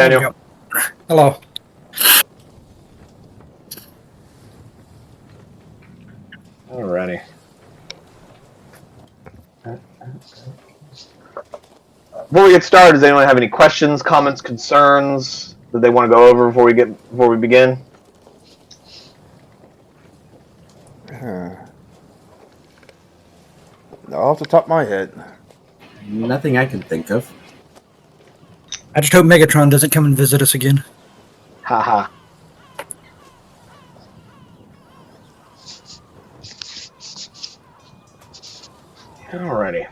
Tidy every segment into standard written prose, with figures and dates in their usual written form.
There we Daniel. go. Hello. Alrighty. Before we get started, does anyone have any questions, comments, concerns that they want to go over before we begin? Not off the top of my head. Nothing I can think of. I just hope Megatron doesn't come and visit us again. Haha. Alrighty.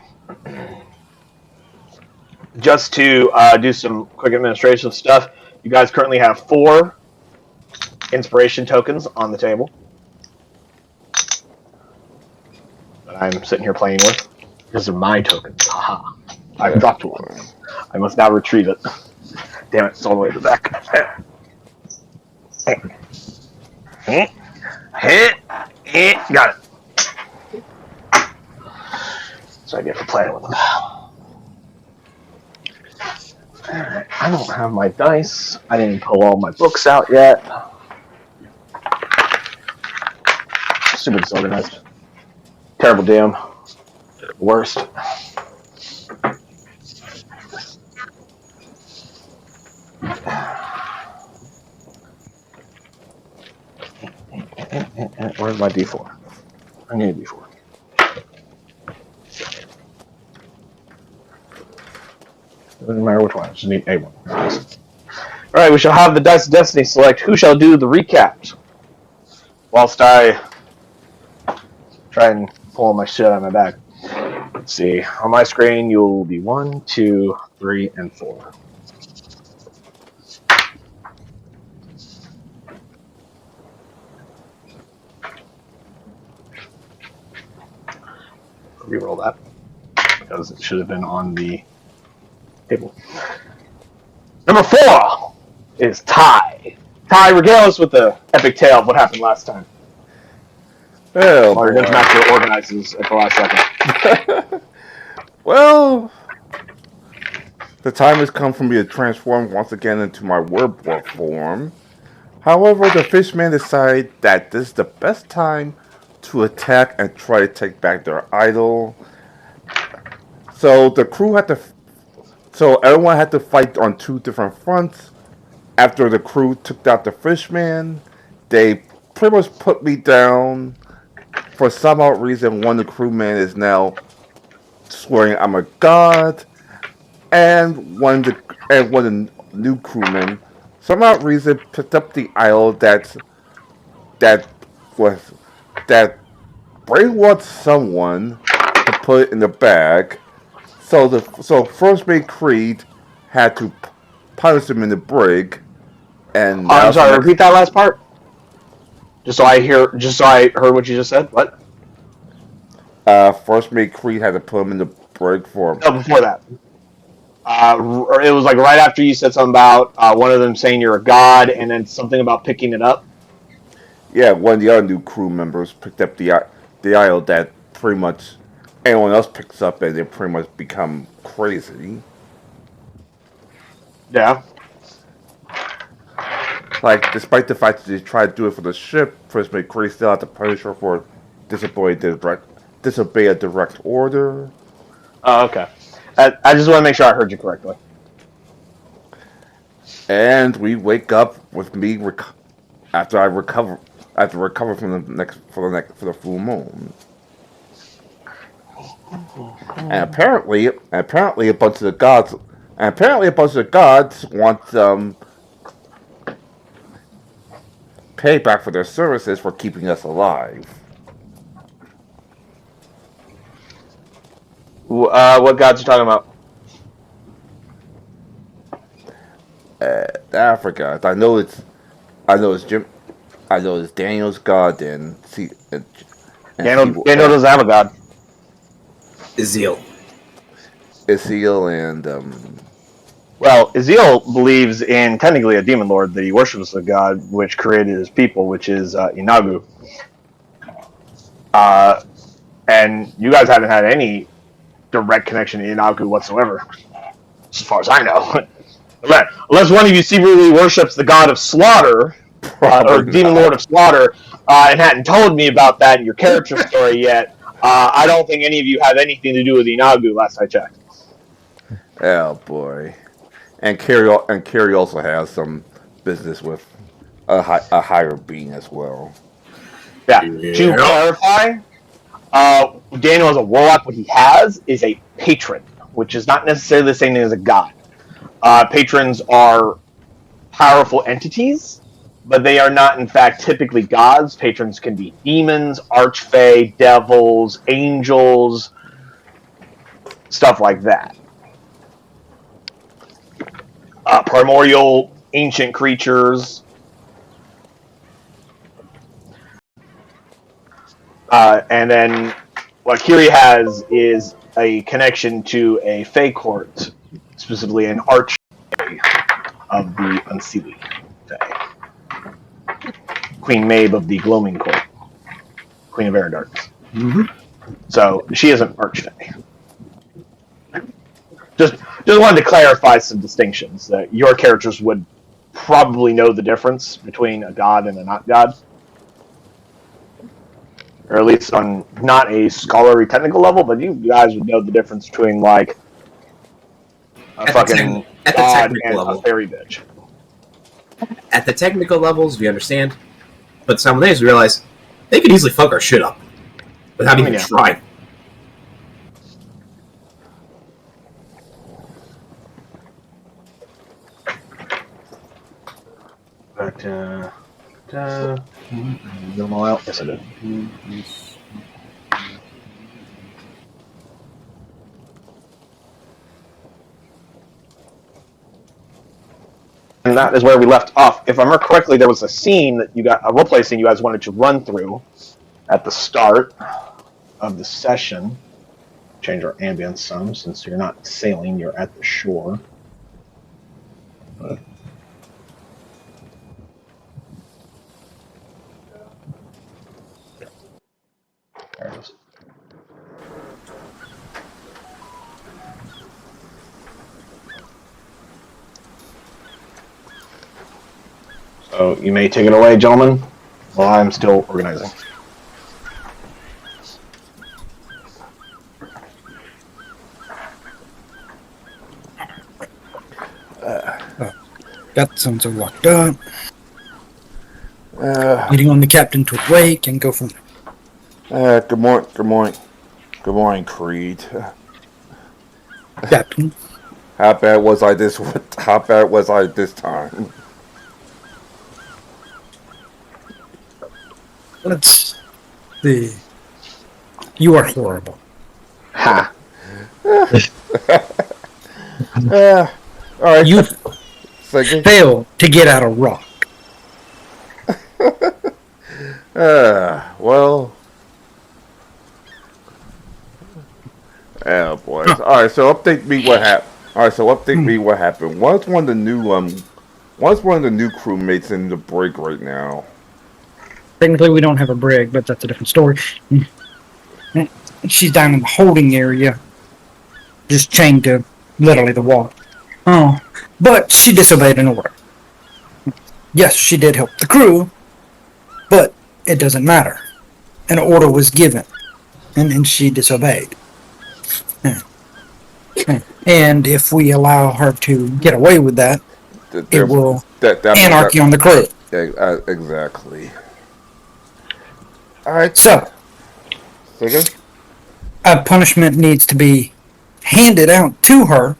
Just to do some quick administrative stuff, you guys currently have 4 inspiration tokens on the table that I'm sitting here playing with. These are my tokens. Haha. I've dropped one. I must now retrieve it. Damn it, it's all the way to the back. Got it. So I get to play with them. Alright, I don't have my dice. I didn't pull all my books out yet. Super disorganized. Terrible DM. Worst. Where's my D4? I need a D4. Doesn't matter which one. I just need A1. Alright, we shall have the Dice of Destiny select who shall do the recap. Whilst I try and pull my shit out of my bag. Let's see. On my screen, you'll be 1, 2, 3, and 4. Reroll that because it should have been on the table. Number 4 is Ty. Ty, regale us with the epic tale of what happened last time. Oh, While your Dungeon Master organizes at the last second. Well, the time has come for me to transform once again into my werewolf form. However, the fishman decided that this is the best time to attack and try to take back their idol. So the crew had to. So everyone had to fight on 2 different fronts. After the crew took out the fishman, they pretty much put me down. For some odd reason, one of the crewmen is now swearing I'm a god, and one of the new crewmen, some odd reason, picked up the idol that brainwashed someone to put it in the bag. So First Mate Creed had to punish him in the brig. And I'm sorry. Repeat that last part. Just so I heard what you just said. What? First Mate Creed had to put him in the brig for. No, before that. It was like right after you said something about one of them saying you're a god, and then something about picking it up. Yeah, one of the other new crew members picked up the idol that pretty much anyone else picks up, and they pretty much become crazy. Yeah. Like, despite the fact that they tried to do it for the ship, First Mate Creed still had to punish her for disobey a direct order. Oh, okay. I just want to make sure I heard you correctly. And we wake up with me after I recover from the full moon. And apparently a bunch of the gods want payback for their services for keeping us alive. What gods you talking about? I forgot. I know it's Daniel's god and Daniel doesn't have a god. Ezeel. and Well, Ezeel believes in technically a demon lord that he worships a god which created his people, which is Inagu. And you guys haven't had any direct connection to Inagu whatsoever, as far as I know. Right. Unless one of you secretly worships the god of slaughter, or demon lord of slaughter, and hadn't told me about that in your character story yet, I don't think any of you have anything to do with Inagu. Last I checked. Oh boy. And Carrie also has some business with a higher being as well. Yeah. To Yeah. clarify, Daniel is a warlock. What he has is a patron, which is not necessarily the same thing as a god. Patrons are powerful entities, but they are not, in fact, typically gods. Patrons can be demons, archfey, devils, angels, stuff like that. Primordial, ancient creatures. And then what Kiri has is a connection to a Fey court, specifically an archfey of the Unseelie Fey. Queen Maeve of the Gloaming Court. Queen of Aradarks. Mm-hmm. So she is an archfey. Just wanted to clarify some distinctions that your characters would probably know the difference between a god and a not god, or at least on not a scholarly technical level, but you guys would know the difference between like a fucking god and a fairy bitch. At the technical levels, we understand, but simultaneously we realize they could easily fuck our shit up without even trying. But, did them all out? Yes, I did. And that is where we left off. If I remember correctly, there was a scene that you got, a roleplay scene you guys wanted to run through at the start of the session. Change our ambience some, since you're not sailing, you're at the shore. There it is. So you may take it away, gentlemen, while I'm still organizing. Got some so locked up. Waiting on the captain to wake and go from there. Good morning, Creed. Captain. How bad was I this time? Let's see. You are horrible. Ha! All right. You Second. failed to get out of rock. Well. Oh boy. All right. So update me what happened. All right. So update me what happened. What's one of the new crewmates in the brig right now? Technically, we don't have a brig, but that's a different story. She's down in the holding area, just chained to literally the wall. Oh, but she disobeyed an order. Yes, she did help the crew, but it doesn't matter. An order was given, and she disobeyed. And if we allow her to get away with that, it will anarchy on the crew. Exactly. All right. So, a punishment needs to be handed out to her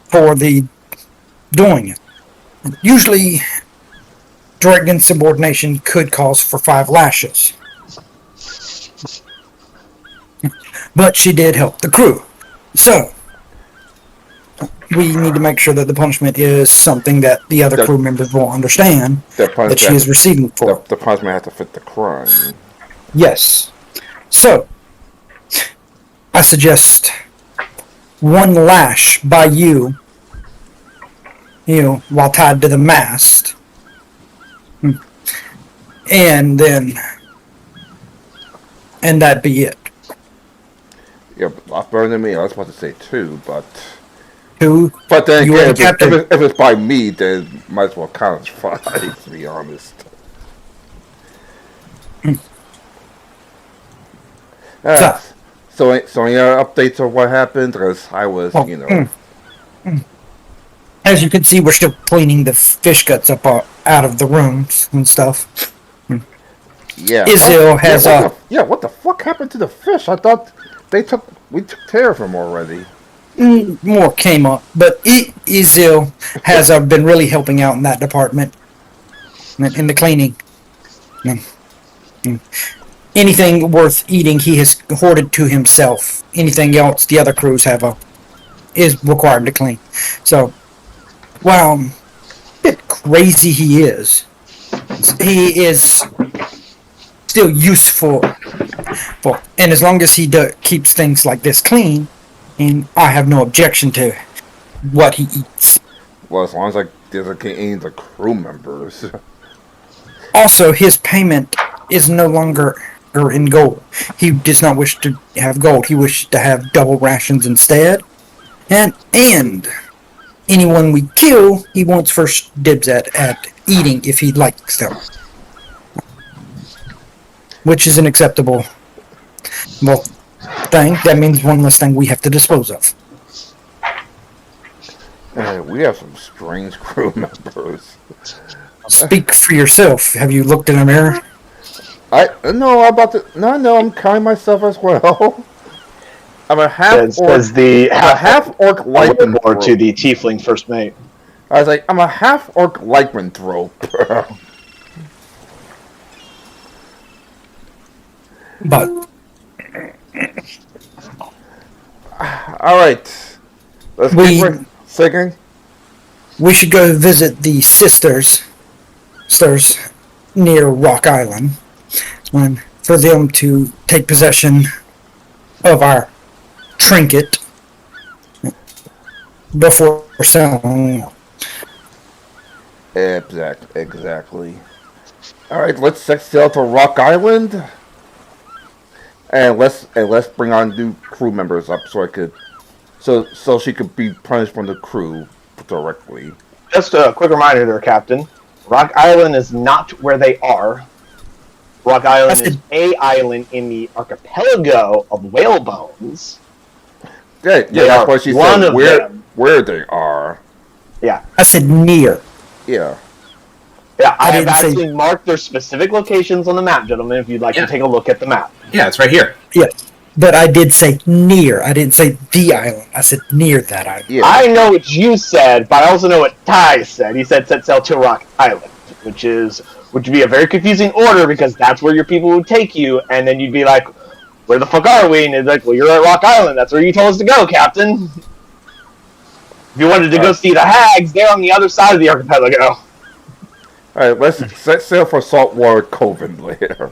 for the doing it. Usually, direct insubordination could cause for 5 lashes. But she did help the crew. So, we need to make sure that the punishment is something that the other crew members will understand that she is receiving for. The punishment has to fit the crime. Yes. So, I suggest 1 lash by you, while tied to the mast. And that be it. Yeah, a lot better than me. I was about to say 2, but Who But then you are again, the captain. if it's by me, then might as well count as 5, to be honest. So, So any other updates on what happened? Because I was, well, as you can see, we're still cleaning the fish guts up out of the rooms and stuff. Yeah. Izil has what the fuck happened to the fish? I thought we took care of him already. more came up, but Izil has been really helping out in that department, in the cleaning. Anything worth eating, he has hoarded to himself. Anything else, the other crews is required to clean. So, wow, bit crazy he is still useful. And as long as he keeps things like this clean, and I have no objection to what he eats. Well, as long as doesn't get any of the crew members. Also, his payment is no longer in gold. He does not wish to have gold. He wishes to have double rations instead. And anyone we kill, he wants first dibs at eating if he likes them. Which is an acceptable thing. That means one less thing we have to dispose of. We have some strange crew members. Speak for yourself. Have you looked in a mirror? I'm counting myself as well. I'm a half orc lycanthrope to the tiefling first mate. I was like, I'm a half orc lycanthrope. But all right, let's keep singing. We should go visit the sisters near Rock Island, for them to take possession of our trinket before selling. Exactly. All right, let's set sail to Rock Island, and let's bring on new crew members up so she could be punished from the crew directly. Just a quick reminder there, Captain. Rock Island is not where they are. Rock Island is a island in the archipelago of Whalebones. Yeah. That's what she said. Where they are. Yeah. I said near. Yeah. Yeah, I have actually marked their specific locations on the map, gentlemen, if you'd like to take a look at the map. Yeah, it's right here. Yes. But I did say near. I didn't say the island. I said near that island. Yeah. I know what you said, but I also know what Ty said. He said set sail to Rock Island, which would be a very confusing order because that's where your people would take you, and then you'd be like, where the fuck are we? And it's like, well, you're at Rock Island. That's where you told us to go, Captain. If you wanted to go see the hags, they're on the other side of the archipelago. Alright, let's set sail for Saltwater Coven later.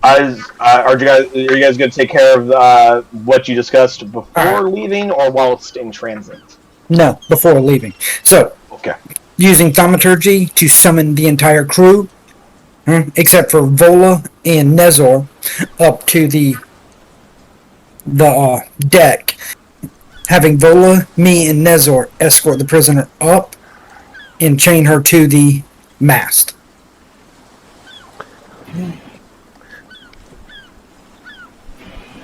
Are you guys going to take care of what you discussed before leaving or whilst in transit? No, before leaving. So, okay. Using thaumaturgy to summon the entire crew, except for Vola and Nezor, up to the deck. Having Vola, me, and Nezor escort the prisoner up and chain her to the mast.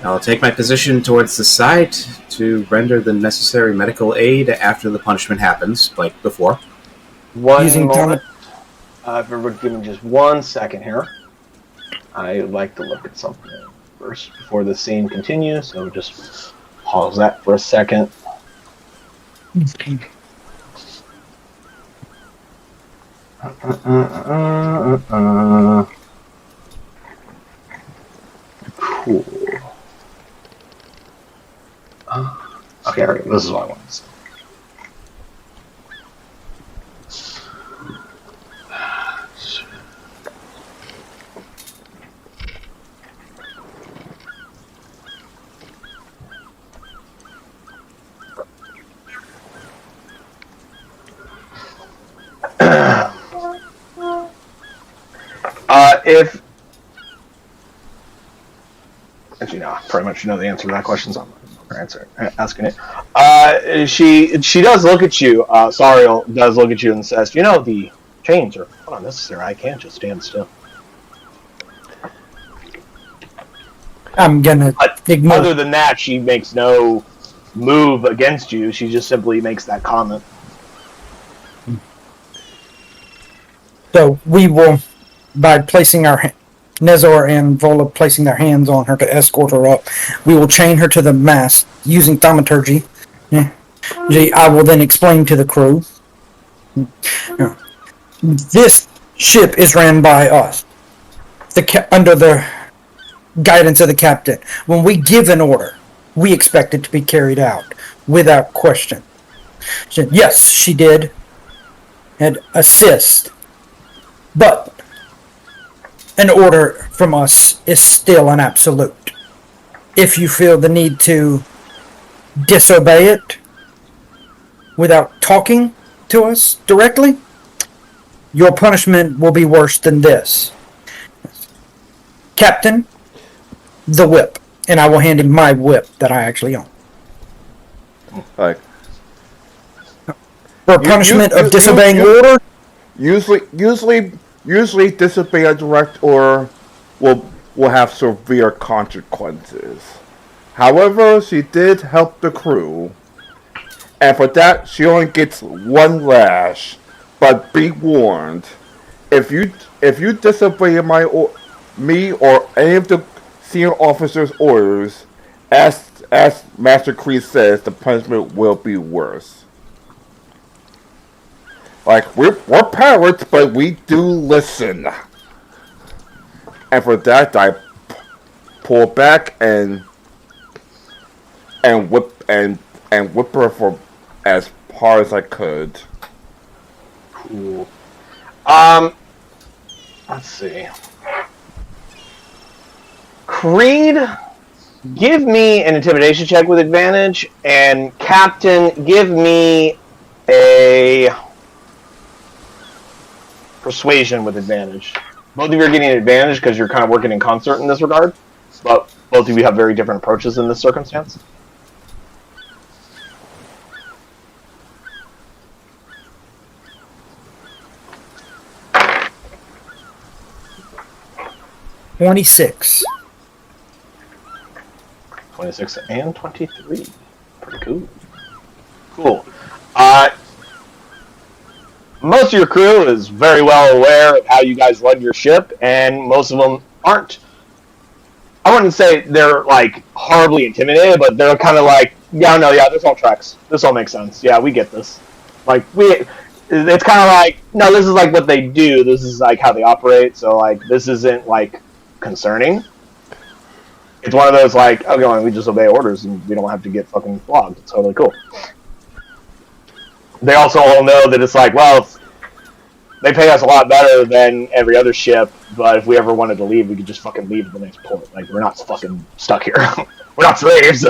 I'll take my position towards the side to render the necessary medical aid after the punishment happens, like before. One moment. If everybody give me just 1 second here. I like to look at something first before the scene continues, so just pause that for a second. Cool. Okay, alright, this is what I want to say. Actually, no, pretty much you know the answer to that question, so I'm asking it. She does look at you. Sariel does look at you and says, "You know the chains are unnecessary. I can't just stand still." I'm gonna ignore. Other than that, she makes no move against you. She just simply makes that comment. So we will, by placing our Nezor and Vola placing their hands on her to escort her up, we will chain her to the mast using thaumaturgy. I will then explain to the crew. This ship is ran by us, under the guidance of the captain. When we give an order, we expect it to be carried out without question. So, yes, she did and assist, but an order from us is still an absolute. If you feel the need to disobey it without talking to us directly, your punishment will be worse than this. Captain, the whip. And I will hand him my whip that I actually own. Like, For punishment of disobeying order? Usually disobey a direct order will have severe consequences. However, she did help the crew, and for that she only gets one lash. But be warned, if you disobey me or any of the senior officers' orders, as Master Creed says, the punishment will be worse. Like, we're parrots, but we do listen. And for that, I pull back and whip her for as hard as I could. Cool. Let's see. Creed, give me an intimidation check with advantage, and Captain, give me a persuasion with advantage. Both of you are getting an advantage because you're kind of working in concert in this regard, but both of you have very different approaches in this circumstance. $26. 26 and 23. Pretty cool. Cool. Most of your crew is very well aware of how you guys run your ship, and most of them aren't. I wouldn't say they're like horribly intimidated, but they're kind of like, yeah, no, yeah, this all tracks. This all makes sense. Yeah, we get this. Like it's kind of like, no, this is like what they do. This is like how they operate. So like, this isn't like concerning. It's one of those like, okay, well, we just obey orders and we don't have to get fucking flogged. It's totally cool. They also all know that it's like, well, they pay us a lot better than every other ship, but if we ever wanted to leave, we could just fucking leave at the next port. Like, we're not fucking stuck here. We're not slaves.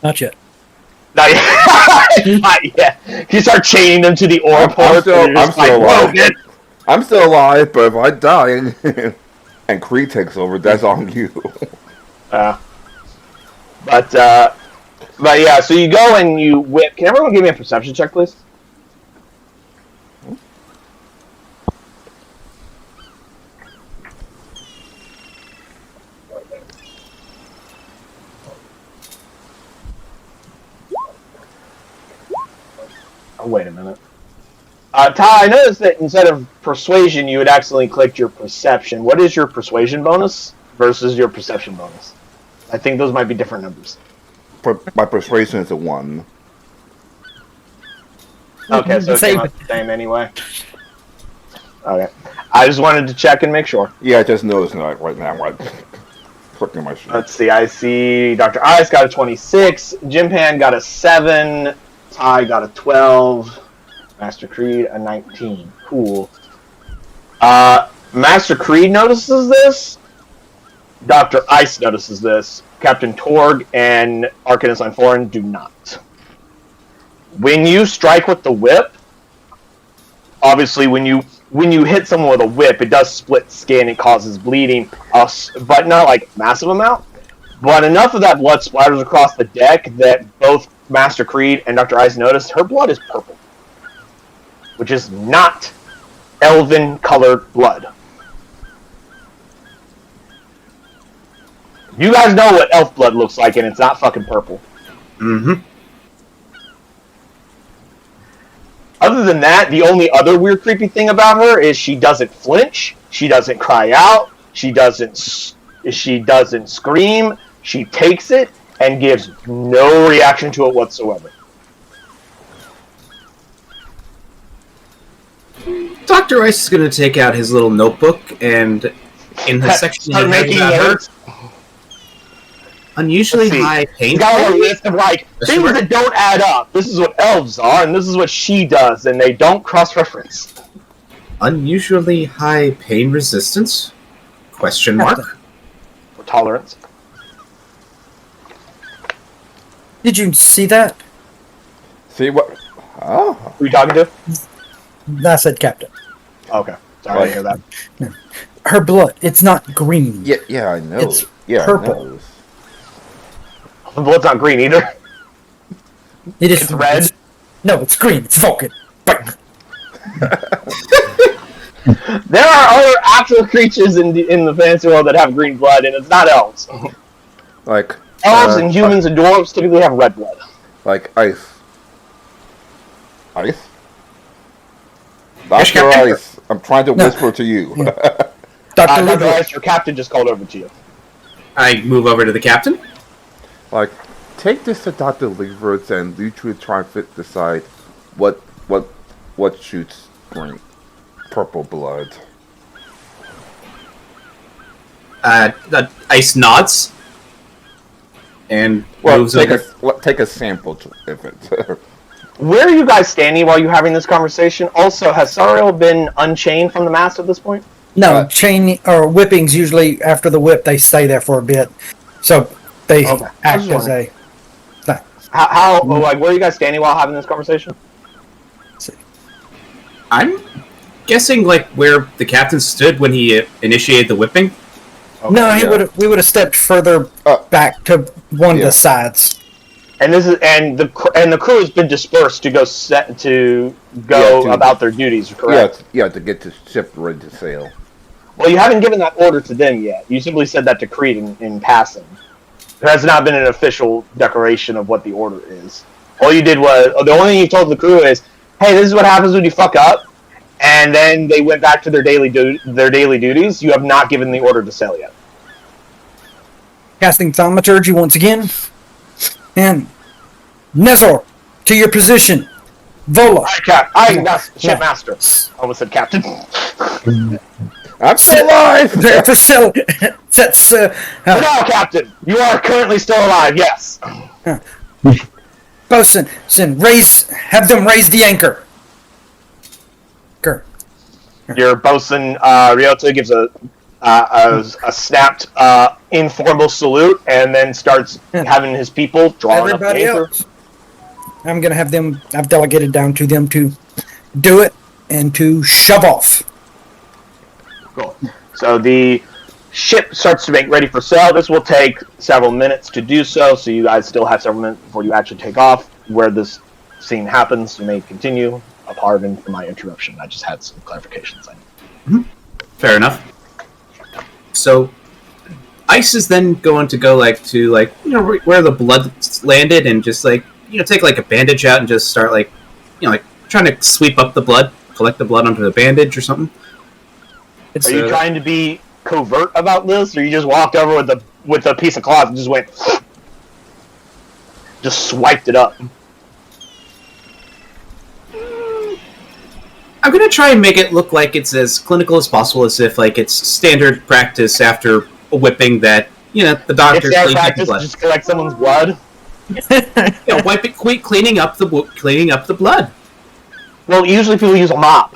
Not yet. Not yet. Not yet. You start chaining them to the ore port. I'm still alive, but if I die and Creed takes over, that's on you. But yeah, so you go and you whip. Can everyone give me a perception check, please? Oh, wait a minute. Ty, I noticed that instead of persuasion, you had accidentally clicked your perception. What is your persuasion bonus versus your perception bonus? I think those might be different numbers. My persuasion is a 1. Okay, so it came out the same anyway. Okay. I just wanted to check and make sure. Yeah, I just noticed that right now. I'm clicking my sheet. Let's see, I see Dr. Ice got a 26, Jimpan got a 7, Ty got a 12, Master Creed a 19. Cool. Master Creed notices this, Dr. Ice notices this, Captain Torg and Arcanus Unforeign do not. When you strike with the whip, obviously when you when you hit someone with a whip, it does split skin, it causes bleeding, but not like massive amount. But enough of that blood splatters across the deck that both Master Creed and Dr. Ice noticed her blood is purple, which is not elven-colored blood. You guys know what elf blood looks like, and it's not fucking purple. Mm-hmm. Other than that, the only other weird, creepy thing about her is she doesn't flinch, she doesn't cry out, she doesn't scream, she takes it and gives no reaction to it whatsoever. Dr. Ice is going to take out his little notebook and in the section Start making notes. Unusually high pain. He's got a list of like things that don't add up. This is what elves are, and this is what she does, and they don't cross-reference. Unusually high pain resistance? Question mark. Or tolerance. Did you see that? See what? Oh. Who are you talking to? I said Captain. Okay. Sorry to hear that. Her blood, it's not green. Yeah, I know. It's yeah, purple. I know. The blood's not green either. It is It's red. No, it's green. It's Vulcan. There are other actual creatures in the fantasy world that have green blood, and it's not elves. Like Elves and humans and dwarves typically have red blood. like ice. Ice? Yes, Dr. Captain. Ice, I'm trying to whisper to you. Dr. Dr. Liberal. Ice, your captain just called over to you. I move over to the captain. Like, take this to Dr. Leverett and you two try and decide what shoots green, purple blood. The Ice nods and Well, moves take over. take a sample of it. Where are you guys standing while you're having this conversation? Also, has Sariel been unchained from the mast at this point? No, chain or whippings usually after the whip they stay there for a bit, so they Okay. act as a. Like, where are you guys standing while having this conversation? I'm guessing like where the captain stood when he initiated the whipping. Okay, No, yeah. we would have stepped further back to one of Yeah. the sides. And the crew has been dispersed to go about their duties, correct? Yeah, to get the ship ready to sail. Well, you haven't given that order to them yet. You simply said that to Creed in passing. There has not been an official declaration of what the order is. All you did was, the only thing you told the crew is, hey, this is what happens when you fuck up, and then they went back to their daily duties. You have not given the order to sail yet. Casting thaumaturgy once again, and Nezor, to your position. Vola. All right, I'm shipmaster. I almost said captain. I'm still alive! For sale. That's No, captain. You are currently still alive. Yes. bosun. Have them raise the anchor. Your bosun Ryota gives a snapped informal salute and then starts having his people drawing up the Everybody anchor. else. I'm gonna have them. I've delegated down to them to do it and to shove off. Cool. So the ship starts to make ready for sail. This will take several minutes to do so, so you guys still have several minutes before you actually take off. Where this scene happens, you may continue. Pardon for my interruption. I just had some clarifications. Fair enough. So, Ice is then going to go where the blood landed and just take a bandage out and just start trying to sweep up the blood, collect the blood onto the bandage or something. Are you trying to be covert about this, or you just walked over with a piece of cloth and just swiped it up? I'm gonna try and make it look like it's as clinical as possible, as if it's standard practice after a whipping that the doctor It's cleans practice the blood. just collect someone's blood. Wipe it, cleaning up the blood. Well, usually people use a mop.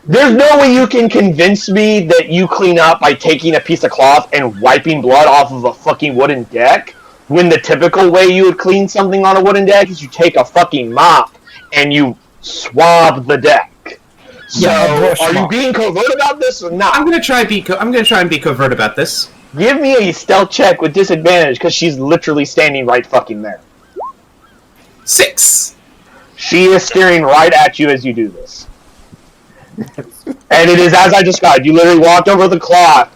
There's no way you can convince me that you clean up by taking a piece of cloth and wiping blood off of a fucking wooden deck, when the typical way you would clean something on a wooden deck is you take a fucking mop and you swab the deck. So, Yeah, are you being covert about this or not? I'm gonna try and be covert about this. Give me a stealth check with disadvantage because she's literally standing right fucking there. 6. She is staring right at you as you do this. And it is as I described. You literally walked over the cloth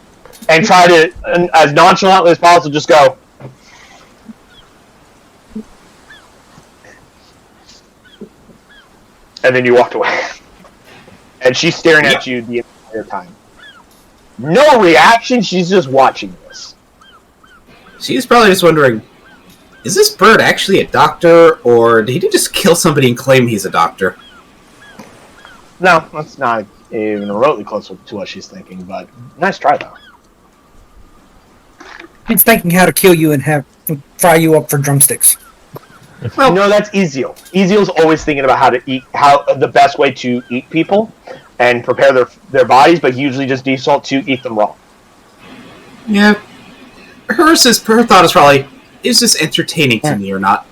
and try to, as nonchalantly as possible, just go. And then you walked away. And she's staring at you the entire time. No reaction, she's just watching this. She's probably just wondering, is this bird actually a doctor, or did he just kill somebody and claim he's a doctor? No, that's not even remotely close to what she's thinking, but nice try, though. He's thinking how to kill you and fry you up for drumsticks. Well, No, that's Ezeal. Ezeal's always thinking about how the best way to eat people and prepare their bodies, but he usually just default to eat them raw. yeah. Her thought is probably, is this entertaining to me or not?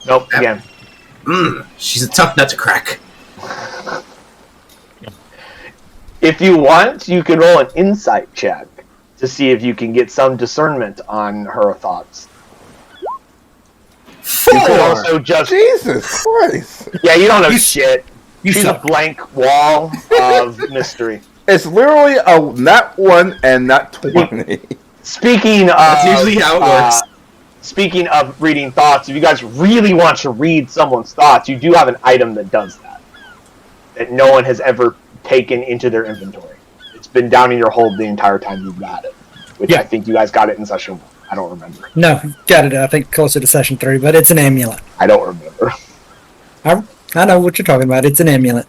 Nope, again. She's a tough nut to crack. If you want, you can roll an insight check to see if you can get some discernment on her thoughts. 4! You could also just... Jesus Christ! Yeah, you don't know shit. You She's suck. a blank wall of mystery. It's literally a nat 1 and nat 20. Speaking of... That's usually how it works. Speaking of reading thoughts, if you guys really want to read someone's thoughts, you do have an item that does that. That no one has ever taken into their inventory. It's been down in your hold the entire time you've got it. Which Yeah. I think you guys got it in session 1. I don't remember. No, got it, I think, closer to session 3, but it's an amulet. I don't remember. I know what you're talking about. It's an amulet.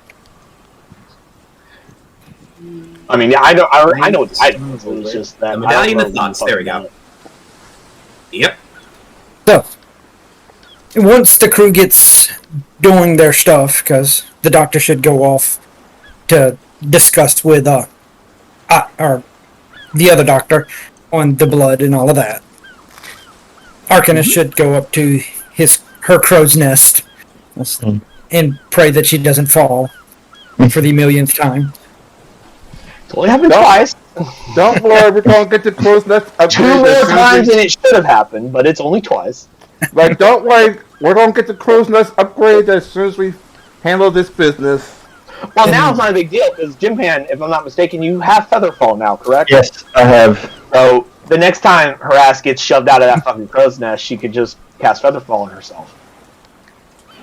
I mean, yeah, I know it's items. It's just that The medallion I of don't know thoughts. There we go. Yep. So, once the crew gets doing their stuff, because the doctor should go off to discuss with or the other doctor on the blood and all of that. Arcanist should go up to her crow's nest and pray that she doesn't fall for the millionth time. It's only happened twice. Don't worry, we're gonna get the crow's nest upgrade. 2 more times than it should have happened, but it's only twice. Like, don't worry, we're gonna get the crow's nest upgrade as soon as we handle this business. Well, now it's not a big deal, because Jimpan, if I'm not mistaken, you have Featherfall now, correct? Yes, I have. So, the next time her ass gets shoved out of that fucking crow's nest, she could just cast Featherfall on herself.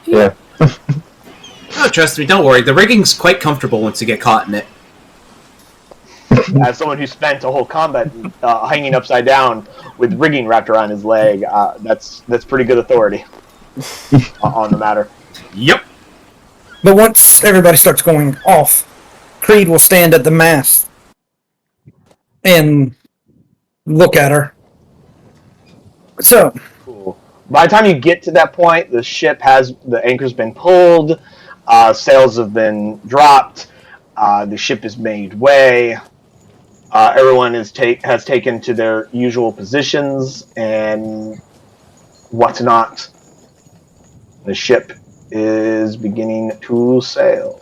Yeah. Oh, trust me, don't worry. The rigging's quite comfortable once you get caught in it. As someone who spent a whole combat hanging upside down with rigging wrapped around his leg, that's pretty good authority on the matter. Yep. But once everybody starts going off, Creed will stand at the mast and look at her. So, Cool. By the time you get to that point, the anchor's been pulled, sails have been dropped, the ship is made way. Everyone has taken to their usual positions and whatnot. The ship is beginning to sail.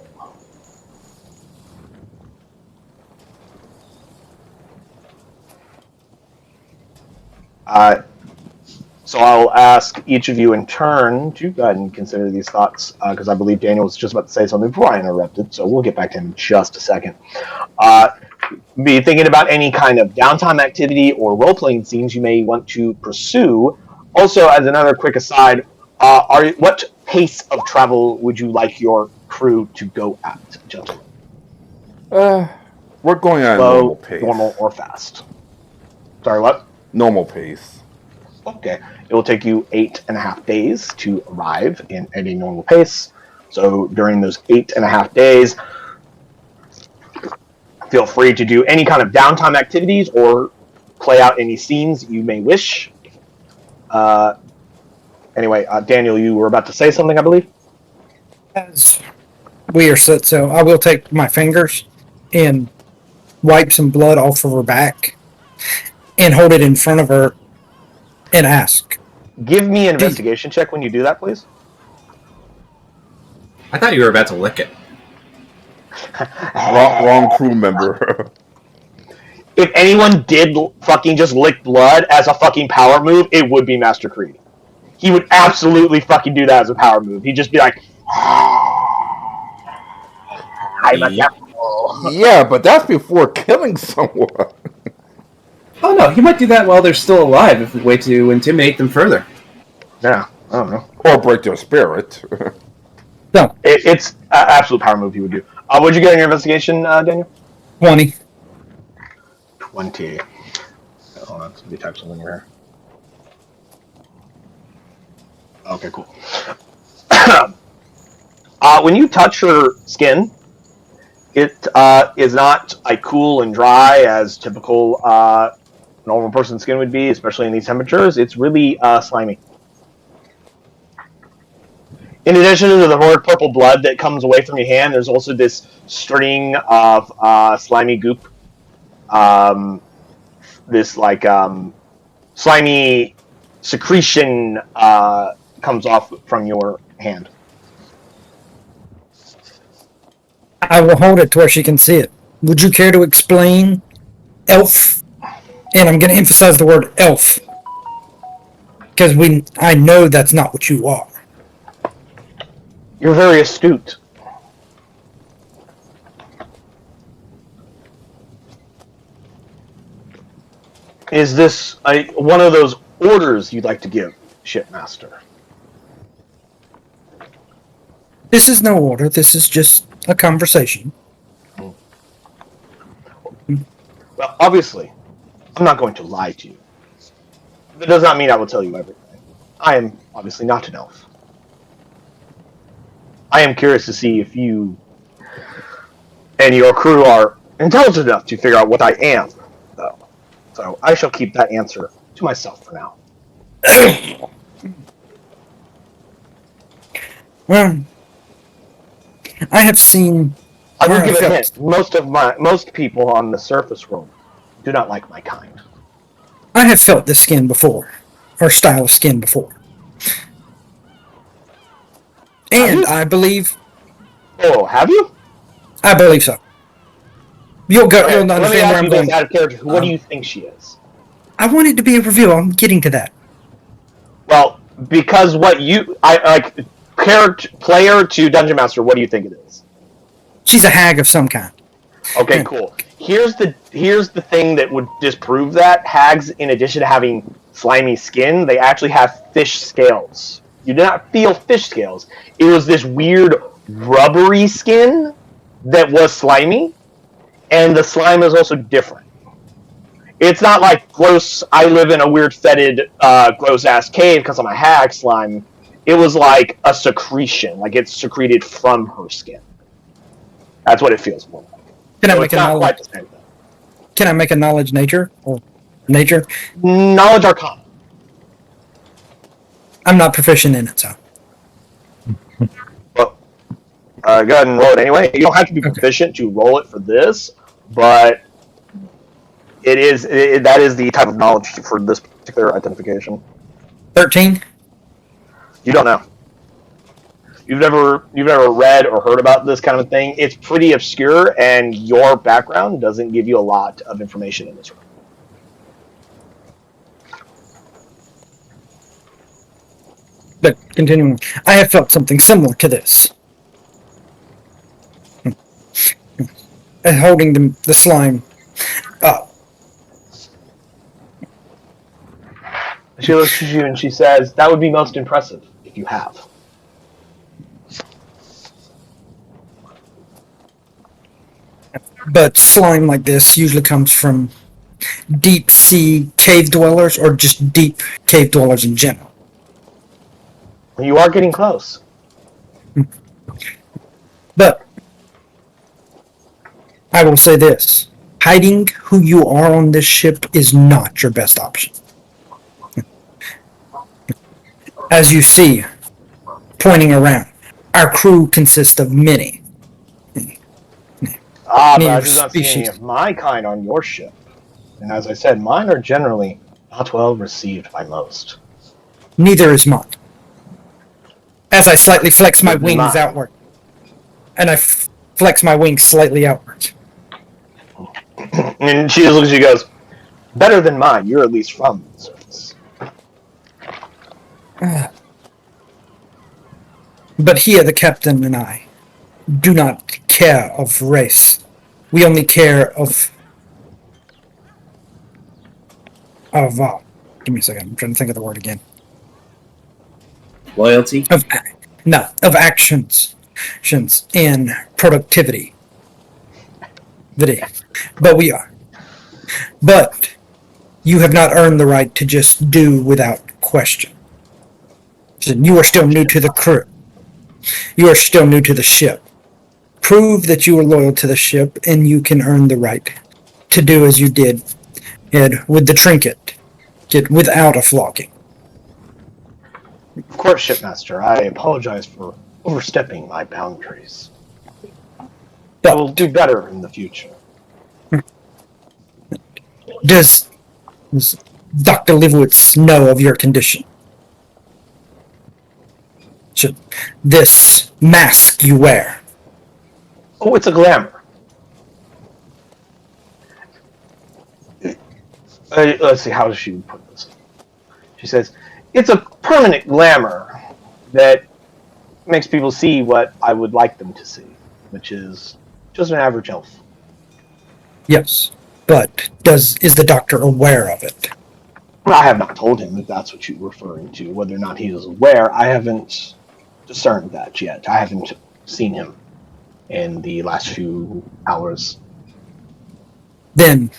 So I'll ask each of you in turn to go ahead and consider these thoughts, because I believe Daniel was just about to say something before I interrupted, so we'll get back to him in just a second. Be thinking about any kind of downtime activity or role-playing scenes you may want to pursue. Also, as another quick aside, what pace of travel would you like your crew to go at, gentlemen? We're going at a Slow, normal pace. normal, or fast? Sorry, what? Normal pace. Okay. It will take you 8.5 days to arrive at a normal pace. So during those 8.5 days, feel free to do any kind of downtime activities or play out any scenes you may wish. Anyway, Daniel, you were about to say something, I believe? as we are set, so I will take my fingers and wipe some blood off of her back and hold it in front of her and ask. Give me an investigation check when you do that, please. I thought you were about to lick it. Wrong crew member. If anyone did fucking just lick blood as a fucking power move, it would be Master Creed. He would absolutely fucking do that as a power move. He'd just be like, I'm a devil. Yeah, but that's before killing someone. Oh no, he might do that while they're still alive if we wait to intimidate them further. Yeah, I don't know. Or break their spirit. No, It's an absolute power move he would do. What'd you get in your investigation, Daniel? 20. 20. Hold on, let me type something here. Okay, cool. When you touch her skin, it is not like cool and dry as typical normal person's skin would be, especially in these temperatures. It's really slimy. In addition to the horrid purple blood that comes away from your hand, there's also this string of slimy goop. This like slimy secretion comes off from your hand. I will hold it to where she can see it. Would you care to explain elf? And I'm going to emphasize the word elf. Because I know that's not what you are. You're very astute. Is this one of those orders you'd like to give, Shipmaster? This is no order. This is just a conversation. Well, obviously, I'm not going to lie to you. That does not mean I will tell you everything. I am obviously not an elf. I am curious to see if you and your crew are intelligent enough to figure out what I am, though. So I shall keep that answer to myself for now. Well, I have seen. I will give a hint. Most people on the surface world do not like my kind. I have felt this skin before, or style of skin before, and I believe. Oh, have you? I believe so. You'll go. Okay, You'll let me understand where ask I'm you going. this out of character. What do you think she is? I want it to be a reveal. I'm getting to that. Well, because I like character player to dungeon master. What do you think it is? She's a hag of some kind. Okay, cool. Here's the thing that would disprove that. Hags, in addition to having slimy skin, they actually have fish scales. You do not feel fish scales. It was this weird rubbery skin that was slimy, and the slime is also different. It's not like gross, I live in a weird fetid, gross-ass cave because I'm a hag slime. It was like a secretion, like it's secreted from her skin. That's what it feels more like. Can I So make it's a not knowledge? quite the same thing. Can I make a knowledge nature or nature? Knowledge Arcana. I'm not proficient in it, so. Well, go ahead and roll it anyway. You don't have to be proficient to roll it for this, but that is the type of knowledge for this particular identification. 13. You don't know. You've never read or heard about this kind of thing. It's pretty obscure, and your background doesn't give you a lot of information in this room. But continuing, I have felt something similar to this. And holding the slime up. She looks at you and she says, "That would be most impressive if you have." But slime like this usually comes from deep sea cave dwellers or just deep cave dwellers in general. You are getting close. But I will say this. Hiding who you are on this ship is not your best option. As you see, pointing around, our crew consists of many. But Near I do not see any species. of my kind on your ship. And as I said, mine are generally not well received by most. Neither is mine. As I slightly flex my Neither wings mine. outward. And I flex my wings slightly outwards. And she just looks at you and goes, better than mine. You're at least from the surface. But here, the captain and I do not care of race. We only care of give me a second. I'm trying to think of the word again. Loyalty? Of actions and productivity. But we are. But you have not earned the right to just do without question. You are still new to the crew. You are still new to the ship. Prove that you are loyal to the ship, and you can earn the right to do as you did with the trinket, without a flogging. Of course, Shipmaster, I apologize for overstepping my boundaries. I will do better in the future. Does Dr. Livowitz know of your condition? This mask you wear? Oh, it's a glamour. Let's see, how does she put this? She says, it's a permanent glamour that makes people see what I would like them to see, which is just an average elf. Yes, but is the doctor aware of it? I have not told him if that's what you're referring to. Whether or not he is aware, I haven't discerned that yet. I haven't seen him in the last few hours. Then,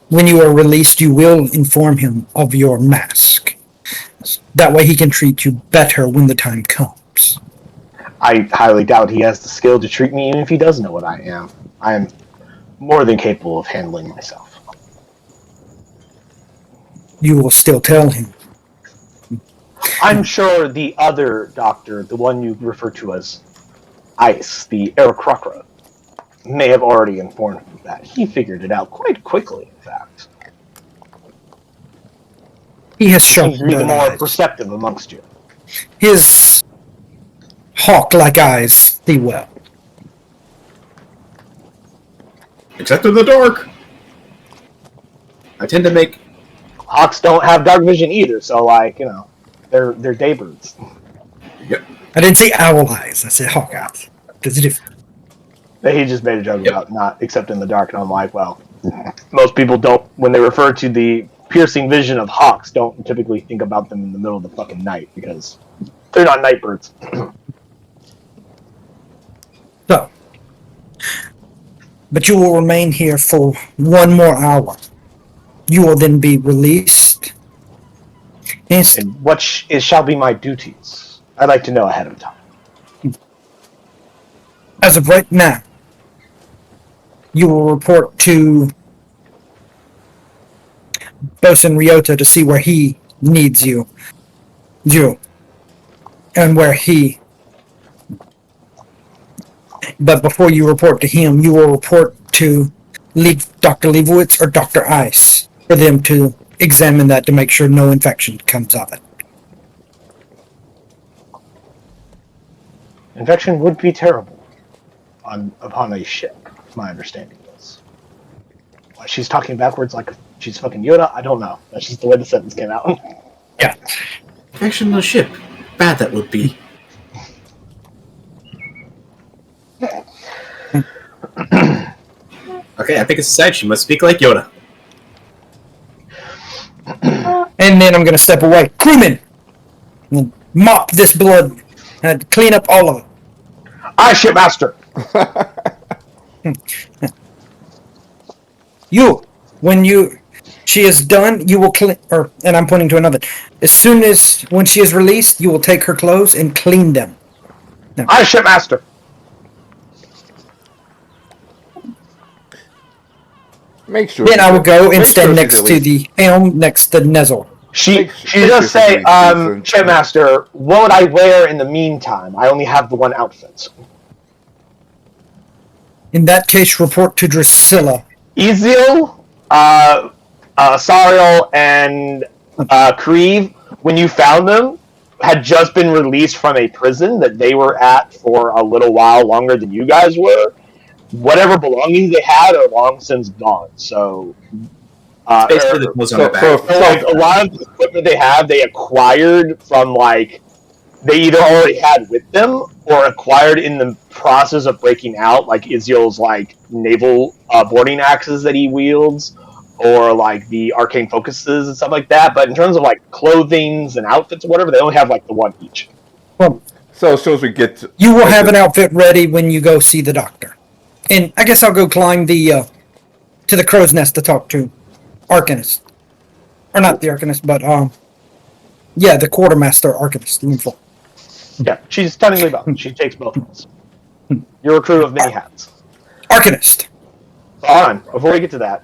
when you are released, you will inform him of your mask. That way he can treat you better when the time comes. I highly doubt he has the skill to treat me, even if he does know what I am. I am more than capable of handling myself. You will still tell him. I'm sure the other doctor, the one you refer to as Ice, the Aarakocra, may have already informed him of that. He figured it out quite quickly, in fact. He has Seems sharpened to be the more eyes. perceptive amongst you. His hawk-like eyes see well. Except in the dark. I tend to make... Hawks don't have dark vision either, so they're daybirds. Yep. I didn't say owl eyes. I said hawk eyes. There's a difference. He just made a joke about not except in the dark, and I'm like, well, most people don't, when they refer to the piercing vision of hawks, don't typically think about them in the middle of the fucking night, because they're not night birds. So, but you will remain here for one more hour. You will then be released. And what shall be my duties? I'd like to know ahead of time. As of right now, you will report to Bosun Ryota to see where he needs you. And where he... But before you report to him, you will report to Dr. Leibowitz or Dr. Ice for them to examine that to make sure no infection comes of it. Infection would be terrible upon a ship, my understanding is. Why she's talking backwards like she's fucking Yoda, I don't know. That's just the way the sentence came out. Yeah. Action on the ship. Bad that would be. Okay, I think it's decided she must speak like Yoda. And then I'm going to step away. Crewman! And mop this blood and clean up all of it. Aye, Shipmaster! She is done, you will clean, and I'm pointing to another. When she is released, you will take her clothes and clean them. No. Aye, Shipmaster! Make sure. Then I will go and stand she's next at to least- the helm, next to Nezel. She Make does sure say, she's at least decent. Shipmaster, what would I wear in the meantime? I only have the one outfit. In that case, report to Drusilla. Ezil, Sariel, and Kreve, when you found them, had just been released from a prison that they were at for a little while longer than you guys were. Whatever belongings they had are long since gone. So, Basically, the clothes on their back. so like a lot of the equipment they have, they acquired from like they either already had with them or acquired in the process of breaking out, like Iziel's like naval boarding axes that he wields, or like the arcane focuses and stuff like that. But in terms of like clothings and outfits or whatever, they only have like the one each. Well, So as soon as we get to... you will have an outfit ready when you go see the doctor. And I guess I'll go climb the to the crow's nest to talk to Arcanist. Or not the Arcanist, but yeah, the quartermaster Arcanist. Yeah, she's technically both. She takes both roles. You're a crew of many hats. Arcanist. So hold on, before we get to that,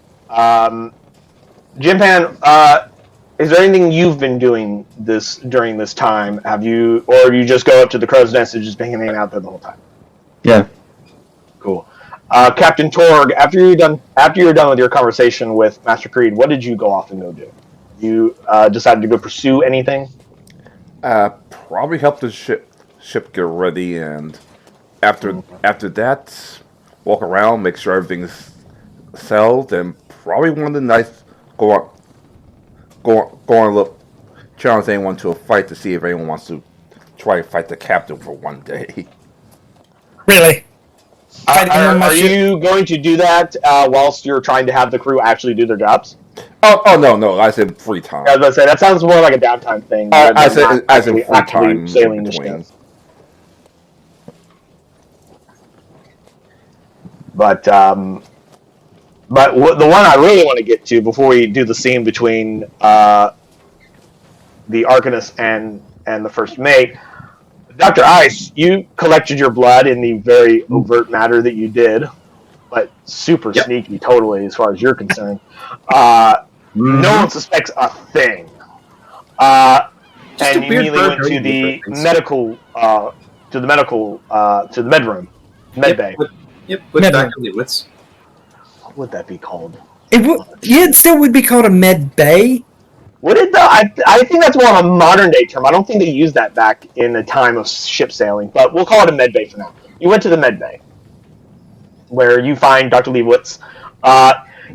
Jimpan, is there anything you've been doing during this time? Have you, or you just go up to the crow's nest and just been hanging out there the whole time? Yeah. Cool. Captain Torg, after you're done with your conversation with Master Creed, what did you go off and go do? You decided to go pursue anything? Probably help the ship get ready, and after that, walk around, make sure everything's settled, and probably one of the nights go on look, challenge anyone to a fight to see if anyone wants to try to fight the captain for one day. Really? Are you going to do that whilst you're trying to have the crew actually do their jobs? Oh no! I said free time. I was about to say that sounds more like a downtime thing. I said as in free actually time sailing the between. ships. But the one I really want to get to before we do the scene between the Arcanist and the first mate, Dr. Ice, you collected your blood in the very overt manner that you did, but super sneaky, totally, as far as you're concerned. No one suspects a thing. And you immediately went to the medical, to the med room, med bay. Yep, with Dr. Leibowitz. What would that be called? It still would be called a med bay. Would it though? I think that's more of a modern day term. I don't think they used that back in the time of ship sailing, but we'll call it a med bay for now. You went to the med bay, where you find Dr. Leibowitz.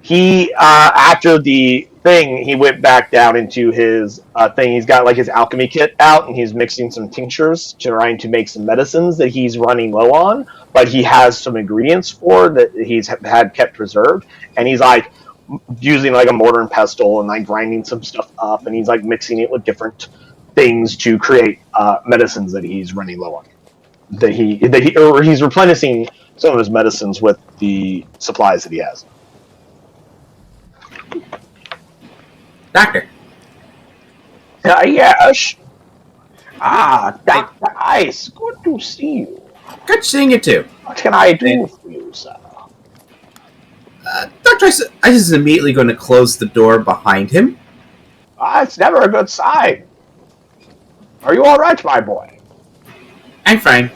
He after the thing, he went back down into his thing. He's got like his alchemy kit out, and he's mixing some tinctures, trying to make some medicines that he's running low on. But he has some ingredients for that he's had kept reserved, and he's like using like a mortar and pestle and like grinding some stuff up, and he's like mixing it with different things to create medicines that he's running low on. He's replenishing some of his medicines with the supplies that he has. Doctor. Yes. Dr. Ice, good to see you. Good seeing you too. What can I do for you, sir? Dr. Ice is immediately going to close the door behind him. It's never a good sign. Are you all right, my boy? I'm fine.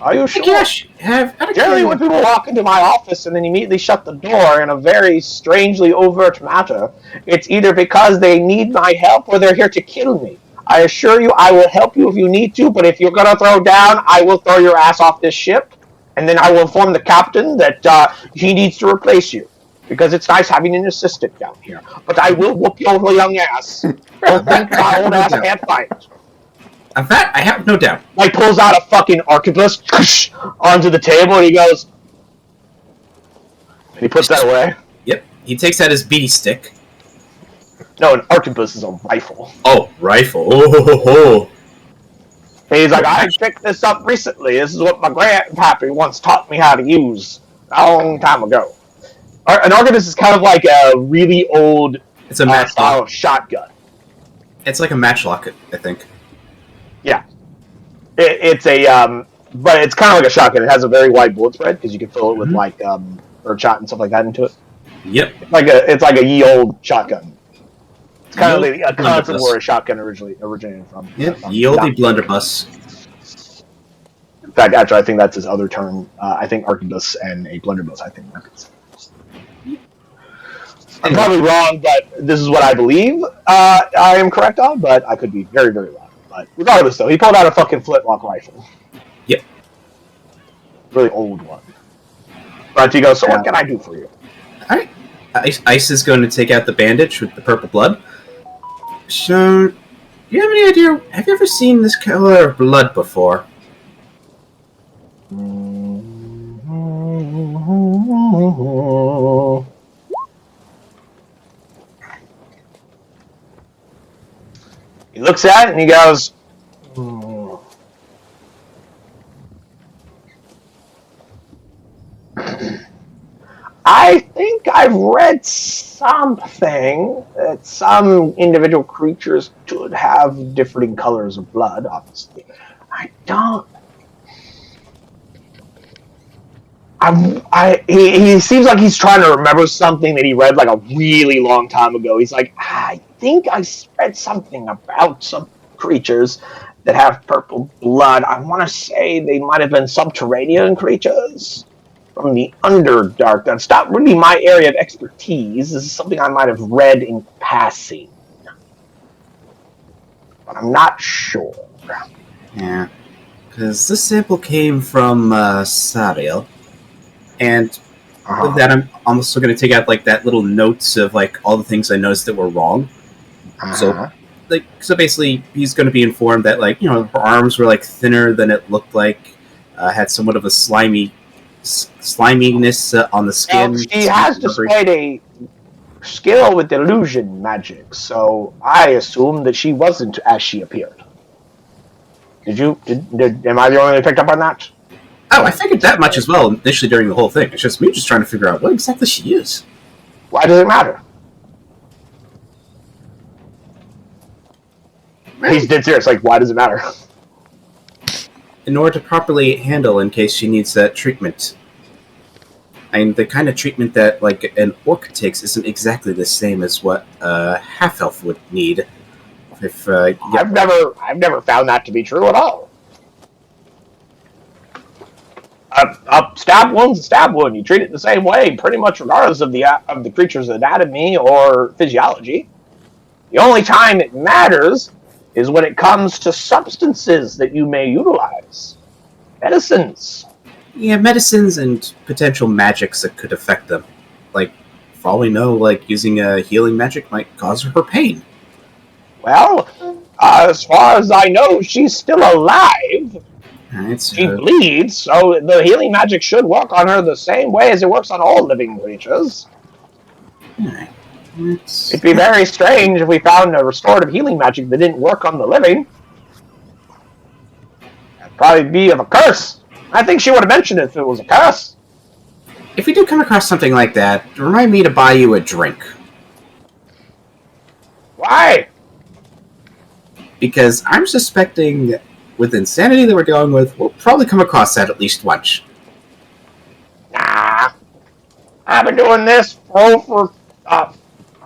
Are you sure? Gosh, Generally, when people walk into my office and then immediately shut the door in a very strangely overt matter, it's either because they need my help or they're here to kill me. I assure you, I will help you if you need to, but if you're going to throw down, I will throw your ass off this ship, and then I will inform the captain that he needs to replace you, because it's nice having an assistant down here. But I will whoop your young ass. Don't think my old ass can't fight. Of that, I have no doubt. Like, pulls out a fucking arquebus onto the table, and he goes... And he puts that away. Yep. He takes out his beady stick. No, an arquebus is a rifle. Oh, rifle. Oh. And he's like, I picked this up recently. This is what my grandpappy once taught me how to use a long time ago. An arquebus is kind of like a really old It's a matchlock. style of shotgun. It's like a matchlock, I think. Yeah. It's a, but it's kind of like a shotgun. It has a very wide bullet spread because you can fill it with like birdshot and stuff like that into it. Yep. It's like a ye old shotgun. It's kind of like a concept where a shotgun originated from. Yep. Ye olde blunderbuss. In fact, actually, I think that's his other term. I think arquebus and a blunderbuss. I think that's. I'm probably wrong, but this is what I believe I am correct on, but I could be very, very wrong. But regardless, though, he pulled out a fucking flintlock rifle. Yep. Really old one. But he goes, so what can I do for you? Alright. Ice is going to take out the bandage with the purple blood. So, do you have any idea? Have you ever seen this color of blood before? He looks at it and he goes, I think I've read something that some individual creatures should have differing colors of blood, obviously. I don't. He seems like he's trying to remember something that he read like a really long time ago. He's like, I think I read something about some creatures that have purple blood. I want to say they might have been subterranean creatures from the Underdark. That's not really my area of expertise. This is something I might have read in passing. But I'm not sure. Yeah. Because this sample came from Sariel. And with that, I'm also going to take out like that little notes of like all the things I noticed that were wrong. So basically, he's going to be informed that like her arms were like thinner than it looked like, had somewhat of a sliminess on the skin. Well, she has displayed a skill with illusion magic, so I assumed that she wasn't as she appeared. Am I the only one who picked up on that? Oh, I figured that much as well initially during the whole thing. It's just me just trying to figure out what exactly she is. Why does it matter? He's dead serious. Like, why does it matter? In order to properly handle in case she needs that treatment. And the kind of treatment that like an orc takes isn't exactly the same as what a half-elf would need. If I've never found that to be true at all. A stab wound's a stab wound. You treat it the same way, pretty much regardless of the creature's anatomy or physiology. The only time it matters is when it comes to substances that you may utilize. Medicines. Yeah, medicines and potential magics that could affect them. Like, for all we know, like using a healing magic might cause her pain. Well, as far as I know, she's still alive. Right, She bleeds, so the healing magic should work on her the same way as it works on all living creatures. Right. It'd be very strange if we found a restorative healing magic that didn't work on the living. That'd probably be of a curse. I think she would have mentioned it if it was a curse. If we do come across something like that, remind me to buy you a drink. Why? Because I'm suspecting, with insanity that we're dealing with, we'll probably come across that at least once. Nah. I've been doing this for how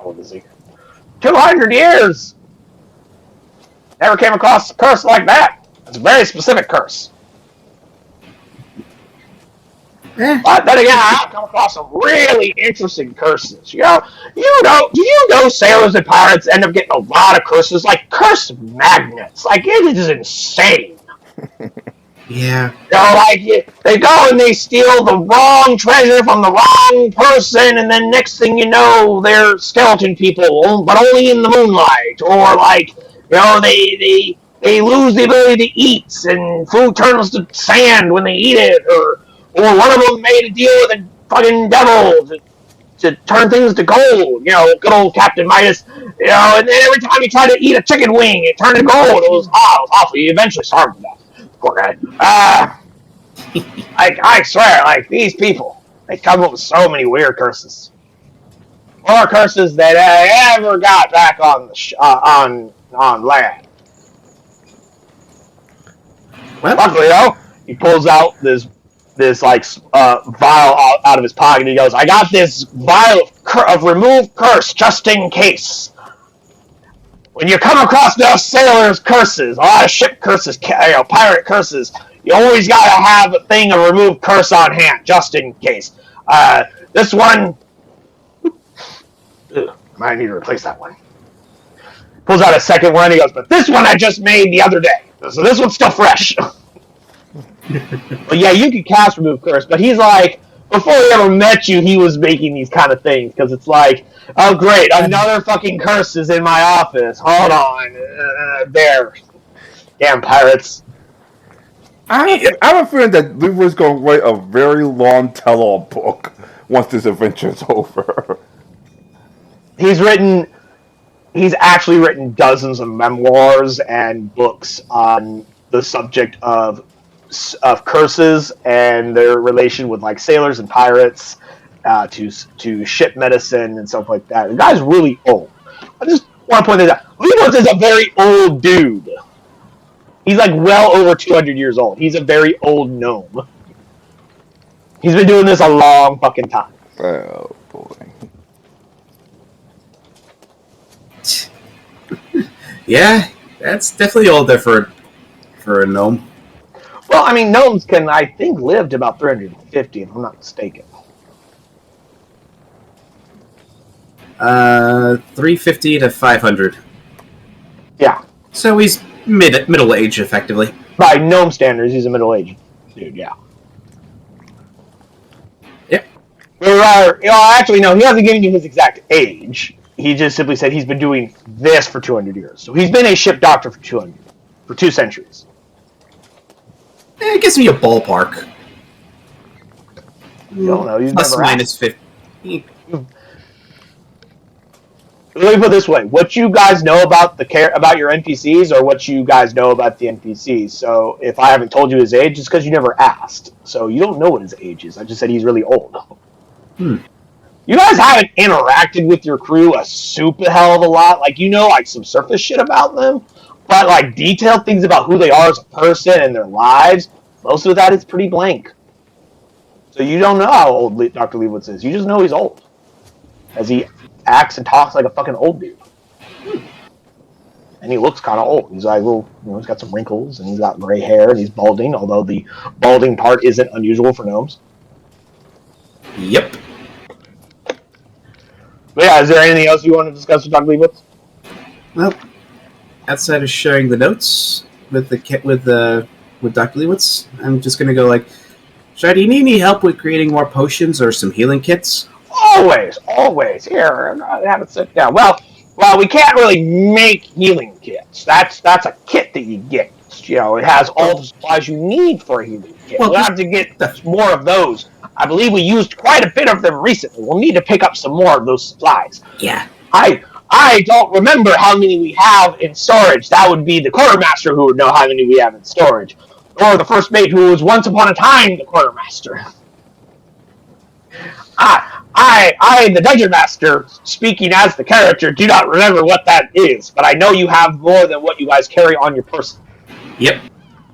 old is he? 200 years. Never came across a curse like that. It's a very specific curse. But then again, I've come across some really interesting curses. Do you know sailors and pirates end up getting a lot of curses, like curse magnets. Like, it is insane. Yeah. They go and they steal the wrong treasure from the wrong person, and then next thing you know, they're skeleton people, but only in the moonlight. Or they lose the ability to eat, and food turns to sand when they eat it. Or one of them made a deal with a fucking devil to turn things to gold. Good old Captain Midas. And then every time he tried to eat a chicken wing, it turned to gold. It was awful. He eventually starved to death. Poor guy. I swear, these people, they come up with so many weird curses. More curses than I ever got back on on land. Well, luckily, though, he pulls out this vial out of his pocket. And he goes, "I got this vial of remove curse just in case. When you come across those sailors' curses, a lot of ship curses, pirate curses, you always gotta have a thing of remove curse on hand, just in case. This one, I might need to replace that one. Pulls out a second one. He goes, but this one I just made the other day, so this one's still fresh. But yeah, you can cast remove curse, but he's like, before he ever met you, he was making these kind of things because it's like, oh great, another fucking curse is in my office. Hold on, there, damn pirates. I have a feeling that Leroy's going to write a very long tell-all book once this adventure's over. He's actually written dozens of memoirs and books on the subject of curses and their relation with like sailors and pirates, to ship medicine and stuff like that. The guy's really old. I just want to point this out. Leroy is a very old dude. He's like well over 200 years old. He's a very old gnome. He's been doing this a long fucking time. Oh boy. Yeah, that's definitely old there for a gnome. Well, I mean, gnomes can, I think, live to about 350, if I'm not mistaken. 350 to 500. Yeah. So he's middle age, effectively. By gnome standards, he's a middle-aged dude, yeah. Yep. Actually, no, he hasn't given you his exact age. He just simply said he's been doing this for 200 years. So he's been a ship doctor for 2 centuries. It gives me a ballpark. You don't know. He's Plus never minus asked. 50. Let me put it this way: what you guys know about about your NPCs, or what you guys know about the NPCs. So, if I haven't told you his age, it's because you never asked. So you don't know what his age is. I just said he's really old. You guys haven't interacted with your crew a super hell of a lot. Like, you know, like some surface shit about them, but like detailed things about who they are as a person and their lives. Most of that is pretty blank. So you don't know how old Dr. Leibowitz is. You just know he's old, as he acts and talks like a fucking old dude. And he looks kind of old. He's like, well, he's got some wrinkles, and he's got gray hair, and he's balding, although the balding part isn't unusual for gnomes. Yep. But yeah, is there anything else you want to discuss with Dr. Leibowitz? Well, outside of sharing the notes with Dr. Leibowitz, I'm just gonna go like, Shai, do you need any help with creating more potions or some healing kits? Always. Here, have it sit down. Well, we can't really make healing kits. That's a kit that you get. You know, it has all the supplies you need for a healing kit. Well, We'll have to get more of those. I believe we used quite a bit of them recently. We'll need to pick up some more of those supplies. Yeah. I don't remember how many we have in storage. That would be the quartermaster who would know how many we have in storage. Or the first mate who was once upon a time the quartermaster. I, the dungeon master, speaking as the character, do not remember what that is, but I know you have more than what you guys carry on your person. Yep.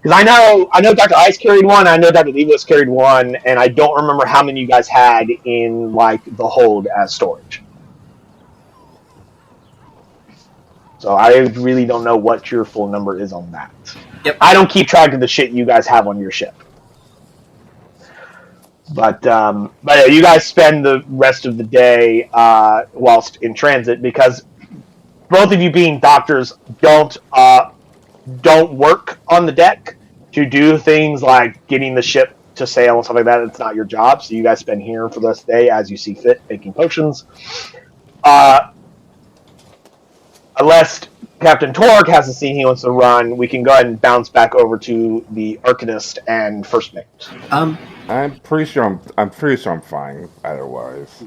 Because I know Dr. Ice carried one, I know Dr. Leibowitz carried one, and I don't remember how many you guys had in, like, the hold as storage. So I really don't know what your full number is on that. Yep. I don't keep track of the shit you guys have on your ship. But yeah, you guys spend the rest of the day whilst in transit, because both of you being doctors don't work on the deck to do things like getting the ship to sail and stuff like that. It's not your job, so you guys spend here for the rest of the day as you see fit, making potions. Unless Captain Torg has a scene he wants to run, we can go ahead and bounce back over to the Arcanist and First Mate. I'm pretty sure I'm fine otherwise.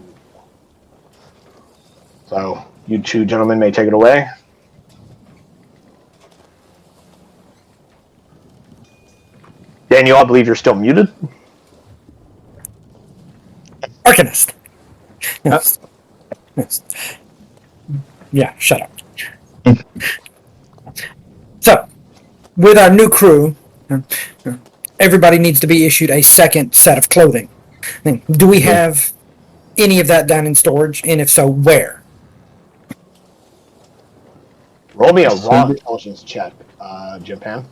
So you two gentlemen may take it away. Daniel, I believe you're still muted. Arcanist. Yes. Yes. Yeah, shut up. So, with our new crew, everybody needs to be issued a second set of clothing. Do we have any of that down in storage? And if so, where? Roll me a raw intelligence check, Japan.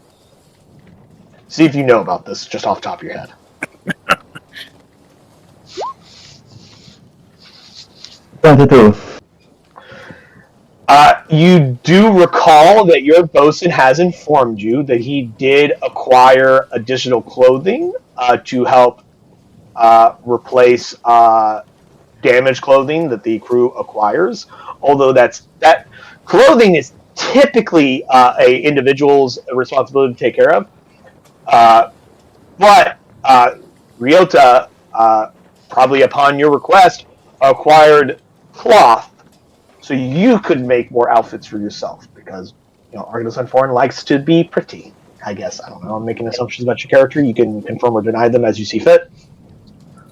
See if you know about this just off the top of your head. You do recall that your bosun has informed you that he did acquire additional clothing to help replace damaged clothing that the crew acquires. Although that clothing is typically a individual's responsibility to take care of. But Ryota, probably upon your request, acquired cloth so you could make more outfits for yourself because Argus Unforeign likes to be pretty. I guess I don't know. I'm making assumptions about your character. You can confirm or deny them as you see fit.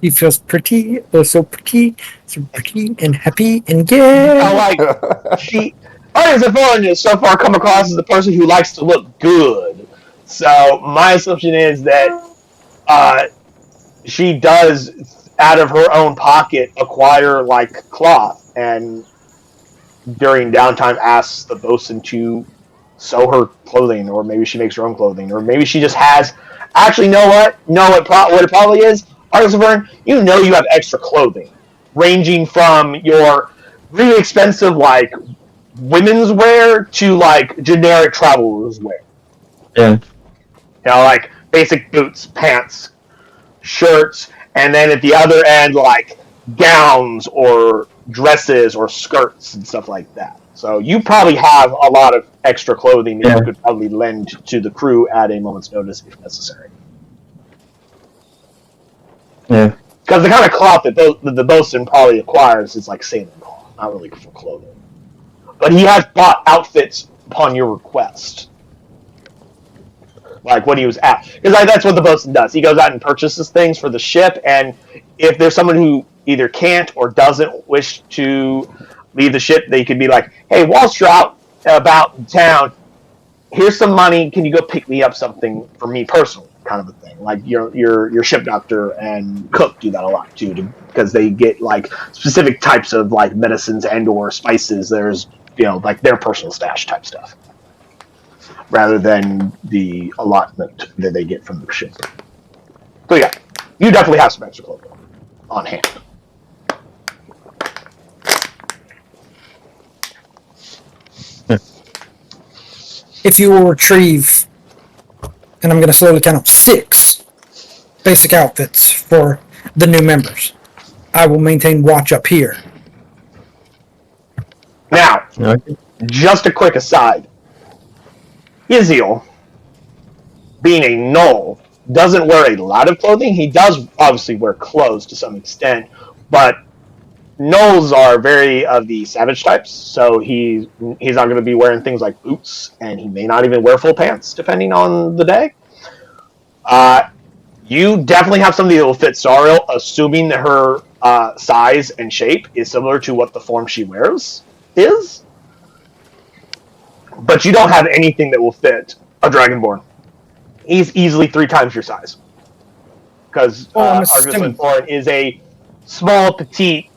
He feels pretty, oh so pretty and happy and gay. Argus Unforeign has so far come across as the person who likes to look good. So my assumption is that she does, out of her own pocket, acquire like cloth and during downtime asks the bosun to sew her clothing, or maybe she makes her own clothing, or maybe she just has. Actually, what it probably is, Argus Unforeign, you have extra clothing, ranging from your really expensive like women's wear to like generic traveler's wear. Yeah. Like basic boots, pants, shirts, and then at the other end, like gowns or dresses or skirts and stuff like that. So you probably have a lot of extra clothing that you could probably lend to the crew at a moment's notice if necessary. Yeah. Because the kind of cloth that the bosun probably acquires is like sailing cloth, not really for clothing. But he has bought outfits upon your request. Like when he was at, because that's what the bosun does. He goes out and purchases things for the ship, and if there's someone who either can't or doesn't wish to leave the ship, they could be like, "Hey, whilst you're out about town, here's some money. Can you go pick me up something for me personally?" Kind of a thing. Like your ship doctor and cook do that a lot too, because they get like specific types of like medicines and or spices. There's like their personal stash type stuff, rather than the allotment that they get from the ship. So yeah, you definitely have some extra clothing on hand. If you will retrieve, and I'm going to slowly count up, 6 basic outfits for the new members, I will maintain watch up here. Now, Okay. just a quick aside. Iziel, being a gnoll, doesn't wear a lot of clothing. He does obviously wear clothes to some extent, but gnolls are very of the savage types, so he's not going to be wearing things like boots, and he may not even wear full pants, depending on the day. You definitely have something that will fit Sariel, assuming that her size and shape is similar to what the form she wears is. But you don't have anything that will fit a Dragonborn. He's easily 3 times your size. Because Argus Unforeign is a small, petite,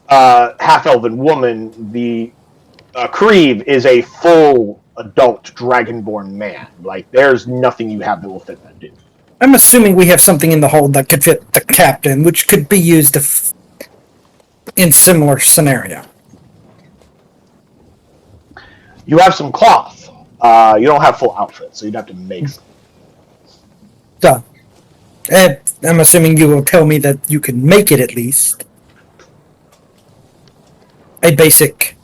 half-elven woman. The Krieve is a full adult Dragonborn man. Like, there's nothing you have that will fit that dude. I'm assuming we have something in the hold that could fit the captain, which could be used in similar scenario. You have some cloth. You don't have full outfits, so you'd have to make some. Done. I'm assuming you will tell me that you can make it at least. A basic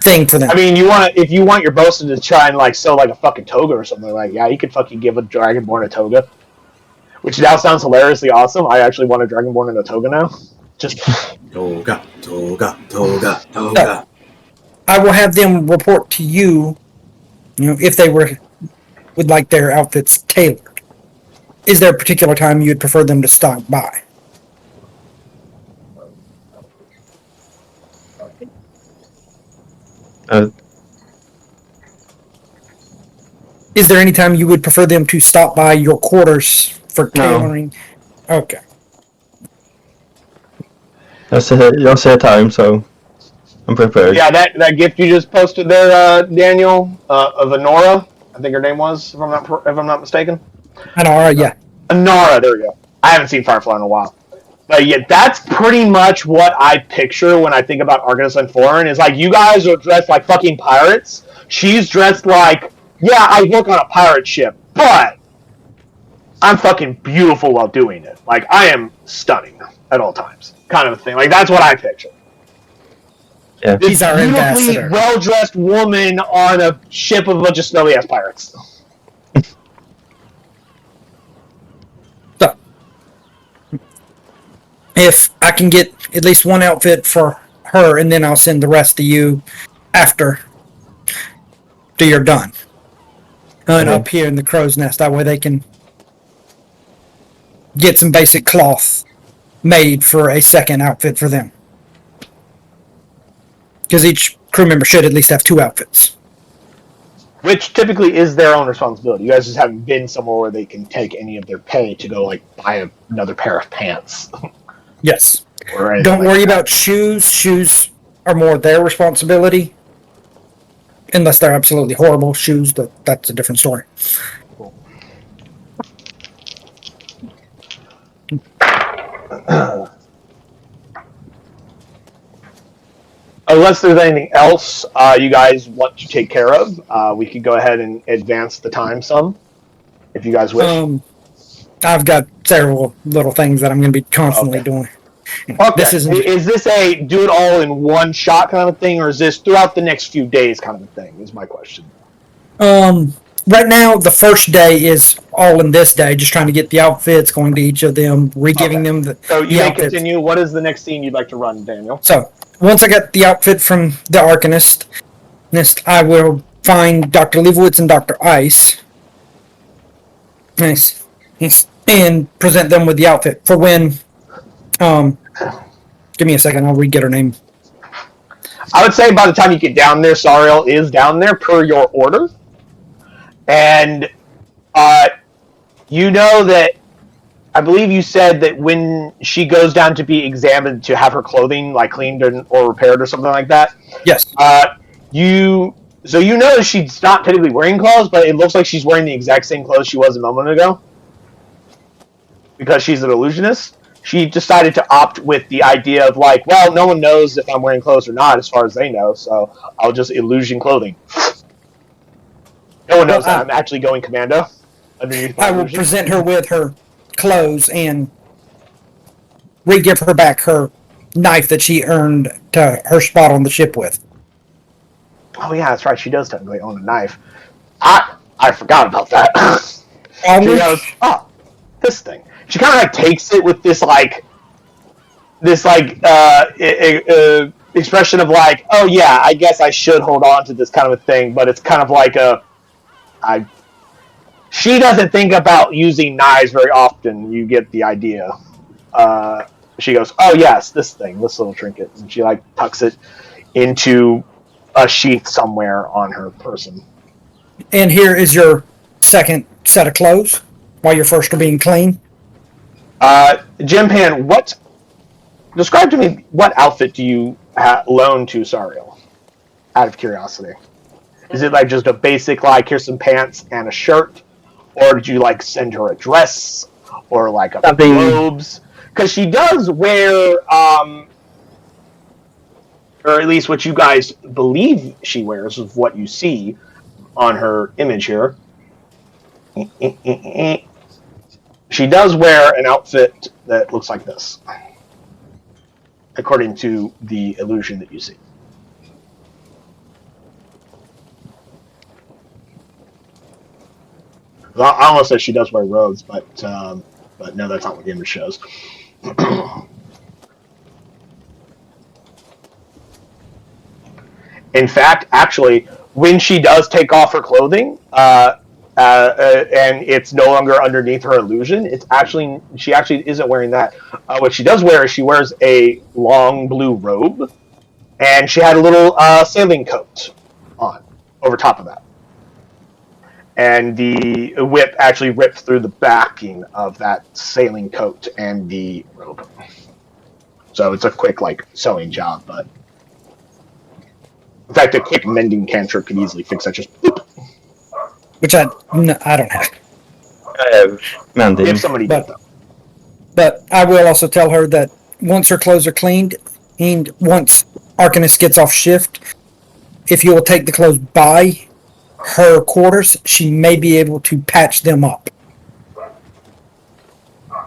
thing for them. I mean, if you want your bosun to try and like sew like a fucking toga or something like, yeah, you could fucking give a Dragonborn a toga, which now sounds hilariously awesome. I actually want a Dragonborn in a toga now. Just toga. I will have them report to you, if they would like their outfits tailored. Is there a particular time you'd prefer them to stop by? Is there any time you would prefer them to stop by your quarters for tailoring? No. Okay. You'll say a time, so I'm prepared. Yeah, that gift you just posted there, Daniel, of Anora, I think her name was, if I'm not mistaken. Anora, yeah. Anora, there we go. I haven't seen Firefly in a while. But yeah, that's pretty much what I picture when I think about Arcanus and Foreign. Is like, you guys are dressed like fucking pirates. She's dressed like, yeah, I work on a pirate ship, but I'm fucking beautiful while doing it. Like, I am stunning at all times. Kind of a thing. Like, that's what I picture. Yeah. This He's our beautifully ambassador. well-dressed woman on a ship of a bunch of smelly-ass pirates. So, if I can get at least one outfit for her, and then I'll send the rest to you after you're done. And up here in the crow's nest, that way they can get some basic cloth made for a second outfit for them. Because each crew member should at least have 2 outfits. Which typically is their own responsibility. You guys just haven't been somewhere where they can take any of their pay to go, like, buy another pair of pants. Yes. Or anything Don't like worry that. about shoes. Shoes are more their responsibility. Unless they're absolutely horrible shoes, that's a different story. Unless there's anything else you guys want to take care of, we could go ahead and advance the time some, if you guys wish. I've got several little things that I'm going to be constantly Okay. doing. Okay. This isn't. Is this a do it all in one shot kind of a thing, or is this throughout the next few days kind of a thing? Is my question. Right now, the first day is all in this day, just trying to get the outfits, going to each of them, re-giving them the So you the may outfits. continue. What is the next scene you'd like to run, Daniel? So, once I get the outfit from the Arcanist, I will find Dr. Leibowitz and Dr. Ice. Nice. And present them with the outfit for when. Give me a second, I'll re-get her name. I would say by the time you get down there, Sariel is down there per your order. And you know that, I believe you said that when she goes down to be examined to have her clothing like cleaned or repaired or something like that, Yes. you know that she's not technically wearing clothes, but it looks like she's wearing the exact same clothes she was a moment ago. Because she's an illusionist. She decided to opt with the idea of like, well, no one knows if I'm wearing clothes or not as far as they know, so I'll just illusion clothing. No one knows that I'm actually going commando underneath my I will illusion. present her with her clothes and re-give her back her knife that she earned to her spot on the ship with. Oh yeah, that's right. She does technically own a knife. I forgot about that. Um, She goes, oh, this thing. She kind of like takes it with this expression of like, oh yeah, I guess I should hold on to this kind of a thing, but it's kind of like she doesn't think about using knives very often. You get the idea. She goes, oh yes, this little trinket, and she like tucks it into a sheath somewhere on her person. And here is your second set of clothes while your first are being cleaned. Jimpan, describe to me what outfit do you loan to Sariel? Out of curiosity, is it like just a basic like here's some pants and a shirt, or did you like send her a dress or like a robes? Because she does wear, or at least what you guys believe she wears is what you see on her image here. She does wear an outfit that looks like this, according to the illusion that you see. Well, I almost said she does wear robes, but no, that's not what the image shows. In fact, actually, when she does take off her clothing, and it's no longer underneath her illusion, she actually isn't wearing that. What she does wear is she wears a long blue robe, and she had a little sailing coat on over top of that. And the whip actually ripped through the backing of that sailing coat and the robe. So it's a quick sewing job, but in fact, a quick mending cantrip could easily fix that. Just boop. Which I don't have. I have mending. If somebody did, But though. But I will also tell her that once her clothes are cleaned, and once Arcanist gets off shift, if you will take the clothes by her quarters, she may be able to patch them up.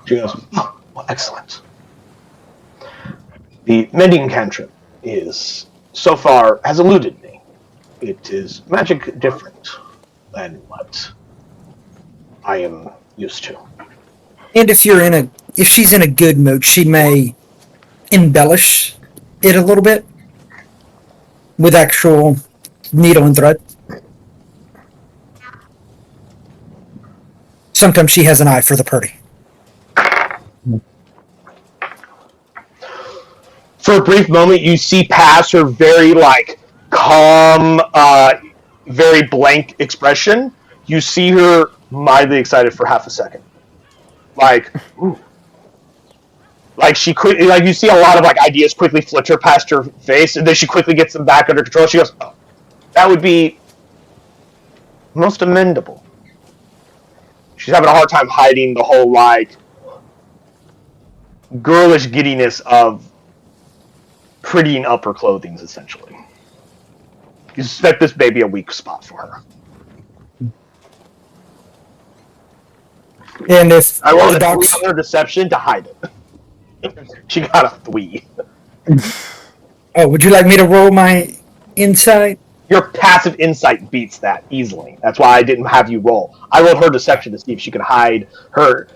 She goes, oh, well, excellent. The mending cantrip is, so far, has eluded me. It is magic different than what I am used to. And if she's in a good mood, she may embellish it a little bit with actual needle and thread. Sometimes she has an eye for the pretty. For a brief moment, you see past her very, calm, very blank expression. You see her mildly excited for half a second. Ooh. She quickly, you see a lot of, ideas quickly flitter past her face, and then she quickly gets them back under control. She goes, oh, that would be most amendable. She's having a hard time hiding the whole, girlish giddiness of prettying up her clothing, essentially. You suspect this may be a weak spot for her. And if I rolled the a docs, 3 on her deception to hide it. She got a 3. oh, would you like me to roll my insight? Your passive insight beats that easily. That's why I didn't have you roll. I rolled her deception to see if she could hide her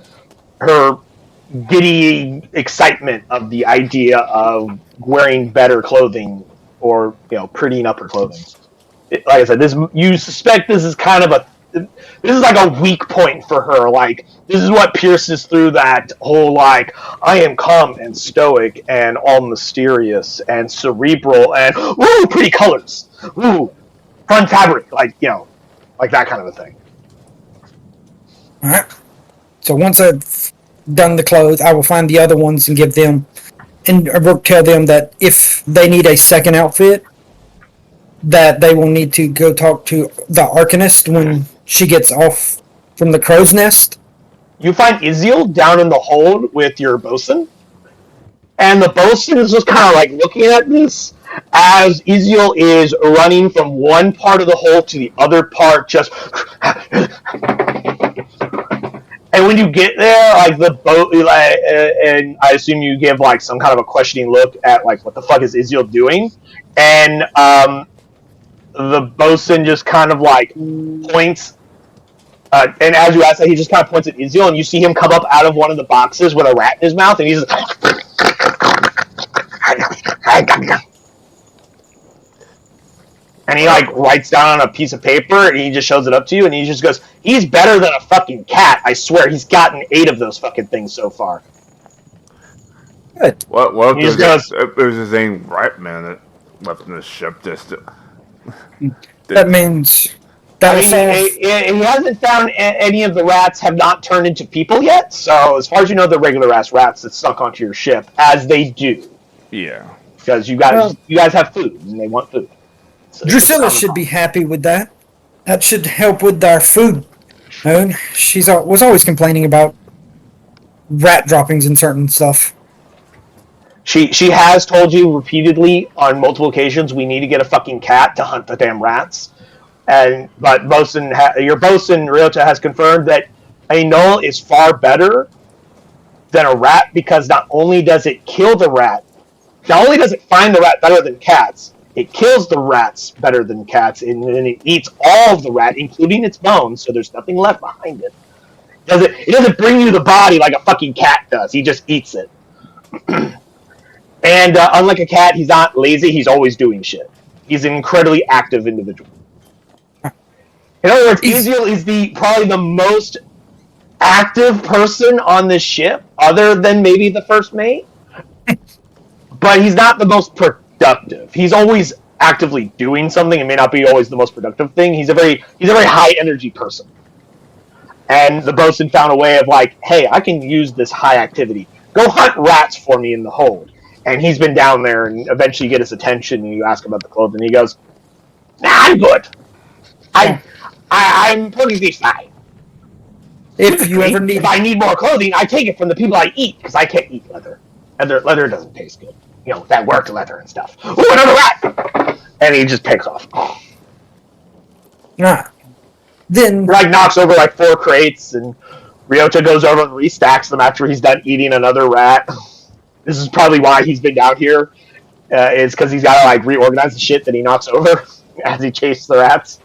giddy excitement of the idea of wearing better clothing or prettying up her clothing. Like I said, you suspect this is kind of a weak point for her. This is what pierces through that whole I am calm and stoic and all mysterious and cerebral and ooh, pretty colors, ooh, fun fabric, like that kind of a thing. All right. So once I've done the clothes, I will find the other ones and give them, and tell them that if they need a second outfit, that they will need to go talk to the Arcanist when she gets off from the crow's nest. You find Iziel down in the hold with your bosun, and the bosun is just kind of looking at this as Iziel is running from one part of the hold to the other part, just. And when you get there, the boat, and I assume you give some kind of a questioning look at what the fuck is Iziel doing, and the bosun just kind of points, and as you ask that, he just kind of points at Iziel, and you see him come up out of one of the boxes with a rat in his mouth, and he's just. And he writes down on a piece of paper, and he just shows it up to you, and he just goes, he's better than a fucking cat, I swear. He's gotten 8 of those fucking things so far. Good. What if there's his name right man that left in the ship That means he hasn't found any of the rats have not turned into people yet, so as far as you know, they're regular ass rats that snuck onto your ship, as they do. Yeah. Because you guys have food, and they want food. So Drusilla should be happy with that. That should help with our food. She was always complaining about rat droppings and certain stuff. She has told you repeatedly on multiple occasions we need to get a fucking cat to hunt the damn rats. But your bosun Ryota has confirmed that a gnoll is far better than a rat because not only does it kill the rat, not only does it find the rat better than cats, it kills the rats better than cats, and then it eats all of the rat, including its bones, so there's nothing left behind it. It doesn't bring you the body like a fucking cat does. He just eats it. And unlike a cat, he's not lazy. He's always doing shit. He's an incredibly active individual. In other words, Iziel is probably the most active person on this ship, other than maybe the first mate. But he's not the most productive. He's always actively doing something. It may not be always the most productive thing. He's a very high energy person. And the bosun found a way of hey, I can use this high activity. Go hunt rats for me in the hold. And he's been down there, and eventually you get his attention, and you ask about the clothing, and he goes, "Nah, I'm good. I'm perfectly fine." If you ever need, If I need more clothing, I take it from the people I eat because I can't eat leather. Leather doesn't taste good. You know, that worked leather and stuff. Ooh, another rat! And he just takes off. then Like knocks over like 4 crates, and Ryota goes over and restacks them after he's done eating another rat. This is probably why he's been down here. Is because he's got to like reorganize the shit that he knocks over as he chases the rats.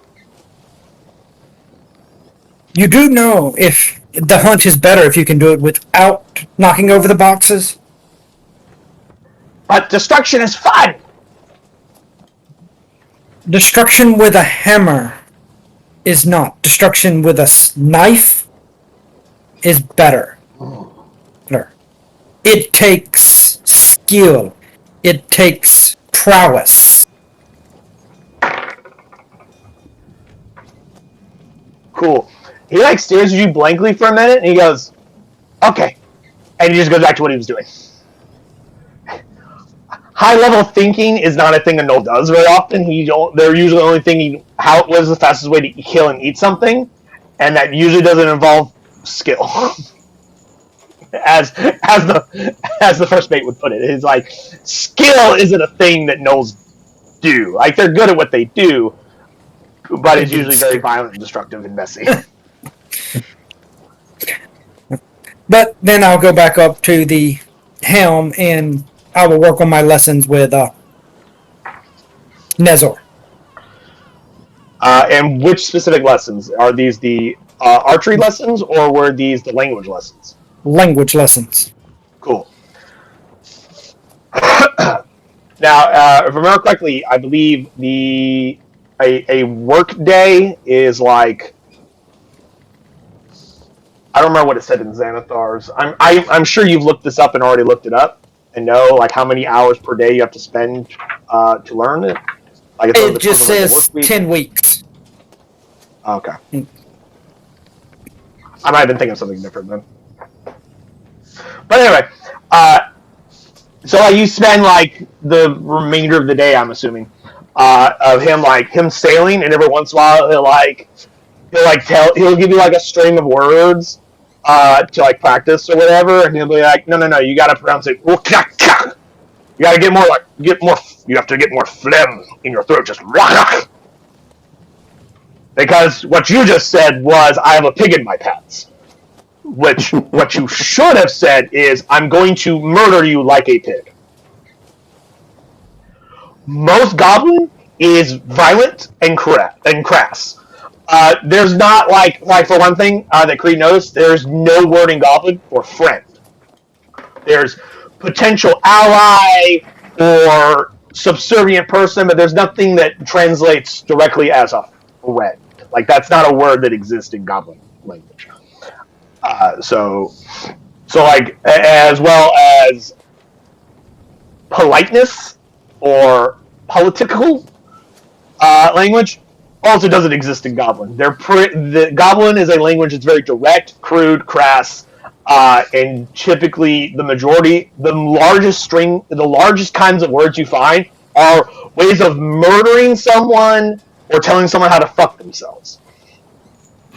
you do know if the hunt is better if you can do it without knocking over the boxes. But destruction is fun! Destruction with a hammer is not. Destruction with a knife is better. It takes skill. It takes prowess. Cool. He like stares at you blankly for a minute, and he goes, "Okay," and he just goes back to what he was doing. High level thinking is not a thing that Noel does very often. They're usually only thinking what is the fastest way to kill and eat something, and that usually doesn't involve skill. as the first mate would put it, it's like skill isn't a thing that Noels do. Like they're good at what they do, but it's usually very violent and destructive and messy. But then I'll go back up to the helm and I will work on my lessons with Nezor. And which specific lessons? Are these the archery lessons, or were these the language lessons? Language lessons. Cool. Now, if I remember correctly, I believe a work day is like, I don't remember what it said in Xanathar's. I'm sure you've looked this up and already looked it up and know like how many hours per day you have to spend to learn it. Like it just says 10 weeks. Okay. I might have been thinking of something different then. But anyway, so you spend like the remainder of the day, I'm assuming, of him sailing, and every once in a while he'll give you like a string of words to like practice or whatever, and he'll be like, no, you gotta pronounce it. You gotta get more. You have to get more phlegm in your throat, just because what you just said was, I have a pig in my pants. Which, what you should have said is, I'm going to murder you like a pig. Most goblin is violent and crass. There's not, like for one thing, that Creed knows, there's no word in goblin for friend. There's potential ally or subservient person, but there's nothing that translates directly as a friend. Like, that's not a word that exists in goblin language. So like, as well as politeness or political language also doesn't exist in Goblin. The Goblin is a language that's very direct, crude, crass, and typically the largest kinds of words you find are ways of murdering someone or telling someone how to fuck themselves.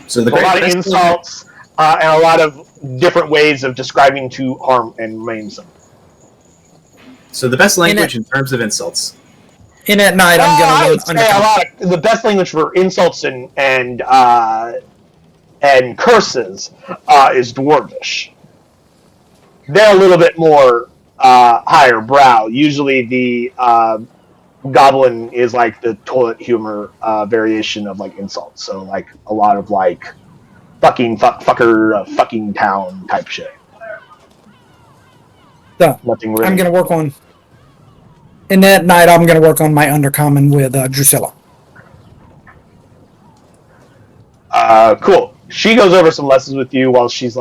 So a lot of insults and a lot of different ways of describing to harm and maim someone. So the best language in terms of insults. And at night, I'm going to run the best language for insults and curses is Dwarvish. They're a little bit more higher brow. Usually, the Goblin is like the toilet humor variation of like insults. So like a lot of like fucking fucker, fucking town type shit. So nothing really. I'm going to work on. And that night, I'm going to work on my undercommon with Drusilla. Cool. She goes over some lessons with you while she is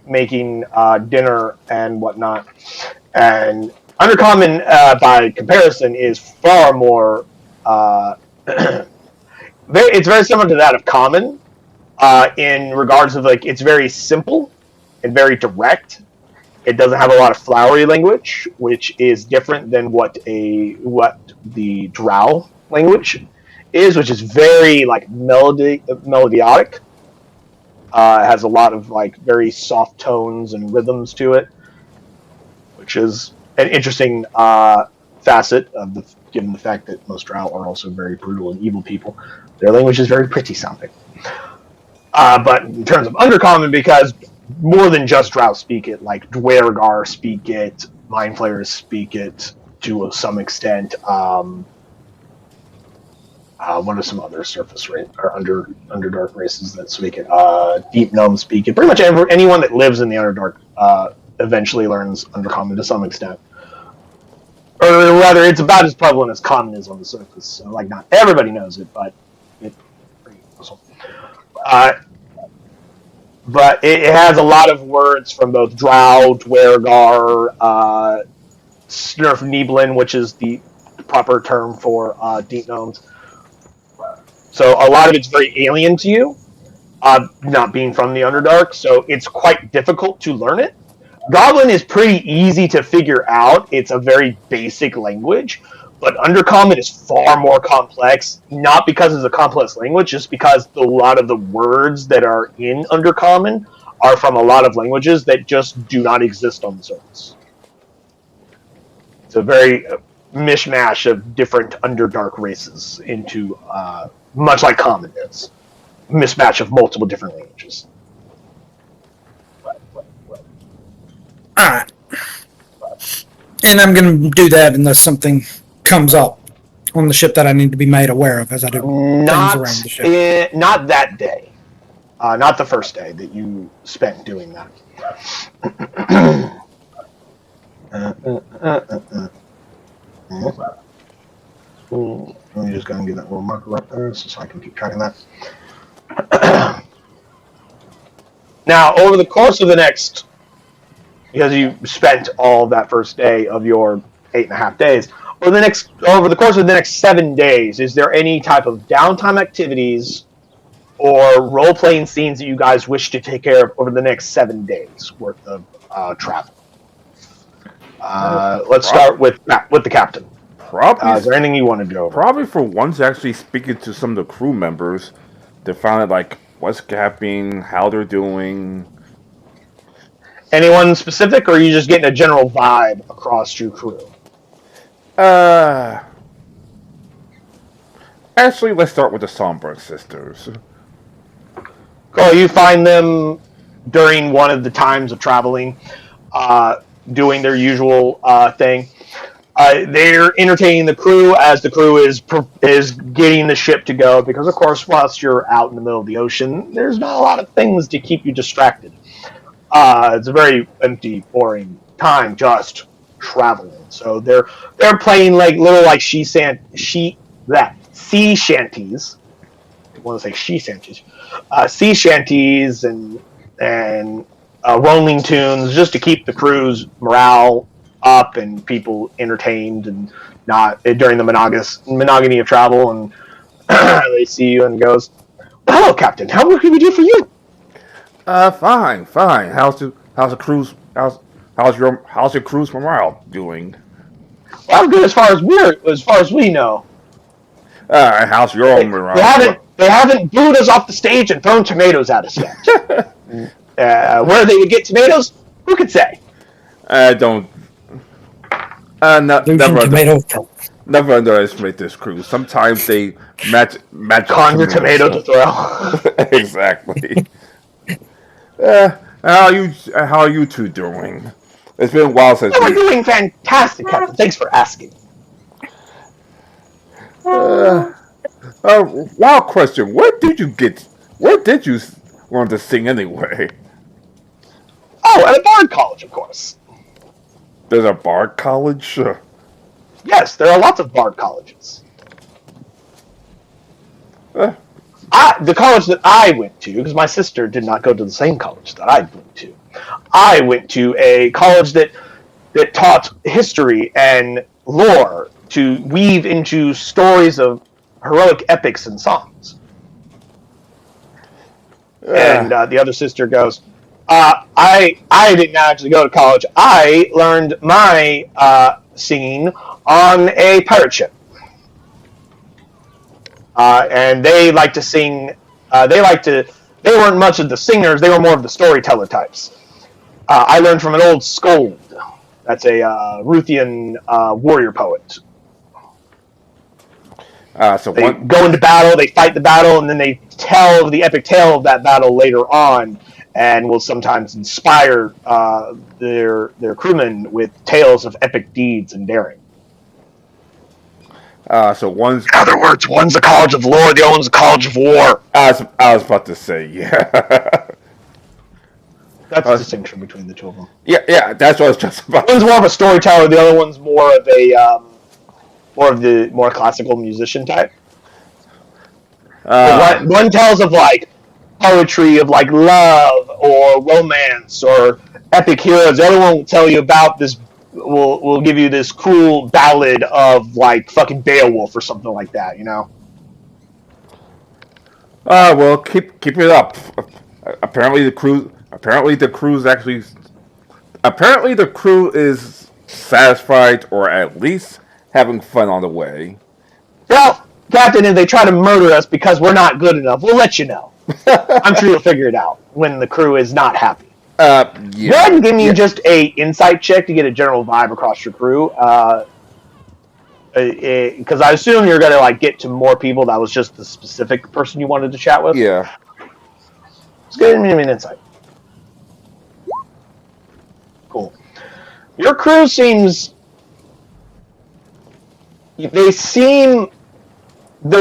making dinner and whatnot. And undercommon, by comparison, is far more. It's very similar to that of common, in regards of like it's very simple and very direct. It doesn't have a lot of flowery language, which is different than what the Drow language is, which is very like melodic. It has a lot of like very soft tones and rhythms to it, which is an interesting facet of given the fact that most Drow are also very brutal and evil people. Their language is very pretty sounding. But in terms of Undercommon, because more than just Drow speak it, like Dwergar speak it, Mind Flayers speak it to some extent. What are some other surface or Underdark races that speak it? Deep Gnome speak it. Pretty much anyone that lives in the Underdark eventually learns Undercommon to some extent. Or rather, it's about as prevalent as Common is on the surface. So, like, not everybody knows it, but it's pretty useful. But it has a lot of words from both Drow, Dwergar, Snurf Neeblin, which is the proper term for Deep Gnomes. So a lot of it's very alien to you, not being from the Underdark, so it's quite difficult to learn it. Goblin is pretty easy to figure out. It's a very basic language, but Undercommon is far more complex, not because it's a complex language, just because a lot of the words that are in Undercommon are from a lot of languages that just do not exist on the surface. It's a very mishmash of different Underdark races into, much like Common is, mismatch of multiple different languages. Alright. And I'm going to do that unless something comes up on the ship that I need to be made aware of as I do things around the ship. Not that day. Not the first day that you spent doing that. Let me just go and get that little marker right there so I can keep track of that. Now, over the course of the next, because you spent all that first day of your 8.5 days, over the course of the next 7 days, is there any type of downtime activities or role-playing scenes that you guys wish to take care of over the next 7 days worth of travel? Let's start with the captain. Probably. Is there anything you want to go over? Probably for once, actually speaking to some of the crew members to find out like what's happening, how they're doing. Anyone specific, or are you just getting a general vibe across your crew? Actually, let's start with the Stormbreaker sisters. Cool. You find them during one of the times of traveling, doing their usual thing. They're entertaining the crew as the crew is getting the ship to go, because of course, whilst you're out in the middle of the ocean, there's not a lot of things to keep you distracted. It's a very empty, boring time just traveling. So they're playing like little sea shanties. I want to say she shanties, sea shanties and rolling tunes just to keep the crew's morale up and people entertained and not during the monotony of travel. And they see you and goes, well, "Hello, Captain. What can we do for you?" Fine. How's your crew's morale doing? Well, good as far as we know. How's your own morale? They haven't booed us off the stage and thrown tomatoes at us yet. Where they would get tomatoes, who could say? Never underestimate this crew. Sometimes they match conjure tomato to throw. Exactly. How are you two doing? It's been a while since we're doing fantastic, Captain. Thanks for asking. Wild question. Where did you learn to sing anyway? Oh, at a bard college, of course. There's a bard college? Yes, there are lots of bard colleges. The college that I went to, because my sister did not go to the same college that I went to. I went to a college that taught history and lore to weave into stories of heroic epics and songs. And the other sister goes, I didn't actually go to college. I learned my singing on a pirate ship. And they like to sing. They they weren't much of the singers. They were more of the storyteller types. I learned from an old scold. That's a Ruthian warrior poet. So They go into battle, they fight the battle, and then they tell the epic tale of that battle later on, and will sometimes inspire their crewmen with tales of epic deeds and daring. So one's. In other words, one's a college of lore, the other one's a college of war. I was about to say, yeah. That's the distinction between the two of them. Yeah, that's what I was just about. One's more of a storyteller, the other one's more of a more classical musician type. One tells of like poetry of like love or romance or epic heroes. The other one will tell you about this. Will give you this cool ballad of like fucking Beowulf or something like that. You know. Well, keep it up. Apparently the crew is satisfied or at least having fun on the way. Well, Captain, if they try to murder us because we're not good enough, we'll let you know. I'm sure you'll figure it out when the crew is not happy. Yeah. Go ahead and give me just a insight check to get a general vibe across your crew. Because I assume you're going to like get to more people. That was just the specific person you wanted to chat with. Yeah. Let's give me an insight. Cool. Your crew seems. Their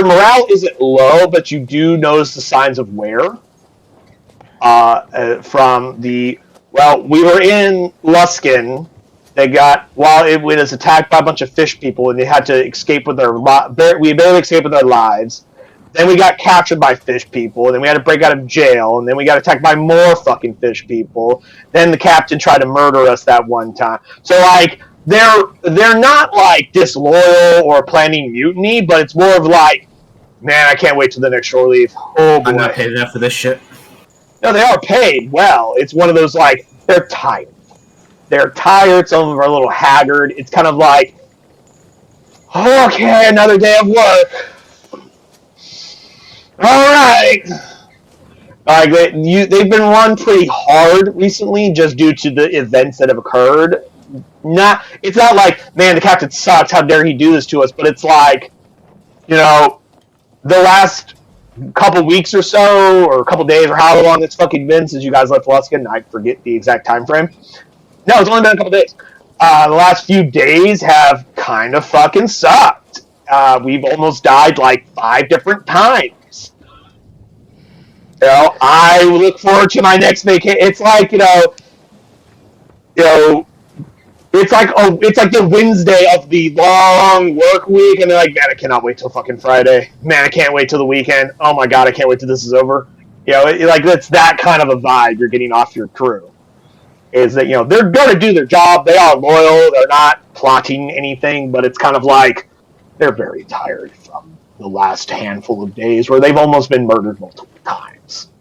morale isn't low, but you do notice the signs of wear. From the. Well, we were in Luskin. While it was attacked by a bunch of fish people, and they had to escape with we barely escaped with our lives. Then we got captured by fish people, and then we had to break out of jail, and then we got attacked by more fucking fish people. Then the captain tried to murder us that one time. So like they're not like disloyal or planning mutiny, but it's more of like, man, I can't wait till the next shore leave. Oh boy. I'm not paid enough for this shit. No, they are paid well. It's one of those like they're tired. They're tired. Some of them are a little haggard. It's kind of like, okay, another day of work. All right. Like they've been run pretty hard recently, just due to the events that have occurred. It's not like, man, the captain sucks. How dare he do this to us? But it's like, you know, the last couple weeks or so, or a couple days, or however long it's fucking been since you guys left Luskin. I forget the exact time frame. No, it's only been a couple days. The last few days have kind of fucking sucked. We've almost died like 5 different times. You know, I look forward to my next vacation. It's like, you know, it's like the Wednesday of the long work week, and they're like, man, I cannot wait till fucking Friday. Man, I can't wait till the weekend. Oh my god, I can't wait till this is over. You know, it's that kind of a vibe you're getting off your crew. Is that, you know, they're going to do their job. They are loyal. They're not plotting anything, but it's kind of like they're very tired from the last handful of days where they've almost been murdered multiple times.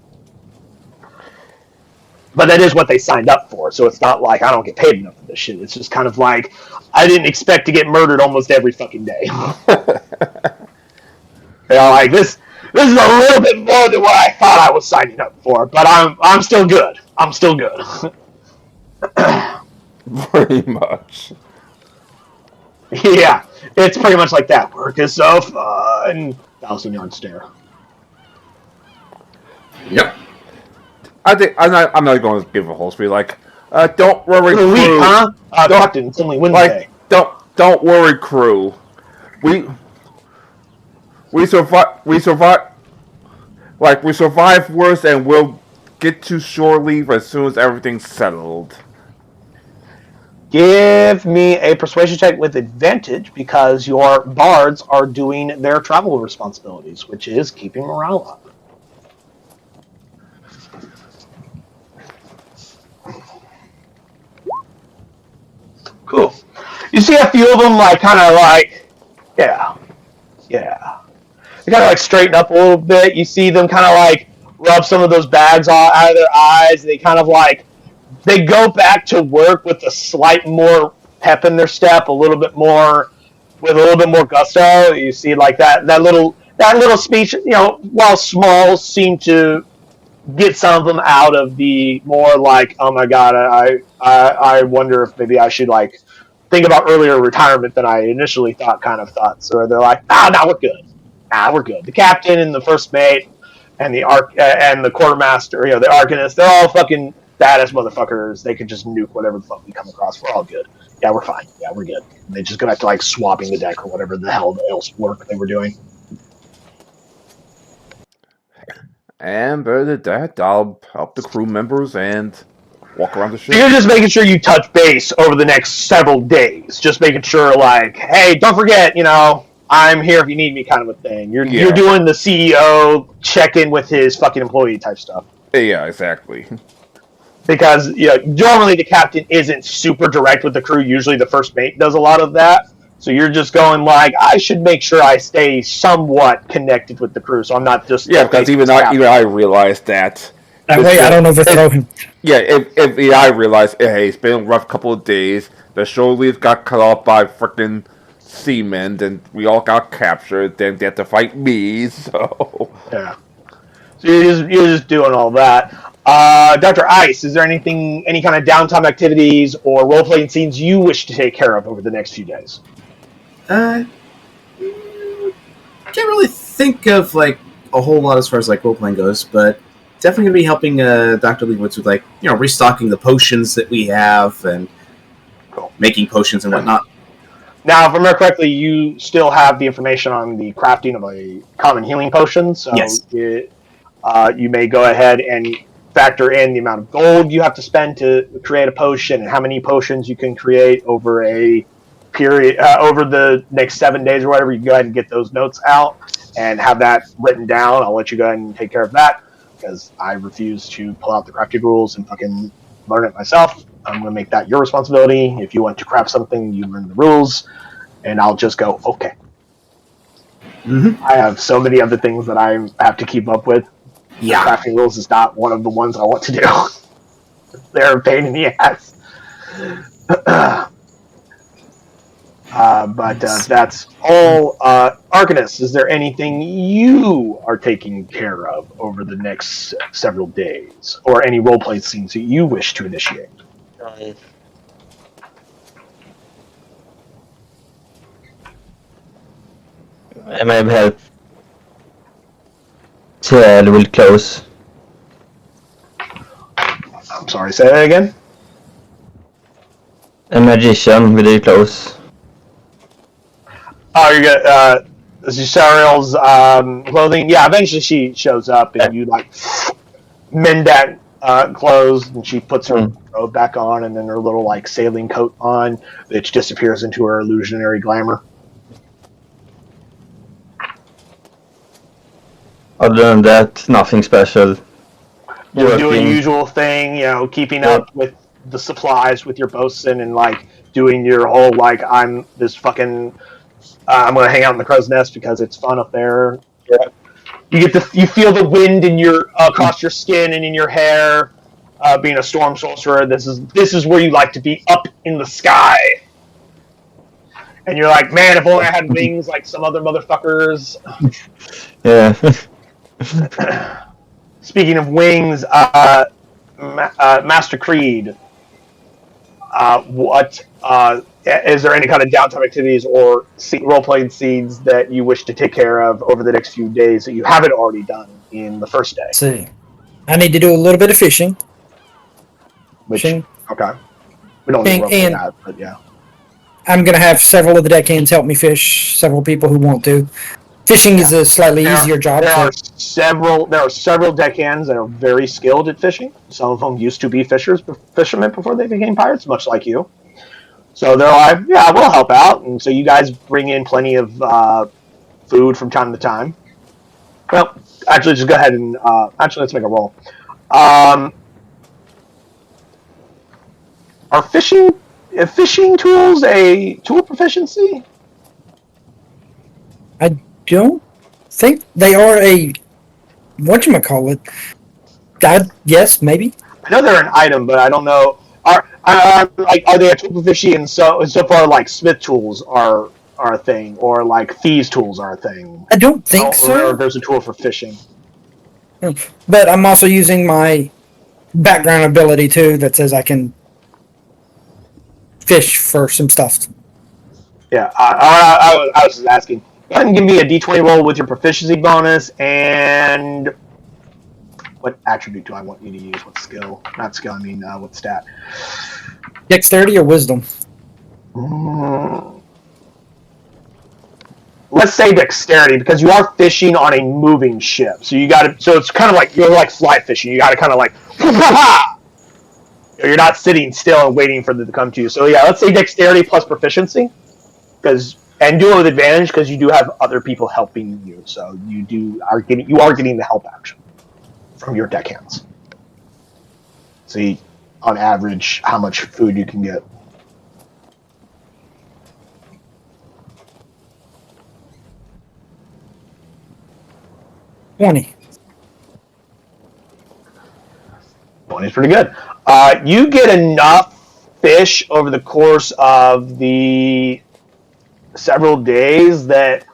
But that is what they signed up for, so it's not like I don't get paid enough for this shit. It's just kind of like I didn't expect to get murdered almost every fucking day. You know, like this is a little bit more than what I thought I was signing up for, but I'm still good. I'm still good. Pretty much. Yeah, it's pretty much like that. Work is so fun. 1,000-yard stare. Yep. I think I'm not going to give a whole speech. Like, don't worry, crew. Week, huh? Captain, it's only Wednesday. Like, don't worry, crew. We survive. Like, we survive worse, and we'll get to shore leave as soon as everything's settled. Give me a persuasion check with advantage because your bards are doing their travel responsibilities, which is keeping morale up. Cool. You see a few of them like kind of like, yeah. They kind of like straighten up a little bit. You see them kind of like rub some of those bags out of their eyes. They kind of like, they go back to work with a slight more pep in their step, with a little bit more gusto. You see like that little speech, you know, while small, seemed to get some of them out of the more like, oh my god, I wonder if maybe I should like think about earlier retirement than I initially thought kind of thoughts. So they're like, no, we're good. We're good. The captain and the first mate and the quartermaster, the arcanist, they're all fucking badass motherfuckers. They can just nuke whatever the fuck we come across. We're all good. Yeah, we're fine. Yeah, we're good. And they just go back to like swapping the deck or whatever the hell else work they were doing. And better than that, I'll help the crew members and walk around the ship. You're just making sure you touch base over the next several days. Just making sure, like, hey, don't forget, I'm here if you need me kind of a thing. You're doing the CEO check-in with his fucking employee type stuff. Yeah, exactly. Because, normally the captain isn't super direct with the crew. Usually the first mate does a lot of that. So you're just going like, I should make sure I stay somewhat connected with the crew, so I'm not just... Yeah, because even I realized that... That way I don't overthrow him. Yeah, if I realized, hey, it's been a rough couple of days, the shore leads got cut off by freaking seamen, and we all got captured, then they had to fight me, so... Yeah. So you're just doing all that. Dr. Ice, is there any kind of downtime activities or role-playing scenes you wish to take care of over the next few days? Can't really think of like a whole lot as far as like role playing goes, but definitely gonna be helping Dr. Leibowitz with like restocking the potions that we have and making potions and whatnot. Now, if I remember correctly, you still have the information on the crafting of a common healing potion, so yes. You may go ahead and factor in the amount of gold you have to spend to create a potion and how many potions you can create over a period over the next 7 days or whatever. You can go ahead and get those notes out and have that written down. I'll let you go ahead and take care of that because I refuse to pull out the crafting rules and fucking learn it myself. I'm going to make that your responsibility. If you want to craft something, you learn the rules, and I'll just go, okay. Mm-hmm. I have so many other things that I have to keep up with. Yeah. Crafting rules is not one of the ones I want to do. They're a pain in the ass. But that's all. Arcanist, is there anything you are taking care of over the next several days? Or any roleplay scenes that you wish to initiate? I may help Sariel will close. I'm sorry, say that again? A magician will close. Oh, you're good. This is Sariel's clothing. Yeah, eventually she shows up and you like mend that clothes, and she puts her robe back on and then her little like sailing coat on, which disappears into her illusionary glamour. Other than that, nothing special. You're doing the usual thing, keeping up with the supplies with your bosun and like doing your whole like I'm this fucking I'm gonna hang out in the crow's nest because it's fun up there. Yeah. You feel the wind in your across your skin and in your hair. Being a storm sorcerer, this is where you like to be, up in the sky. And you're like, man, if only I had wings like some other motherfuckers. Yeah. Speaking of wings, Master Creed, what is there any kind of downtime activities or role-playing scenes that you wish to take care of over the next few days that you haven't already done in the first day? Let's see. I need to do a little bit of fishing. Okay. We don't need to that, but yeah. I'm going to have several of the deckhands help me fish, several people who want to. Fishing is a slightly easier job. There are several deckhands that are very skilled at fishing. Some of them used to be fishermen before they became pirates, much like you. So they're like, yeah, we'll help out. And so you guys bring in plenty of food from time to time. Well, actually, just go ahead and let's make a roll. Are fishing tools a tool proficiency? I don't think they are a whatchamacallit. Yes, maybe. I know they're an item, but I don't know. Are they a tool proficiency? And so far, like smith tools are a thing, or like thieves tools are a thing. I don't think so. Or there's a tool for fishing. But I'm also using my background ability too that says I can fish for some stuff. Yeah, I was just asking. Go ahead and give me a d20 roll with your proficiency bonus and what attribute do I want you to use? What skill? Not skill. I mean, what stat? Dexterity or wisdom? Let's say dexterity because you are fishing on a moving ship. So you got to. So it's kind of like you're like fly fishing. You got to kind of like. You're not sitting still and waiting for them to come to you. So yeah, let's say dexterity plus proficiency, and do it with advantage because you do have other people helping you. So you are getting the help action from your deckhands. See, on average, how much food you can get. $20. 20 is pretty good. You get enough fish over the course of the several days that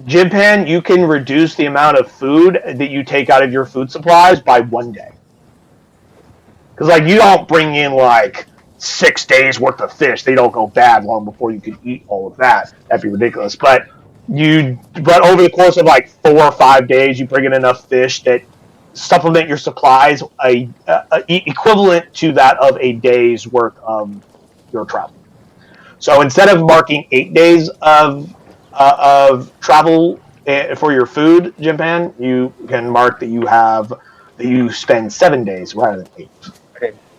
Jibpan, you can reduce the amount of food that you take out of your food supplies by 1 day. Because like you don't bring in like 6 days worth of fish; they don't go bad long before you can eat all of that. That'd be ridiculous. But over the course of like 4 or 5 days, you bring in enough fish that supplement your supplies equivalent to that of a day's worth of your travel. So instead of marking 8 days of travel for your food, Jimpan, you can mark that you spend 7 days rather than 8.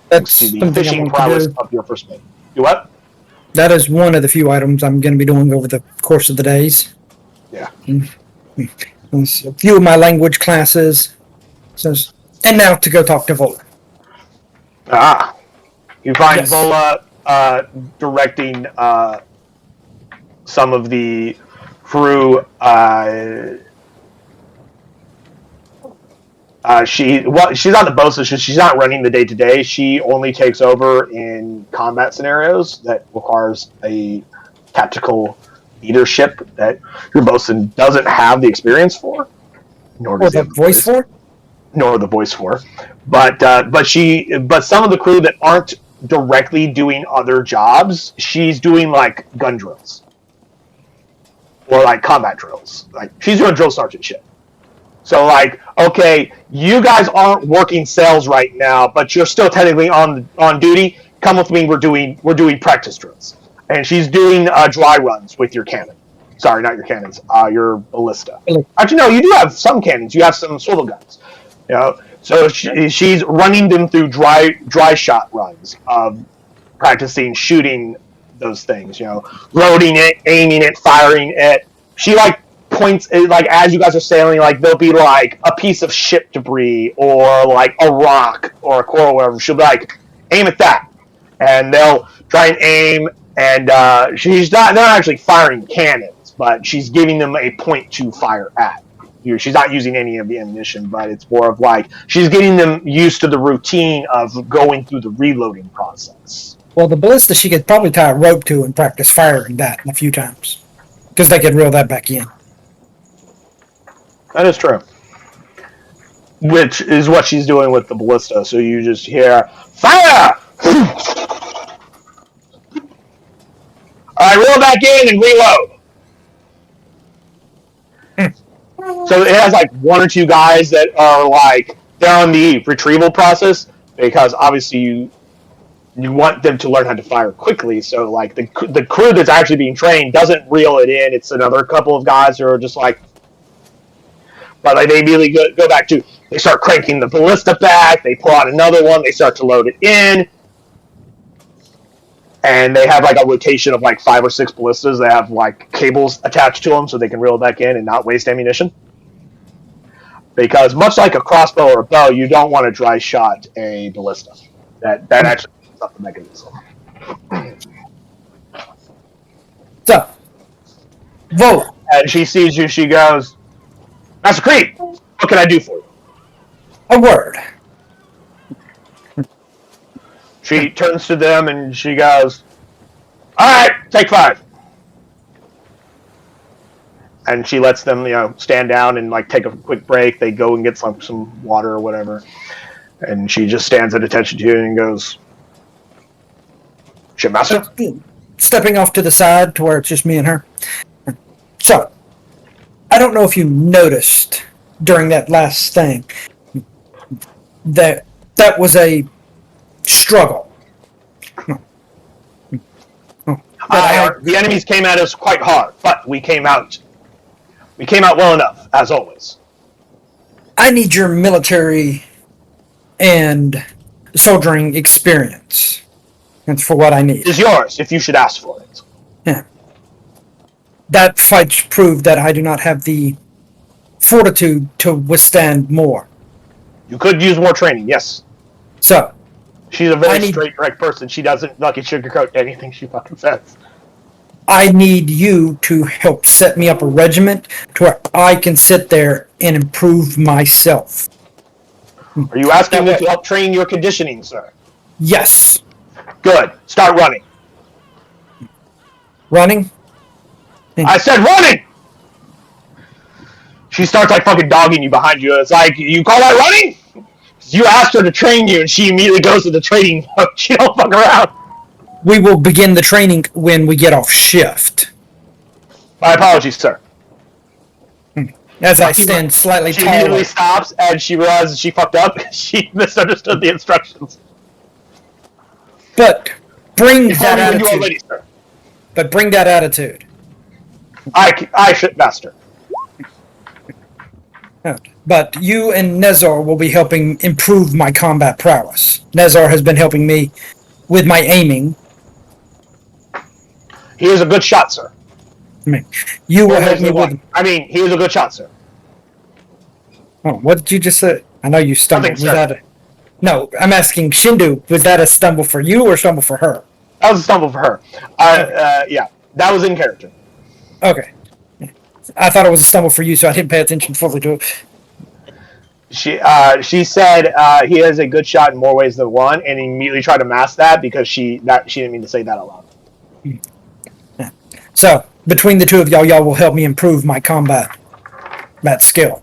That's To the something I fishing want prowess to do. of your first mate. Do what? That is one of the few items I'm going to be doing over the course of the days. Yeah. There's a few of my language classes. So, and now to go talk to Vola. You find Yes. Vola directing some of the crew. She's not the boss, so she's not running the day to day. She only takes over in combat scenarios that requires a tactical leadership that your bosun doesn't have the experience for, nor Or does the voice for? nor the voice for. But some of the crew that aren't directly doing other jobs, she's doing like gun drills or like combat drills. Like she's doing drill sergeant shit. So like, okay, you guys aren't working sales right now, but you're still technically on duty. Come with me. We're doing practice drills, and she's doing dry runs with your cannon. Sorry, not your cannons. Your ballista. Actually, no, you do have some cannons. You have some swivel guns. You know, so she's running them through dry shot runs of practicing shooting those things. You know, loading it, aiming it, firing it. She like points like as you guys are sailing, like there'll be like a piece of ship debris or like a rock or a coral or whatever. She'll be like, aim at that, and they'll try and aim. And she's not actually firing cannons, but she's giving them a point to fire at. She's not using any of the ammunition, but it's more of like she's getting them used to the routine of going through the reloading process. Well, the ballista she could probably tie a rope to and practice firing that a few times. Because they could reel that back in. That is true. Which is what she's doing with the ballista. So you just hear, fire! Alright, reel back in and reload. So it has like 1 or 2 guys that are like, they're on the retrieval process because obviously you want them to learn how to fire quickly. So like the crew that's actually being trained doesn't reel it in. It's another couple of guys who are just like, but like they immediately go back to, they start cranking the ballista back, they pull out another one, they start to load it in, and they have like a rotation of like 5 or 6 ballistas that have like cables attached to them so they can reel it back in and not waste ammunition. Because much like a crossbow or a bow, you don't want to dry shot a ballista. That actually is up the mechanism. So, Vola. And she sees you, she goes, Master Creed, what can I do for you? A word. She turns to them and she goes, alright, take 5. And she lets them, stand down and like take a quick break. They go and get some water or whatever. And she just stands at attention to you and goes, "Shipmaster?" Stepping off to the side to where it's just me and her. So, I don't know if you noticed during that last thing that was a struggle. The enemies came at us quite hard, but we came out well enough, as always. I need your military and soldiering experience. That's for what I need. It's yours, if you should ask for it. Yeah. That fight proved that I do not have the fortitude to withstand more. You could use more training, yes. So, she's a very straight, direct person. She doesn't fucking sugarcoat anything she fucking says. I need you to help set me up a regiment to where I can sit there and improve myself. Are you asking me to help train your conditioning, sir? Yes. Good. Start running. Running? I said running! She starts like fucking dogging you behind you. It's like, you call that running? You asked her to train you and she immediately goes to the training mode. She don't fuck around. We will begin the training when we get off shift. My apologies, sir. As I stand slightly She taller. immediately stops and she realizes she fucked up. She misunderstood the instructions. But bring that You attitude. already, sir. But bring that attitude. I should master. But you and Nezar will be helping improve my combat prowess. Nezar has been helping me with my aiming. He is a good shot, sir. I mean, you will help me with... he is a good shot, sir. Oh, what did you just say? I know you stumbled. Nothing, Was that a... No, I'm asking Shindu, was that a stumble for you or stumble for her? That was a stumble for her. Yeah, that was in character. Okay. I thought it was a stumble for you, so I didn't pay attention fully to it. She said he has a good shot in more ways than one, and immediately tried to mask that because she didn't mean to say that out loud. So, between the two of y'all will help me improve my combat skill.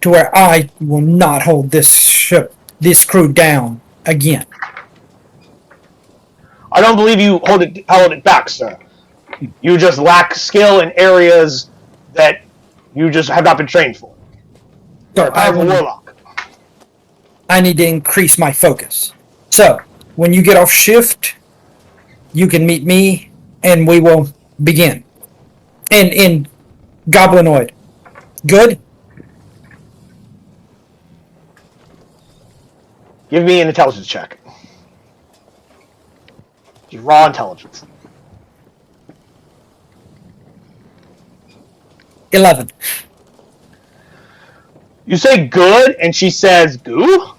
To where I will not hold this crew down again. I don't believe you held it back, sir. You just lack skill in areas that you just have not been trained for. So I'm a warlock. I need to increase my focus. So, when you get off shift, you can meet me, and we will begin. And in Goblinoid. Good? Give me an intelligence check. Just raw intelligence. 11. You say good, and she says goo?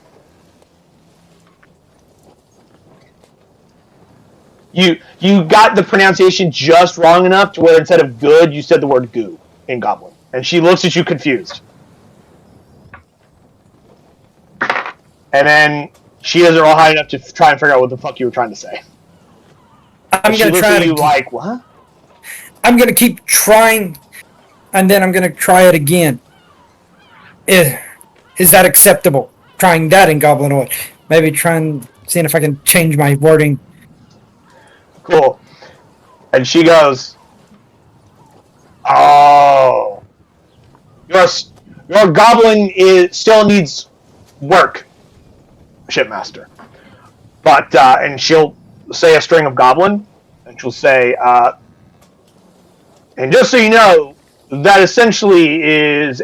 You got the pronunciation just wrong enough to where instead of good, you said the word goo in Goblin. And she looks at you confused. And then she doesn't roll high enough to try and figure out what the fuck you were trying to say. I'm going to try to... like, what? I'm going to keep trying, and then I'm going to try it again. Is that acceptable? Trying that in Goblinoid. Maybe seeing if I can change my wording. Cool. And she goes, "Oh, your goblin still needs work, shipmaster." But and she'll say a string of goblin, and she'll say, "And just so you know, that essentially is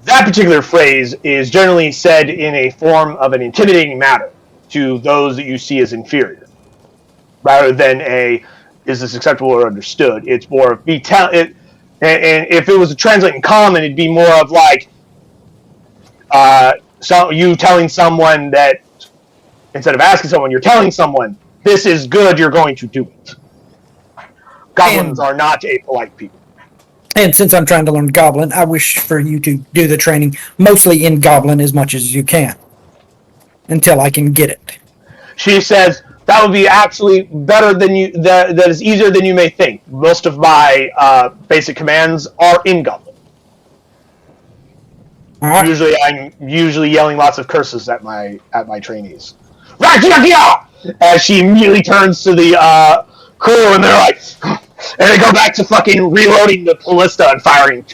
that particular phrase is generally said in a form of an intimidating manner to those that you see as inferior, rather than is this acceptable or understood? It's more of and if it was a translate in common, it'd be more of like you telling someone that instead of asking someone, you're telling someone this is good, you're going to do it. Goblins are not a polite people. And since I'm trying to learn Goblin, I wish for you to do the training mostly in Goblin as much as you can. Until I can get it. She says, That would be actually better than you. That is easier than you may think. Most of my basic commands are in Goblin. All right. Usually, I'm yelling lots of curses at my trainees. As she immediately turns to the crew, and they're like, and they go back to fucking reloading the ballista and firing.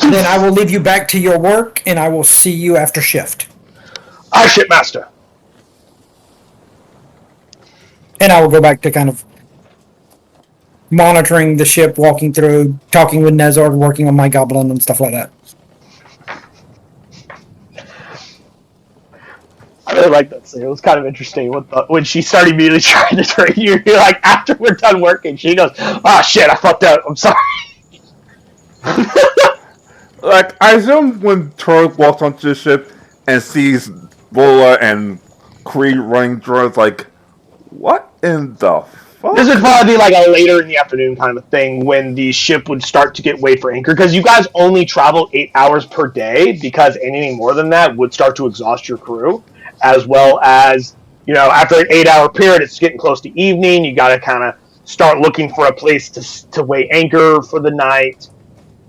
Then I will leave you back to your work, and I will see you after shift. Aye, shipmaster. And I will go back to kind of monitoring the ship, walking through, talking with Nezard, working on my goblin and stuff like that. I really like that scene. It was kind of interesting when she started immediately trying to train you. You're like, after we're done working, she goes, "Oh shit, I fucked up. I'm sorry." Like, I assume when Turk walks onto the ship and sees Lola and Creed running drones, like, what in the fuck? This would probably be like a later in the afternoon kind of thing when the ship would start to get weighed for anchor, because you guys only travel 8 hours per day, because anything more than that would start to exhaust your crew, as well as, after an 8-hour period, it's getting close to evening, you got to kind of start looking for a place to weigh anchor for the night,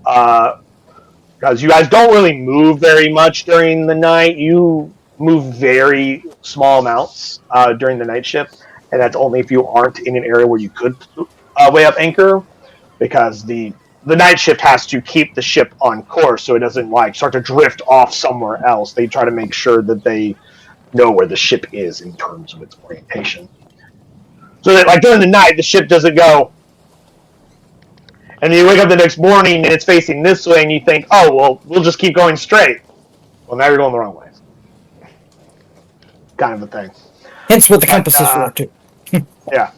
because you guys don't really move very much during the night. You move very small amounts during the night shift, and that's only if you aren't in an area where you could weigh up anchor, because the night shift has to keep the ship on course so it doesn't start to drift off somewhere else. They try to make sure that they know where the ship is in terms of its orientation, so that during the night the ship doesn't go, and you wake up the next morning and it's facing this way, and you think, oh, well, we'll just keep going straight. Well, now you're going the wrong way. Kind of a thing. Hence what the compass is for, too. Yeah.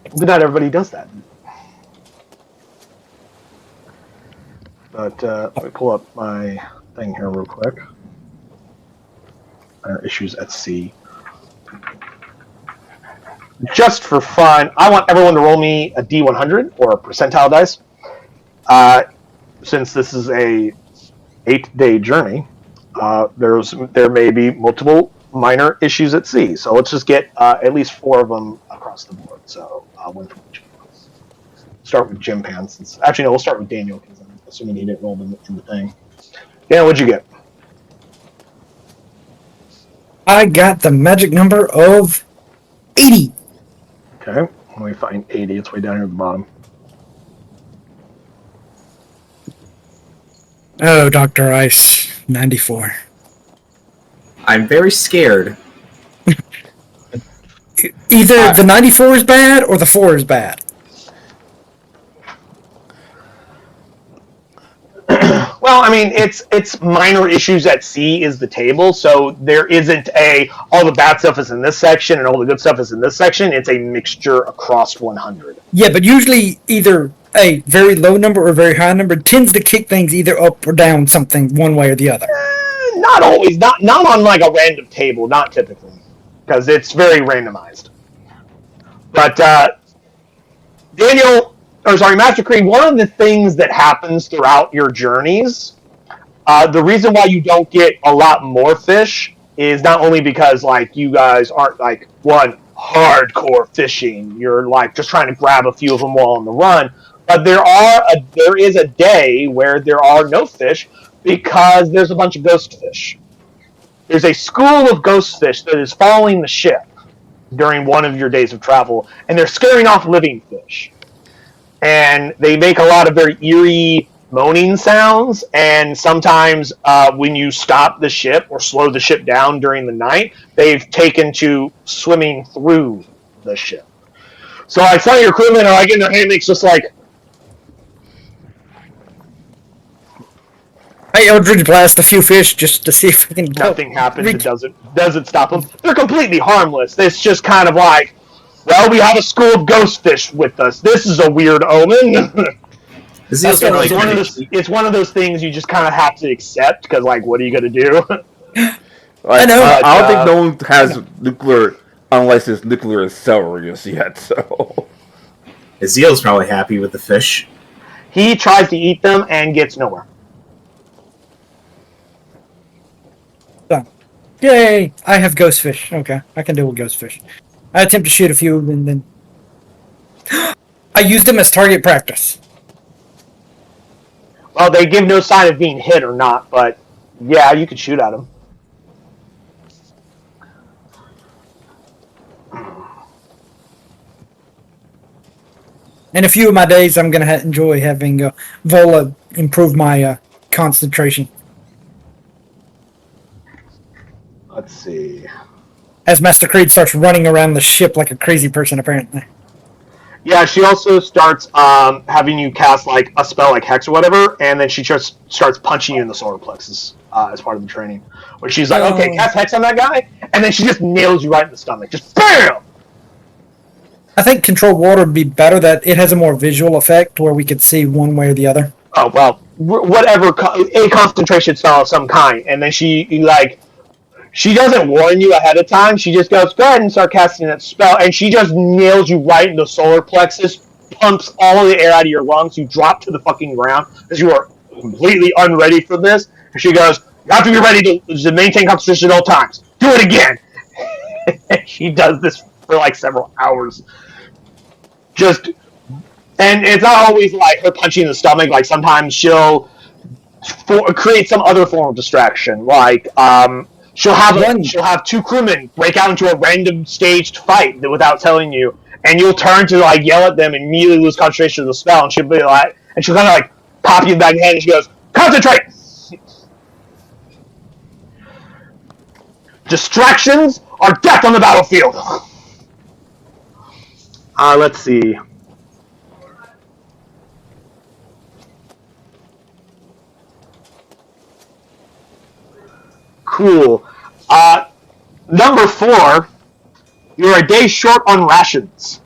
But not everybody does that. But let me pull up my thing here real quick. Issues at sea. Just for fun, I want everyone to roll me a D100 or a percentile dice. Since this is a 8-day journey, there may be multiple minor issues at sea. So let's just get at least 4 of them across the board. So one from each. Start with Jim Pan. Actually, no, we'll start with Daniel, because I'm assuming he didn't roll in the thing. Daniel, what'd you get? I got the magic number of 80. Okay, let me find 80. It's way down here at the bottom. Oh, Dr. Ice, 94. I'm very scared. Either the 94 is bad or the 4 is bad. Well, I mean, it's minor issues at sea is the table, so there isn't all the bad stuff is in this section and all the good stuff is in this section. It's a mixture across 100. Yeah, but usually either a very low number or a very high number tends to kick things either up or down something one way or the other. Not always. Not on a random table. Not typically, because it's very randomized. But Master Creed, one of the things that happens throughout your journeys, the reason why you don't get a lot more fish is not only because you guys aren't one hardcore fishing, you're just trying to grab a few of them while on the run, but there is a day where there are no fish because there's a bunch of ghost fish. There's a school of ghost fish that is following the ship during one of your days of travel, and they're scaring off living fish. And they make a lot of very eerie moaning sounds, and sometimes when you stop the ship or slow the ship down during the night, they've taken to swimming through the ship. So some of your crewmen are in their hammocks just Hey, Eldridge blast a few fish just to see if we can... nothing happens. It doesn't stop them. They're completely harmless. It's just kind of well, we have a school of ghost fish with us. This is a weird omen. It's one of those things you just kind of have to accept, because what are you going to do? I know. I don't think no one has nuclear, unlicensed nuclear accelerators yet, so... Aziel's probably happy with the fish. He tries to eat them and gets nowhere. Yay! I have ghost fish. Okay, I can deal with ghost fish. I attempt to shoot a few, and then I use them as target practice. Well, they give no sign of being hit or not, but yeah, you could shoot at them. In a few of my days, I'm gonna enjoy having Vola improve my concentration. Let's see. As Master Creed starts running around the ship like a crazy person, apparently. Yeah, she also starts having you cast like a spell like Hex or whatever, and then she just starts punching you in the solar plexus as part of the training. Where she's like, okay, cast Hex on that guy, and then she just nails you right in the stomach. Just BAM! I think Control Water would be better, that it has a more visual effect where we could see one way or the other. Oh, well, whatever, a concentration spell of some kind, and then she doesn't warn you ahead of time, she just goes, go ahead and start casting that spell, and she just nails you right in the solar plexus, pumps all the air out of your lungs, you drop to the fucking ground, because you are completely unready for this, and she goes, you have to be ready to maintain concentration at all times. Do it again! And she does this for like several hours. And it's not always like her punching in the stomach, like sometimes she'll create some other form of distraction, like, she'll have two crewmen break out into a random staged fight without telling you, and you'll turn to like yell at them and immediately lose concentration of the spell, and she'll be like, and she'll kind of like pop you back in the head, and she goes, concentrate! Distractions are death on the battlefield! Let's see. Cool. Number 4, you're a day short on rations.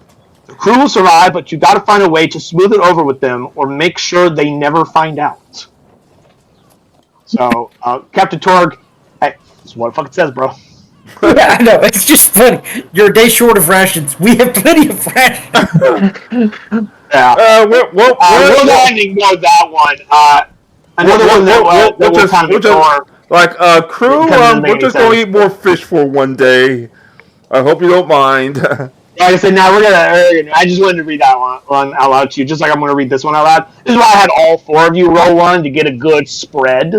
The crew will survive, but you gotta find a way to smooth it over with them or make sure they never find out. So, Captain Torg, hey, that's what it fucking says, bro. Yeah, I know, it's just funny. You're a day short of rations. We have plenty of rations. Yeah. We'll go ahead and ignore that one. Another one that we'll kind of ignore. Like, crew, we're just going to eat more fish for one day. I hope you don't mind. Like I said, now I just wanted to read that one out loud to you, just like I'm going to read this one out loud. This is why I had all 4 of you roll one to get a good spread.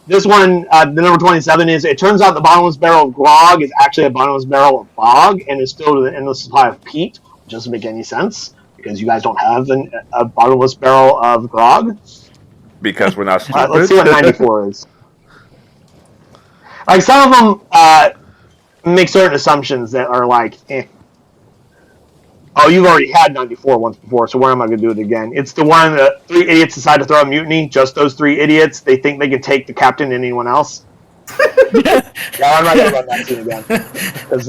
This one, the number 27 is, it turns out the bottomless barrel of grog is actually a bottomless barrel of bog and is filled with an endless supply of peat, which doesn't make any sense, because you guys don't have a bottomless barrel of grog. Because we're not stupid. Let's see what 94 is. Like, some of them make certain assumptions that are like, eh. Oh, you've already had 94 once before, so why am I going to do it again? It's the one that 3 idiots decide to throw a mutiny, just those 3 idiots. They think they can take the captain and anyone else. Yeah, I'm not going to run that scene again. Because,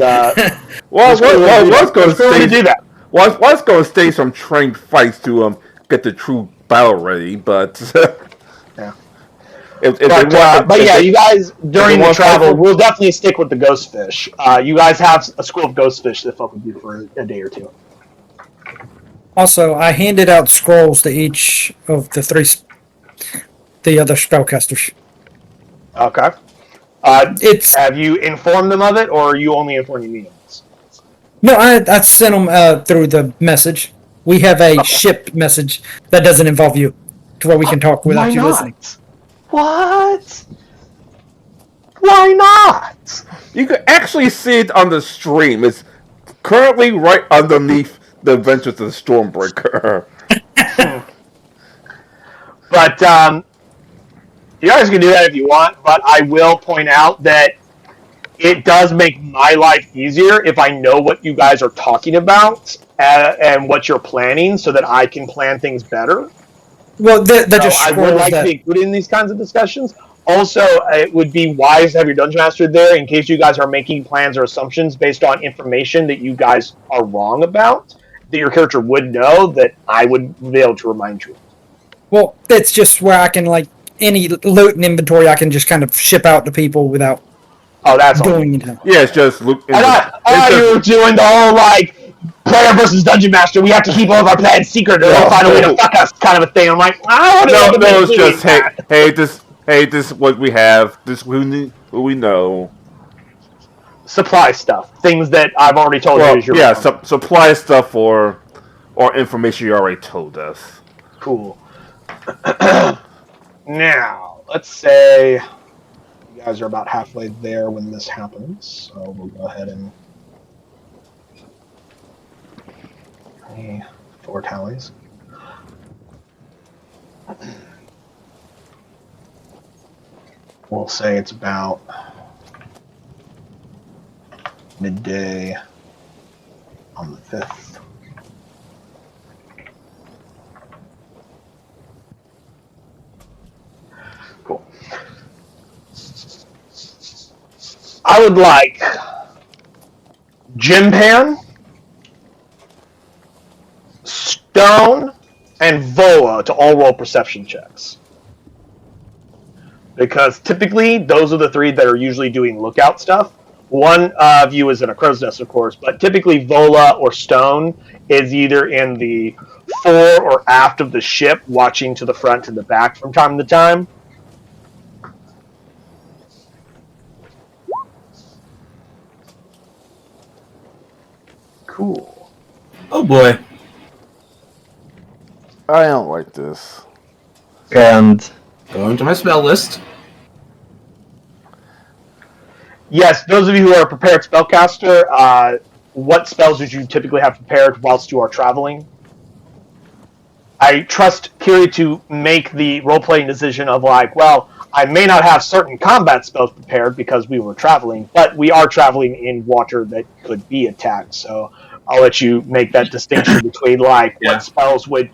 what's going to do that? What's going to stay some trained fights to get the true battle ready, but yeah. But yeah, you guys during the travel, we'll definitely stick with the ghost fish. You guys have a school of ghost fish that fuck with you for a day or 2. Also, I handed out scrolls to each of the other spellcasters. Okay. Have you informed them of it, or are you only informing me of this? No, I sent them through the message. We have a ship message that doesn't involve you, to where we can talk without you listening. What? Why not? You can actually see it on the stream. It's currently right underneath the Adventures of the Stormbreaker. But you guys can do that if you want, but I will point out that it does make my life easier if I know what you guys are talking about and what you're planning, so that I can plan things better. Well, just I would like to be included in these kinds of discussions. Also, it would be wise to have your Dungeon Master there in case you guys are making plans or assumptions based on information that you guys are wrong about, that your character would know, that I would be able to remind you. Well, it's just where I can, like, any loot and inventory I can just kind of ship out to people without doing anything. Yeah, it's just loot. I thought you were doing the whole, like, player versus Dungeon Master, we have to keep all of our plans secret or they'll find a way to fuck us kind of a thing. I'm like, I don't know. No, it's just, hey, Hey, this is what we have. This is who we know. Supply stuff, things that I've already told you Well, is your yeah, responsibility. supply stuff or information you already told us. Cool. Now, let's say you guys are about halfway there when this happens, so we'll go ahead and 4 tallies. We'll say it's about midday on the 5th. Cool. I would like Jim Pan, Stone, and Vola to all roll perception checks. Because typically, those are the 3 that are usually doing lookout stuff. One of you is in a crow's nest, of course, but typically Vola or Stone is either in the fore or aft of the ship, watching to the front and the back from time to time. Cool. Oh boy. I don't like this. And Going to my spell list. Yes, those of you who are a prepared spellcaster, what spells would you typically have prepared whilst you are traveling? I trust Kiri to make the role-playing decision of like, well, I may not have certain combat spells prepared because we were traveling, but we are traveling in water that could be attacked, so I'll let you make that distinction between like Yeah. what spells would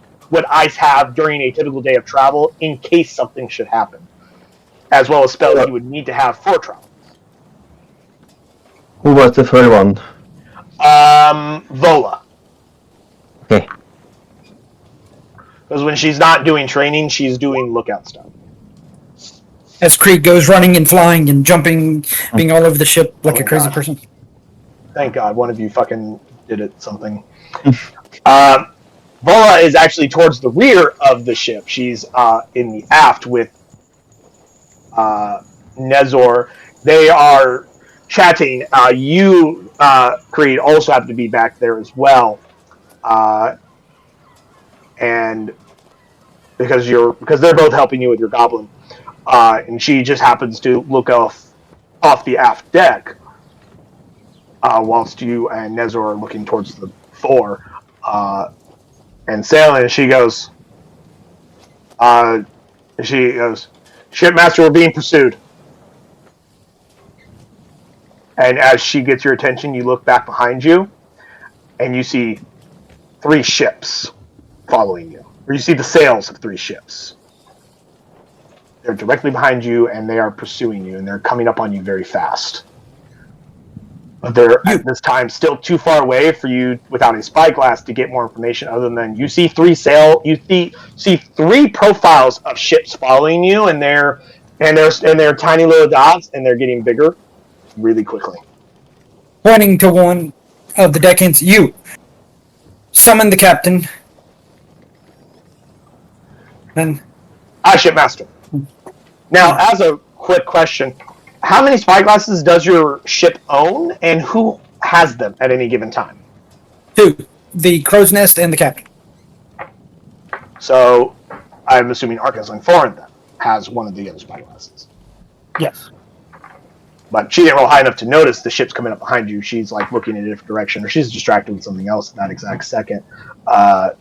ICE have during a typical day of travel in case something should happen, as well as spells you would need to have for travel. who was the third one? Vola. Okay. Because when she's not doing training, she's doing lookout stuff. As Krieg goes running and flying and jumping, being all over the ship like Oh a crazy God. person. Thank God, one of you fucking did it something. Vola is actually towards the rear of the ship. She's in the aft with Nezor. They are chatting. You, Creed, also have to be back there as well. And because they're both helping you with your goblin. And she just happens to look off the aft deck whilst you and Nezor are looking towards the fore and sailing. And she goes, "Shipmaster, we're being pursued." And as she gets your attention, you look back behind you, and you see 3 ships following you. Or you see the sails of 3 ships. They're directly behind you, and they are pursuing you, and they're coming up on you very fast. But they're, at this time, still too far away for you, without a spyglass, to get more information other than you see 3 see 3 profiles of ships following you, and they're tiny little dots, and they're getting bigger really quickly. Pointing to one of the deckhands, you summon the captain. Then Shipmaster. Now, as a quick question, how many spyglasses does your ship own, and who has them at any given time? 2, the crow's nest and the captain. So, I'm assuming Arkansas Foreign then has one of the other spyglasses. Yes. But she didn't roll high enough to notice the ship's coming up behind you. She's like looking in a different direction, or she's distracted with something else at that exact second. But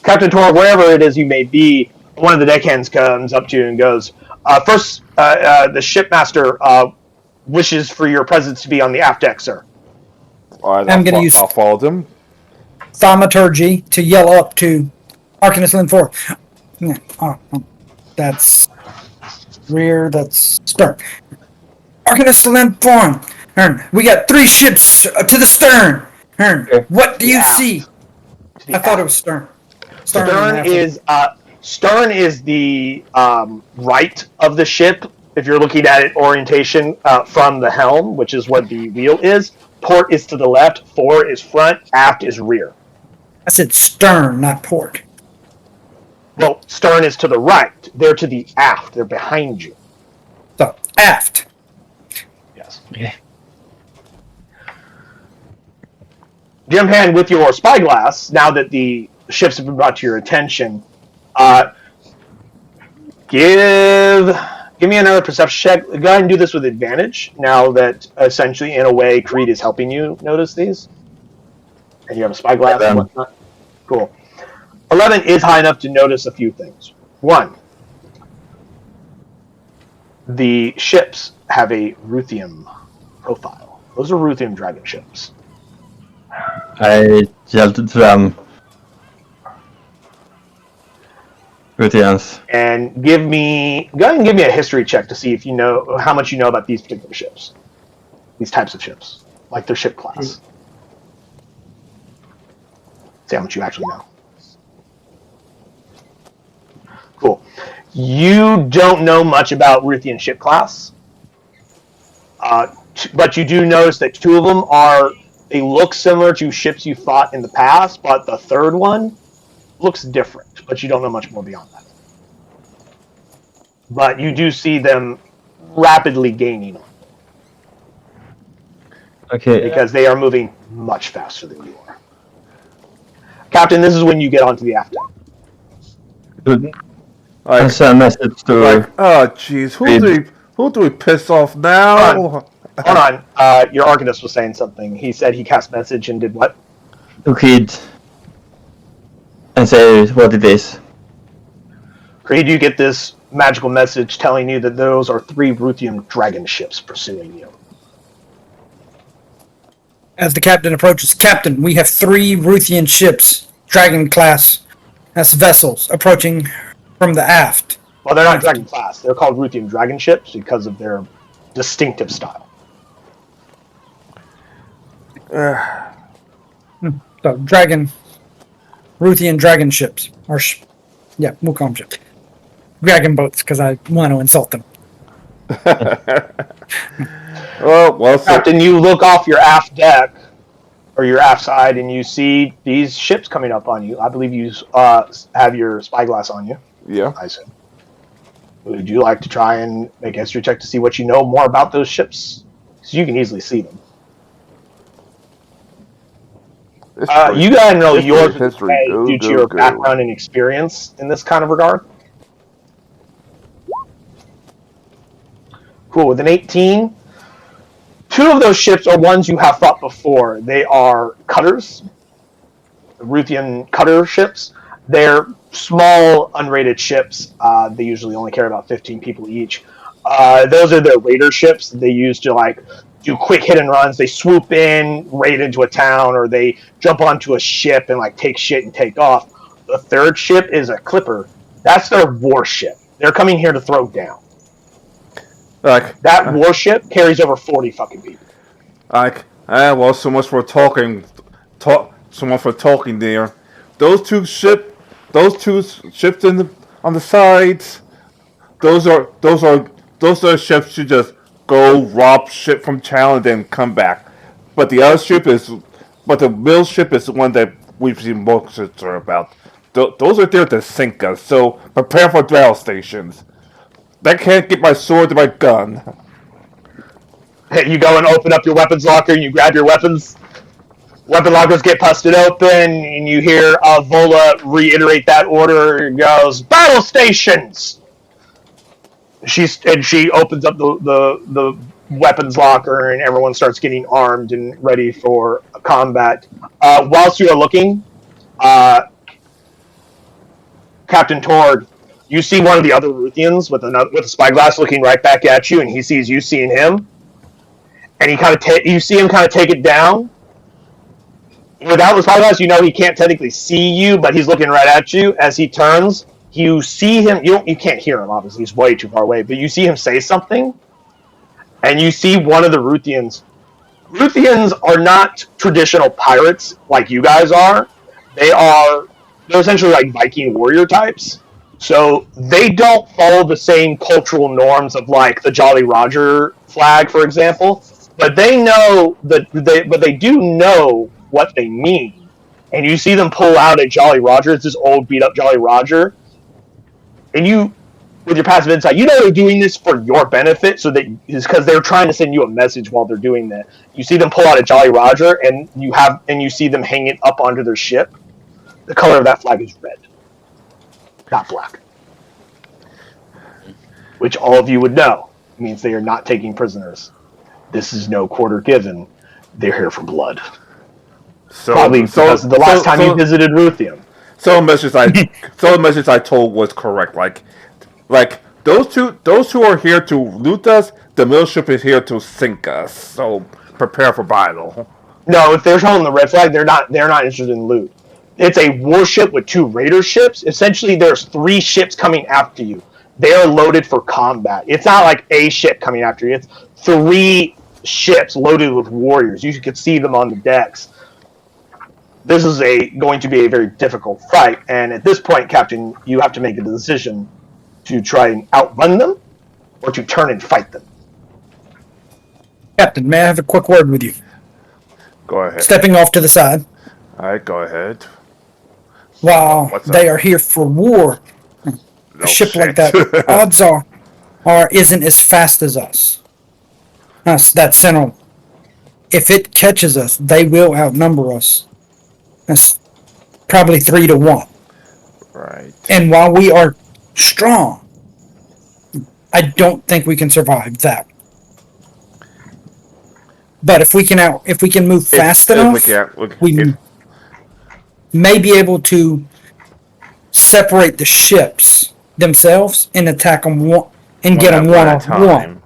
Captain Tor, wherever it is you may be, one of the deckhands comes up to you and goes, "First, the shipmaster wishes for your presence to be on the aft deck, sir." All right, I'm gonna use- I'll follow them. Thaumaturgy to yell up to Arcanist 4. That's rear, that's stern. Arcanist 4. We got 3 ships to the stern. What do you see? I thought it was stern. Stern is the right of the ship. If you're looking at it orientation from the helm, which is what the wheel is. Port is to the left. Fore is front. Aft is rear. I said stern, not port. Well, stern is to the right. They're to the aft. They're behind you. So, aft. Yes. Okay. Gemhand, with your spyglass, now that the ships have been brought to your attention, give me another perception check. Go ahead and do this with advantage, now that essentially, in a way, Creed is helping you notice these. And you have a spyglass and whatnot. Cool. 11 is high enough to notice a few things. One, the ships have a Ruthium profile. Those are Ruthium dragon ships. I yelled to them. Ruthians. And go ahead and give me a history check to see if you know how much you know about these particular ships, these types of ships, like their ship class. See how much you actually know. Cool. You don't know much about Ruthian ship class, but you do notice that two of them they look similar to ships you fought in the past, but the third one looks different, but you don't know much more beyond that. But you do see them rapidly gaining on Okay. because they are moving much faster than you are. Captain, this is when you get onto the aft deck. I Like, sent a message to. like, oh, jeez, who do we piss off now? Hold on. Your Arcanist was saying something. He said he cast message and did what? To Creed and say what it is. Creed, you get this magical message telling you that those are 3 Ruthium dragon ships pursuing you. As the captain approaches, Captain, we have 3 Ruthian ships, dragon class, that's vessels, approaching from the aft. Well, they're not dragon class. They're called Ruthium dragon ships because of their distinctive style. So, Ruthian dragon ships. We'll call them ships. Dragon boats, because I want to insult them. well, Captain, you look off your aft deck, or your aft side, and you see these ships coming up on you. I believe you have your spyglass on you, yeah. I assume. Would you like to try and make a history check to see what you know more about those ships? Because you can easily see them. You gotta know yours history. due to your background and experience in this kind of regard. Cool. With an 18, 2 of those ships are ones you have fought before. They are cutters, Ruthian cutter ships. They're small, unrated ships. They usually only carry about 15 people each. Those are their raider ships that they use to do quick hit and runs. They swoop in, raid into a town, or they jump onto a ship and take shit and take off. The third ship is a clipper. That's their warship. They're coming here to throw down. That warship carries over 40 fucking people. Well, so much for talking. So much for talking there. Those two ships on the sides. Those are ships you just go rob ship from town and then come back. But the mill ship is the one that we've seen most about. Those are there to sink us. So prepare for battle stations. That can't get my sword to my gun. You go and open up your weapons locker and you grab your weapons. Weapon lockers get busted open and you hear Vola reiterate that order. It goes, battle stations! She opens up the weapons locker and everyone starts getting armed and ready for combat. Whilst you are looking, Captain Tord, you see one of the other Ruthians with a spyglass looking right back at you, and he sees you seeing him, and you see him kind of take it down. Without the spyglass, you know he can't technically see you, but he's looking right at you. As he turns, you see him. You can't hear him, obviously, he's way too far away. But you see him say something, and you see one of the Ruthians. Ruthians are not traditional pirates like you guys are. They're essentially like Viking warrior types. So they don't follow the same cultural norms of the Jolly Roger flag, for example. But they know they do know what they mean. And you see them pull out a Jolly Roger. It's this old beat up Jolly Roger. and you, with your passive insight, you know they're doing this for your benefit, so that is because they're trying to send you a message while they're doing that. You see them pull out a Jolly Roger, and you see them hang it up onto their ship. The color of that flag is red, not black, which all of you would know means they are not taking prisoners. This is no quarter given. They're here for blood. Probably because the last time you visited Ruthium. So the message I told was correct. Like those who are here to loot us, the middle ship is here to sink us. So prepare for battle. No, if they're showing the red flag, they're not interested in loot. It's a warship with 2 raider ships. Essentially, there's 3 ships coming after you. They are loaded for combat. It's not like a ship coming after you. It's 3 ships loaded with warriors. You could see them on the decks. This is going to be a very difficult fight, and at this point, Captain, you have to make a decision to try and outrun them or to turn and fight them. Captain, may I have a quick word with you? Go ahead. Stepping off to the side. All right, go ahead. While they are here for war, a ship like that, odds are isn't as fast as us. That Sentinel. If it catches us, they will outnumber us. That's probably 3 to 1. Right. And while we are strong, I don't think we can survive that. But if we can move fast enough, we may be able to separate the ships themselves and attack them and get them one off one.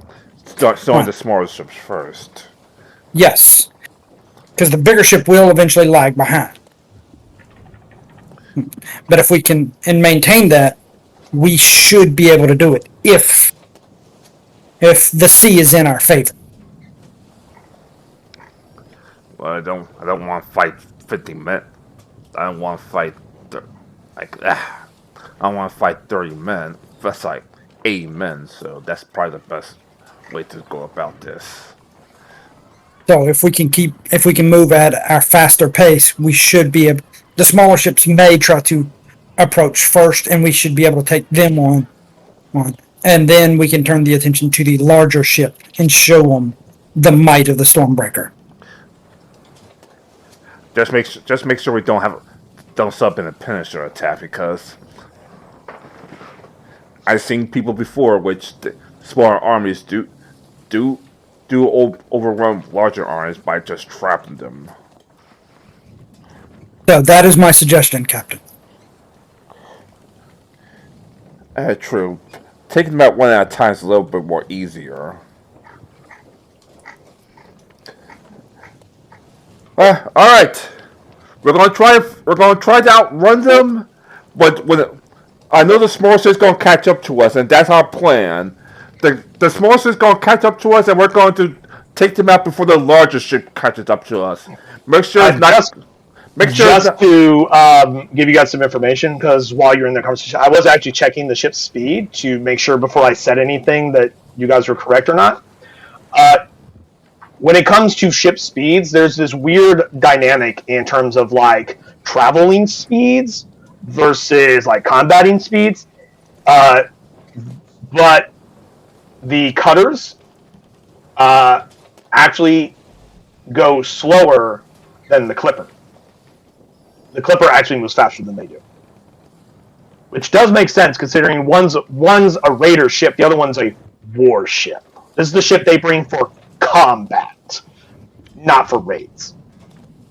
Start showing the smaller ships first. Yes, because the bigger ship will eventually lag behind. But if we can and maintain that, we should be able to do it if the sea is in our favor. Well, I don't want to fight 50 men. I don't want to fight I don't want to fight 30 men. That's like 80 men. So that's probably the best way to go about this. So if we can move at our faster pace, we should be able. The smaller ships may try to approach first, and we should be able to take them on, and then we can turn the attention to the larger ship and show them the might of the Stormbreaker. Just make sure we don't sub in a Punisher attack, because I've seen people before which smaller armies do overrun larger armies by just trapping them. So that is my suggestion, Captain. True. Taking them out one at a time is a little bit more easier. All right. We're gonna try to outrun them, but I know the small ship's gonna catch up to us, and that's our plan. The small ship's gonna catch up to us, and we're going to take them out before the larger ship catches up to us. Make sure it's not. To give you guys some information, because while you're in the conversation, I was actually checking the ship's speed to make sure before I said anything that you guys were correct or not. When it comes to ship speeds, there's this weird dynamic in terms of like traveling speeds versus like combating speeds. But the cutters actually go slower than the Clipper. The Clipper actually moves faster than they do, which does make sense considering one's a raider ship, the other one's a war ship. This is the ship they bring for combat, not for raids,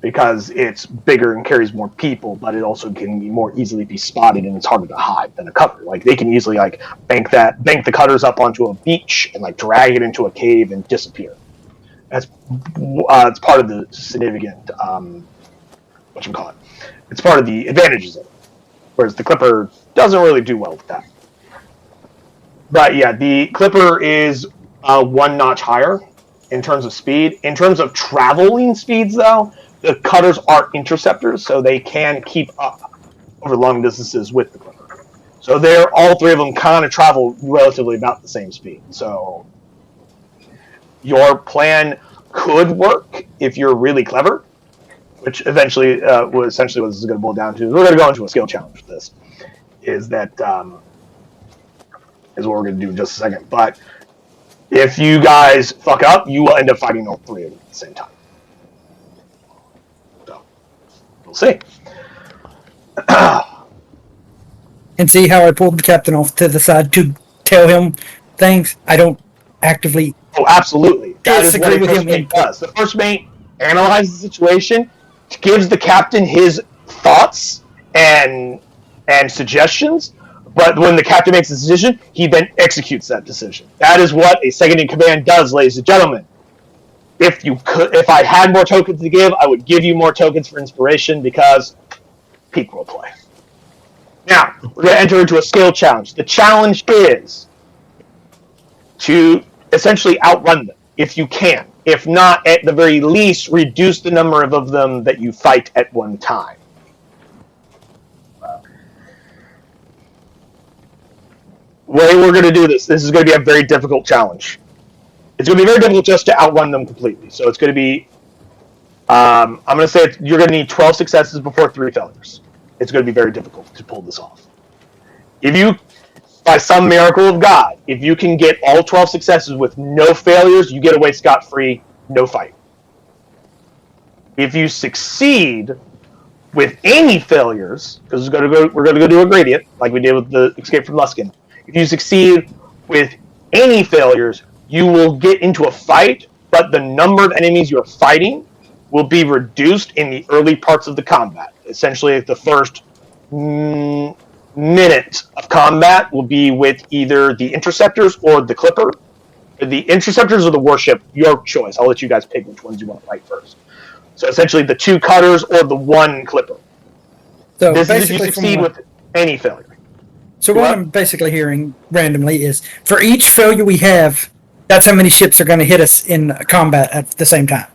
because it's bigger and carries more people, but it also can more easily be spotted and it's harder to hide than a cutter. Like they can easily like bank the cutters up onto a beach and like drag it into a cave and disappear. That's it's part of the significant it's part of the advantages of it, whereas the Clipper doesn't really do well with that. But yeah, the Clipper is 1 notch higher in terms of speed. In terms of traveling speeds, though, the cutters are interceptors, so they can keep up over long distances with the Clipper. So all 3 of them kind of travel relatively about the same speed. So your plan could work if you're really clever, which eventually was essentially what this is going to boil down to. We're going to go into a skill challenge for this. Is that is what we're going to do in just a second. But if you guys fuck up, you will end up fighting all three of them at the same time. So, we'll see. And see how I pulled the captain off to the side to tell him things? I don't actively... Oh, absolutely. That is what disagree a with first him mate does. The first mate analyzes the situation, gives the captain his thoughts and suggestions, but when the captain makes a decision, he then executes that decision. That is what a second in command does, ladies and gentlemen. If I had more tokens to give, I would give you more tokens for inspiration because peak roleplay. Now, we're going to enter into a skill challenge. The challenge is to essentially outrun them, if you can. If not, at the very least, reduce the number of them that you fight at one time. Way we're going to do this is going to be a very difficult challenge. It's going to be very difficult just to outrun them completely. So it's going to be, I'm going to say you're going to need 12 successes before 3 failures. It's going to be very difficult to pull this off. If you, by some miracle of God, if you can get all 12 successes with no failures, you get away scot-free, no fight. If you succeed with any failures, because we're going to go do a gradient, like we did with the Escape from Luskin. If you succeed with any failures, you will get into a fight, but the number of enemies you're fighting will be reduced in the early parts of the combat. Essentially, the first minute of combat will be with either the interceptors or the clipper. The interceptors or the warship, your choice. I'll let you guys pick which ones you want to fight first. So essentially, the 2 cutters or the 1 clipper. So This is if you basically succeed with any failure. So what I'm basically hearing randomly is, for each failure we have, that's how many ships are going to hit us in combat at the same time.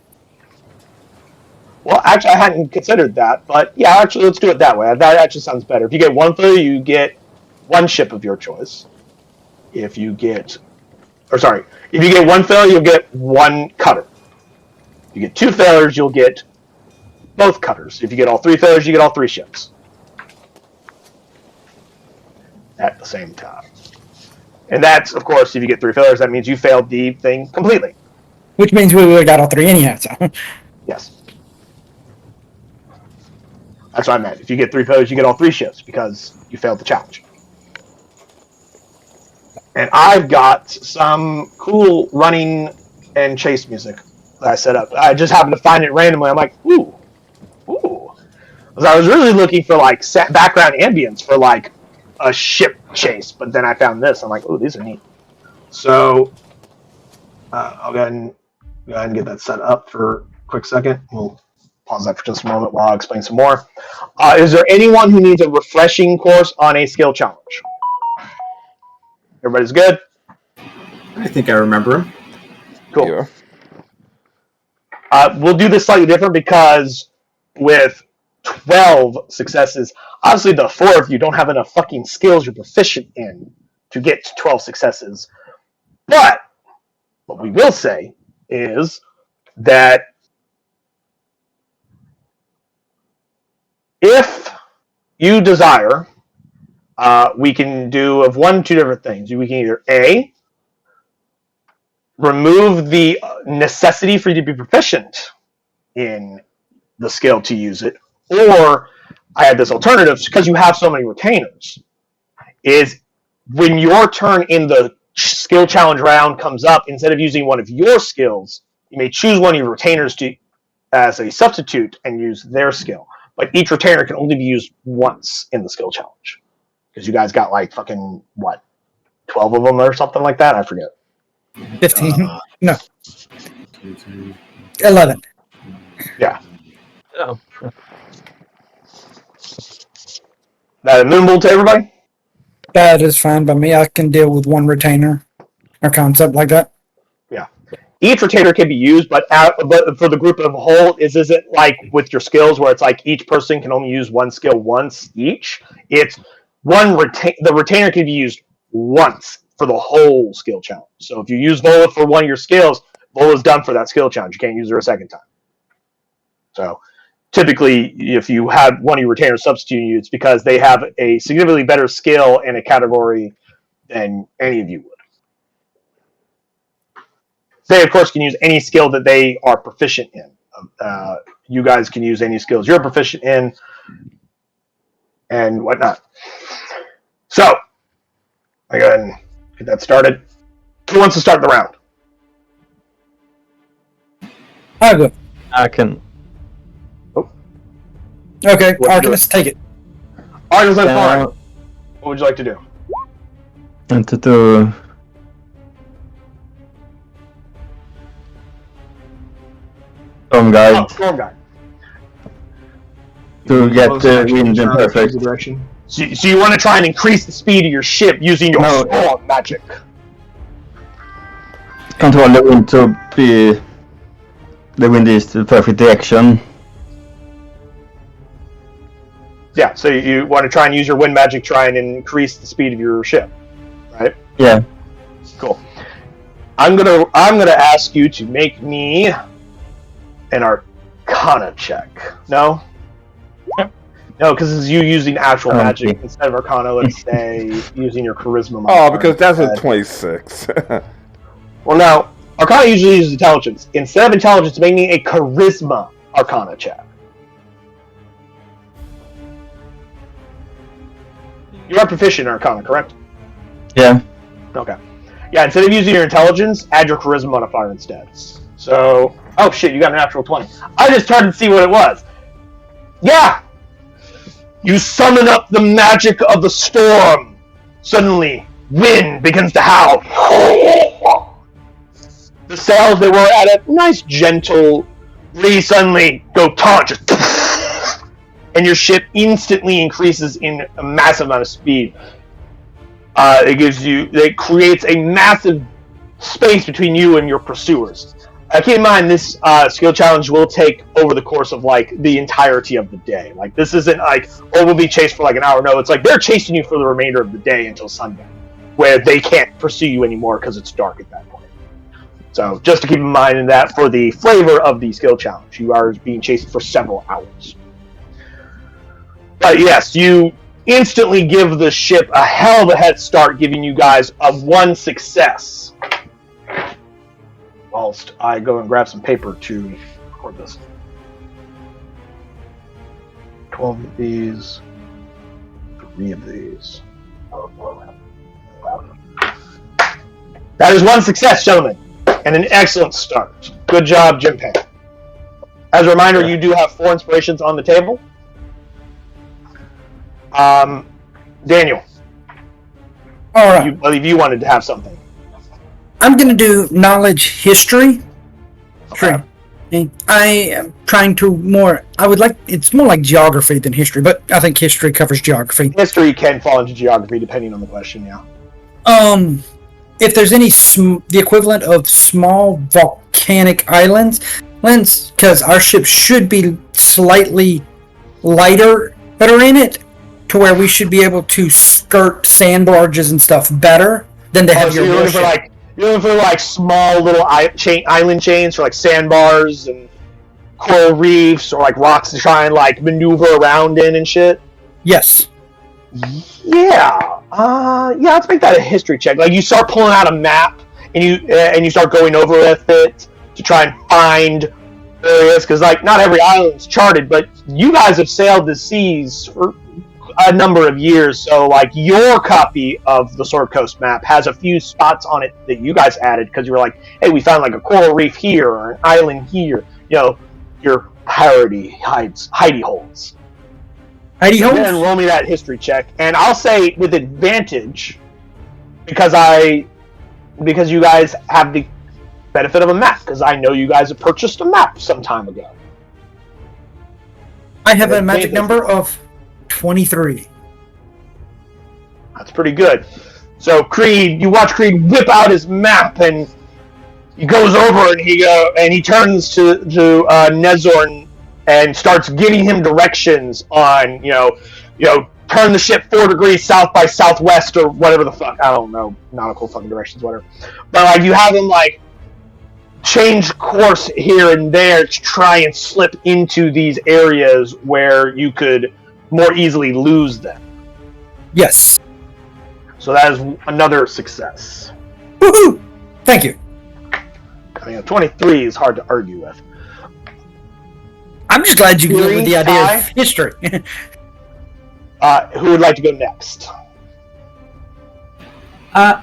Well, actually, I hadn't considered that, but yeah, actually, let's do it that way. That actually sounds better. If you get 1 failure, you get 1 ship of your choice. If you get 1 failure, you'll get 1 cutter. If you get 2 failures, you'll get both cutters. If you get all 3 failures, you get all 3 ships at the same time. And that's, of course, if you get 3 failures, that means you failed the thing completely. Which means we would have got all 3 anyhow, so... Yes. That's what I meant. If you get 3 failures, you get all 3 ships because you failed the challenge. And I've got some cool running and chase music that I set up. I just happened to find it randomly. I'm like, ooh. Because I was really looking for like background ambience for like a ship chase, but then I found this. I'm like, oh, these are neat. So I'll go ahead and get that set up for a quick second. We'll pause that for just a moment while I explain some more. Is there anyone who needs a refreshing course on a skill challenge? Everybody's good? I think I remember him. Cool. Yeah. We'll do this slightly different because with 12 successes, obviously the 4 of you don't have enough fucking skills you're proficient in to get to 12 successes. But what we will say is that if you desire, we can do of 1 or 2 different things. We can either A, remove the necessity for you to be proficient in the skill to use it, or I had this alternative because you have so many retainers, is when your turn in the skill challenge round comes up, instead of using one of your skills, you may choose one of your retainers as a substitute and use their skill. But each retainer can only be used once in the skill challenge. Because you guys got like fucking, 12 of them or something like that? I forget. 15? No. 11. Yeah. Oh. That amenable to everybody? That is fine by me. I can deal with 1 retainer or concept like that. Yeah. Each retainer can be used, but for the group as a whole, is it like with your skills where it's like each person can only use 1 skill once each? It's the retainer can be used once for the whole skill challenge. So if you use Vola for one of your skills, Vola's done for that skill challenge. You can't use her a second time. So typically, if you have one of your retainers substituting you, it's because they have a significantly better skill in a category than any of you would. They, of course, can use any skill that they are proficient in. You guys can use any skills you're proficient in and whatnot. So, I go ahead and get that started. Who wants to start the round? I'll go. I can. Okay, What to do? Arcanist, take it. Arcanist, fine. What would you like to do? And to do. Storm Guide Oh, Storm Guide. to get the wind in perfect. Direction. So you want to try and increase the speed of your ship using your No. storm magic. Control the wind to be. The wind is the perfect direction. Yeah, so you want to try and use your wind magic, try and increase the speed of your ship, right? Yeah. Cool. I'm gonna ask you to make me an Arcana check. No? No, because it's you using actual magic instead of Arcana. Let's say using your Charisma. Oh, modifier because that's a instead. 26. Well, now Arcana usually uses intelligence. Instead of intelligence, make me a Charisma Arcana check. You are proficient in Arcana, correct? Yeah. Okay. Yeah, instead of using your intelligence, add your charisma modifier instead. So, oh shit, you got a natural 20. I just tried to see what it was. Yeah! You summon up the magic of the storm. Suddenly, wind begins to howl. The sails that were at a nice, gentle breeze suddenly go taut, just and your ship instantly increases in a massive amount of speed. It creates a massive space between you and your pursuers. Keep in mind, this skill challenge will take over the course of like the entirety of the day. Like this isn't like, oh, we'll be chased for like an hour. No, it's like they're chasing you for the remainder of the day until sundown, where they can't pursue you anymore because it's dark at that point. So just to keep in mind in that for the flavor of the skill challenge, you are being chased for several hours. But yes, you instantly give the ship a hell of a head start, giving you guys a 1 success. Whilst I go and grab some paper to record this. 12 of these, 3 of these. That is 1 success, gentlemen, and an excellent start. Good job, Jim Pan. As a reminder, you do have 4 inspirations on the table. Daniel, Alright. you believe you wanted to have something. I'm going to do knowledge history. Okay. I am trying to more... I would like... It's more like geography than history, but I think history covers geography. History can fall into geography depending on the question, yeah. If there's any... the equivalent of small volcanic islands, because our ships should be slightly lighter that are in it, to where we should be able to skirt sand barges and stuff better than the heavier warship. You're looking for like small little island chains for like sandbars and coral reefs or like rocks to try and like maneuver around in and shit. Yes. Yeah. Let's make that a history check. Like you start pulling out a map and you start going over with it to try and find areas because like not every island's charted, but you guys have sailed the seas for a number of years, so like your copy of the Sword Coast map has a few spots on it that you guys added because you were like, hey, we found like a coral reef here or an island here. You know, your hidey holes. Hidey holes? Then roll me that history check, and I'll say with advantage because you guys have the benefit of a map because I know you guys have purchased a map some time ago. I have a magic number of 23. That's pretty good. So Creed, you watch Creed whip out his map, and he goes over and he turns to Nezorn and starts giving him directions on turn the ship 4 degrees south by southwest or whatever the fuck, I don't know, nautical fucking directions, whatever. But like you have him like change course here and there to try and slip into these areas where you could more easily lose them. Yes. So that is another success. Woohoo! Thank you. I mean, a 23 is hard to argue with. I'm just glad you went with the idea Ty? of history. Who would like to go next? I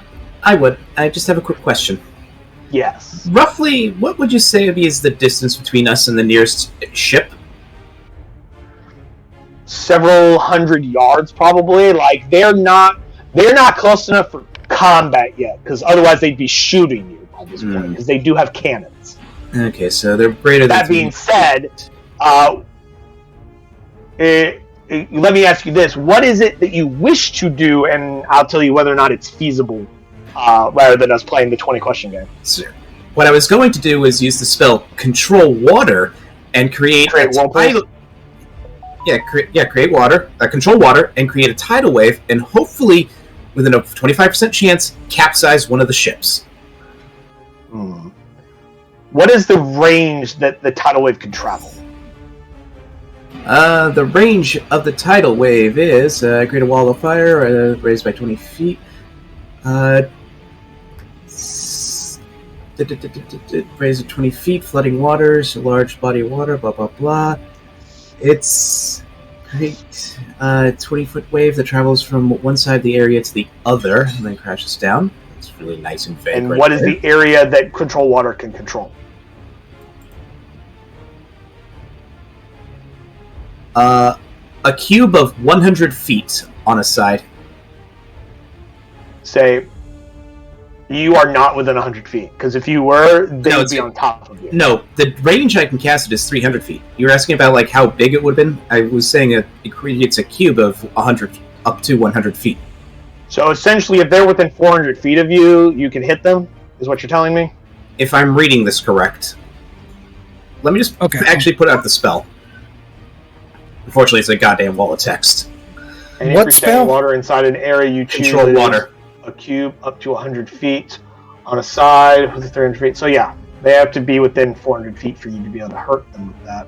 would. I just have a quick question. Yes. Roughly, what would you say is the distance between us and the nearest ship? Several hundred yards, probably. Like they're not close enough for combat yet, because otherwise they'd be shooting you at this point, because they do have cannons. Okay, so they're greater than... That being said, let me ask you this. What is it that you wish to do, and I'll tell you whether or not it's feasible, rather than us playing the 20-question game. So, what I was going to do was use the spell Control Water and create a tidal... create water, control water, and create a tidal wave, and hopefully, within a 25% chance, capsize one of the ships. What is the range that the tidal wave can travel? The range of the tidal wave is create a wall of fire raised by 20 feet. Raised at 20 feet, flooding waters, a large body of water, blah blah blah. It's create a 20-foot wave that travels from one side of the area to the other and then crashes down. It's really nice and vague. And right what is there. the area that control water can control? A cube of 100 feet on a side. Say, you are not within 100 feet, because if you were, they No, would it's- be on top of you. No, the range I can cast it is 300 feet. You were asking about like how big it would have been? I was saying it creates a cube of 100 up to 100 feet. So essentially, if they're within 400 feet of you, you can hit them, is what you're telling me? If I'm reading this correct. Let me just actually put out the spell. Unfortunately, it's a goddamn wall of text. And What if you're staying spell? water inside an area, you choose Control it is water. a cube up to 100 feet on a side with 300 feet. So yeah, they have to be within 400 feet for you to be able to hurt them with that.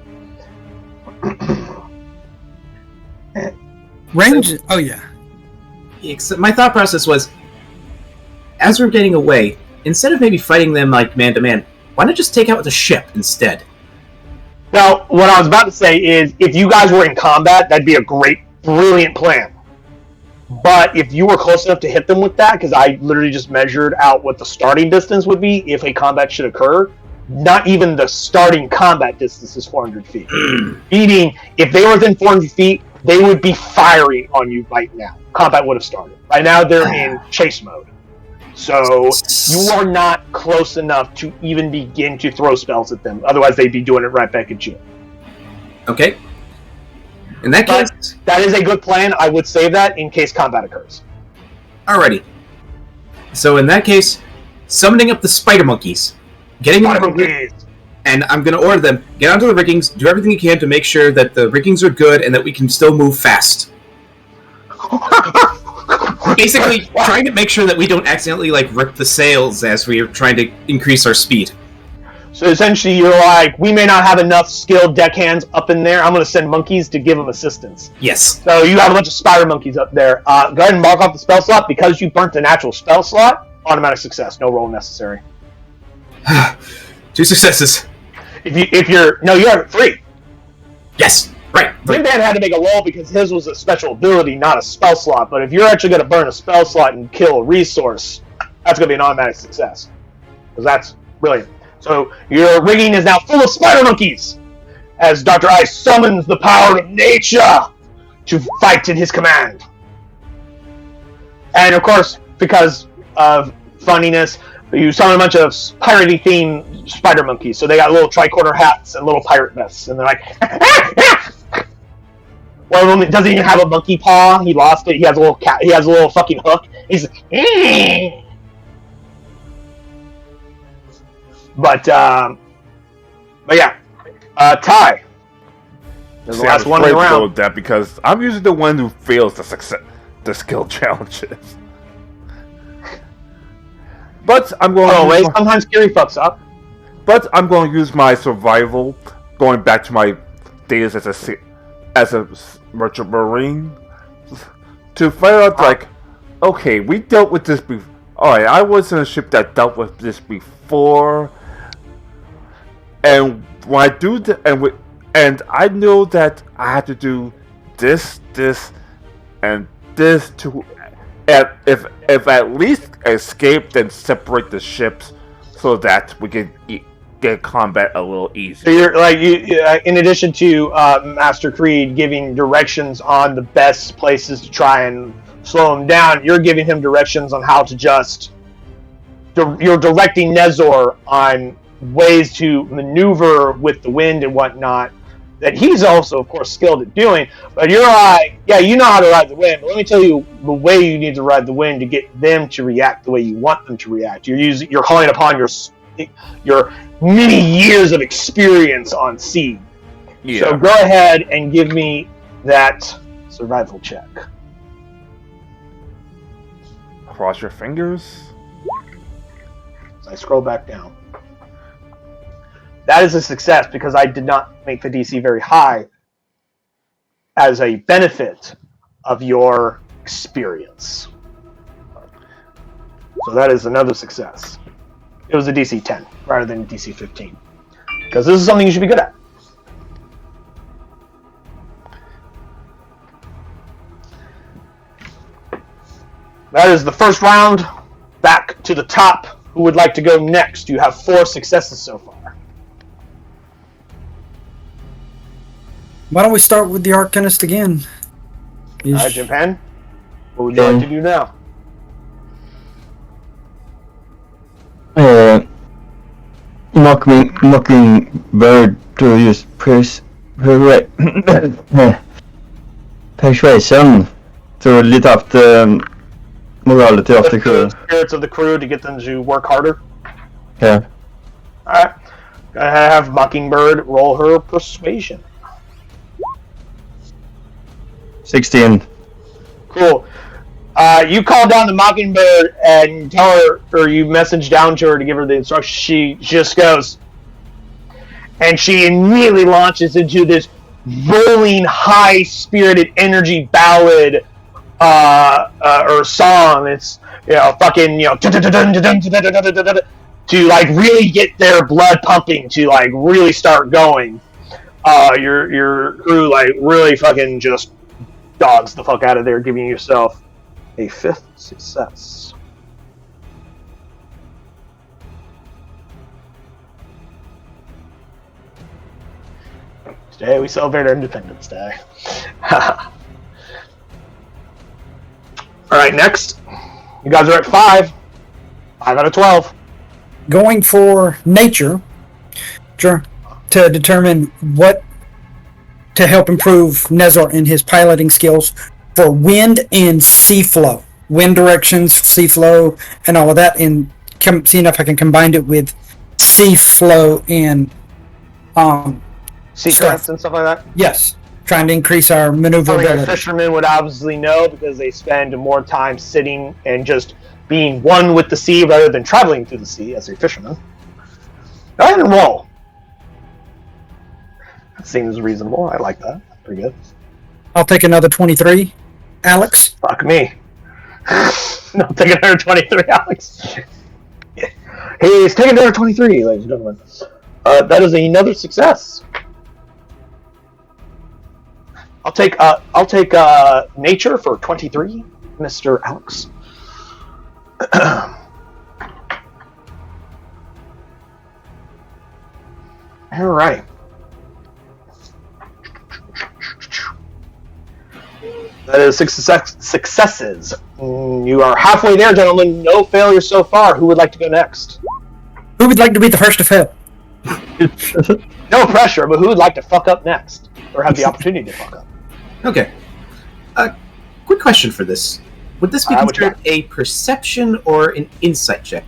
Range? Oh, yeah. Except my thought process was, as we're getting away, instead of maybe fighting them like man to man, why not just take out the ship instead? Now, what I was about to say is, if you guys were in combat, that'd be a great, brilliant plan. But if you were close enough to hit them with that, because I literally just measured out what the starting distance would be if a combat should occur, not even the starting combat distance is 400 feet. Meaning, if they were within 400 feet, they would be firing on you right now. Combat would have started. Right now, they're in chase mode. So, you are not close enough to even begin to throw spells at them. Otherwise, they'd be doing it right back at you. Okay. In that But case... that is a good plan. I would save that in case combat occurs. Alrighty. So in that case, summoning up the spider monkeys. Getting Spider them... monkeys! And I'm going to order them, get onto the riggings, do everything you can to make sure that the riggings are good and that we can still move fast. Basically, trying to make sure that we don't accidentally, rip the sails as we are trying to increase our speed. So essentially, you're like, we may not have enough skilled deckhands up in there. I'm going to send monkeys to give them assistance. Yes. So you have a bunch of spider monkeys up there. Go ahead and mark off the spell slot. Because you burnt an actual spell slot, automatic success. No roll necessary. 2 successes. You have 3. Yes. Right. Green Man had to make a roll because his was a special ability, not a spell slot. But if you're actually going to burn a spell slot and kill a resource, that's going to be an automatic success. Because that's brilliant. So your rigging is now full of spider monkeys, as Dr. Ice summons the power of nature to fight in his command. And of course, because of funniness, you summon a bunch of piratey-themed spider monkeys. So they got little tricorner hats and little pirate vests, and they're like, one of them doesn't even have a monkey paw. He lost it. He has a little cat. He has a little fucking hook. He's like, But yeah, Ty. There's the last one in the round. That because I'm usually the one who fails the skill challenges. But I'm going. Oh, wait. Sometimes Kiri fucks up. But I'm going to use my survival, going back to my days as a merchant marine, to fire out Okay, we dealt with this before. Alright, I was in a ship that dealt with this before. And when I do and I know that I have to do this, and this to, and if at least escape, then separate the ships so that we can get combat a little So easier. you're like in addition to Master Creed giving directions on the best places to try and slow him down, you're giving him directions on how to just. You're directing Nezor on ways to maneuver with the wind and whatnot. That he's also, of course, skilled at doing. But you're like, yeah, you know how to ride the wind. But let me tell you the way you need to ride the wind to get them to react the way you want them to react. You're calling upon your many years of experience on sea. Yeah. So go ahead and give me that survival check. Cross your fingers. So I scroll back down. That is a success because I did not make the DC very high as a benefit of your experience. So that is another success. It was a DC 10 rather than a DC 15. Because this is something you should be good at. That is the first round. Back to the top. Who would like to go next? You have 4 successes so far. Why don't we start with the Arcanist again? Alright, Jim Penn. What would you like to do now? Mockingbird to use persuasion to lift up the morality of the crew. Spirits of the crew to get them to work harder. Yeah. Alright. Gonna have Mockingbird roll her persuasion. 16. Cool. You call down to Mockingbird and tell her, or you message down to her to give her the instructions. She just goes, and she immediately launches into this rolling, high-spirited energy ballad or song. It's fucking to like really get their blood pumping, to like really start going. Your crew like really fucking just dogs the fuck out of there, giving yourself a 5th success. Today we celebrate our Independence Day. Alright, next. You guys are at 5. 5 out of 12. Going for nature to determine what to help improve Nezor in his piloting skills for wind and sea flow. Wind directions, sea flow, and all of that, and seeing if I can combine it with sea flow and Sequence and stuff like that? yes, trying to increase our Something a maneuverability. fisherman would obviously know because they spend more time sitting and just being one with the sea rather than traveling through the sea as a fisherman. Go ahead and roll. That seems reasonable. I like that. Pretty good. I'll take another 23, Alex. Fuck me. No, take another 23, Alex. He's taking another 23, ladies and gentlemen. That is another success. I'll take nature for 23, Mr. Alex. All right. That is 6 successes. You are halfway there, gentlemen. No failures so far. Who would like to go next? Who would like to be the first to fail? No pressure, but who would like to fuck up next? Or have the opportunity to fuck up? Okay. Quick question for this. Would this be considered a perception or an insight check?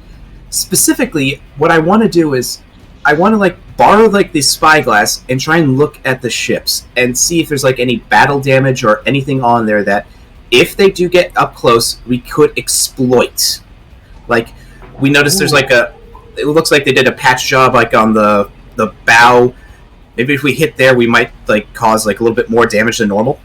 Specifically, what I want to do is I want to borrow the spyglass and try and look at the ships and see if there's any battle damage or anything on there that if they do get up close, we could exploit. We noticed there's it looks like they did a patch job on the bow. Maybe if we hit there, we might cause a little bit more damage than normal.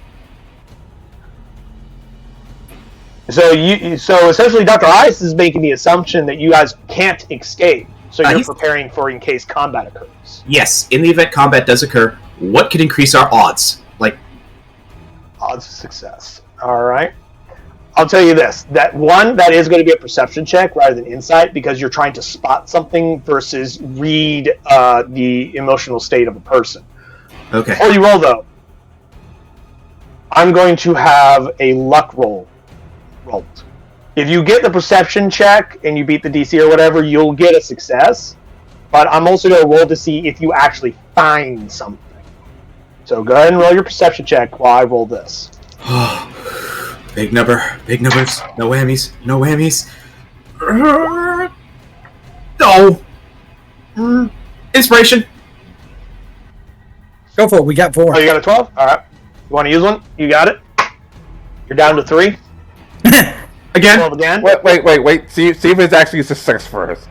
So essentially, Dr. Ice is making the assumption that you guys can't escape. So you're preparing for in case combat occurs. Yes, in the event combat does occur, what could increase our odds? Like odds of success. All right. I'll tell you this: that is going to be a perception check rather than insight because you're trying to spot something versus read the emotional state of a person. Okay. Before you roll, though, I'm going to have a luck roll rolled. If you get the perception check and you beat the DC or whatever, you'll get a success. But I'm also going to roll to see if you actually find something. So go ahead and roll your perception check while I roll this. Big numbers, no whammies. No. Inspiration. Go for it. We got 4. Oh, you got a 12? All right. You want to use one? You got it. You're down to 3. Again? Roll again. Wait. See if it's actually a success first.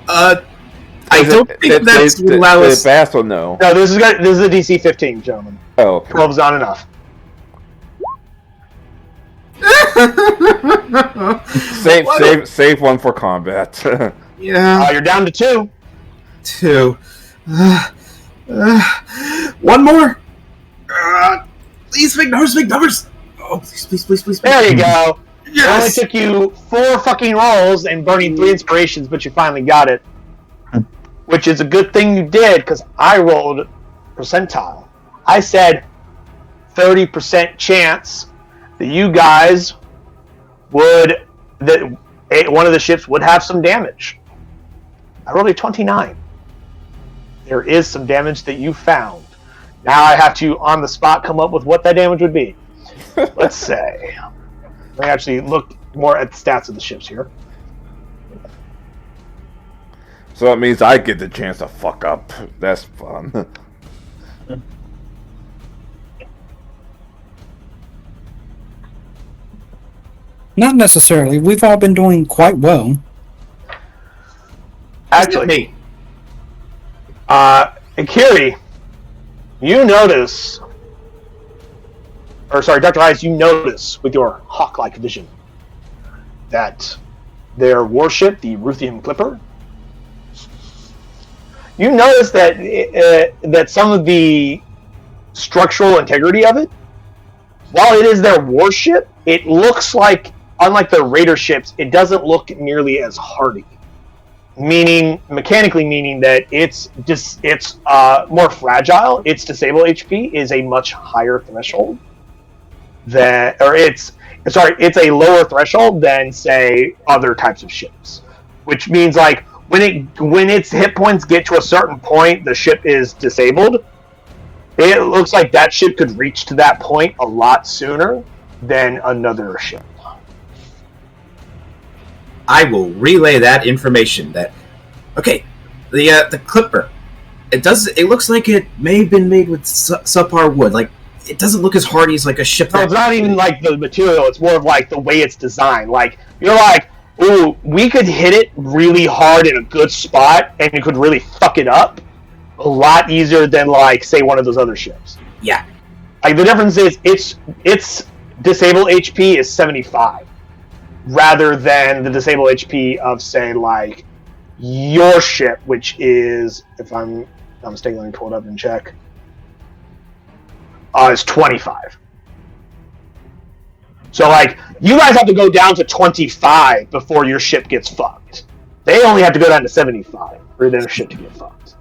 I don't think that's will allow us. Pass or no? No, this is a DC 15, gentlemen. Oh, okay. 12's not enough. Save one for combat. Yeah. You're down to 2. 2. One more. Please, big numbers. Oh, please. There you go. Yes. It only took you 4 fucking rolls and burning 3 inspirations, but you finally got it. Which is a good thing you did, because I rolled percentile. I said 30% chance that you guys would, that one of the ships would have some damage. I rolled a 29. There is some damage that you found. Now I have to, on the spot, come up with what that damage would be. Let's say. Let me actually look more at the stats of the ships here. So that means I get the chance to fuck up. That's fun. Not necessarily. We've all been doing quite well. Actually, Akiri, you notice, or sorry, Dr. Hayes, you notice with your hawk-like vision that their warship, the Ruthian Clipper, you notice that that some of the structural integrity of it, while it is their warship, it looks like, unlike the Raider ships, it doesn't look nearly as hardy. Mechanically meaning that it's more fragile. Its disable HP is a much higher threshold it's a lower threshold than, say, other types of ships. Which means, like, when its hit points get to a certain point, the ship is disabled. It looks like that ship could reach to that point a lot sooner than another ship. I will relay that information. The Clipper. It looks like it may have been made with subpar wood. Like, it doesn't look as hardy as like a ship. No, it's not even like the material. It's more of like the way it's designed. Like, you're like, ooh, we could hit it really hard in a good spot, and it could really fuck it up a lot easier than, like, say, one of those other ships. Yeah. Like, the difference is its disable HP is 75, rather than the disable HP of, say, like, your ship, which is, if I'm not mistaken, let me pull it up and check, is 25. So, like, you guys have to go down to 25 before your ship gets fucked. They only have to go down to 75 for their ship to get fucked.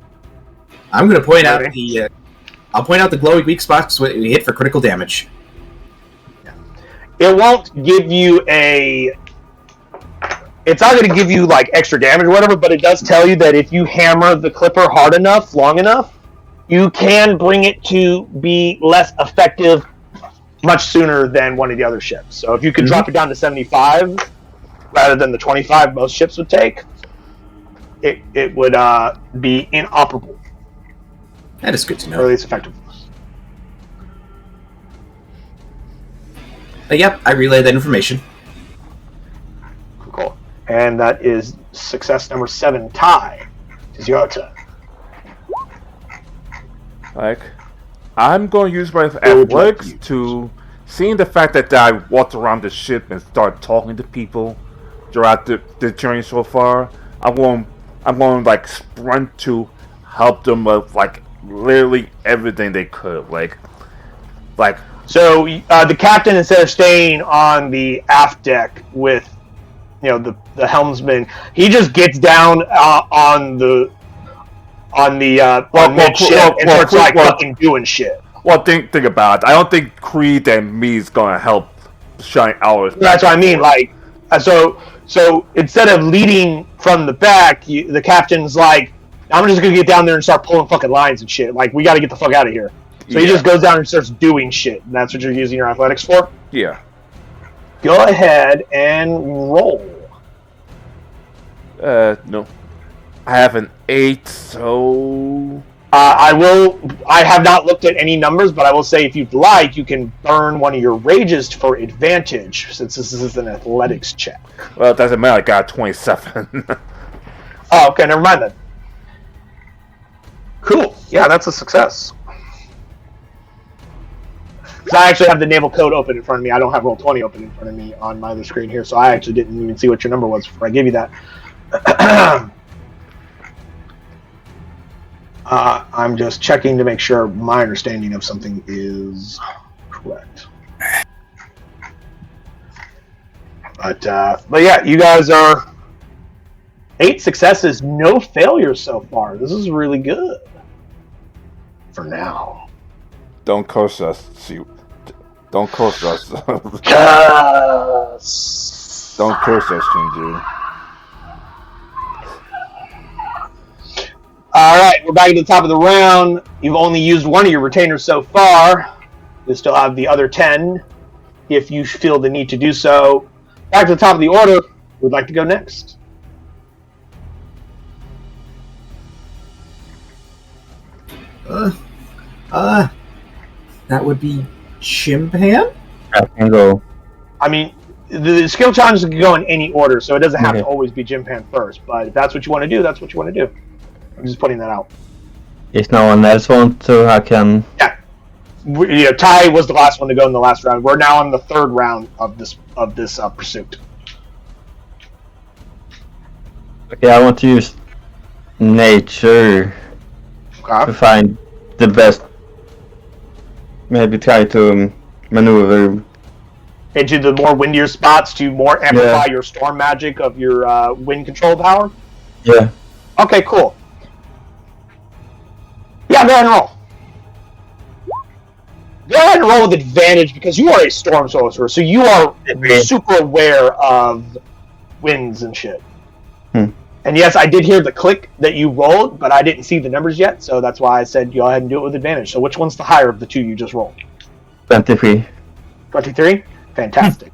I'm going to point out I'll point out the glowing weak spots when we hit for critical damage. It won't give you it's not going to give you, like, extra damage or whatever, but it does tell you that if you hammer the Clipper hard enough, long enough, you can bring it to be less effective much sooner than one of the other ships. So if you could drop it down to 75 rather than the 25 most ships would take, it would be inoperable. That is good to know. Or at least effective. Yep, I relayed that information. Cool. And that is success number 7. Ty, it's your turn. Like, I'm going to use my athletics to seeing the fact that I walked around the ship and started talking to people throughout the journey so far, I'm going like sprint to help them with like literally everything they could, like. So the captain, instead of staying on the aft deck with, the helmsman, he just gets down on midship and starts fucking doing shit. Well, think about it. I don't think Creed and me is gonna help shine ours. That's what I mean. Like, so instead of leading from the back, the captain's like, I'm just gonna get down there and start pulling fucking lines and shit. Like, we got to get the fuck out of here. So he just goes down and starts doing shit. And that's what you're using your athletics for? Yeah. Go ahead and roll. No. I have an 8, so... I have not looked at any numbers, but I will say if you'd like, you can burn one of your rages for advantage, since this is an athletics check. Well, it doesn't matter. I got 27. Oh, okay. Never mind then. Cool. Yeah, that's a success. I actually have the naval code open in front of me. I don't have Roll20 open in front of me on my other screen here, so I actually didn't even see what your number was before I gave you that. I'm just checking to make sure my understanding of something is correct. But yeah, you guys are 8 successes, no failures so far. This is really good. For now. Don't curse us. See, don't curse us. Yes. Don't curse us, Shinju. Alright, we're back at the top of the round. You've only used one of your retainers so far. You still have the other 10, if you feel the need to do so. Back to the top of the order. Who would like to go next? That would be Chimpan? I can go. I mean, the skill challenges can go in any order, so it doesn't have to always be Jimpan first. But if that's what you want to do, that's what you want to do. I'm just putting that out. If no one else wants to, I can. Yeah. Ty was the last one to go in the last round. We're now on the third round of this pursuit. Okay, I want to use nature to find the best. Maybe try to maneuver into the more windier spots to more amplify your storm magic of your wind control power? Yeah. Okay, cool. Yeah, go ahead and roll. Go ahead and roll with advantage because you are a storm sorcerer, so you are super aware of winds and shit. And yes, I did hear the click that you rolled, but I didn't see the numbers yet, so that's why I said go ahead and do it with advantage. So which one's the higher of the two you just rolled? 23. 23? Fantastic.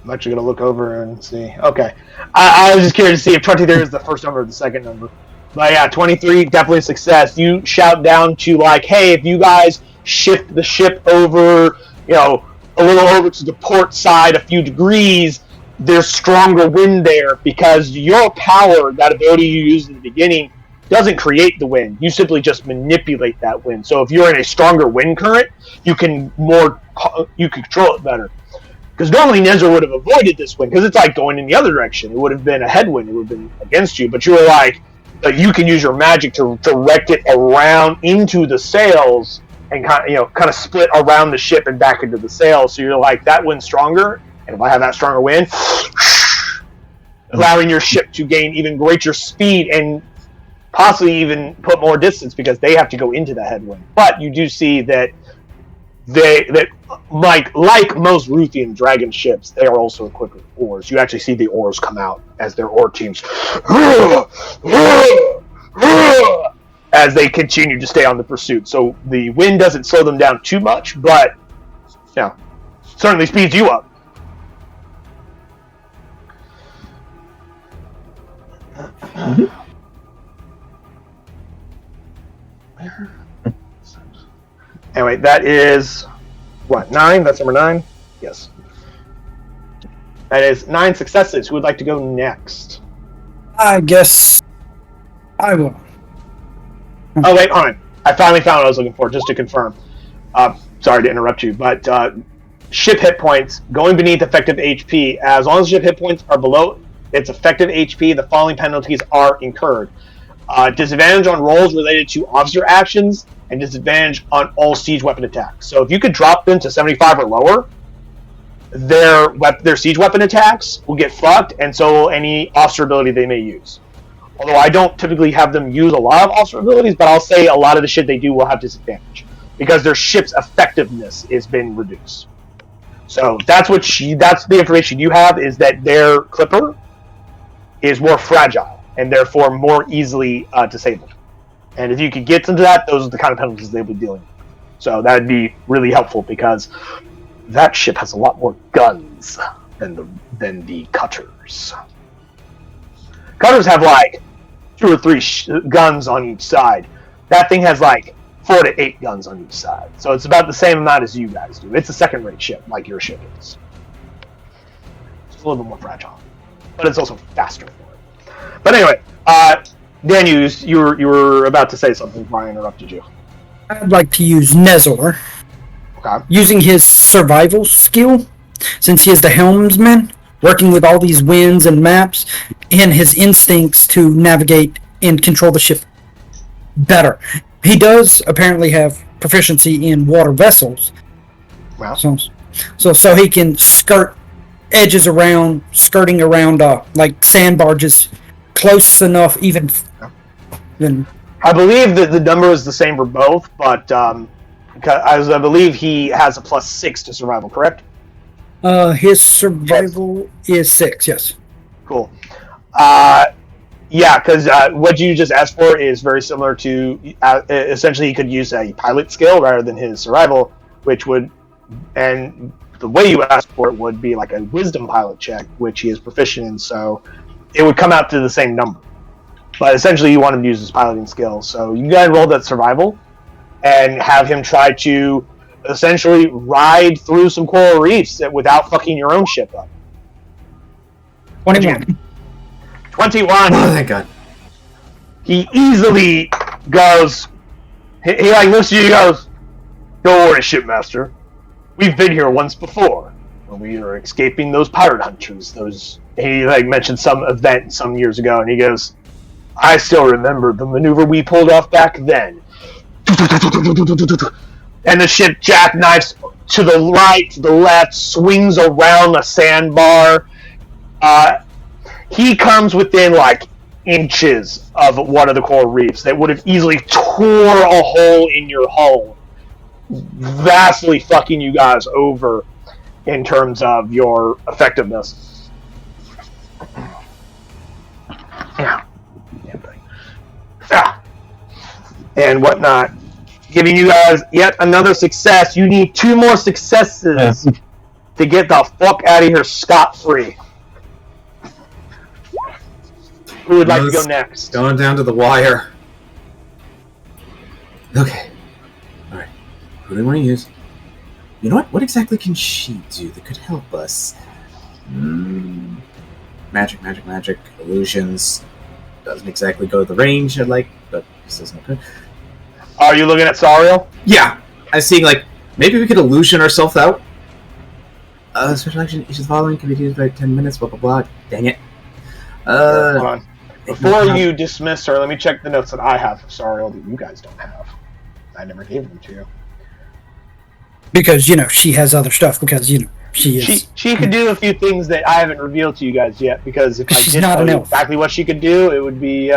I'm actually going to look over and see. Okay. I was just curious to see if 23 is the first number or the second number. But yeah, 23, definitely a success. You shout down to like, hey, if you guys shift the ship over, a little over to the port side a few degrees, there's stronger wind there because your power, that ability you used in the beginning, doesn't create the wind. You simply just manipulate that wind. So if you're in a stronger wind current, you can control it better. Because normally Nezra would have avoided this wind because it's like going in the other direction. It would have been a headwind. It would have been against you. But you were like, you can use your magic to direct it around into the sails and kind of split around the ship and back into the sails. So you're like, that wind's stronger. And if I have that stronger wind, allowing your ship to gain even greater speed and possibly even put more distance because they have to go into the headwind. But you do see that like most Ruthian dragon ships, they are also equipped with oars. You actually see the oars come out as their oar teams as they continue to stay on the pursuit. So the wind doesn't slow them down too much, but certainly speeds you up. Anyway, that is what, 9? That's number 9? Yes. That is 9 successes. Who would like to go next? I guess I will. Oh wait, hold on. I finally found what I was looking for, just to confirm. sorry to interrupt you, but ship hit points going beneath effective HP. As long as ship hit points are below its effective HP, the following penalties are incurred. Disadvantage on rolls related to officer actions, and disadvantage on all siege weapon attacks. So if you could drop them to 75 or lower, their siege weapon attacks will get fucked, and so will any officer ability they may use. Although I don't typically have them use a lot of officer abilities, but I'll say a lot of the shit they do will have disadvantage because their ship's effectiveness has been reduced. So that's the information you have, is that their clipper is more fragile and therefore more easily disabled. And if you could get into that, those are the kind of penalties they'll be dealing with. So that would be really helpful because that ship has a lot more guns than the cutters. Cutters have like 2 or 3 guns on each side. That thing has like 4 to 8 guns on each side. So it's about the same amount as you guys do. It's a second-rate ship, like your ship is. It's a little bit more fragile, but it's also faster for it. But anyway, Dan, you were about to say something before I interrupted you. I'd like to use Nezor. Okay. Using his survival skill, since he is the helmsman, working with all these winds and maps, and his instincts to navigate and control the ship better. He does apparently have proficiency in water vessels. Wow. So he can skirting around like sand barges close enough even than... I believe that the number is the same for both, but because I believe he has a +6 to survival, correct? His survival is 6, yes. Cool. Yeah, because what you just asked for is very similar to essentially he could use a pilot skill rather than his survival, and the way you asked for it would be like a wisdom pilot check, which he is proficient in, so it would come out to the same number. But essentially you want him to use his piloting skill, so you gotta roll that survival and have him try to essentially ride through some coral reefs without fucking your own ship up. 21. 21. Oh, thank God. He easily goes. He like looks at you and goes, "Don't worry, shipmaster. We've been here once before when we were escaping those pirate hunters. He like mentioned some event some years ago, and he goes, I still remember the maneuver we pulled off back then. And the ship jackknifes to the right, to the left, swings around a sandbar. He comes within like inches of one of the coral reefs that would have easily tore a hole in your hull, vastly fucking you guys over in terms of your effectiveness. Yeah. And whatnot. Giving you guys yet another success. You need 2 more successes to get the fuck out of here scot-free. Who would like to go next? Going down to the wire. Okay. Alright. Who do we want to use? You know what? What exactly can she do that could help us? Magic. Illusions. Doesn't exactly go to the range I'd like, but this isn't good. Are you looking at Sariel? Yeah. I was seeing, like, maybe we could illusion ourselves out. Special action, each of the following can be used by 10 minutes, blah, blah, blah. Dang it. Hold on. Before you dismiss her, let me check the notes that I have for Sariel that you guys don't have. I never gave them to you. Because, she has other stuff, because, she is... She could do a few things that I haven't revealed to you guys yet, because if I She's did not tell an you elf. exactly what she could do, it would be,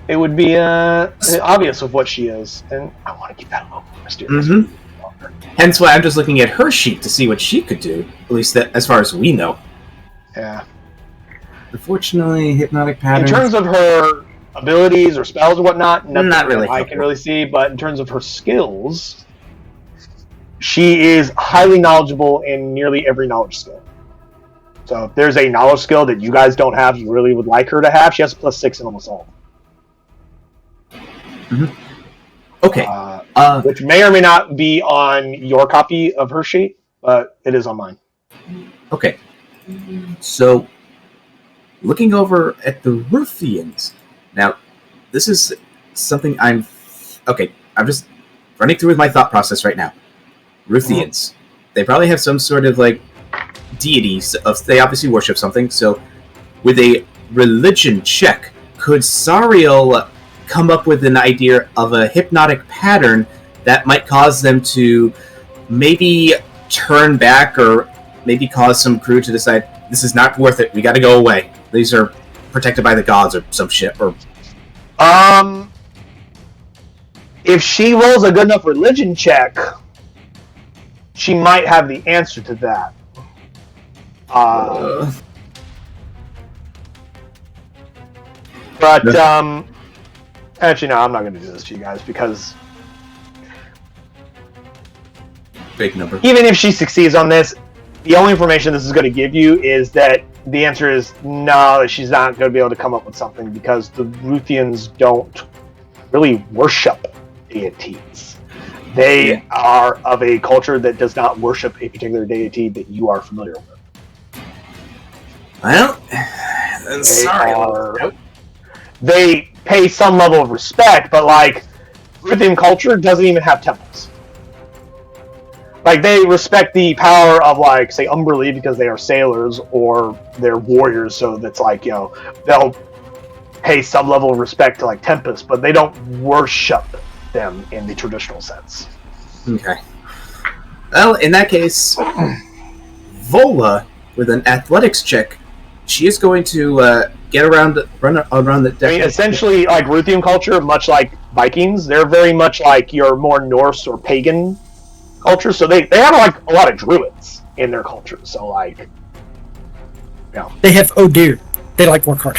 it would be obvious of what she is, and I want to keep that a little more mysterious. Hence why I'm just looking at her sheet to see what she could do, at least that, as far as we know. Yeah. Unfortunately, hypnotic In patterns... terms of her abilities or spells or whatnot, nothing Not really. I can really see, but in terms of her skills, she is highly knowledgeable in nearly every knowledge skill. So if there's a knowledge skill that you guys don't have, you really would like her to have, she has a +6 in almost all. Okay. Which may or may not be on your copy of her sheet, but it is on mine. Okay. So, looking over at the Ruthians. Now, this is something I'm just... running through with my thought process right now. Ruthians. They probably have some sort of, like, deity. They obviously worship something, so with a religion check, could Sariel come up with an idea of a hypnotic pattern that might cause them to maybe turn back or maybe cause some crew to decide, this is not worth it, we gotta go away. These are protected by the gods or some shit, or... If she rolls a good enough religion check, she might have the answer to that. But, actually, no, I'm not going to do this to you guys, because Big number. even if she succeeds on this, the only information this is going to give you is that the answer is no, she's not going to be able to come up with something, because the Ruthians don't really worship deities. They are of a culture that does not worship a particular deity that you are familiar with. Well, They pay some level of respect, but like Ruthian culture doesn't even have temples. Like they respect the power of like say Umberlee because they are sailors or they're warriors, so that's like, you know, they'll pay some level of respect to like Tempest, but they don't worship them in the traditional sense. Okay. Well, in that case, Vola, with an athletics check, she is going to get around, run around the deck. I mean, essentially, like Ruthian culture, much like Vikings, they're very much like your more Norse or pagan culture. So they have like a lot of druids in their culture. So like, you know, They have dear. They like work hard.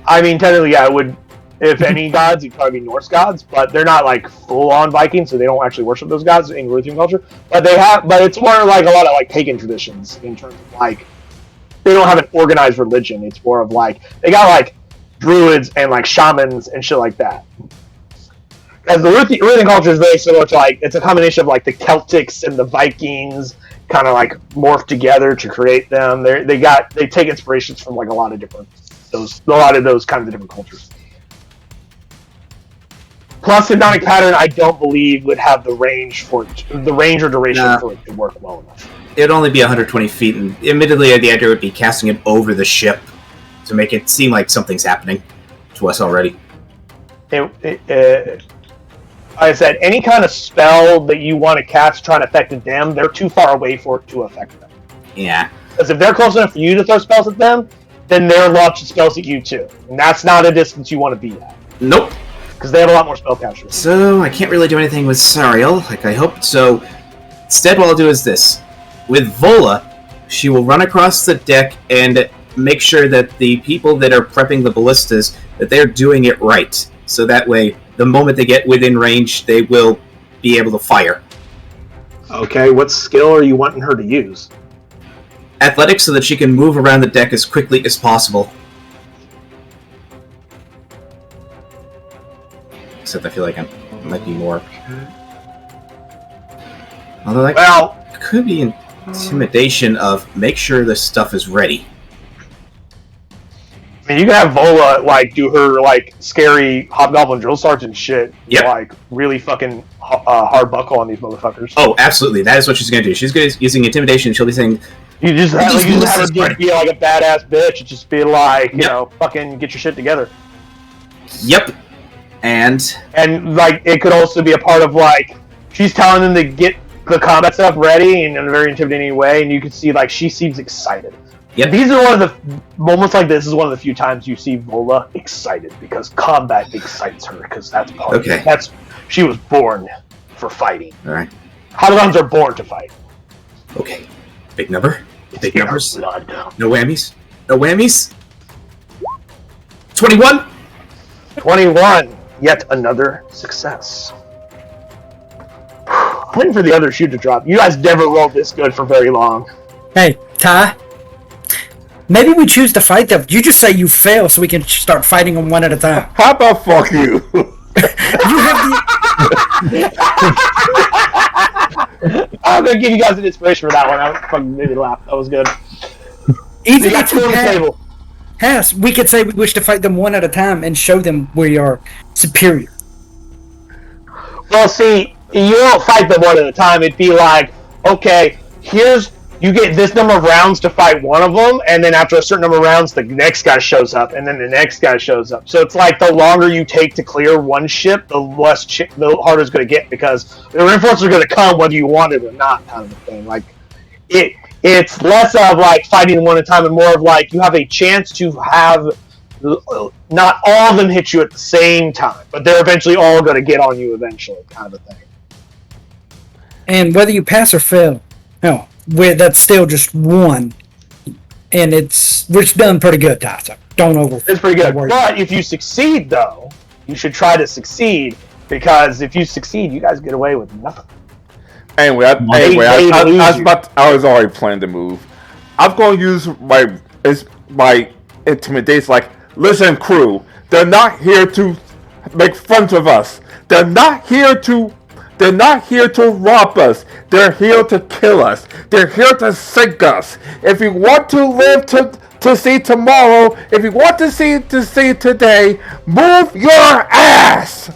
I mean, technically, yeah, it would. If any gods, it'd probably be Norse gods, but they're not like full-on Vikings, so they don't actually worship those gods in Ruthian culture. But they have, but it's more like a lot of like pagan traditions in terms of like they don't have an organized religion. It's more of like they got like druids and like shamans and shit like that. As the Ruthian culture is very similar to like it's a combination of like the Celtics and the Vikings kind of like morphed together to create them. They take inspirations from like a lot of those kinds of different cultures. Plus, hypnotic pattern, I don't believe would have the range or duration for it to work well enough. It'd only be 120 feet, and admittedly, the idea would be casting it over the ship to make it seem like something's happening to us already. Like I said, any kind of spell that you want to cast trying to affect them, they're too far away for it to affect them. Yeah. Because if they're close enough for you to throw spells at them, then they're launching spells at you too. And that's not a distance you want to be at. Nope. Because they have a lot more spell casters. So, I can't really do anything with Sariel, like I hoped, so instead what I'll do is this. With Vola, she will run across the deck and make sure that the people that are prepping the ballistas, that they're doing it right. So that way, the moment they get within range, they will be able to fire. Okay, what skill are you wanting her to use? Athletics, so that she can move around the deck as quickly as possible. Except I feel like I might be more. Although that could be intimidation of make sure this stuff is ready. I mean, you can have Vola like do her like scary hobgoblin drill sergeant shit. Yep. Like really fucking hard buckle on these motherfuckers. Oh, absolutely. That is what she's going to do. She's going to using intimidation. She'll be saying, You just have her just be like a badass bitch. And just be like, you know, fucking get your shit together. "Yep." And like it could also be a part of like she's telling them to get the combat stuff ready in a very intimidating way, and you can see like she seems excited. Yep. These are one of the moments like this is one of the few times you see Vola excited because combat excites her because that's part of it. That's she was born for fighting. All right. Hobgoblins are born to fight. Okay. Big number. Big numbers. Blood. No whammies. No whammies. 21. 21. Yet another success. I'm waiting for the other shoe to drop. You guys never rolled this good for very long. Hey, Ty. Maybe we choose to fight them. You just say you fail so we can start fighting them one at a time. How about fuck you? You have the... I'm going to give you guys an inspiration for that one. I fucking made me laugh. That was good. Even You got if two you on the table. Yes, we could say we wish to fight them one at a time and show them we are superior. Well, see, you don't fight them one at a time. It'd be like, okay, you get this number of rounds to fight one of them, and then after a certain number of rounds, the next guy shows up, and then the next guy shows up. So it's like the longer you take to clear one ship, the harder it's going to get, because the reinforcements are going to come whether you want it or not, kind of a thing. Like it's less of like fighting them one at a time, and more of like you have a chance to have not all of them hit you at the same time, but they're eventually all going to get on you eventually, kind of a thing. And whether you pass or fail, no, that's still just one. And it's done pretty good, Ty, so don't over. It's pretty good. But if you succeed, though, you should try to succeed, because if you succeed, you guys get away with nothing. Anyway, I was already planning to move. I'm going to use my intimidation. Like, listen, crew, they're not here to make fun of us. They're not here to rob us. They're here to kill us. They're here to sink us. If you want to live to see tomorrow, if you want to see today, move your ass.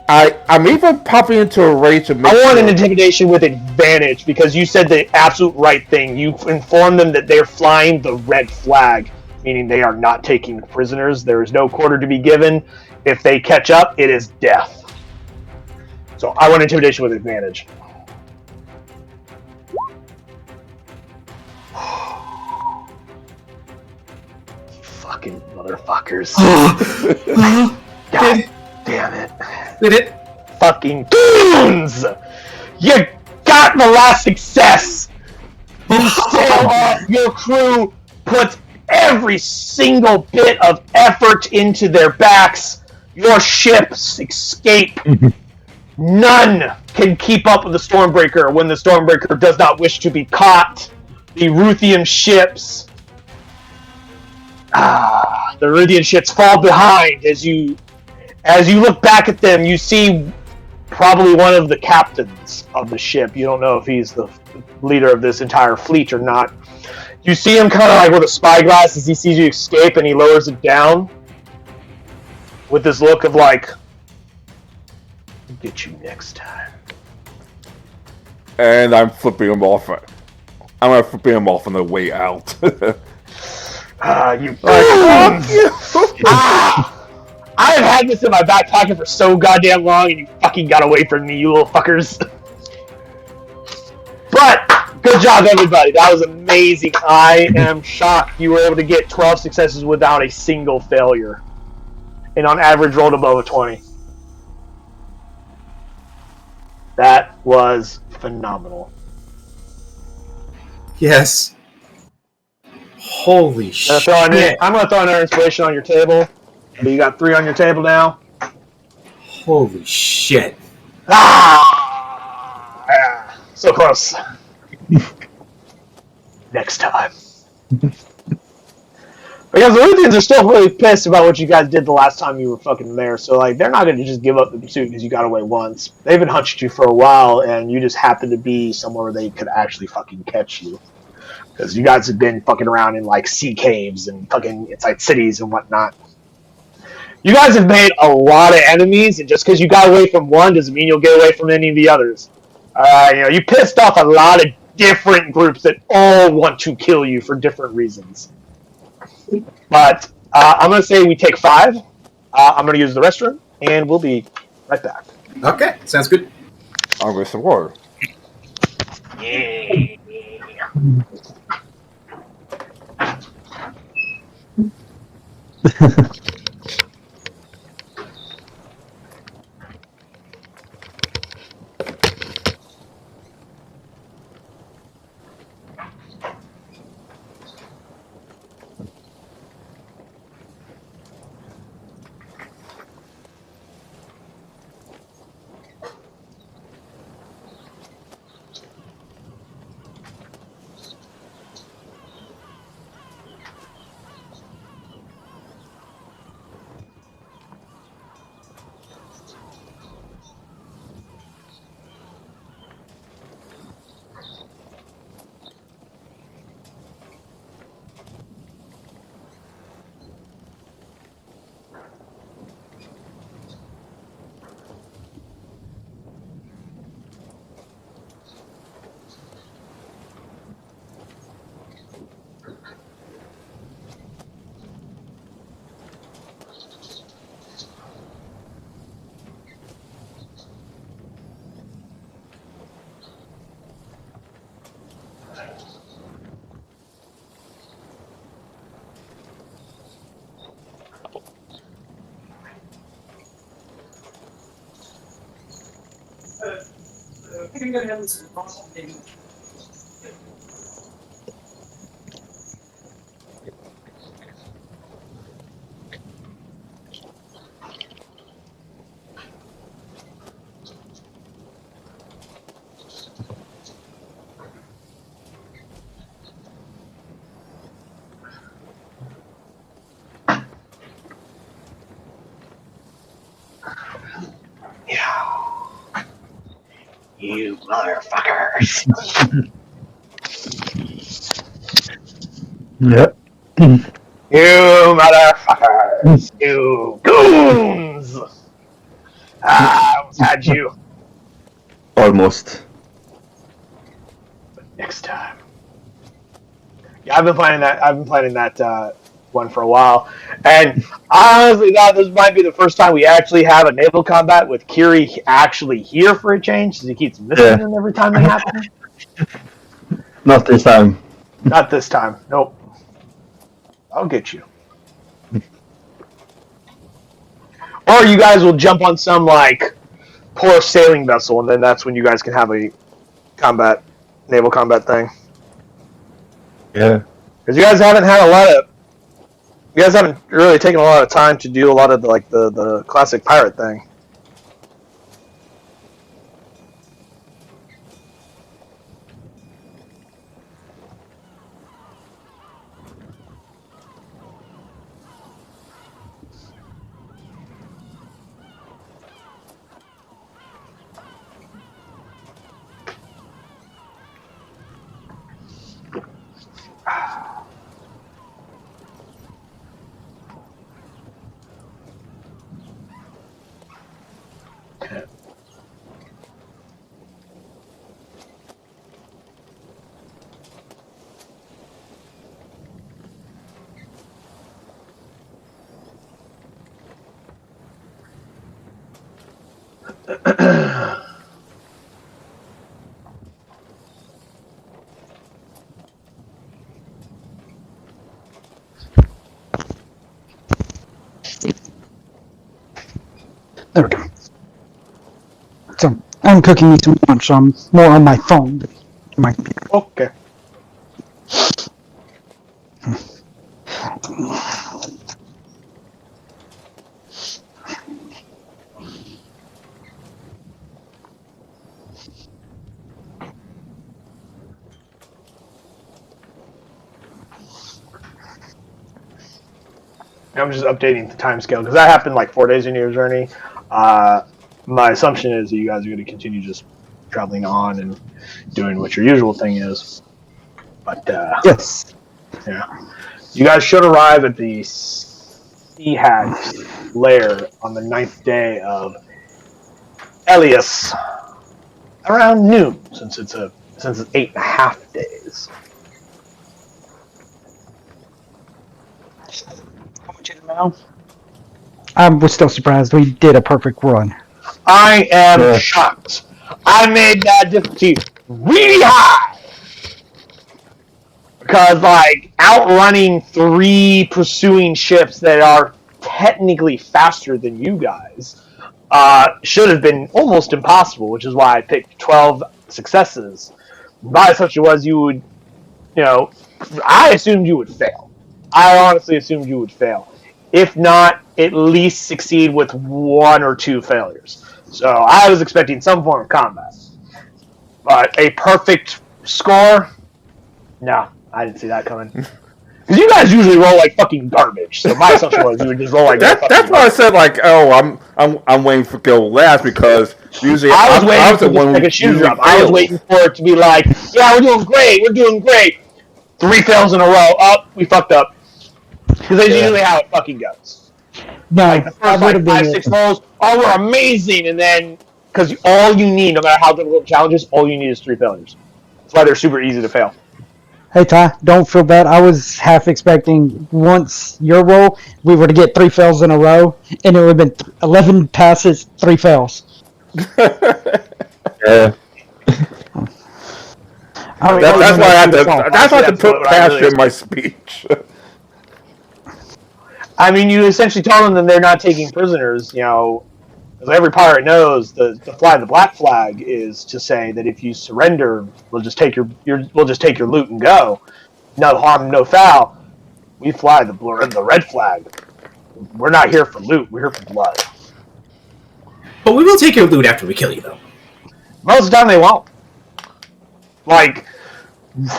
I'm even popping into a rage to make I want an intimidation with advantage, because you said the absolute right thing. You informed them that they're flying the red flag, meaning they are not taking prisoners. There is no quarter to be given. If they catch up, it is death. So I want intimidation with advantage. Fucking motherfuckers. God damn it. Did it? Fucking goons! You got the last success! You sail off, your crew puts every single bit of effort into their backs. Your ships escape. None can keep up with the Stormbreaker when the Stormbreaker does not wish to be caught. The Ruthian ships... the Ruthian ships fall behind. As you look back at them, you see probably one of the captains of the ship. You don't know if he's the leader of this entire fleet or not. You see him kind of like with a spyglass as he sees you escape, and he lowers it down with this look of like, "I'll get you next time." And I'm flipping him off. I'm gonna flip him off on the way out. You I've had this in my back pocket for so goddamn long, and you fucking got away from me, you little fuckers. But, good job, everybody. That was amazing. I am shocked you were able to get 12 successes without a single failure. And on average, rolled above a 20. That was phenomenal. Yes. Holy shit. I'm going to throw another inspiration on your table. So you got 3 on your table now. Holy shit. Yeah, so close. Next time. Because the Luthians are still really pissed about what you guys did the last time you were fucking there. So, like, they're not going to just give up the pursuit because you got away once. They've been hunting you for a while, and you just happen to be somewhere where they could actually fucking catch you. Because you guys have been fucking around in, like, sea caves and fucking inside cities and whatnot. You guys have made a lot of enemies, and just because you got away from one doesn't mean you'll get away from any of the others. You pissed off a lot of different groups that all want to kill you for different reasons. But I'm going to say we take 5. I'm going to use the restroom, and we'll be right back. Okay, sounds good. I'll get some water. Yeah. You motherfuckers. Yep. You motherfuckers. You goons. I almost had you. Almost. Next time. Yeah, I've been planning that one for a while, and I honestly thought this might be the first time we actually have a naval combat with Kiri actually here for a change, because he keeps missing them every time they happen. Not this time. Not this time. Nope. I'll get you. Or you guys will jump on some like poor sailing vessel, and then that's when you guys can have a naval combat thing. Yeah. Because you guys haven't really taken a lot of time to do a lot of the classic pirate thing. There we go. So I'm cooking me some lunch. So I'm more on my phone than my computer. Okay. I'm just updating the time scale because that happened like 4 days into your journey. My assumption is that you guys are going to continue just traveling on and doing what your usual thing is. But Yes. yeah, you guys should arrive at the Sea Hag lair on the 9th day of Elias around noon, since it's 8.5 days. I want you to know. I was still surprised we did a perfect run. I am shocked. I made that difficulty really high. Because, like, outrunning 3 pursuing ships that are technically faster than you guys should have been almost impossible, which is why I picked 12 successes. My assumption was you would, I assumed you would fail. I honestly assumed you would fail. If not, at least succeed with 1 or 2 failures. So I was expecting some form of combat. But a perfect score? No, I didn't see that coming. Because you guys usually roll like fucking garbage. So my assumption was you would just roll like That's why I said like, oh, I'm waiting for go last because usually I was waiting for the one like who a shoe usually drop. I was waiting for it to be like, yeah, we're doing great. 3 fails in a row. Oh, we fucked up. Because that's usually how it fucking goes. No, Like the first like 5, 6 rolls, oh, we're amazing, and then because all you need, no matter how difficult the challenge is, all you need is 3 failures. That's why they're super easy to fail. Hey Ty, don't feel bad. I was half expecting once your roll, we were to get 3 fails in a row, and it would have been 11 passes, 3 fails. Yeah. That's why I had to put passion in my speech. I mean, you essentially told them that they're not taking prisoners, As every pirate knows, the fly the black flag is to say that if you surrender, we'll just take your loot and go. No harm, no foul. We fly the red flag. We're not here for loot. We're here for blood. But we will take your loot after we kill you, though. Most of the time, they won't. Like,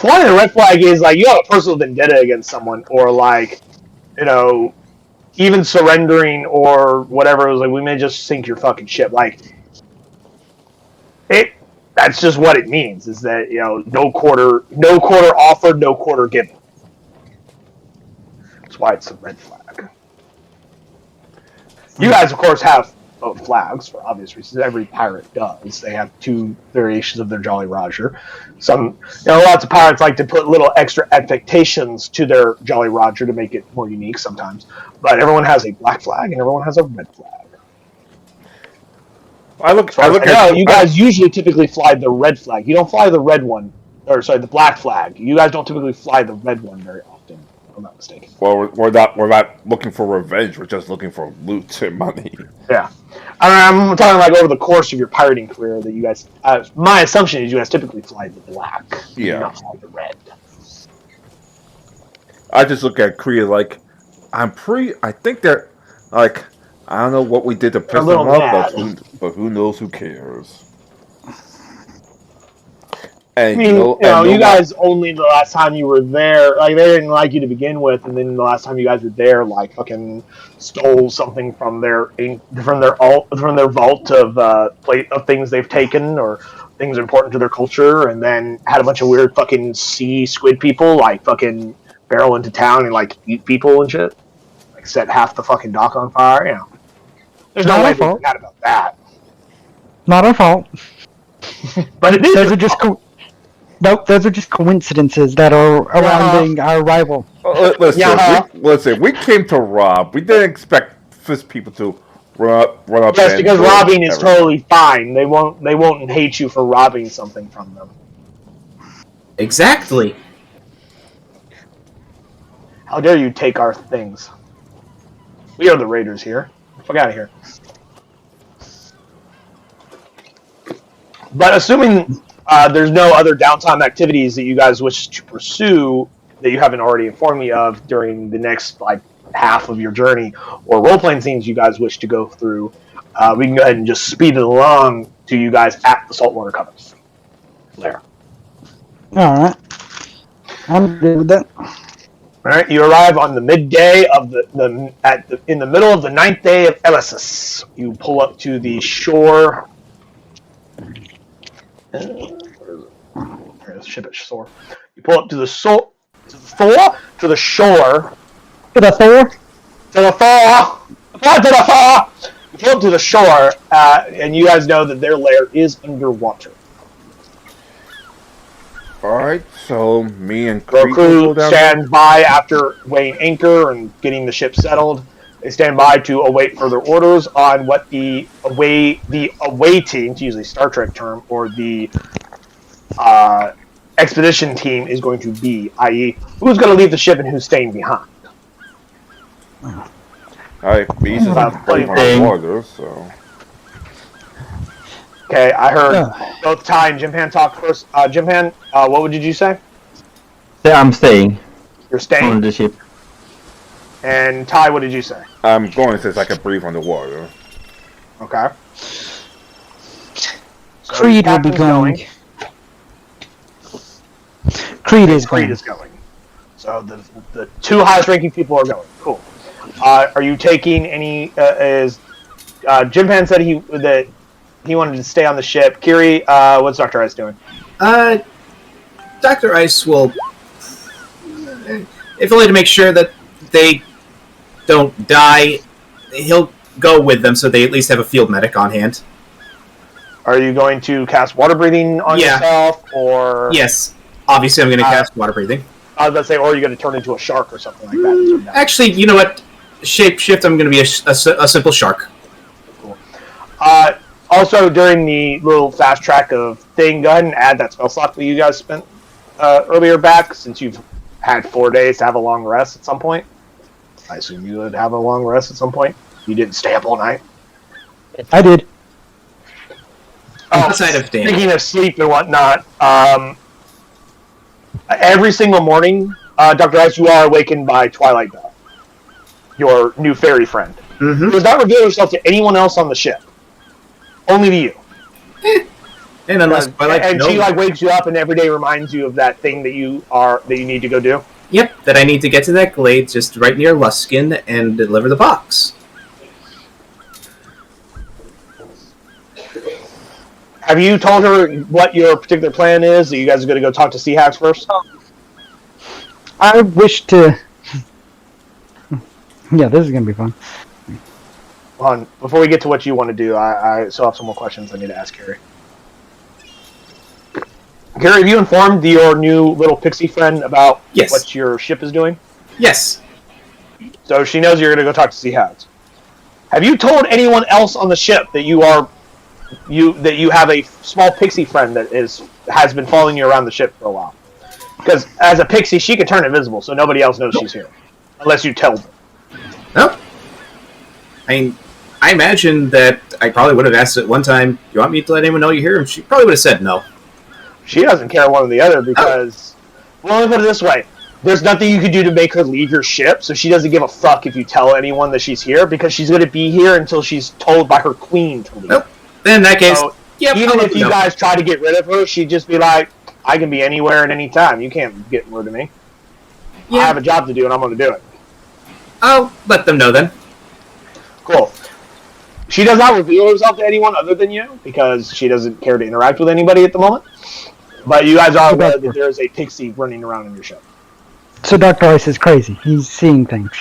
flying the red flag is like you have a personal vendetta against someone, or like, you know, even surrendering or whatever. It was like we may just sink your fucking ship. Like, it. That's just what it means. Is that no quarter offered, no quarter given. That's why it's a red flag. You guys, of course, have both flags for obvious reasons. Every pirate does. They have two variations of their Jolly Roger. Lots of pirates like to put little extra affectations to their Jolly Roger to make it more unique sometimes. But everyone has a black flag and everyone has a red flag. You guys usually typically fly the red flag. You don't fly the red one, the black flag. You guys don't typically fly the red one very often. If I'm not mistaken. Well, we're not looking for revenge. We're just looking for loot and money. Yeah, I'm talking like over the course of your pirating career that you guys. My assumption is you guys typically fly the black. Yeah. Not fly the red. I just look at Korea like I think they're like. I don't know what we did to piss them off, but who knows? Who cares? And you guys only the last time you were there, like they didn't like you to begin with, and then the last time you guys were there, like fucking stole something from their vault of things they've taken or things important to their culture, and then had a bunch of weird fucking sea squid people like fucking barrel into town and like eat people and shit, like set half the fucking dock on fire. There's no way we forgot about that. Not our fault. But it is. Those are just coincidences that are surrounding our arrival. Listen, we came to rob. We didn't expect first people to run up. Yes, because robbing is totally fine. They won't hate you for robbing something from them. Exactly. How dare you take our things? We are the raiders here. Fuck out of here. But assuming there's no other downtime activities that you guys wish to pursue that you haven't already informed me of during the next half of your journey, or role-playing scenes you guys wish to go through, we can go ahead and just speed it along to you guys at the Saltwater Covers. There. Alright. I'm good with that. Alright, you arrive on the midday of in the middle of the 9th day of Elysis. You pull up to the shore. Ship it shore. You pull up to the shore. You pull up to the shore, and you guys know that their lair is underwater. Alright, so me and the crew stand by after weighing anchor and getting the ship settled. They stand by to await further orders on what the away team, to use a Star Trek term, or the expedition team is going to be, i.e., who's going to leave the ship and who's staying behind. Alright, Beast is brave on the water, so... Okay, I heard both Ty and Jimpan talk first. Jimpan, what did you say? Yeah, I'm staying. You're staying? On the ship. And Ty, what did you say? I'm going since I can breathe on the water. Okay. So Creed will be going. Creed is going. So the two highest ranking people are going. Cool. Are you taking any? Jimpan said that he wanted to stay on the ship. Kiri, what's Dr. Ice doing? Dr. Ice will, if only to make sure that they don't die, he'll go with them so they at least have a field medic on hand. Are you going to cast water breathing on yourself, or? Yes, obviously I'm going to cast water breathing. I was about to say, or are you going to turn into a shark or something like that? Actually, you know what? Shapeshift, I'm going to be a simple shark. Cool. Also, during the little fast track of thing, go ahead and add that spell slot that you guys spent earlier back, since you've had 4 days to have a long rest at some point. I assume you would have a long rest at some point. You didn't stay up all night. I did. Outside of Dan. Speaking of sleep and whatnot, every single morning, Dr. Ice, you are awakened by Twilight Bell, your new fairy friend. Mm-hmm. Who does not reveal herself to anyone else on the ship. Only to you. And unless She wakes you up and every day reminds you of that thing that you need to go do. Yep, that I need to get to that glade just right near Luskin and deliver the box. Have you told her what your particular plan is? That you guys are going to go talk to Sea Hags first? I wish to. Yeah, this is gonna be fun. Hold on, before we get to what you want to do, I still have some more questions I need to ask Carrie. Carrie, have you informed your new little pixie friend about what your ship is doing? Yes. So she knows you're going to go talk to Sea Hags. Have you told anyone else on the ship that you have a small pixie friend that has been following you around the ship for a while? Because as a pixie, she can turn invisible, so nobody else knows she's here, unless you tell them. No. I imagine that I probably would have asked at one time, you want me to let anyone know you're here? And she probably would have said no. She doesn't care one or the other because, well, let me put it this way. There's nothing you can do to make her leave your ship, so she doesn't give a fuck if you tell anyone that she's here because she's going to be here until she's told by her queen to leave. Nope. Then in that case, so, even if you guys try to get rid of her, she'd just be like, I can be anywhere at any time. You can't get rid of me. Yeah. I have a job to do, and I'm going to do it. I'll let them know then. Cool. She does not reveal herself to anyone other than you because she doesn't care to interact with anybody at the moment. But you guys are aware that there is a pixie running around in your ship. So Dr. Ice is crazy. He's seeing things.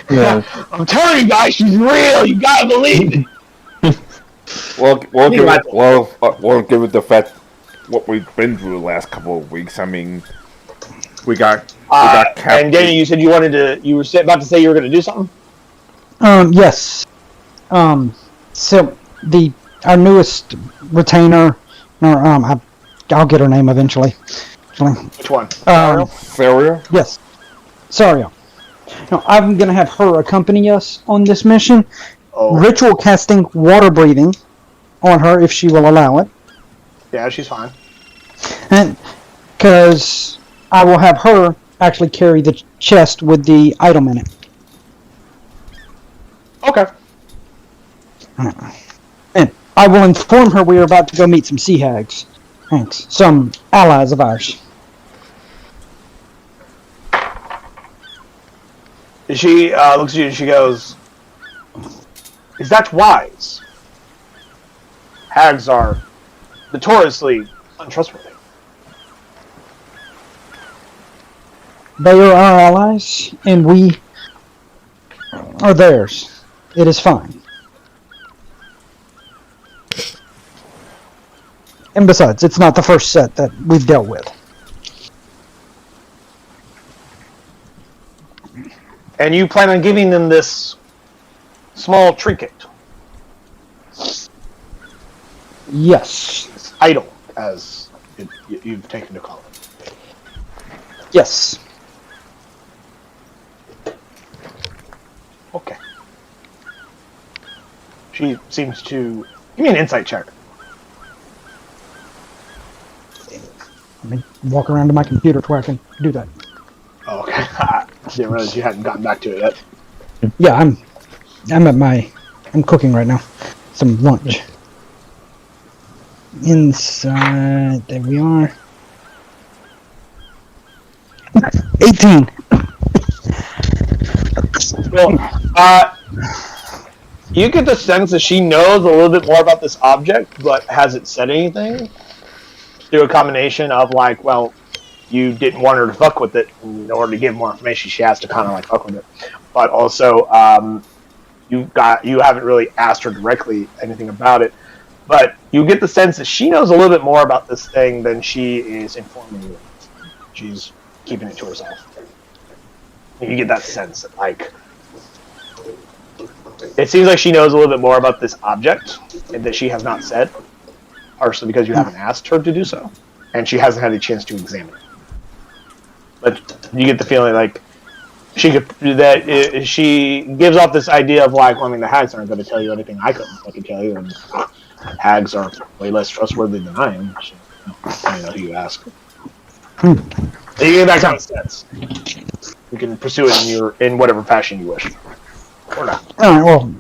Yeah. I'm telling you guys, she's real. You gotta believe it. We'll give it the fact what we've been through the last couple of weeks. I mean, we got Chap. And Danny, you said you wanted to. You were about to say you were going to do something. Yes. So our newest retainer, I'll get her name eventually. Which one? Sariel? Yes. Sariel. Now, I'm going to have her accompany us on this mission. Oh. Ritual casting water breathing on her if she will allow it. Yeah, she's fine. And because I will have her actually carry the chest with the item in it. Okay. And I will inform her we are about to go meet some sea hags. Thanks. Some allies of ours. She looks at you and she goes, "Is that wise? Hags are notoriously untrustworthy." They are our allies, and we are theirs. It is fine. And besides, it's not the first set that we've dealt with. And you plan on giving them this small trinket? Yes. This idol, as you've taken to call it. Yes. Okay. She seems to... Give me an insight check. Let me walk around to my computer where I can do that. Oh, okay. I didn't realize you hadn't gotten back to it yet. Yeah, I'm cooking right now. Some lunch. Inside, there we are. 18. Well, you get the sense that she knows a little bit more about this object, but hasn't said anything. Through a combination of like, well, you didn't want her to fuck with it. In order to give more information, she has to kind of like fuck with it. But also, you haven't really asked her directly anything about it. But you get the sense that she knows a little bit more about this thing than she is informing you. She's keeping it to herself. You get that sense that, like, it seems like she knows a little bit more about this object that she has not said, partially because you haven't asked her to do so, and she hasn't had a chance to examine it. But you get the feeling like she gives off this idea of like, I mean, the hags aren't going to tell you anything I couldn't fucking tell you, and hags are way less trustworthy than I am. So, I know who you ask. You get that kind of sense. You can pursue it in whatever fashion you wish, or not. All right. Well,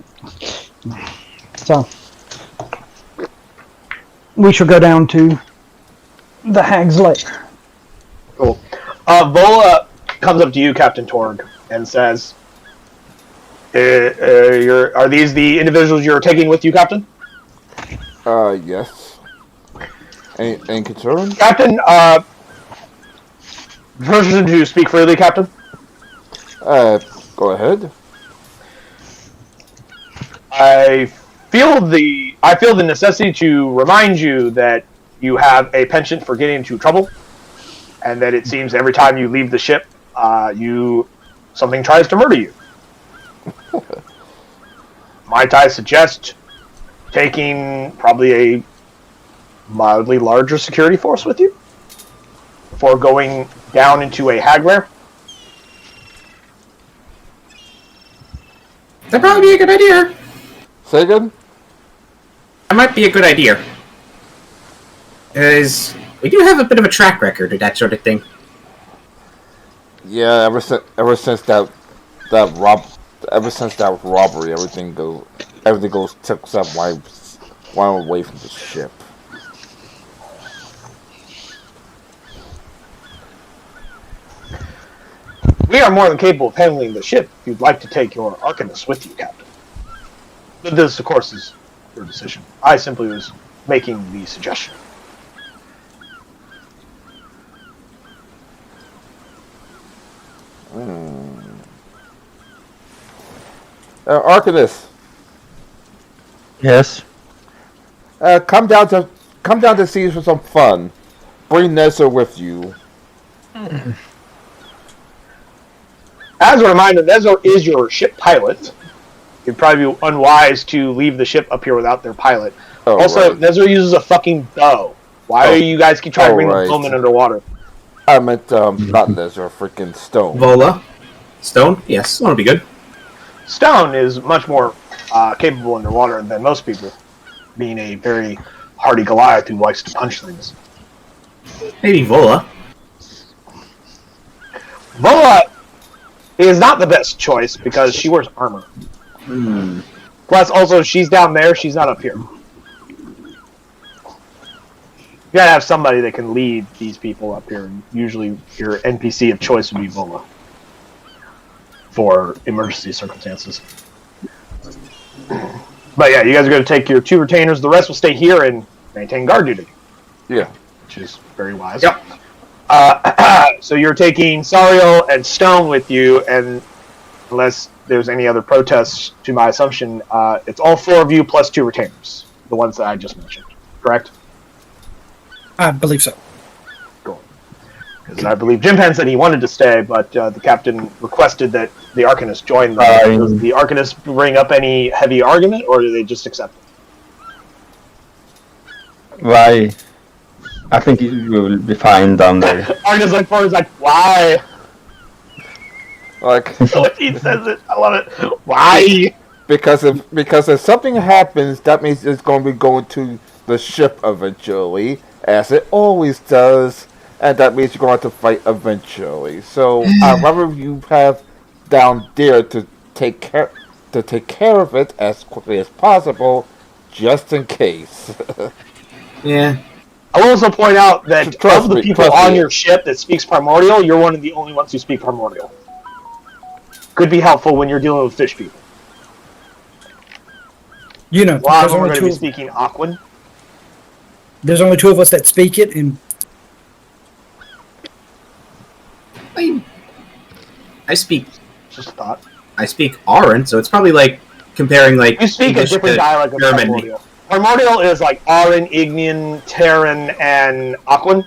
so we shall go down to the hag's lair. Cool. Vola comes up to you, Captain Torg, and says, "Are these the individuals you're taking with you, Captain?" Yes. Any concern? Captain, permission to speak freely, Captain? Go ahead. I feel the necessity to remind you that you have a penchant for getting into trouble, and that it seems every time you leave the ship, something tries to murder you. Might I suggest taking probably a mildly larger security force with you before going down into a hag lair? That'd probably be a good idea. Say again? That might be a good idea. Because we do have a bit of a track record of that sort of thing. Yeah, ever since that robbery, everything goes tips up while I'm away from the ship. We are more than capable of handling the ship if you'd like to take your Arcanist with you, Captain. But this, of course, is your decision. I simply was making the suggestion. Arcanist, Yes. come down to see us for some fun. Bring Nessa with you. As a reminder, Nezo is your ship pilot. It'd probably be unwise to leave the ship up here without their pilot. Oh, also, right. Nezo uses a fucking bow. Why do you guys keep trying to bring right. the bowman underwater? I meant not Nessa, freaking Stone. Vola. Stone? Yes, Stone would be good. Stone is much more capable underwater than most people, being a very hardy Goliath who likes to punch things. Maybe Vola. Vola is not the best choice because she wears armor. Plus, also, she's down there, she's not up here. You gotta have somebody that can lead these people up here. Usually, your NPC of choice would be Vola for emergency circumstances. But yeah, you guys are going to take your 2 retainers. The rest will stay here and maintain guard duty. Yeah. Which is very wise. Yep. So you're taking Sariel and Stone with you, and unless there's any other protests to my assumption, it's all 4 of you plus 2 retainers. The ones that I just mentioned. Correct? I believe so. Cool. Because I believe Jim Penn said he wanted to stay, but the captain requested that the Arcanist join them. Does the Arcanist bring up any heavy argument, or do they just accept it? Why? I think you will be fine down there. Arcanist like forward is like, why? Like, So he says it. I love it. Why? because if something happens, that means it's going to be going to the ship eventually, as it always does, and that means you're going to have to fight eventually. So I'd rather you have down there to take care of it as quickly as possible, just in case. Yeah. I will also point out that Trust of the me, people trust on me. your ship that speaks Primordial, you're one of the only ones who speak Primordial. Could be helpful when you're dealing with fish people. You know, A lot of there's them are only going to two. be speaking Aquan. There's only 2 of us that speak it, and I speak Just a thought. Aran, so it's probably like comparing like You speak English a different to dialect of German. Primordial. Primordial is like Aran, Ignian, Terran, and Aquan,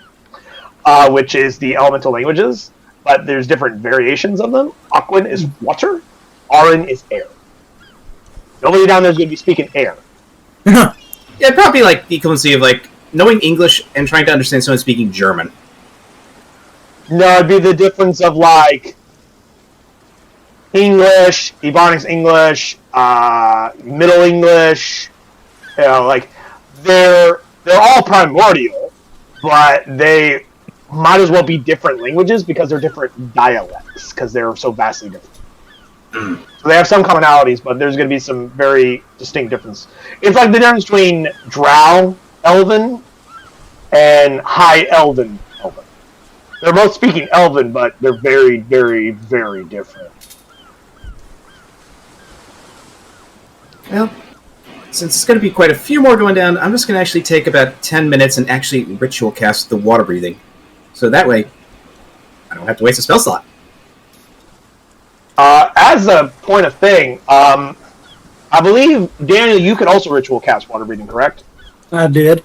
which is the elemental languages, but there's different variations of them. Aquan is water, Aran is air. Nobody down there is going to be speaking air. Yeah, probably like the equivalency of like knowing English and trying to understand someone speaking German. No, it'd be the difference of like English, Ebonics English, Middle English. You know, like they're all primordial, but they might as well be different languages because they're different dialects because they're so vastly different. So they have some commonalities, but there's going to be some very distinct differences. It's like the difference between Drow Elven and High Elven. They're both speaking Elven, but they're very, very, very different. Well, since it's going to be quite a few more going down, I'm just going to actually take about 10 minutes and actually ritual cast the water breathing. So that way, I don't have to waste a spell slot. As a point of thing, I believe, Daniel, you could also ritual cast water breathing, correct? I did.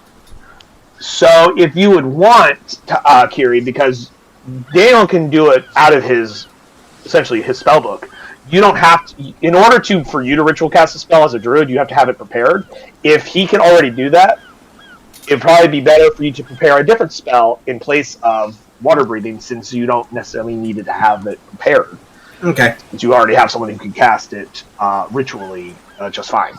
So if you would want to, Kiri, because Daniel can do it out of essentially his spell book. You don't have to, in order for you to ritual cast a spell as a druid, you have to have it prepared. If he can already do that, it'd probably be better for you to prepare a different spell in place of water breathing, since you don't necessarily need to have it prepared. Okay. Since you already have someone who can cast it ritually just fine.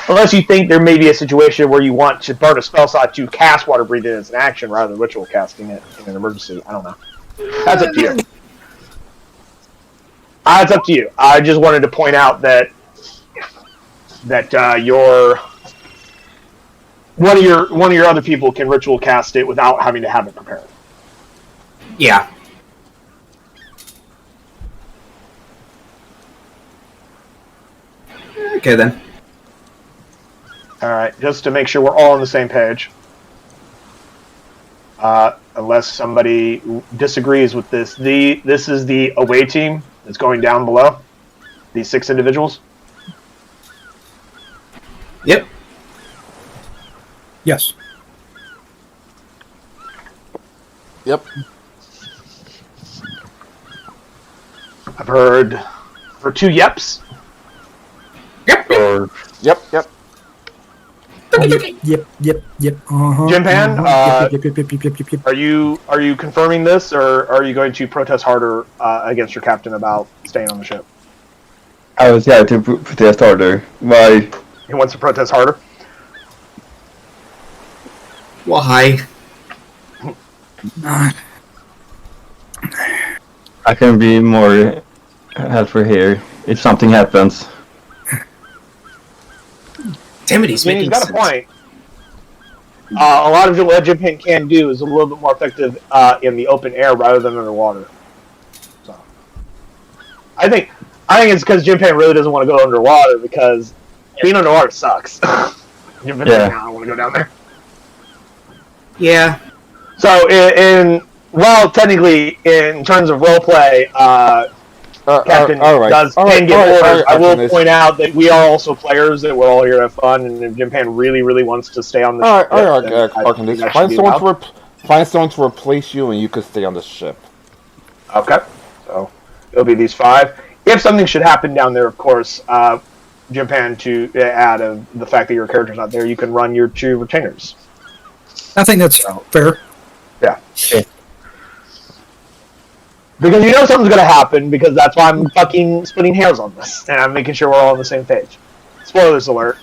Unless you think there may be a situation where you want to burn a spell slot to cast water breathing as an action rather than ritual casting it in an emergency. I don't know. That's up to you. It's up to you. I just wanted to point out that your one of your other people can ritual cast it without having to have it prepared. Yeah. Okay then. All right, just to make sure we're all on the same page. Unless somebody disagrees with this, this is the away team that's going down below. These 6 individuals. Yep. Yes. Yep. I've heard for 2 yeps. Yep. Or yep. Yep. Uh-huh. Jimpan, Yep. are you confirming this, or are you going to protest harder against your captain about staying on the ship? I was here to protest harder. Why? He wants to protest harder. Well, hi. I can be more helpful here if something happens. Damn it, he's I mean, making he's got sense. a point. A lot of what Jimpan can do is a little bit more effective in the open air rather than underwater. So, I think it's because Jimpan really doesn't want to go underwater because being underwater sucks. Jimpan's like, nah, I don't want to go down there. Yeah. So, technically, in terms of roleplay, Captain can give orders. I will point out that we are also players, that we're all here to have fun, and if Jimpan really, really wants to stay on the ship, find someone to replace you and you can stay on the ship. Okay. So, it'll be these 5. If something should happen down there, of course, Jimpan, to add the fact that your character's not there, you can run your 2 retainers. I think that's fair. Yeah. Because you know something's going to happen, because that's why I'm fucking splitting hairs on this. And I'm making sure we're all on the same page. Spoilers alert.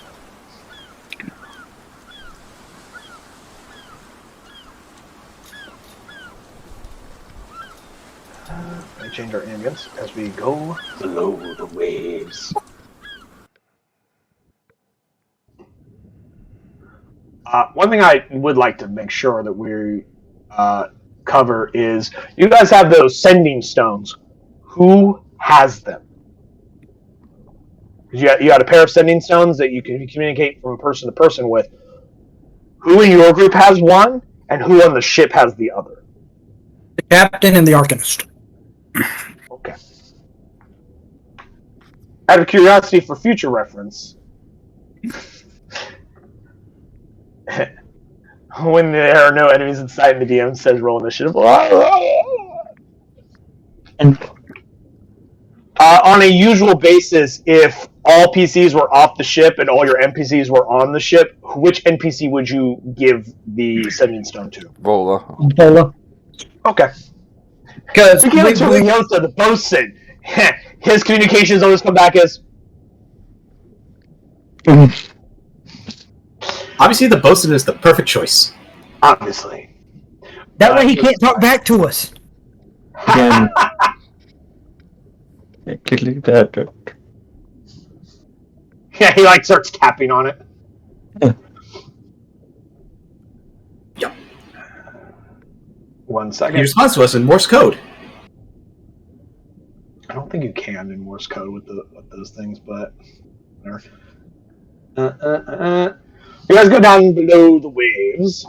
Let me change our ambience as we go below the waves. One thing I would like to make sure that we cover is, you guys have those sending stones. Who has them? You got a pair of sending stones that you can communicate from person to person with. Who in your group has one, and who on the ship has the other? The captain and the arcanist. Okay. Out of curiosity, for future reference, when there are no enemies in sight and the DM says roll initiative. And on a usual basis, if all PCs were off the ship and all your NPCs were on the ship, which NPC would you give the sending stone to? Vola. Bola. Okay. Because We give it to Leota, the bosun. his communications always come back as, Obviously, the bosun is the perfect choice. obviously. That way he can't talk back to us. Again. Quickly better. Yeah, he like starts tapping on it. Yep. 1 He second. responds to us in Morse code. I don't think you can in Morse code with those things, but whatever. You guys go down below the waves,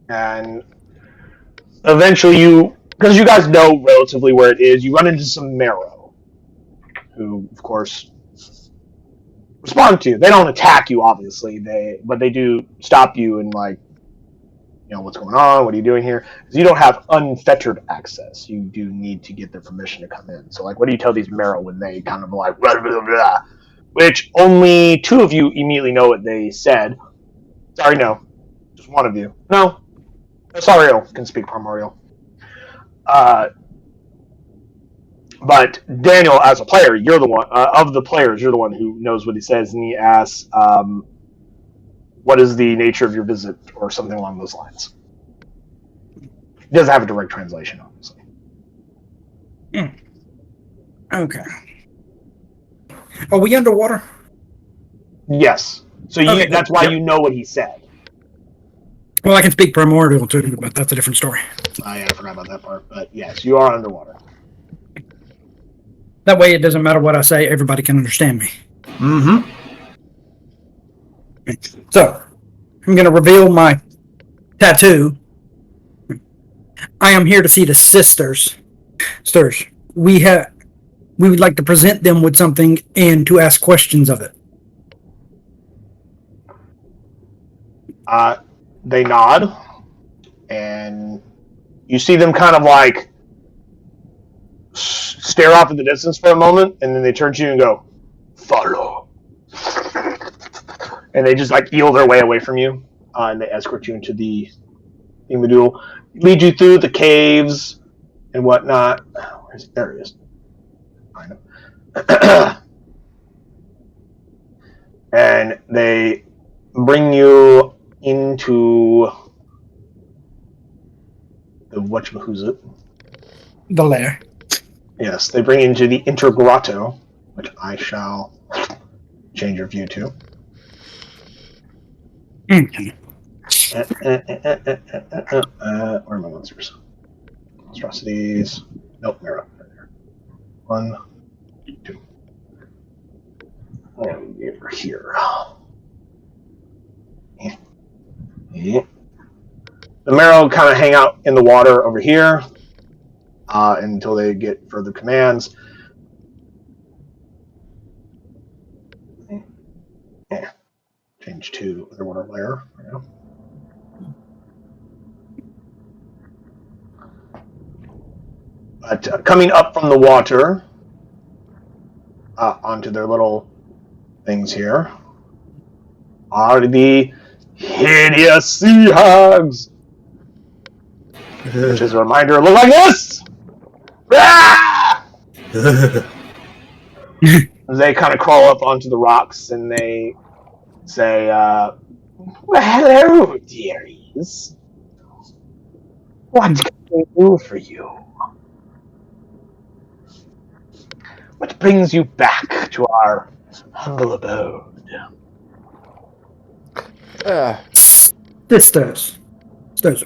and eventually because you guys know relatively where it is, you run into some Marrow, who, of course, respond to you. They don't attack you, obviously, but they do stop you and like, what's going on? What are you doing here? Because you don't have unfettered access. You do need to get their permission to come in. So, like, what do you tell these Marrow when they kind of like, blah, blah, blah, which only 2 of you immediately know what they said. Sorry, no. Just 1 of you. No. Sariel can speak primordial. But Daniel, as a player, you're the one, of the players, you're the one who knows what he says, and he asks, what is the nature of your visit, or something along those lines. He doesn't have a direct translation, obviously. Okay. Are we underwater? Yes. So Okay, that's why yep. you know what he said. Well, I can speak primordial too, but that's a different story. I forgot about that part. But yes, you are underwater. That way it doesn't matter what I say, everybody can understand me. Mm-hmm. So, I'm going to reveal my tattoo. I am here to see the sisters. Sisters, we would like to present them with something and to ask questions of it. They nod, and you see them kind of like stare off in the distance for a moment, and then they turn to you and go, "Follow." And they just like eel their way away from you, and they escort you into the module, lead you through the caves and whatnot. Where's it? There it is. Find him. And they bring you into the whatchamacallit. The lair. Yes, they bring you into the Intergrotto, which I shall change your view to. Okay. Where are my monsters? Monstrosities. Nope, they're up there. 1, 2. And over here. Yeah. The Marrow kind of hang out in the water over here until they get further commands. Yeah. Change to underwater layer. There we go. But coming up from the water onto their little things here are the hideous sea hogs, which is a reminder, look like this! They kind of crawl up onto the rocks and they say, well, hello, dearies. What can we do for you? What brings you back to our humble abode? Sisters.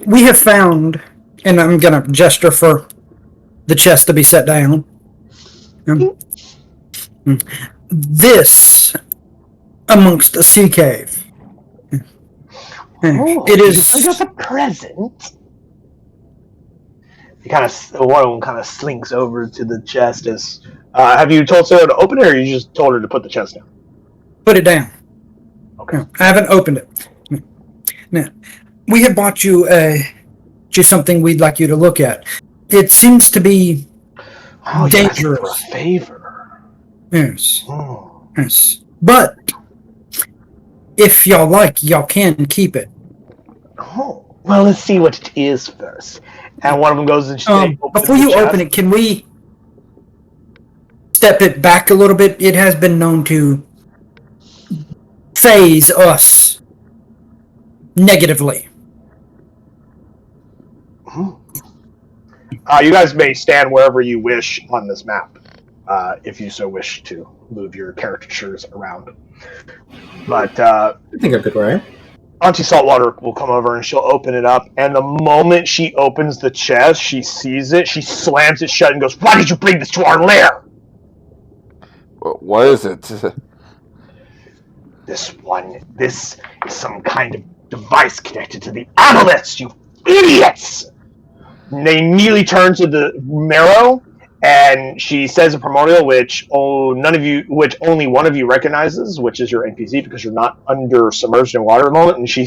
We have found, and I'm going to gesture for the chest to be set down. This amongst a sea cave. Oh, it is. I got a present. One of them kind of slinks over to the chest. As have you told Sarah to open it, or you just told her to put the chest down? Put it down. Okay. No, I haven't opened it. Now, we have bought you just something we'd like you to look at. It seems to be dangerous. For a favor. Yes. Oh. Yes. But if y'all like, y'all can keep it. Oh. Well, let's see what it is first. and one of them goes and Before you open it, can we step it back a little bit? It has been known to phase us negatively. You guys may stand wherever you wish on this map, if you so wish to move your caricatures around. But I think I'm good where I am. Auntie Saltwater will come over and she'll open it up. And the moment she opens the chest, she sees it. She slams it shut and goes, "Why did you bring this to our lair?" What is it? This is some kind of device connected to the aboleths, you idiots! And they immediately turn to the marrow, and she says a primordial, which only one of you recognizes, which is your NPC, because you're not submerged in water at the moment. And she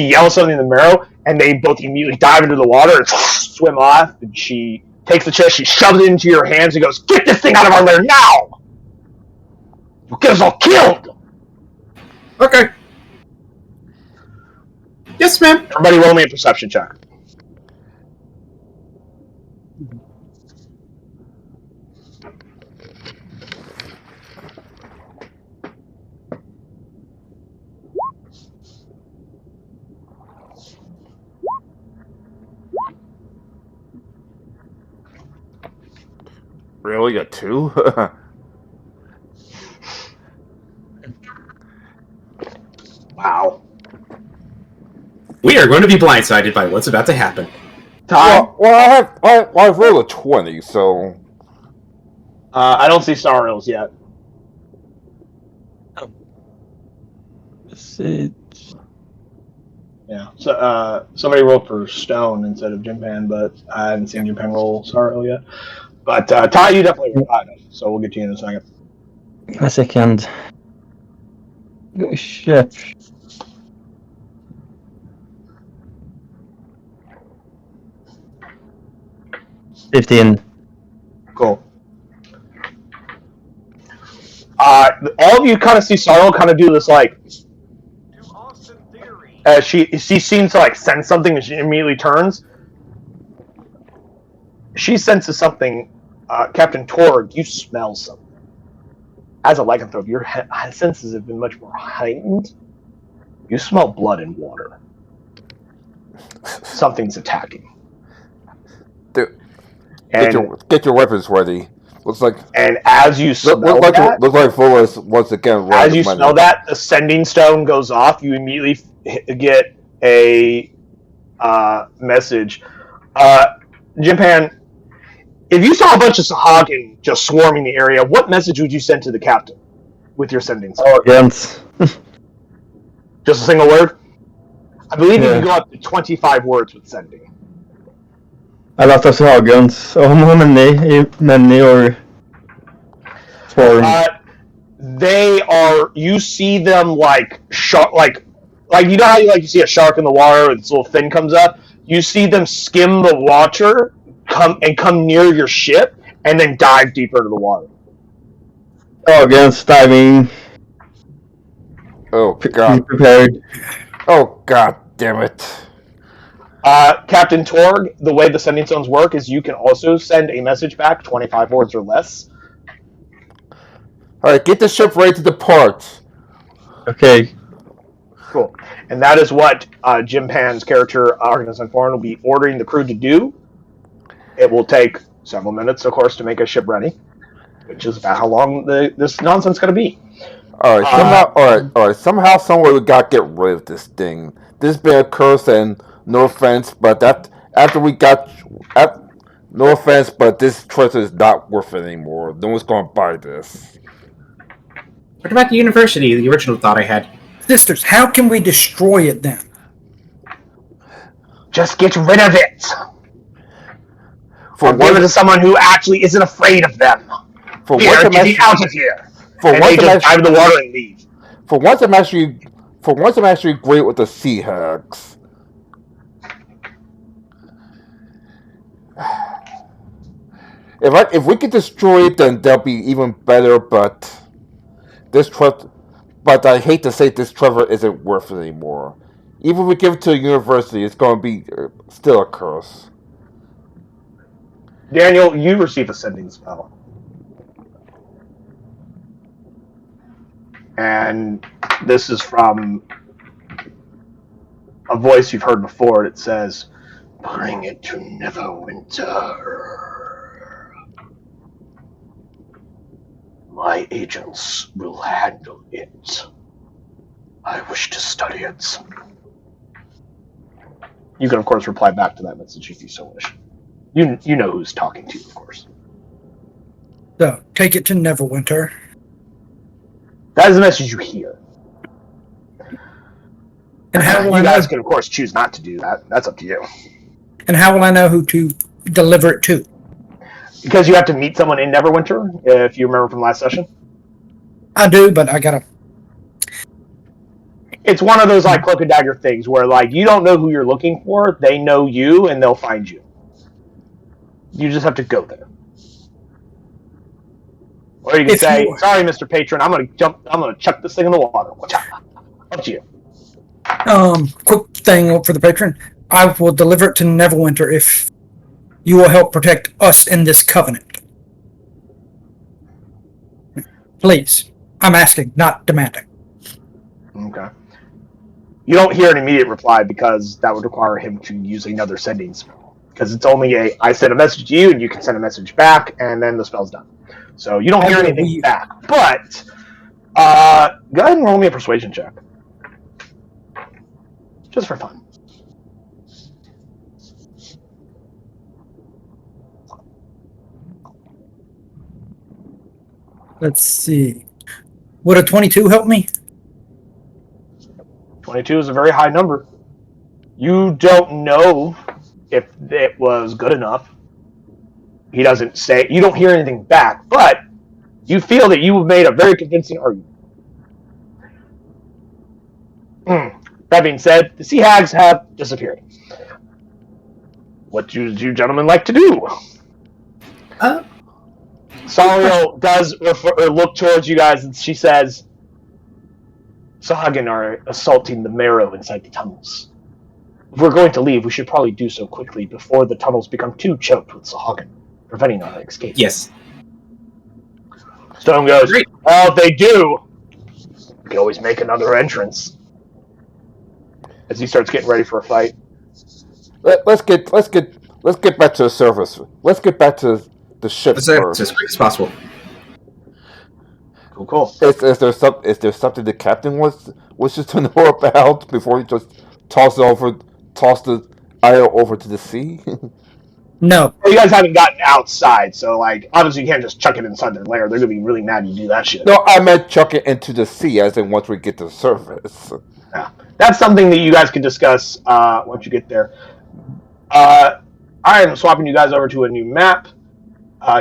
yells something in the marrow, and they both immediately dive into the water and swim off. And she takes the chest, she shoves it into your hands, and goes, "Get this thing out of our lair now! You'll get us all killed!" Okay. Yes, ma'am. Everybody roll me a perception check. Really, a 2? Wow. We are going to be blindsided by what's about to happen. Time? I've rolled a 20, so... I don't see Sariel's yet. Yeah. So somebody rolled for Stone instead of Jimpan, but I haven't seen Jimpan roll Sariel yet. But Ty, you definitely forgot it, so we'll get to you in a second. A second. Chap. $15. Cool. All of you kind of see Sariel kind of do this, like, as she seems to like sense something, and she immediately turns. She senses something. Captain Torg, you smell something. As a lycanthrope, your senses have been much more heightened. You smell blood and water. Something's attacking. Dude, get your weapons ready. Looks like. And as you smell looks like Fullers once again. As you smell that, the sending stone goes off. You immediately get a message. Jimpan, if you saw a bunch of Sahagin just swarming the area, what message would you send to the captain with your sending stone? Against. Just a single word? I believe you can go up to 25 words with sending. A lot of slogans. How many or form? They are. You see them like shark, like you know how you see a shark in the water and its little fin comes up. You see them skim the water, come near your ship, and then dive deeper into the water. Against diving. Oh Be god! prepared. Oh god! Damn it! Captain Torg, the way the sending stones work is you can also send a message back, 25 words or less. Alright, get the ship ready to depart. Okay. Cool. And that is what Jimpan's character, Argonus Foreign, will be ordering the crew to do. It will take several minutes, of course, to make a ship ready, which is about how long this nonsense is going to be. Alright, somehow, somewhere we got to get rid of this thing. This has been a curse, and no offense, but no offense, but this treasure is not worth it anymore. No one's going to buy this. What about the university, the original thought I had? Sisters, how can we destroy it then? Just get rid of it! Or give it to someone who actually isn't afraid of them. Here, get me out of here! And they just dive in the water and leave. For once, I'm actually great with the sea hags. If we could destroy it, then that'll be even better. But I hate to say this treasure isn't worth it anymore. Even if we give it to a university, it's going to be still a curse. Daniel, you receive a sending spell. And this is from a voice you've heard before. It says, "Bring it to Neverwinter. My agents will handle it. I wish to study it." You can, of course, reply back to that message if you so wish. You know who's talking to you, of course. So, take it to Neverwinter. That is the message you hear. And how will You I guys know? can, of course, choose not to do that. That's up to you. And how will I know who to deliver it to? Because you have to meet someone in Neverwinter, if you remember from last session. I do, but I gotta. It's one of those like cloak and dagger things where like you don't know who you're looking for, they know you and they'll find you. You just have to go there. Or you can say, "Sorry, Mr. Patron, I'm gonna chuck this thing in the water." Up to you. Quick thing for the patron. I will deliver it to Neverwinter if you will help protect us in this covenant. Please. I'm asking, not demanding. Okay. You don't hear an immediate reply because that would require him to use another sending spell. Because it's only I send a message to you and you can send a message back and then the spell's done. So you don't hear anything back. But go ahead and roll me a persuasion check. Just for fun. Let's see. Would a 22 help me? 22 is a very high number. You don't know if it was good enough. He doesn't say. You don't hear anything back, but you feel that you have made a very convincing argument. That being said, the sea hags have disappeared. What do you gentlemen like to do? Sariel does look towards you guys, and she says, "Sahagin are assaulting the marrow inside the tunnels. If we're going to leave, we should probably do so quickly before the tunnels become too choked with Sahagin, preventing our escape." Yes. Stone goes, Great. "Well, if they do, we can always make another entrance." As he starts getting ready for a fight. Let's get back to the surface. Let's get back to the ship Let's first. as quick as possible. Cool. Is there something the captain wishes to know about before he just toss the idol over to the sea? No. Well, you guys haven't gotten outside, so like obviously you can't just chuck it inside their lair. They're gonna be really mad you do that shit. No, I meant chuck it into the sea, as in once we get to the surface. Yeah. That's something that you guys can discuss once you get there. I am swapping you guys over to a new map.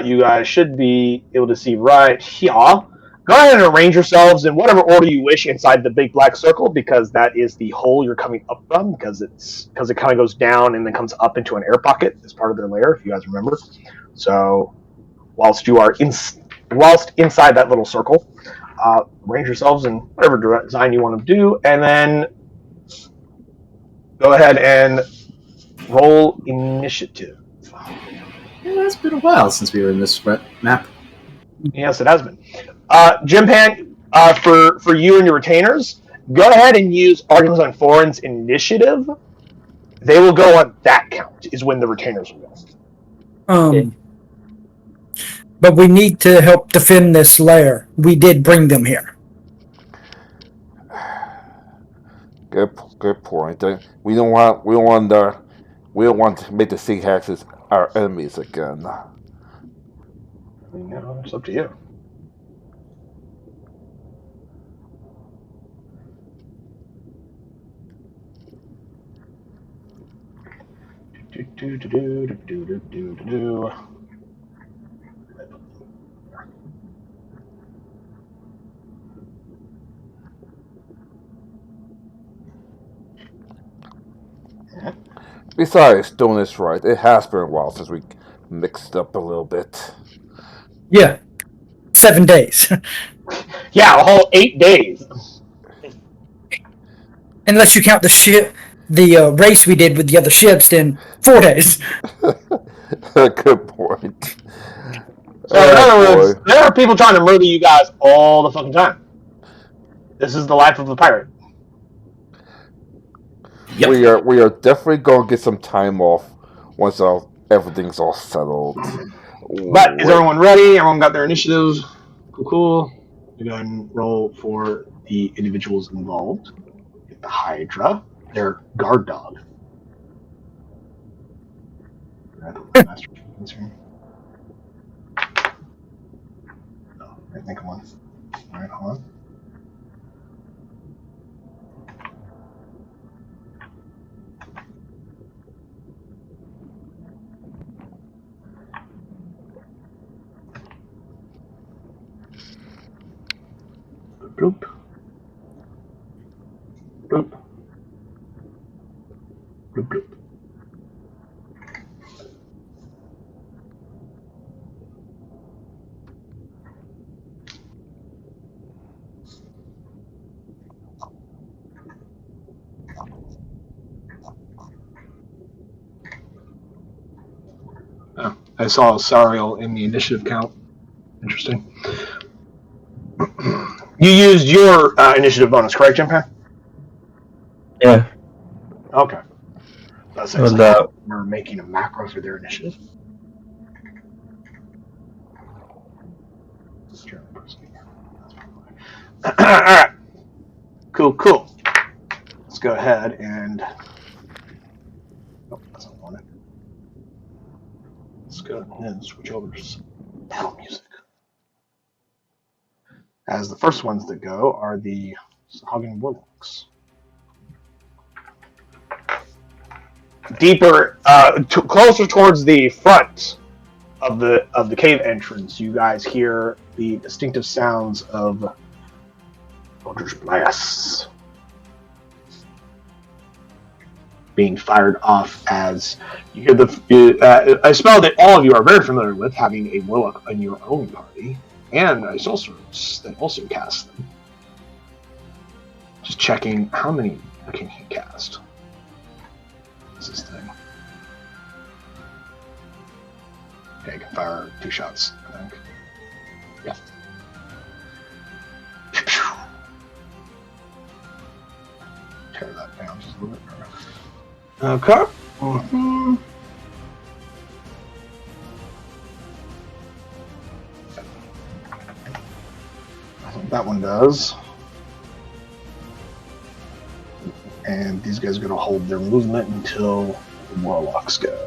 You guys should be able to see right here. Go ahead and arrange yourselves in whatever order you wish inside the big black circle, because that is the hole you're coming up from, because it kind of goes down and then comes up into an air pocket as part of their lair, if you guys remember. So whilst you are inside that little circle, arrange yourselves in whatever design you want to do, and then go ahead and roll initiative. Yeah, it's been a while since we were in this map. Yes, it has been. Jimpan, for you and your retainers, go ahead and use Arguments on Foreign's initiative. They will go on that count, is when the retainers will go. But we need to help defend this lair. We did bring them here. Good point. We don't want to make the sea hags our enemies again. No, it's up to you. Besides, Stone is right. It has been a while since we mixed up a little bit. Yeah. 7 days. Yeah, a whole 8 days. Unless you count the race we did with the other ships, then 4 days. Good point. So in other words, there are people trying to murder you guys all the fucking time. This is the life of a pirate. Yep. We are definitely going to get some time off once everything's all settled. But is everyone ready? Everyone got their initiatives? Cool. We go ahead and roll for the individuals involved. Get the Hydra, their guard dog. No, I think of one. All right, hold on. Bloop. Bloop. Bloop, bloop. Oh, I saw Sariel in the initiative count. Interesting. You used your initiative bonus, correct, Jimpan? Yeah. Okay. That's Well, like we're making a macro for their initiative. Alright. Cool. Let's go ahead and. Oh, that's not on it. Let's go ahead and switch over to some battle music. As the first ones that go are the Sahagin Warlocks. Deeper, closer towards the front of the cave entrance, you guys hear the distinctive sounds of Eldritch blasts being fired off as you hear a spell that all of you are very familiar with, having a warlock in your own party, and a sorceress that also casts them. Just checking how many can he cast. What's this thing? Okay, you can fire 2 shots, I think. Yeah. Tear that down just a little bit. Okay. Mm-hmm. That's what that one does. And these guys are going to hold their movement until the warlocks go.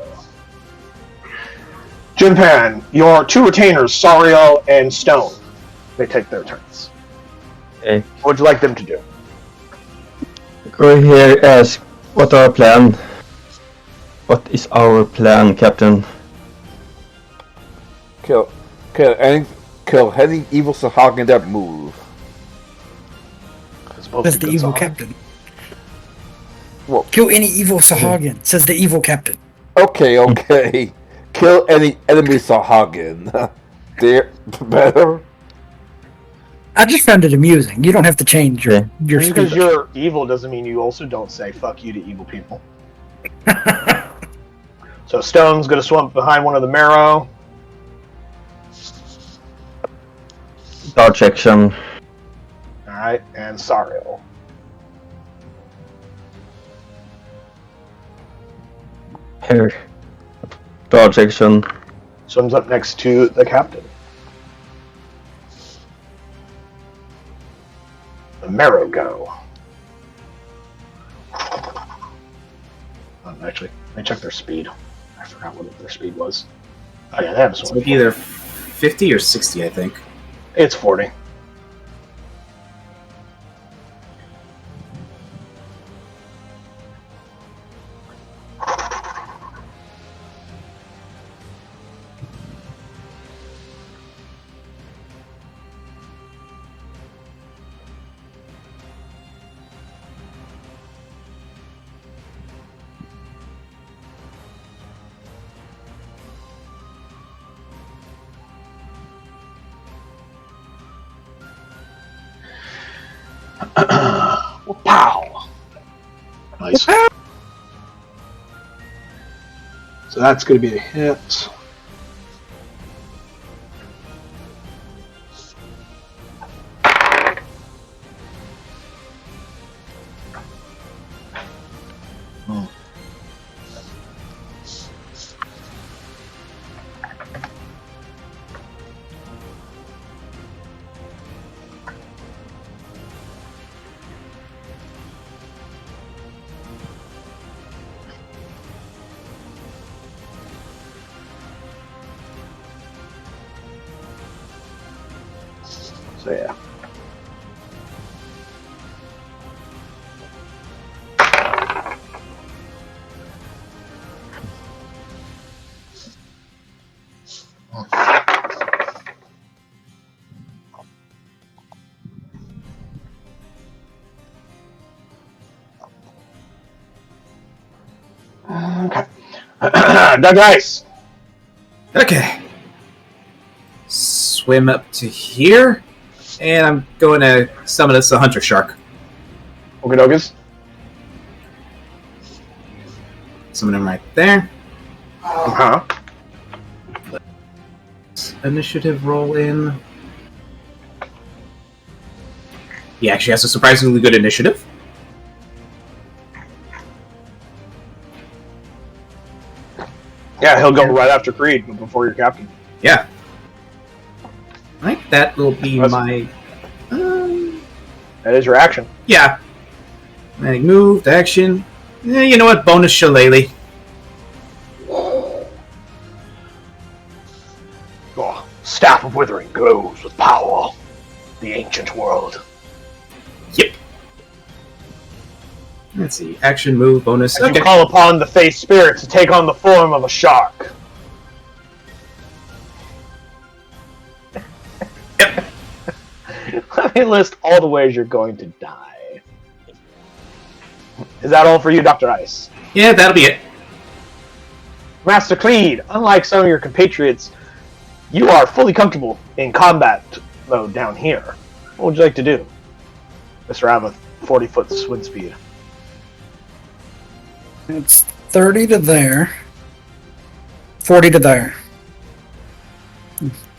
Jinpan, your 2 retainers, Sariel and Stone, they take their turns. Okay. What would you like them to do? Go here, ask what our plan. What is our plan, Captain? Kill any evil Sahagin that move. That's the evil captain. Well, Kill any evil Sahagin, says the evil captain. okay. Kill any enemy Sahagin. They're better. I just found it amusing. You don't have to change your Just because speech. you're evil doesn't mean you also don't say fuck you to evil people. So Stone's going to swim behind one of the marrow. Dodge action. Alright, and Sariel. Here. Dodge action. Swims up next to the captain. The marrow go. Actually, let me check their speed. I forgot what their speed was. Oh yeah, they have a It's swim. like either 50 or 60, I think. It's 40. Pow! Nice. So that's going to be a hit. So yeah. Okay. Dr. Ice. Okay. Swim up to here, and I'm going to summon us a hunter shark. Okay, dogas. Summon him right there. Uh-huh. Initiative roll in. He actually has a surprisingly good initiative. Yeah, he'll go right after Creed, but before your captain. Yeah. Right, that will be That's- my... That is your action. yeah. Like move, action. You know what? Bonus shillelagh. Oh, Staff of Withering glows with power. The ancient world. Yep. Let's see. Action, move, bonus. As Okay. you call upon the face spirit to take on the form of a shark. Yep. Let me list all the ways you're going to die. Is that all for you, Dr. Ice? Yeah, that'll be it. Master Cleed, unlike some of your compatriots, you are fully comfortable in combat mode down here. What would you like to do? Mr. I have a 40-foot wind speed. It's 30 to there. 40 to there.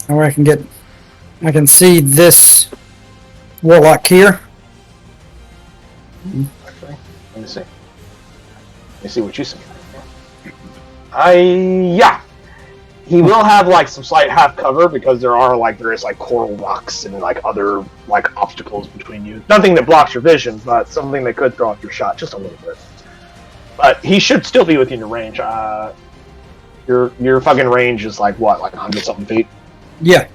Or I can see this warlock here. Actually, let me see. Let me see what you see. Yeah. He will have like some slight half cover because there is coral rocks and like other like obstacles between you. Nothing that blocks your vision, but something that could throw off your shot just a little bit. But he should still be within your range. Your fucking range is like what, like 100 something feet? Yeah.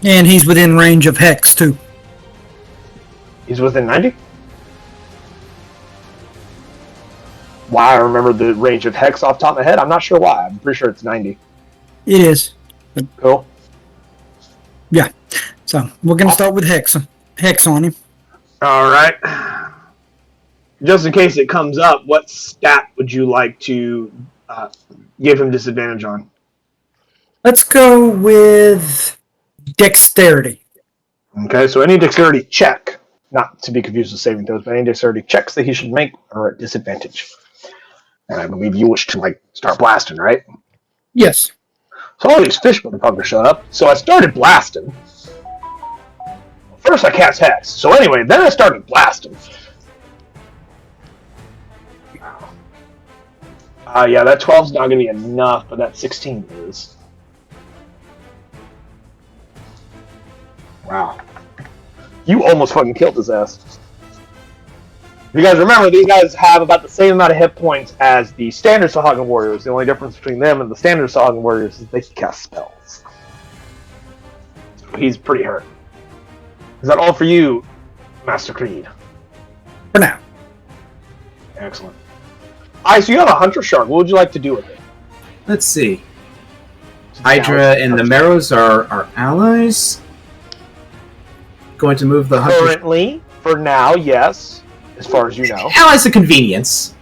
And he's within range of Hex, too. He's within 90? Why? I remember the range of Hex off the top of my head. I'm not sure why. I'm pretty sure it's 90. It is. Cool. Yeah. So, we're going to start with Hex on him. All right. Just in case it comes up, what stat would you like to give him disadvantage on? Let's go with Dexterity. Okay, so any dexterity check, not to be confused with saving throws, but any dexterity checks that he should make are at disadvantage. And I believe you wish to, like, start blasting, right? Yes. So all these fish motherfuckers showed up, so I started blasting. First I cast Hex, so anyway, then I started blasting. Yeah, that 12's not going to be enough, but that 16 is. Wow. You almost fucking killed his ass. If you guys remember, these guys have about the same amount of hit points as the standard Sahagin warriors. The only difference between them and the standard Sahagin warriors is they can cast spells. So he's pretty hurt. Is that all for you, Master Creed? For now. Excellent. Alright, so you have a hunter shark. What would you like to do with it? Let's see. Hydra and the Marrows are our allies. Going to move the hunter. Currently, for now, yes. As far as you know. Allies of convenience.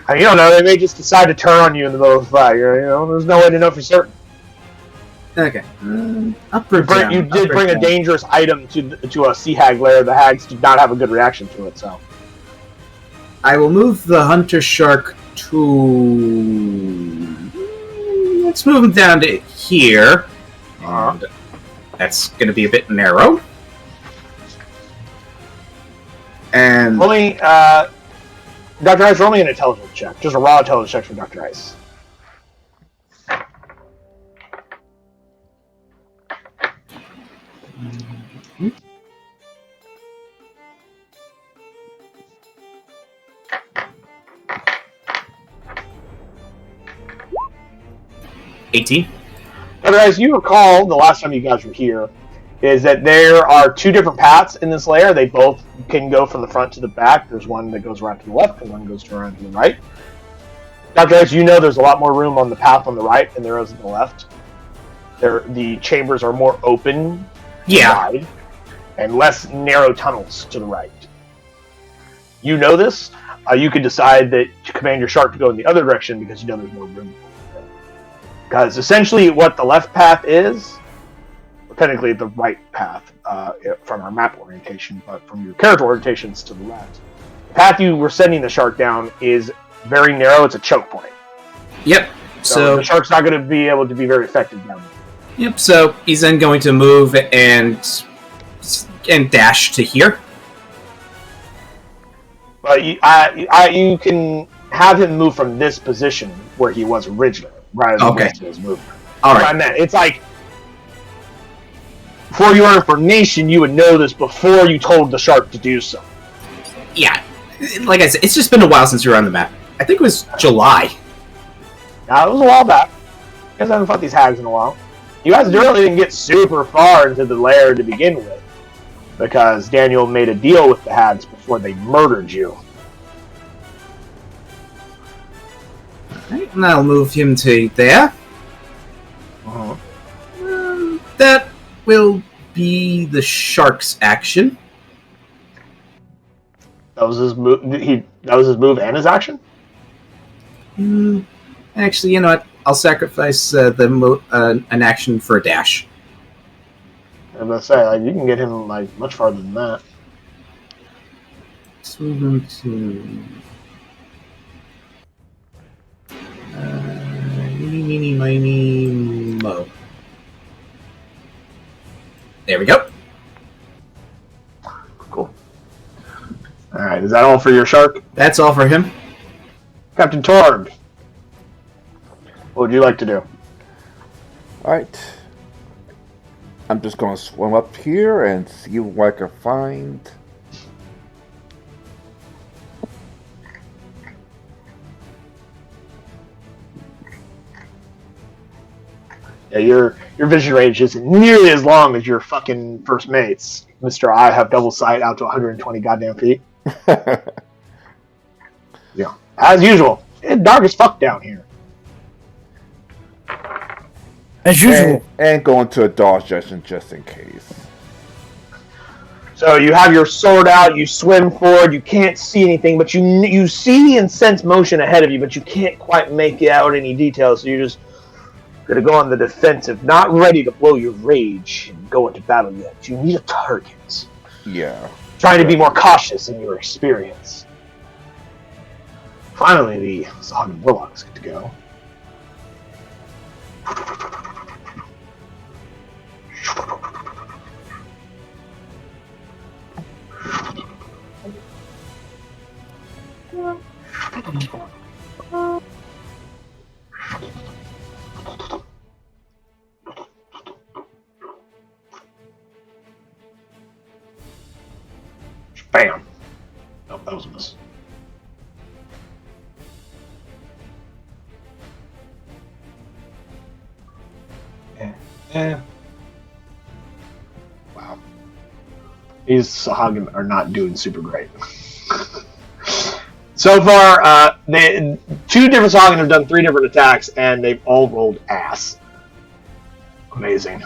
I mean, you don't know. They may just decide to turn on you in the middle of the fight. You know, there's no way to know for certain. Okay. Up or down? You did bring a dangerous item to a sea hag lair. The hags did not have a good reaction to it, so. I will move the hunter shark to let's move him down to here. And that's going to be a bit narrow. And Only, Dr. Ice, roll me an intelligence check. Just a raw intelligence check for Dr. Ice. Mm-hmm. 18. Dr. Ice, you recall the last time you guys were here is that there are two different paths in this layer. They both can go from the front to the back. There's one that goes around to the left and one goes around to the right. Dr. Ice, you know there's a lot more room on the path on the right than there is on the left. The chambers are more open, wide, and less narrow tunnels to the right. You know this. You could decide that to command your shark to go in the other direction because you know there's more room. Because essentially what the left path is, or technically the right path from our map orientation, but from your character orientations to the left. The path you were sending the shark down is very narrow. It's a choke point. Yep. So the shark's not going to be able to be very effective down there. Yep. So he's then going to move and dash to here. But you can have him move from this position where he was originally, rather than the rest of his movement. All right. I meant it's like, for your information, you would know this before you told the shark to do so. Yeah. Like I said, it's just been a while since we were on the map. I think it was July. Now, it was a while back. You guys haven't fought these hags in a while. You guys really didn't get super far into the lair to begin with, because Daniel made a deal with the hags before they murdered you. Alright, and I'll move him to there. Uh-huh. That will be the shark's action. That was his move. That was his move and his action. Actually, you know what? I'll sacrifice an action for a dash. I was gonna say, you can get him much farther than that. Let's move him to meeny, miny, mo. There we go. Cool. All right, is that all for your shark? That's all for him. Captain Torb, what would you like to do? Alright. I'm just gonna swim up here and see what I can find. Yeah, your vision range isn't nearly as long as your fucking first mate's. Mr. I have double sight out to 120 goddamn feet. Yeah, as usual. It's dark as fuck down here. As usual. And go into a dodge session just in case. So you have your sword out, you swim forward, you can't see anything, but you see and sense motion ahead of you, but you can't quite make out any details, so you're just going to go on the defensive, not ready to blow your rage and go into battle yet. You need a target. Yeah. Trying to be more cautious in your experience. Finally, the Sahagin Warlocks get to go. Bam! Oh, that was a miss. Wow. These Sahagin are not doing super great. So far, two different Sahagin have done 3 different attacks, and they've all rolled ass. Amazing.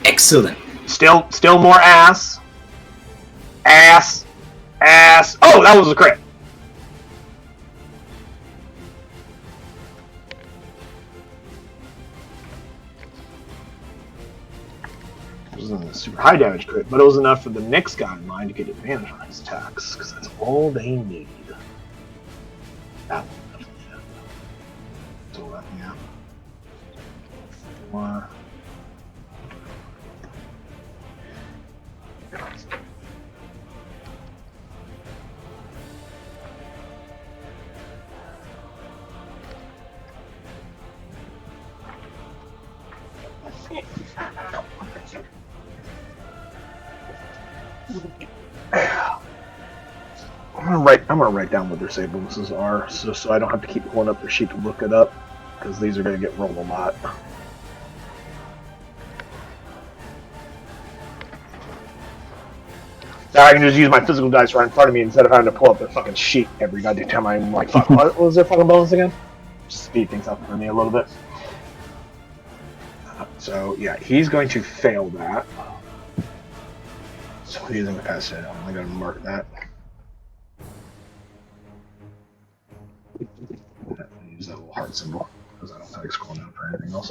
Excellent. Still more ass. Ass. Oh, that was a crit. It wasn't a super high damage crit, but it was enough for the next guy in line to get advantage on his attacks, because that's all they need. That one definitely had. more. I'm gonna write down what their save bonuses are, so I don't have to keep pulling up their sheet to look it up, because these are gonna get rolled a lot. Now I can just use my physical dice right in front of me instead of having to pull up their fucking sheet every goddamn time I'm like, fuck, what was their fucking bonus again? Just speed things up for me a little bit. So yeah, he's going to fail that. So he's incapacitated. I'm gonna mark that. Use that little heart symbol because I don't feel like scrolling down for anything else.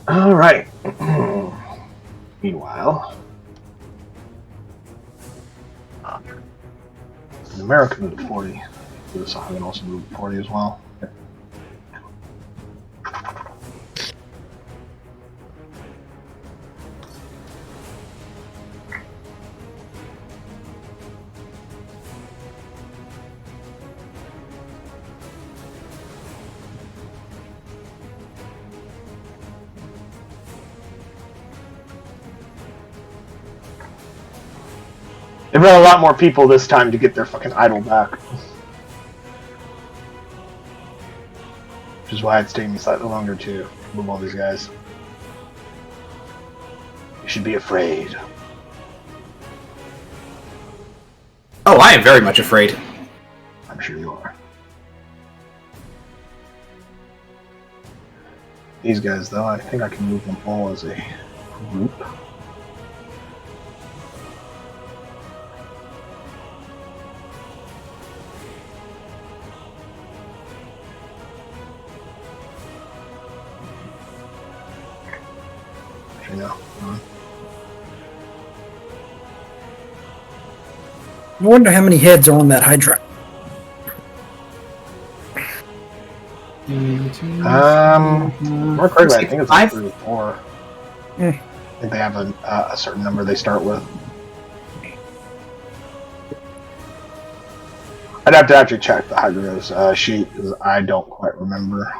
All right. Meanwhile, in America moved to 40. So I can also move to 40 as well. They've got a lot more people this time to get their fucking idol back. Which is why it's taking me slightly longer to move all these guys. You should be afraid. Oh, I am very much afraid. I'm sure you are. These guys, though, I think I can move them all as a group. No. I wonder how many heads are on that Hydra. Mark Craig, I think it's like 3 or 4. Mm. I think they have a certain number they start with. I'd have to actually check the Hydra's sheet because I don't quite remember.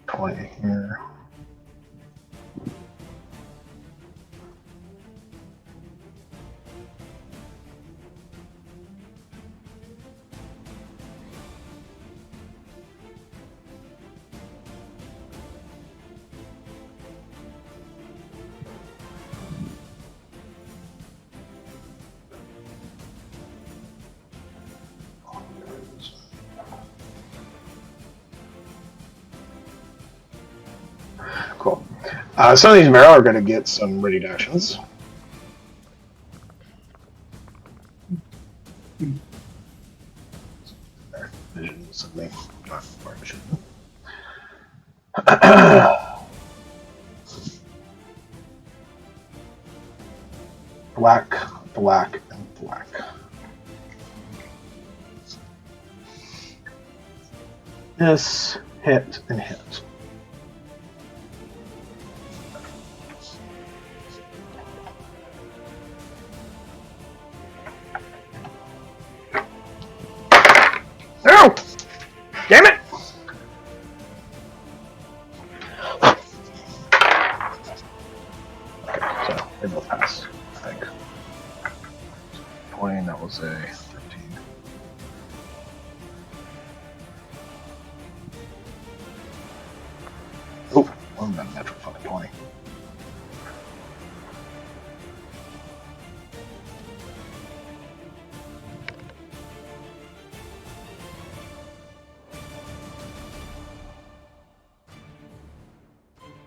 20 here. Cool. Some of these Marrow are going to get some ready actions. Vision something. Not vision. Black, black, and black. This hit and hit. No! Damn it! Okay, so they both pass, I think. 20, that was a 13. Oh, one got a natural fucking 20.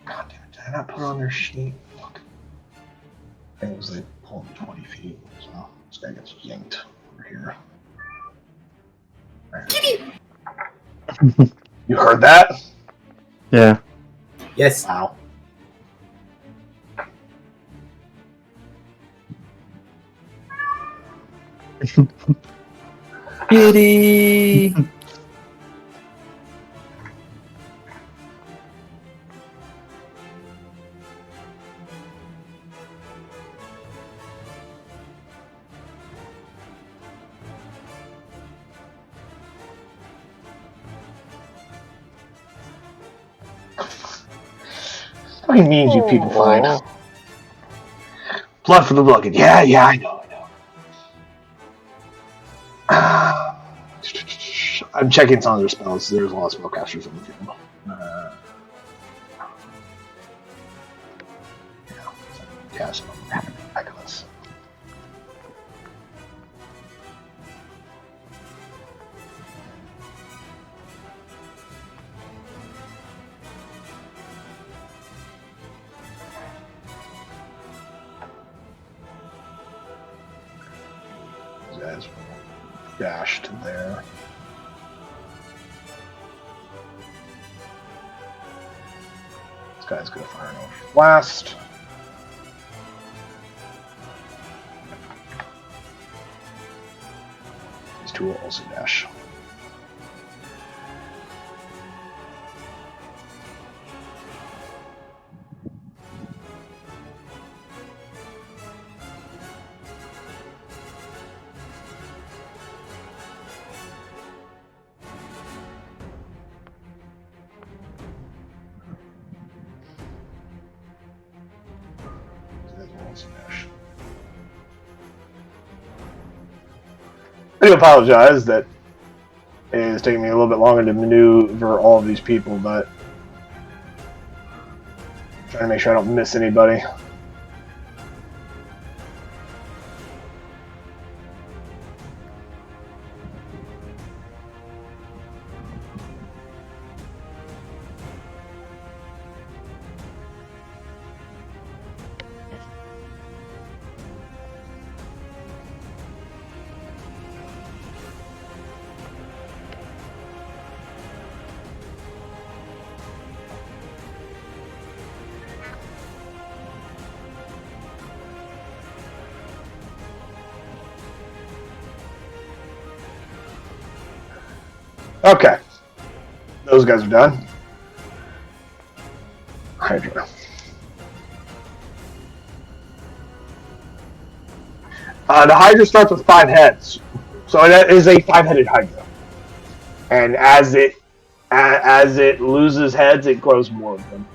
God damn it, did I not put it on their sheet? Fuck. I think it was they pulled 20 feet, so this guy gets yanked over here. Kitty! You heard that? Yeah. Yes. Wow. Kitty! What means you people find? Oh. Blood for the bucket. Yeah, I know. I'm checking some of their spells. There's a lot of spellcasters in the field. Cast Nicholas. Guys dashed there. This guy's gonna fire an Eldritch Blast. These two will also dash. I do apologize that it is taking me a little bit longer to maneuver all of these people, but I'm trying to make sure I don't miss anybody. Okay. Those guys are done. Hydra. The Hydra starts with 5 heads. So it is a 5-headed Hydra. And as it loses heads, it grows more of them.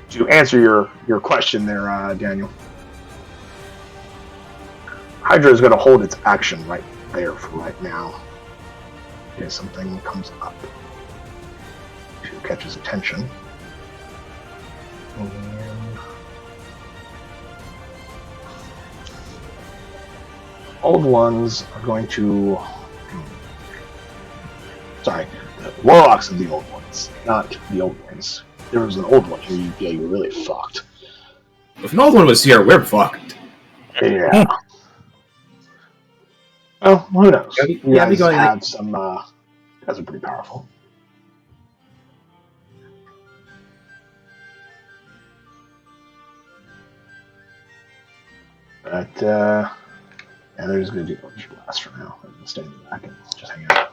To answer your question there, Daniel. Hydra is going to hold its action right there for right now. Okay, something comes up to catch his attention. Old ones are going to... Sorry, the warlocks of the old ones, not the old ones. There was an old one here, you're really fucked. If an old one was here, we're fucked. Yeah. Well, who knows? Yeah, You guys going have some... You guys are pretty powerful. But, yeah, they're just going to do Eldritch Blast for now. I'm going to stay in the back and just hang out.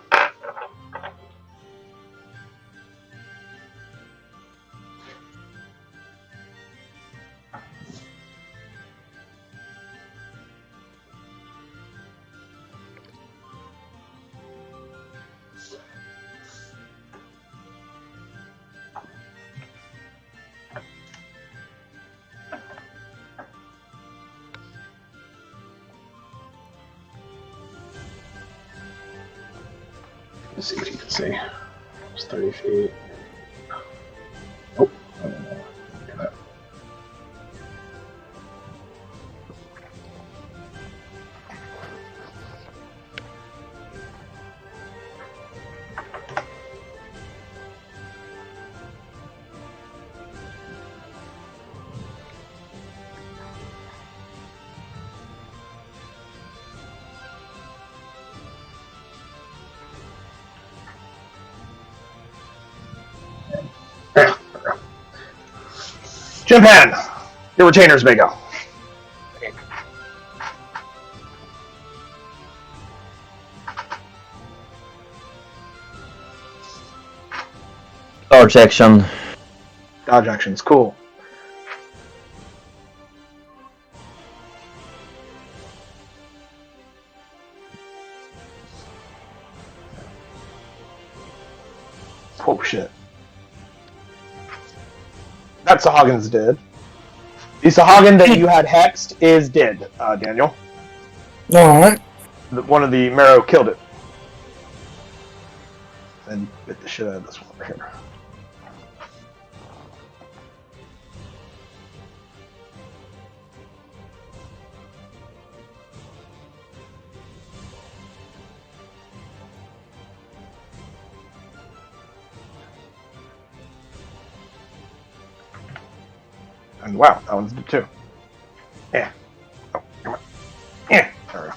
Let's see if you can see. It's 30 feet. Oh, I don't know. Do that. Jimpan, your retainers may go. Large action. Dodge actions, cool. Oh shit. That Sahagins dead. The Sahagin that you had hexed is dead, Daniel. Alright. One of the Marrow killed it. And bit the shit out of this one over here. And wow, that one's dead too. Yeah. Oh, come on. Yeah. There we go.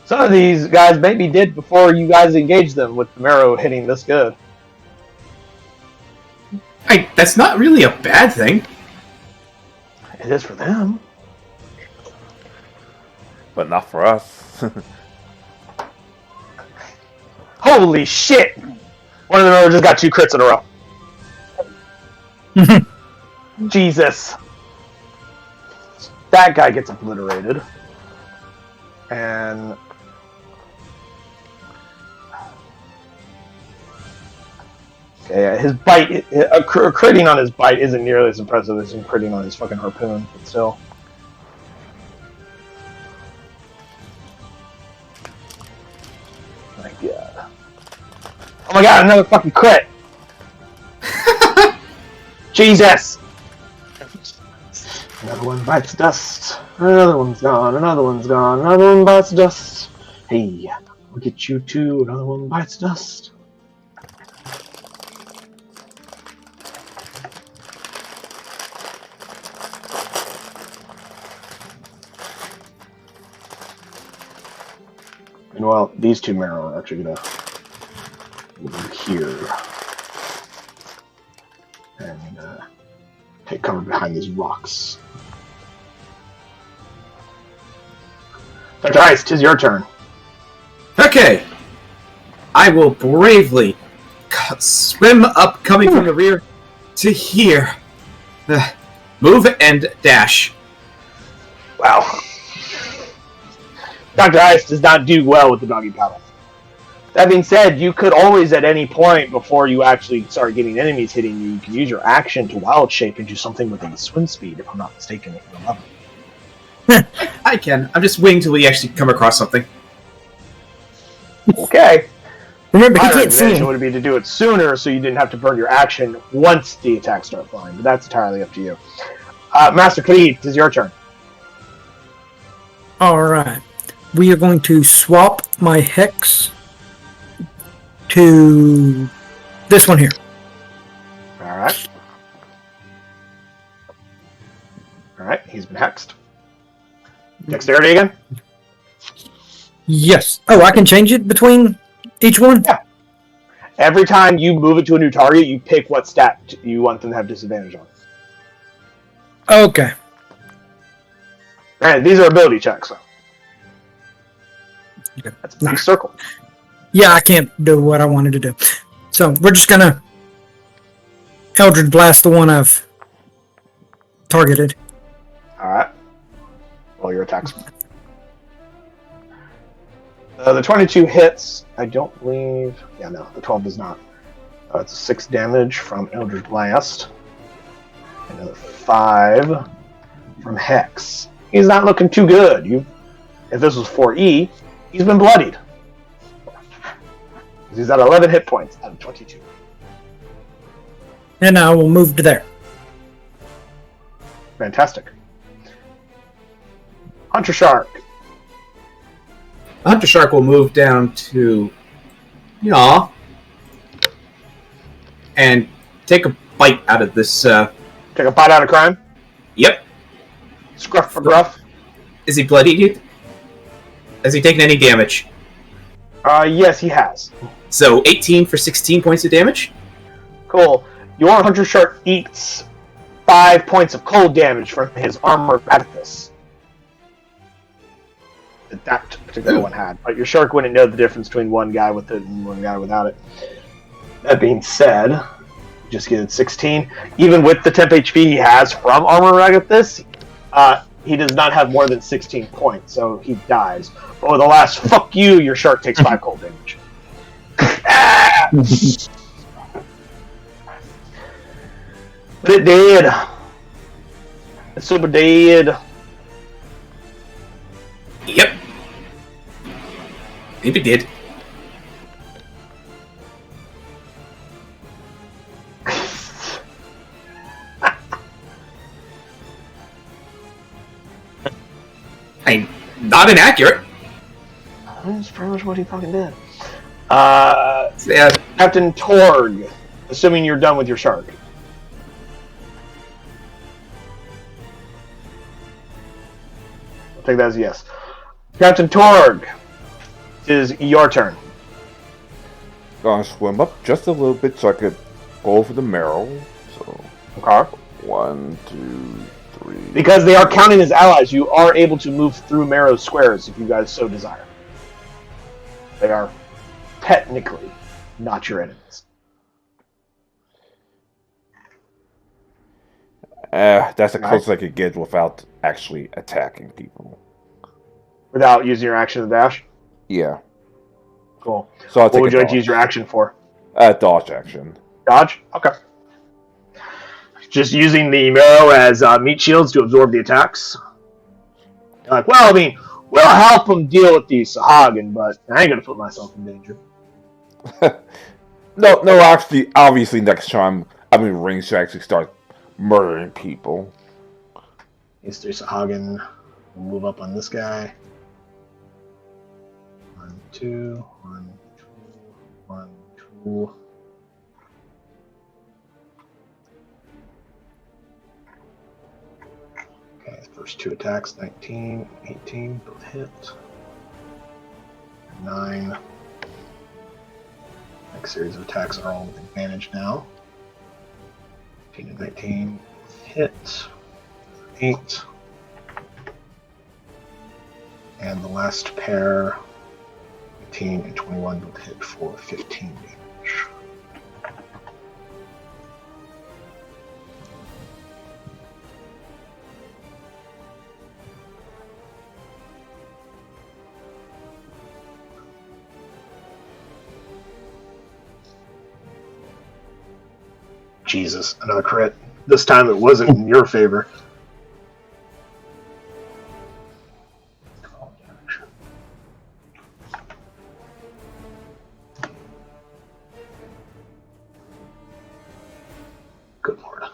Some of these guys maybe did before you guys engaged them with the Marrow hitting this good. That's not really a bad thing. It is for them. But not for us. Holy shit! One of the Marrow just got 2 crits in a row. Jesus. That guy gets obliterated. And... okay, yeah, his bite, critting on his bite isn't nearly as impressive as him critting on his fucking harpoon, but still. My god. Oh my god, another fucking crit! Jesus! Another one bites dust. Another one's gone. Another one's gone. Another one bites dust. Hey, I'll get you too. Another one bites dust. Meanwhile, these 2 Marrow are actually gonna move here. And take cover behind these rocks. Dr. Ice, 'tis your turn. Okay. I will bravely swim up, coming from the rear, to here. Move and dash. Wow. Dr. Ice does not do well with the doggy paddle. That being said, you could always, at any point before you actually start getting enemies hitting you, you can use your action to wild shape into something with a swim speed, if I'm not mistaken, at your level. I can. I'm just waiting till we actually come across something. Okay. Remember, he My can't see recommendation him. would be to do it sooner so you didn't have to burn your action once the attacks start flying, but that's entirely up to you. Master Khalid, it is your turn. Alright. We are going to swap my hex to this one here. Alright. Alright, he's been hexed. Dexterity again? Yes. Oh, I can change it between each one? Yeah. Every time you move it to a new target, you pick what stat you want them to have disadvantage on. Okay. Alright, these are ability checks, so. Okay. That's a big circle. Yeah, I can't do what I wanted to do. So, we're just gonna Eldritch Blast the one I've targeted. Alright. Roll your attacks. The 22 hits. I don't believe... yeah, no, the 12 does not. It's 6 damage from Eldritch Blast. Another 5 from Hex. He's not looking too good. If this was 4E, he's been bloodied. He's at 11 hit points out of 22. And I will move to there. Fantastic. Hunter Shark. Hunter Shark will move down to Yaw and take a bite out of this. Take a bite out of crime. Yep. Scruff for gruff. Is he bloodied? Has he taken any damage? Yes, he has. So 18 for 16 points of damage. Cool. Your Hunter Shark eats 5 points of cold damage from his armor edifice. That particular one had. But your shark wouldn't know the difference between one guy with it and one guy without it. That being said, just get 16. Even with the temp HP he has from armor edifice, he does not have more than 16 points, so he dies. But with the last fuck you, your shark takes 5 cold damage. But it did. It's super dead. Yep. Maybe it did. Not inaccurate. That's pretty much what he fucking did. Yeah. Captain Torg, assuming you're done with your shark. I'll take that as a yes. Captain Torg, it is your turn. Gonna swim up just a little bit so I could go over the marrow. So Okay. 1, 2, 3. Because they are counting as allies, you are able to move through Marrow squares if you guys so desire. They are technically not your enemies. That's the closest I could get without actually attacking people. Without using your action to dash? Yeah. Cool. So I'll What take would a you like to dodge. use your action for? Dodge action. Dodge? Okay. Just using the Marrow as meat shields to absorb the attacks. You're like, well, I mean, we'll help them deal with the Sahagin, but I ain't gonna put myself in danger. No, actually, obviously next time I'm in range to actually start murdering people. Mr. Sahagin will move up on this guy. 1, 2, 1, 2, 1, 2. Okay, first 2 attacks, 19, 18, both hit. 9. Next series of attacks are all with advantage now. 18 and 19, hit. 8. And the last pair, 18 and 21, both hit for 15 damage. Jesus, another crit. This time it wasn't in your favor. Good lord.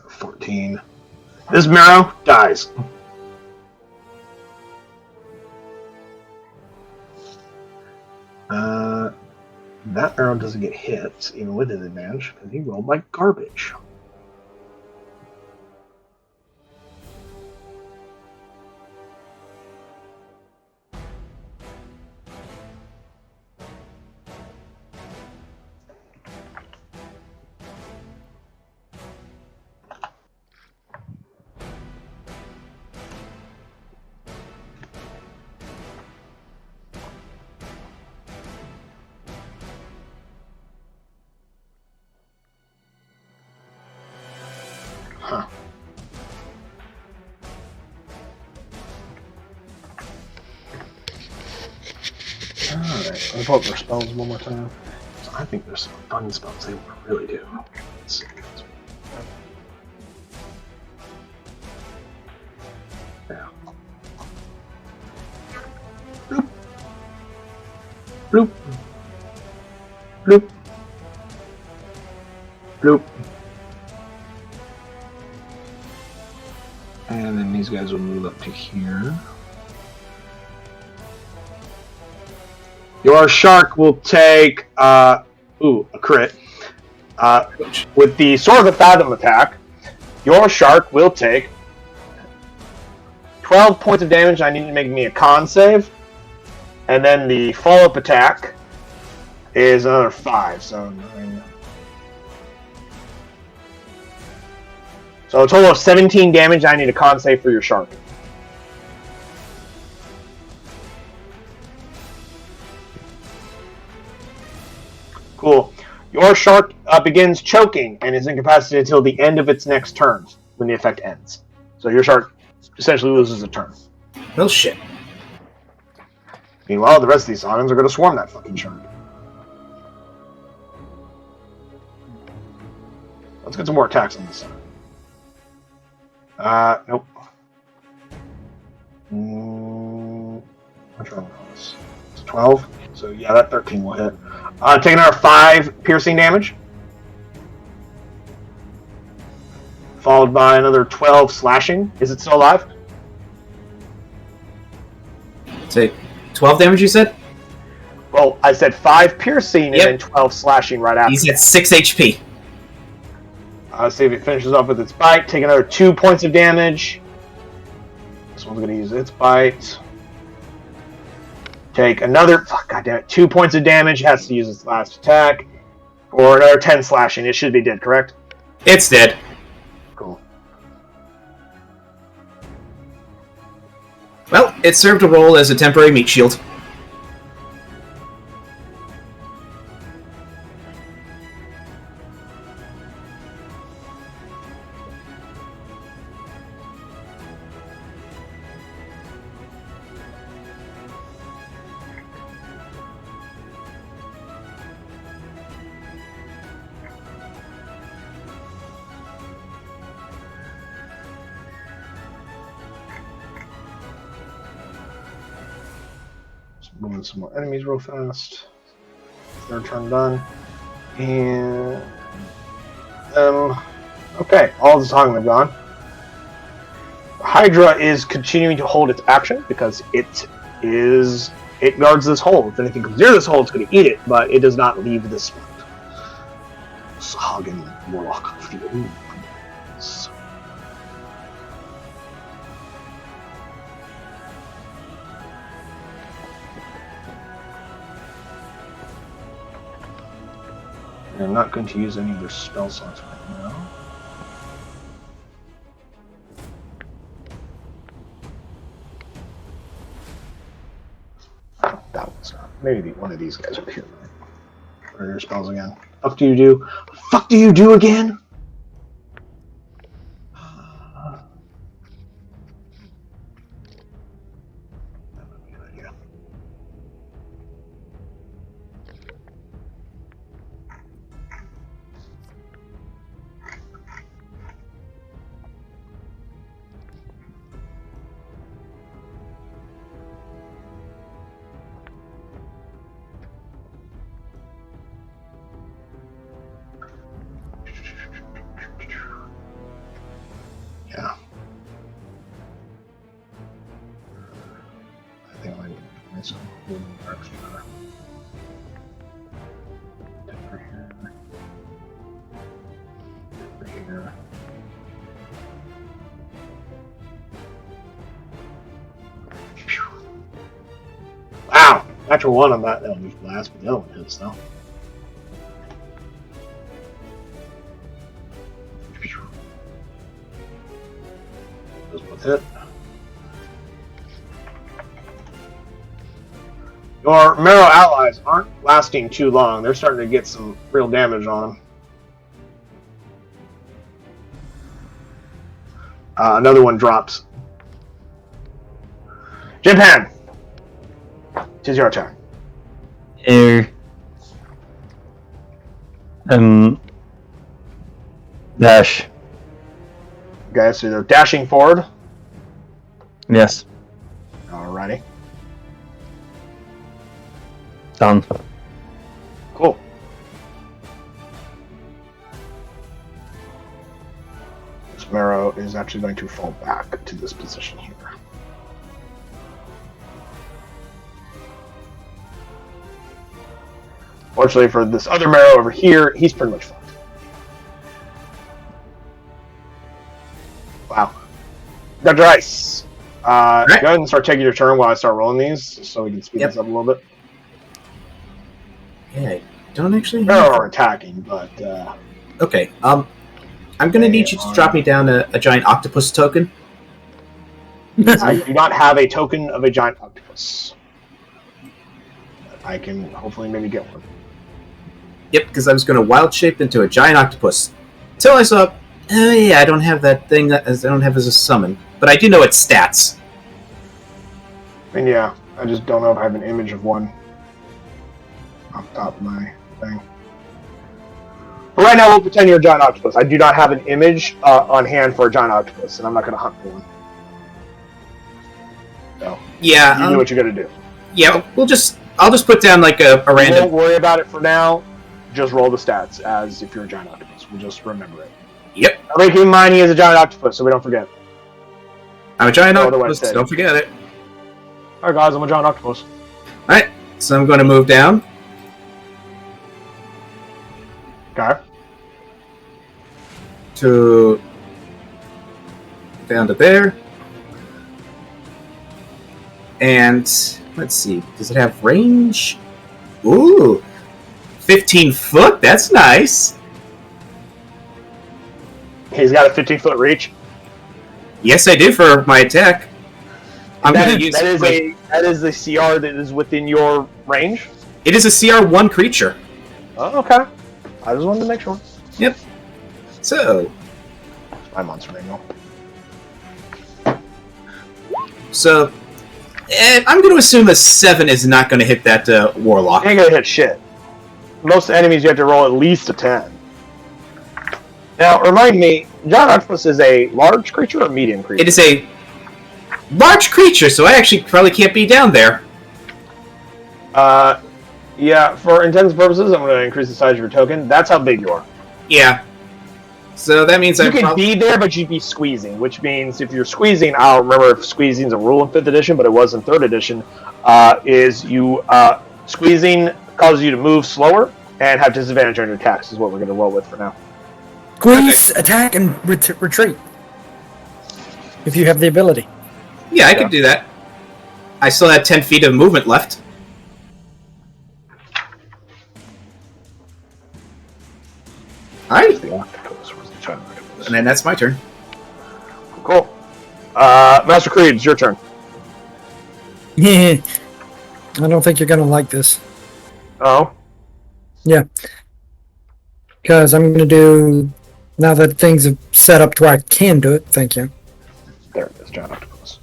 14. This Marrow dies. That Marrow doesn't get hit, even with his advantage, because he rolled like garbage. Huh. Alright, I'll pull up their spells one more time. So I think there's some fun spells they want to really do. Let's see. Yeah. Bloop. Bloop. Bloop. Bloop. And then these guys will move up to here. Your shark will take, a crit. With the Sword of the Fathom attack, your shark will take 12 points of damage. I need to make me a con save. And then the follow-up attack is another 5, so 9. So a total of 17 damage. I need a con save for your shark. Cool. Your shark begins choking and is incapacitated until the end of its next turn when the effect ends. So your shark essentially loses a turn. Well, shit. Meanwhile, the rest of these Saugons are going to swarm that fucking shark. Let's get some more attacks on this side. Nope. Which one was? It's 12. So yeah, that 13 will hit. Taking our 5 piercing damage. Followed by another 12 slashing. Is it still alive? Take 12 damage, you said? Well, I said 5 piercing Yep. and then 12 slashing right after. He's at 6 HP. See if it finishes off with its bite. Take another 2 points of damage. This one's going to use its bite. Take another, God damn it, 2 points of damage. Has to use its last attack. For another 10 slashing. It should be dead, correct? It's dead. Cool. Well, it served a role as a temporary meat shield. Moving some more enemies real fast. Their turn done. And okay, all the time have gone. Hydra is continuing to hold its action because it guards this hole. If anything comes near this hole, it's going to eat it, but it does not leave this spot. Sahagan Warlock of the Ooze. I'm not going to use any of their spell slots right now. Oh, that one's not. Maybe one of these guys over here. What are your spells again? Fuck do you do? Fuck do you do again? Yeah. I think I might need some little darks better. Over here. Over here. Wow! Natural one on that. That'll be blast, but the other one hits though. Those both hit. Your Marrow allies aren't lasting too long. They're starting to get some real damage on them. Another one drops. Jimpan! Tis your turn. Air. Dash. Okay, so they're dashing forward. Yes. Alrighty. Done. Cool. This Marrow is actually going to fall back to this position here. Fortunately for this other Marrow over here, he's pretty much fucked. Wow. Dr. Ice. Go ahead and start taking your turn while I start rolling these, so we can speed this up a little bit. Yeah, I don't actually Marrow are attacking, but... Okay, I'm gonna need you to drop me down a giant octopus token. I do not have a token of a giant octopus. I can hopefully maybe get one. Yep, because I was gonna wild shape into a giant octopus. Till I saw, oh yeah, I don't have that thing I don't have as a summon, but I do know its stats. I mean, yeah, I just don't know if I have an image of one off the top of my thing. But right now, we'll pretend you're a giant octopus. I do not have an image on hand for a giant octopus, and I'm not going to hunt for one. So, Yeah. you do what you got to do. Yeah, I'll just put down like a random. Don't worry about it for now. Just roll the stats as if you're a giant octopus. We'll just remember it. Yep. Everybody keep in mind he is a giant octopus, so we don't forget. I'm a giant Oh, the octopus. website. Don't forget it. Alright, guys, I'm a giant octopus. Alright, so I'm going to move down. Okay. Down to there. And let's see, does it have range? Ooh, 15 foot. That's nice. He's got a 15-foot reach. Yes, I do for my attack. I'm going to use. That is a CR that is within your range. It is a CR1 creature. Oh, okay. I just wanted to make sure. Yep. So, My monster manual. so I'm going to assume a 7 is not going to hit that warlock. You ain't gonna hit shit. Most enemies you have to roll at least a 10. Now, remind me, giant octopus is a large creature or medium creature? It is a large creature, so I actually probably can't be down there. Yeah, for intents and purposes, I'm going to increase the size of your token. That's how big you are. Yeah. So that means You could be there, but you'd be squeezing, which means if you're squeezing, I don't remember if squeezing is a rule in 5th edition, but it was in 3rd edition, squeezing causes you to move slower and have disadvantage on your attacks is what we're going to roll with for now. Squeeze, attack, and retreat. If you have the ability. Yeah, I could do that. I still had 10 feet of movement left. Alright, The octopus. Where's the giant octopus? and then that's my turn. Cool. Master Creed, it's your turn. Yeah. I don't think you're going to like this. Oh? Yeah. Because I'm going to do... Now that things have set up to where I can do it. Thank you. There it is, giant octopus.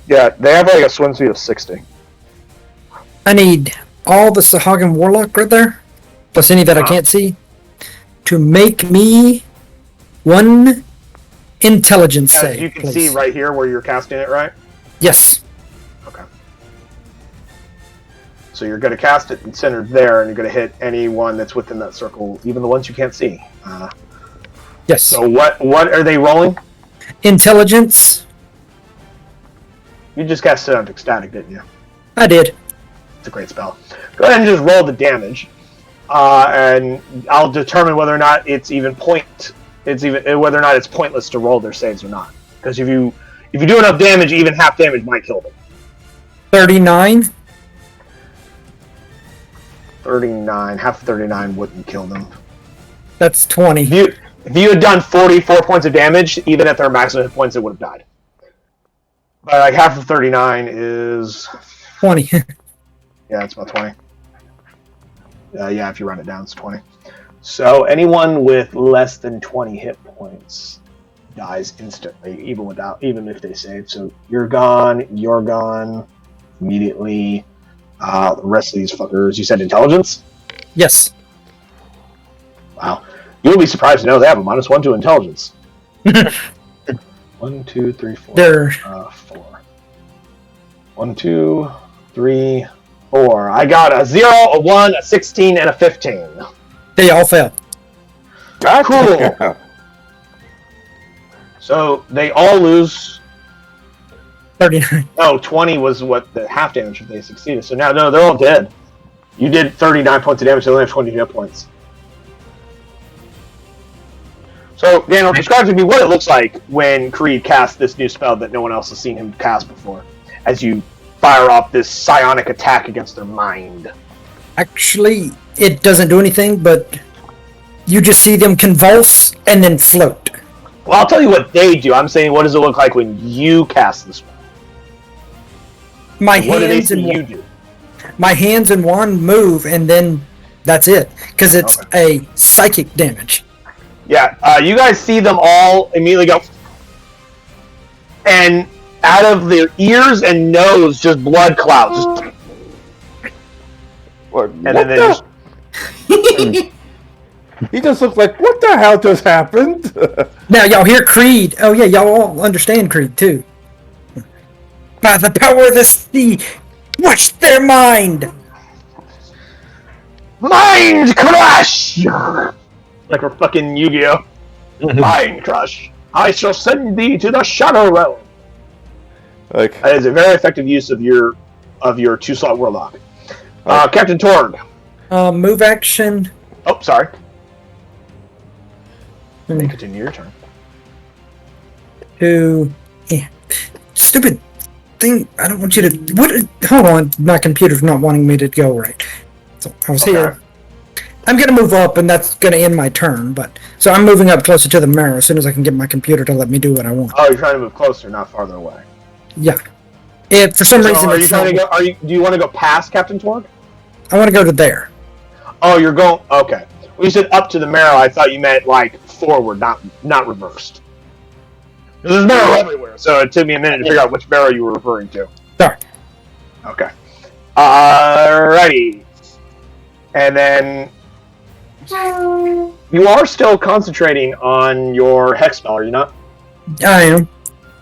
Yeah, they have like a swim speed of 60. I need all the Sahagin Warlock right there, plus any that I can't see, to make me one intelligence As save. you can please. see right here where you're casting it, right? Yes. Okay. So you're going to cast it and centered there, and you're going to hit anyone that's within that circle, even the ones you can't see. Yes. So what are they rolling? Intelligence. You just cast it on Ecstatic, didn't you? I did. It's a great spell. Go ahead and just roll the damage, and I'll determine whether or not whether or not it's pointless to roll their saves or not. Because if you do enough damage, even half damage might kill them. 39. 39, half of 39 wouldn't kill them. That's 20. If you had done 44 points of damage, even at their maximum hit points, it would have died. But like half of 39 is 20. yeah, it's about 20. Yeah, if you run it down, it's 20. So anyone with less than 20 hit points dies instantly, even if they save. So you're gone immediately. The rest of these fuckers, you said intelligence? Yes. Wow. You'll be surprised to know they have a -1 to intelligence. 1, 2, 3, 4. They're 4. 1, 2, 3, 4. I got a 0, a 1, a 16, and a 15. They all fail. Cool. So they all lose. 39. Oh, 20 was what the half damage if they succeeded. So now, no, they're all dead. You did 39 points of damage, so they only have 20 hit points. So, Daniel, describe to me what it looks like when Creed casts this new spell that no one else has seen him cast before, as you fire off this psionic attack against their mind. Actually, it doesn't do anything, but you just see them convulse and then float. Well, I'll tell you what they do. I'm saying, what does it look like when you cast the spell? My What do they hands see and you do? my hands and wand move, and then that's it. Because it's a psychic damage. Yeah, you guys see them all immediately go, and out of their ears and nose, just blood clouds. Like, And what then they the? just He just looks like, what the hell just happened? Now y'all hear Creed. Oh yeah, y'all all understand Creed too. By the power of the sea, wash their mind. mind crush, like we're fucking Yu-Gi-Oh. Mind crush. I shall send thee to the Shadow Realm. Like, That is a very effective use of your 2-slot warlock. Captain Torg. Move action. Oh, sorry. Hmm. Continue your turn. To stupid thing. I don't want you to. What? Hold on. My computer's not wanting me to go right. So I was here. I'm gonna move up, and that's gonna end my turn. But so I'm moving up closer to the marrow as soon as I can get my computer to let me do what I want. Oh, you're trying to move closer, not farther away. Yeah. If for some reason are you it's trying not, to go? Do you want to go past Captain Torg? I want to go to there. Oh, you're going. Okay. When you said up to the marrow, I thought you meant like forward, not reversed. There's marrow everywhere, so it took me a minute to figure out which marrow you were referring to. Sorry. Okay. Alrighty. And then you are still concentrating on your hex spell, are you not? I am.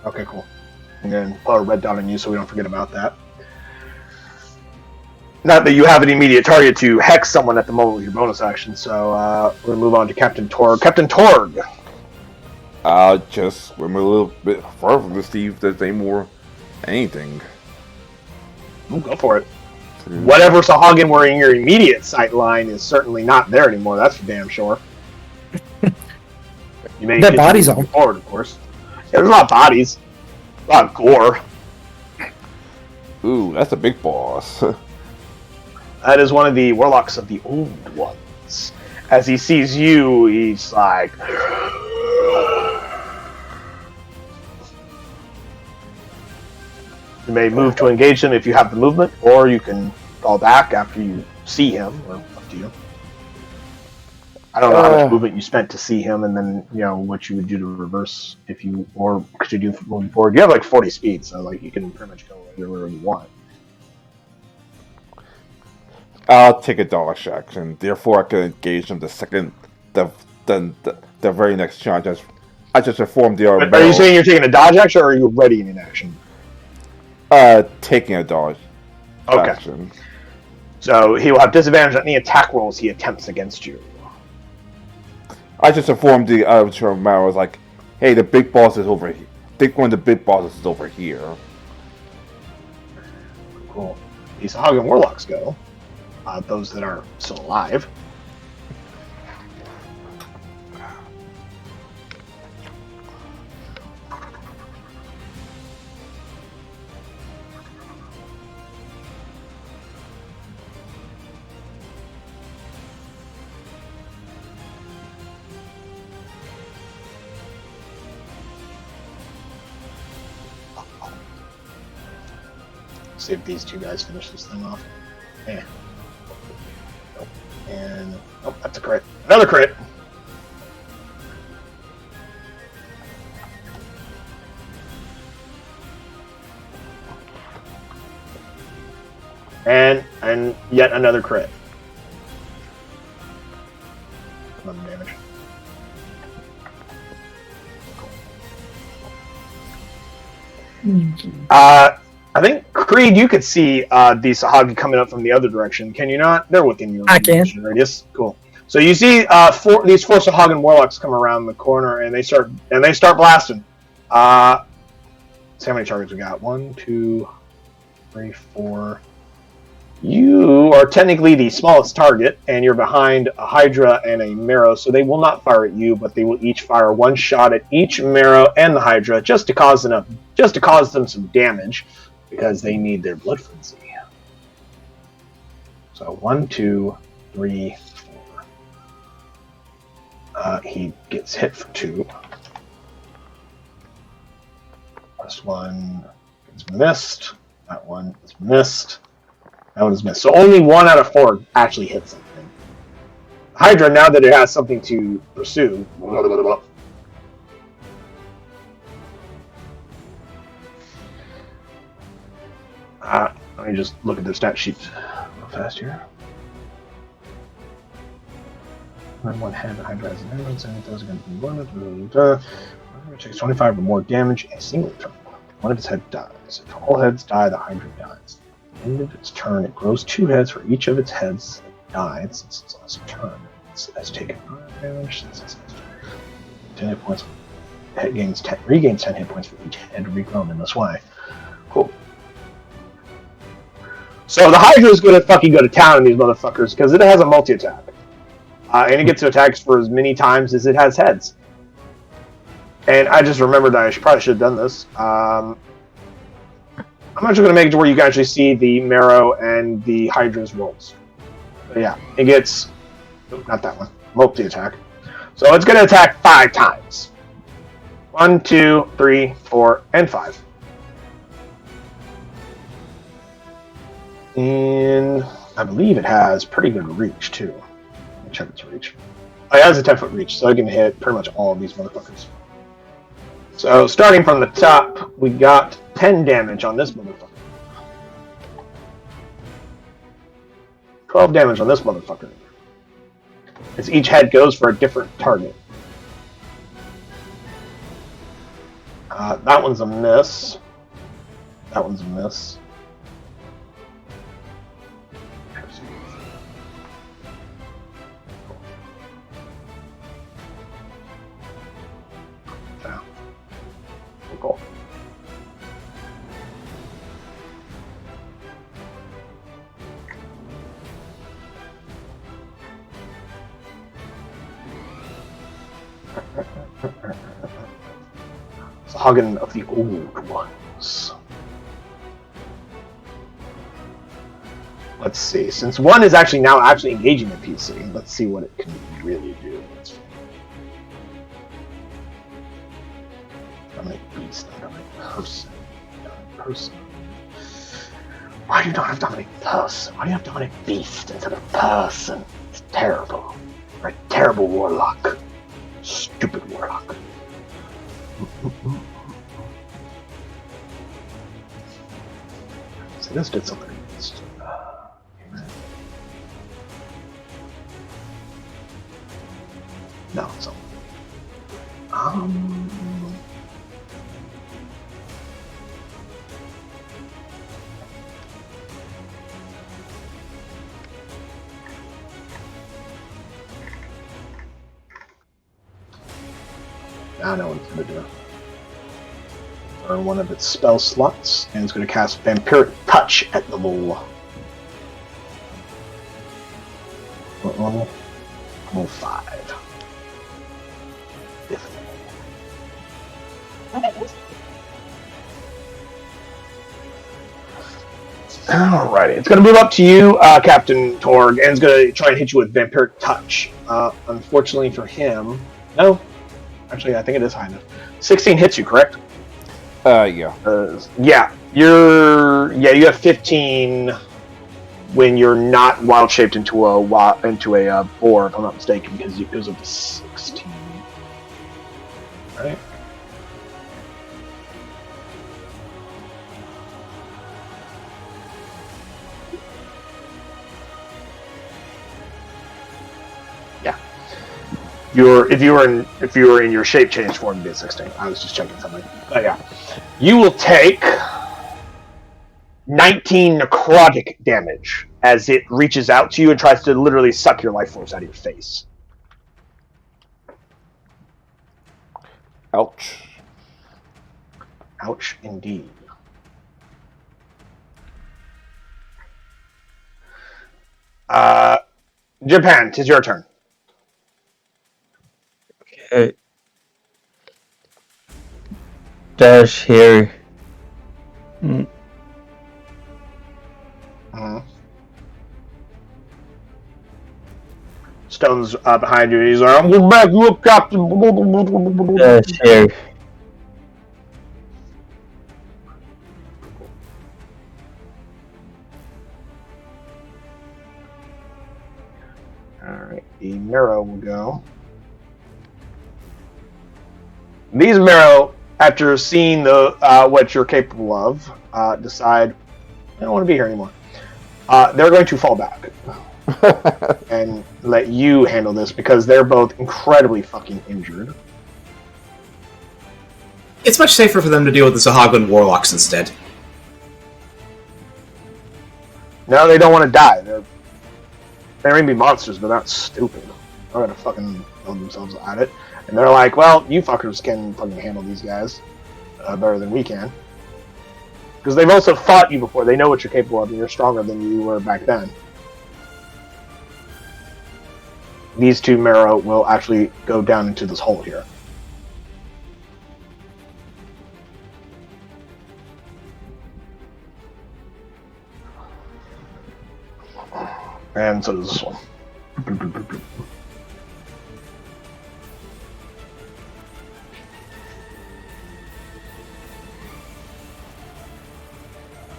Okay, cool. I'm going to put a red dot on you so we don't forget about that. Not that you have an immediate target to hex someone at the moment with your bonus action, so we're going to move on to Captain Torg. Captain Torg! I'll just swim a little bit further to see if there's any more anything. Ooh, go for it. Whatever Sahagin were in your immediate sight line is certainly not there anymore, that's for damn sure. You may Dead bodies all forward, of course. Yeah, there's a lot of bodies. A lot of gore. Ooh, that's a big boss. That is one of the warlocks of the old ones. As he sees you, he's like... You may move to engage him if you have the movement, or you can fall back after you see him, or up to you. I don't know how much movement you spent to see him, and then, you know, what you would do to reverse if you, or could you do moving forward. You have like 40 speed, so like you can pretty much go wherever you want. I'll take a dodge action, therefore I can engage him the very next turn. I just informed the other. Are you saying you're taking a dodge action, or are you ready in action? Taking a dodge action. So he will have disadvantage on any attack rolls he attempts against you. I just informed the other I was like, hey, the big boss is over here. I think one of the big bosses is over here. Cool. These Hagen Warlocks go. Those that are still alive. See if these two guys finish this thing off. Yeah. Nope. And oh, that's a crit. Another crit. And yet another crit. 11 damage. I think, Creed, you could see the Sahagi coming up from the other direction. Can you not? They're within your radius. Cool. So you see these four Sahagin Warlocks come around the corner, and they start blasting. See how many targets we got? 1, 2, 3, 4. You are technically the smallest target, and you're behind a Hydra and a Marrow, so they will not fire at you, but they will each fire one shot at each Marrow and the Hydra just to cause them some damage, because they need their blood frenzy. So 1, 2, 3, 4. He gets hit for 2. First one is missed. That one is missed. That one is missed. So only 1 out of 4 actually hit something. Hydra, now that it has something to pursue, let me just look at the stat sheet real fast here. on one head, the Hydra has an emerald, and it does against one. It takes 25 or more damage in a single turn. One of its heads dies. If all heads die, the Hydra dies. At the end of its turn, it grows 2 heads for each of its heads that died since its last turn. It has taken 5 damage since its last turn. 10 hit points. It regains 10 hit points for each head regrown in this way. Cool. So the Hydra is going to fucking go to town on these motherfuckers because it has a multi-attack. And it gets to attack for as many times as it has heads. And I just remembered that I probably should have done this. I'm actually going to make it to where you can actually see the Marrow and the Hydra's rolls. But yeah, it gets... not that one. Multi-attack. So it's going to attack 5 times. 1, 2, 3, 4, and 5. And I believe it has pretty good reach, too. Let me check its reach. Oh, it has a 10-foot reach, so it can hit pretty much all of these motherfuckers. So, starting from the top, we got 10 damage on this motherfucker. 12 damage on this motherfucker. As each head goes for a different target. That one's a miss. That one's a miss. Cool. Hagen of the Old Ones. Let's see. Since one is actually now engaging the PC, let's see what it can really do. Dominate beast, not dominate person. Dominate person. Why do you not have dominate person? Why do you have dominate beast instead of person? It's terrible. You're a terrible warlock. Stupid warlock. So this did something. No, so. Now I know what it's going to do. Earn one of its spell slots, and it's going to cast Vampiric Touch at level 5. Alrighty, it's going to move up to you, Captain Torg, and it's going to try and hit you with Vampiric Touch. Unfortunately for him, no. Actually, I think it is high enough. 16 hits you, correct? Yeah. You have 15 when you're not wild shaped into a boar, if I'm not mistaken, because it goes up to 16. Right? Yeah. If you were in your shape change form, it'd be a 16. I was just checking something. But yeah. You will take 19 necrotic damage as it reaches out to you and tries to literally suck your life force out of your face. Ouch. Ouch, indeed. Japan, 'tis your turn. Okay. Dash here. Stone's behind you. He's like, "I'm back, look, Captain." Dash here. Alright, the Marrow will go. These Marrow, after seeing the what you're capable of, decide, I don't want to be here anymore. They're going to fall back. And and let you handle this because they're both incredibly fucking injured. It's much safer for them to deal with the Sahagin warlocks instead. No, they don't want to die. They may be monsters, but not stupid. They're gonna fucking throw themselves at it. And they're like, well, you fuckers can fucking handle these guys better than we can. Because they've also fought you before. They know what you're capable of, and you're stronger than you were back then. These two Marrow will actually go down into this hole here. And so does this one.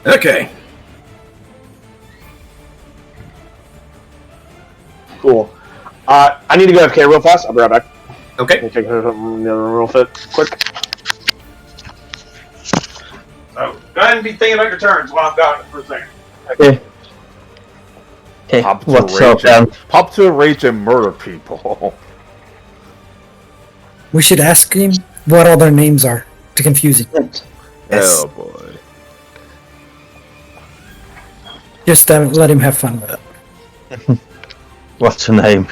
Okay. Cool. I need to go FK real fast. I'll be right back. Okay. Let me take something real quick. So, go ahead and be thinking about your turns while I'm gone for a second. Okay. Okay, Pop to what's a our rage plan? Pop to a rage and murder people. We should ask him what all their names are to confuse him. Yes. Oh boy. Just let him have fun with it. What's your name?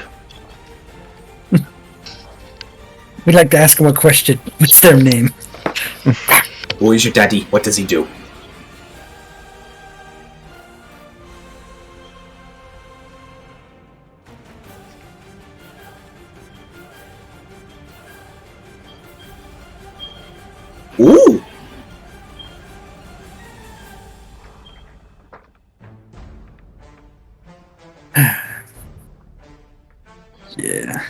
We'd like to ask him a question. What's their name? Who is your daddy? What does he do? Ooh! Yeah.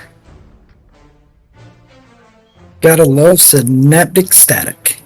Gotta love synaptic static.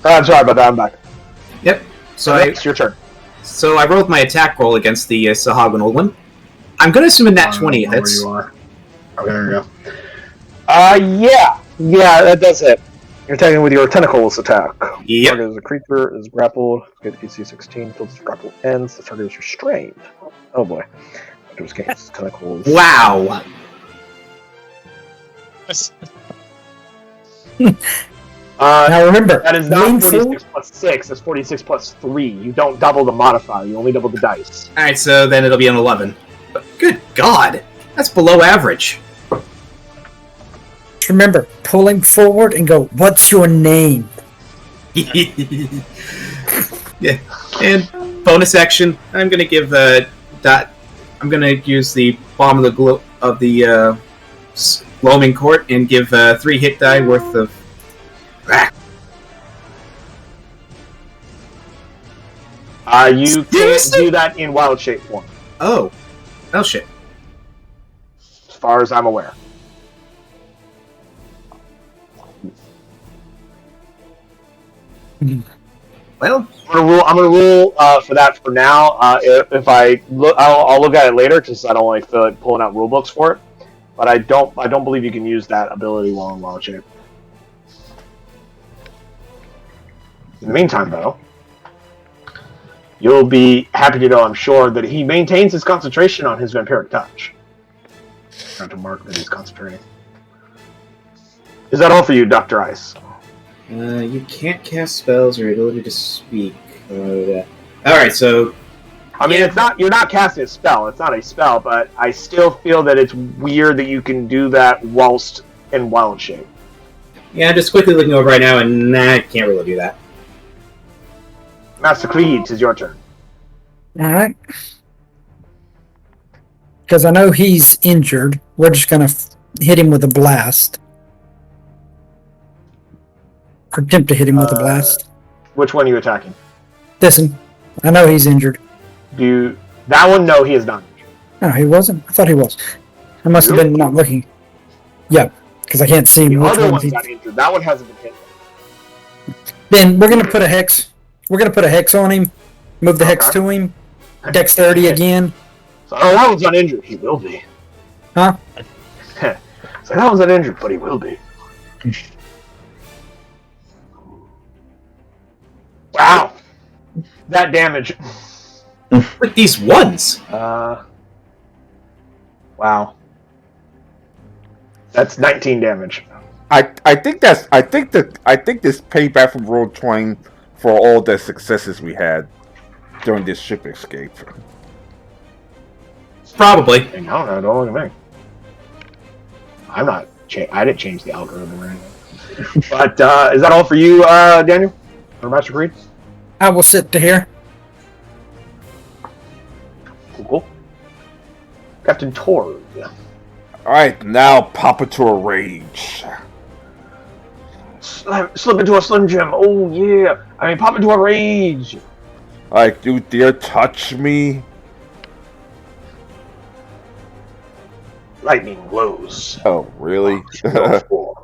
I'm sorry about that. I'm back. Yep. So It's your turn. I rolled my attack roll against the Sahagin old one. I'm gonna assume a nat 20 hits. Where you are. Okay, there you go. Yeah, that does it. You're attacking with your tentacles attack. Yep. Target is a creature, is grappled, get PC 16, until its grapple ends, the target is restrained. Oh boy. Just gains tentacles. Wow. Now remember, That is not lean 46 forward. plus 6, that's 46 plus 3. You don't double the modifier, you only double the dice. Alright, so then it'll be an 11. But good God! That's below average. Remember, pull him forward and go, what's your name? Yeah. And bonus action, I'm gonna give I'm gonna use the bomb of the gloaming court and give 3 hit die worth of. You can't Seriously? do that in wild shape form, Oh shit. as far as I'm aware. Well, I'm gonna rule for that for now. If I look, I'll look at it later because I don't like feel like pulling out rule books for it. But I don't believe you can use that ability while in wild shape. In the meantime, though, you'll be happy to know, I'm sure, that he maintains his concentration on his vampiric touch. Trying to mark that he's concentrating. Is that all for you, Dr. Ice? you can't cast spells or ability to speak. Alright, so I mean, it's not. You're not casting a spell. It's not a spell, but I still feel that it's weird that you can do that whilst in wild shape. yeah, just quickly looking over right now, and I can't really do that. Master Creed, it's your turn. Alright. Because I know he's injured. We're just going to hit him with a blast. Or attempt to hit him with a blast. Which one are you attacking? Listen, I know he's injured. That one? No, he is not. No, he wasn't. I thought he was. I must have been not looking. Yeah, because I can't see The which other one. one got injured. That one hasn't been hit. Then we're gonna put a hex. We're gonna put a hex on him. Move the hex Okay. to him. Dexterity again. So, oh, that one's not injured. He will be. Huh? So that one's not injured, but he will be. Wow. That damage. With these ones. Wow. That's 19 damage. I think this payback from Roll 20 for all the successes we had during this ship escape. Probably. Hey, no, don't look at me. I'm not. I didn't change the algorithm or anything. But is that all for you, Daniel, or Master Creed? I will sit to here. Cool. Captain Tord. Alright, now pop into a rage. Slip into a Slim Jim. Oh yeah. I mean, pop into a rage. Like, you dare touch me? Lightning glows. Oh, really? No form.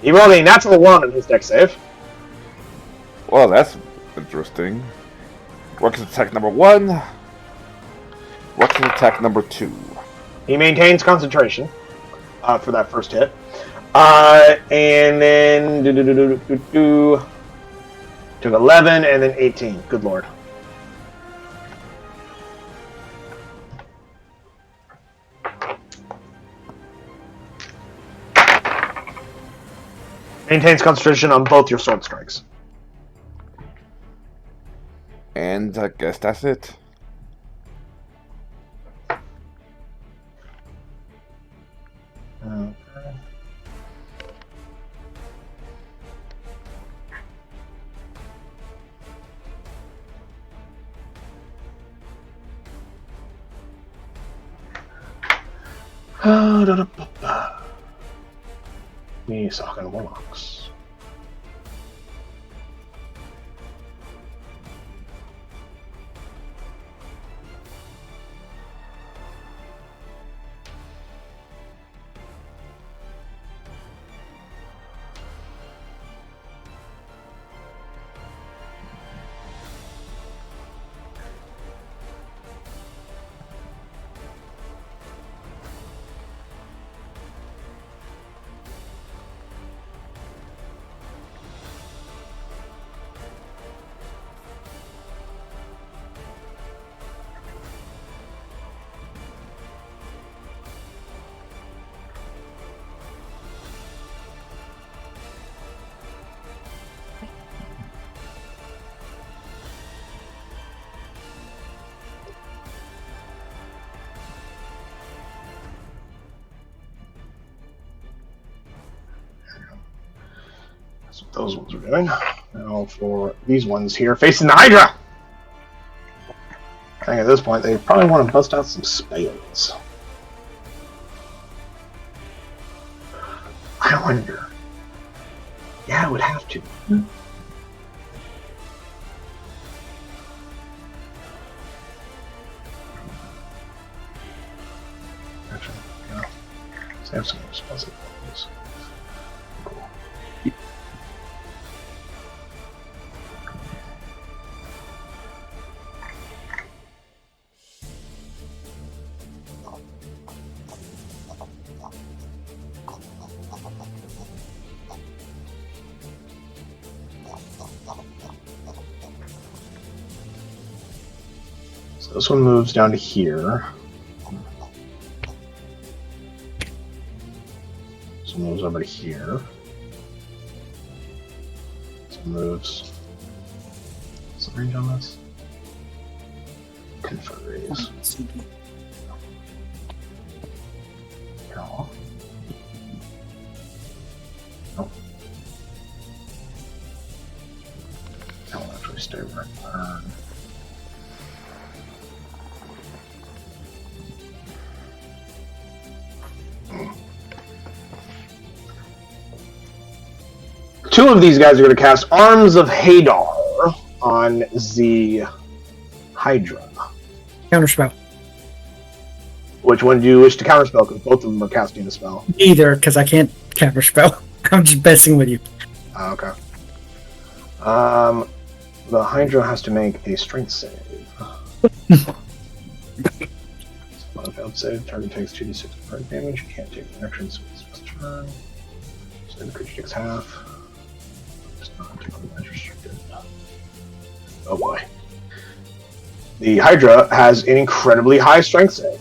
He rolled a natural 1 in his deck save. Well, that's interesting. Works attack number 1. Works attack number 2. He maintains concentration for that first hit. And then took 11 and then 18. Good lord. Maintains concentration on both your sword strikes. And I guess that's it. Okay. Me talking warlocks. That's what those ones are doing. Now for these ones here, facing the Hydra! I think at this point they probably want to bust out some spells. I wonder. Yeah, I would have to. Actually, yeah. Let's have some responsibilities. So this one moves down to here. This one moves over to here. This one moves. What's the range on this? Confer raise. No. Nope. That will actually stay where I turn. Two of these guys are going to cast Arms of Hadar on the Hydra. Counterspell. Which one do you wish to counterspell? Because both of them are casting a spell. Neither, because I can't counterspell. I'm just messing with you. Okay. The Hydra has to make a strength save. On a failed save, target takes 2d6 burn damage. You can't take action, so it's his turn. So the creature takes half. Does not take damage restricted. Oh boy. The Hydra has an incredibly high strength save.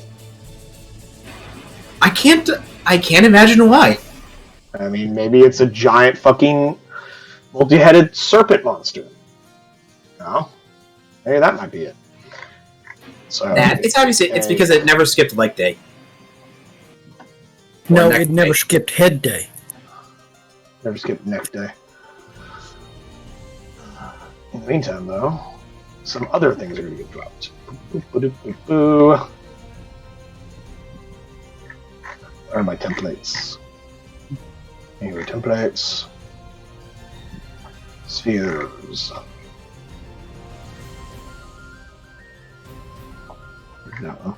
I can't imagine why. I mean, maybe it's a giant fucking multi-headed serpent monster. No? Maybe that might be it. So It's obviously it's because it never skipped leg day. No, neck it never day. skipped head day. never skipped neck day. In the meantime, though, some other things are going to get dropped. Where are my templates? Here are templates. Spheres. No.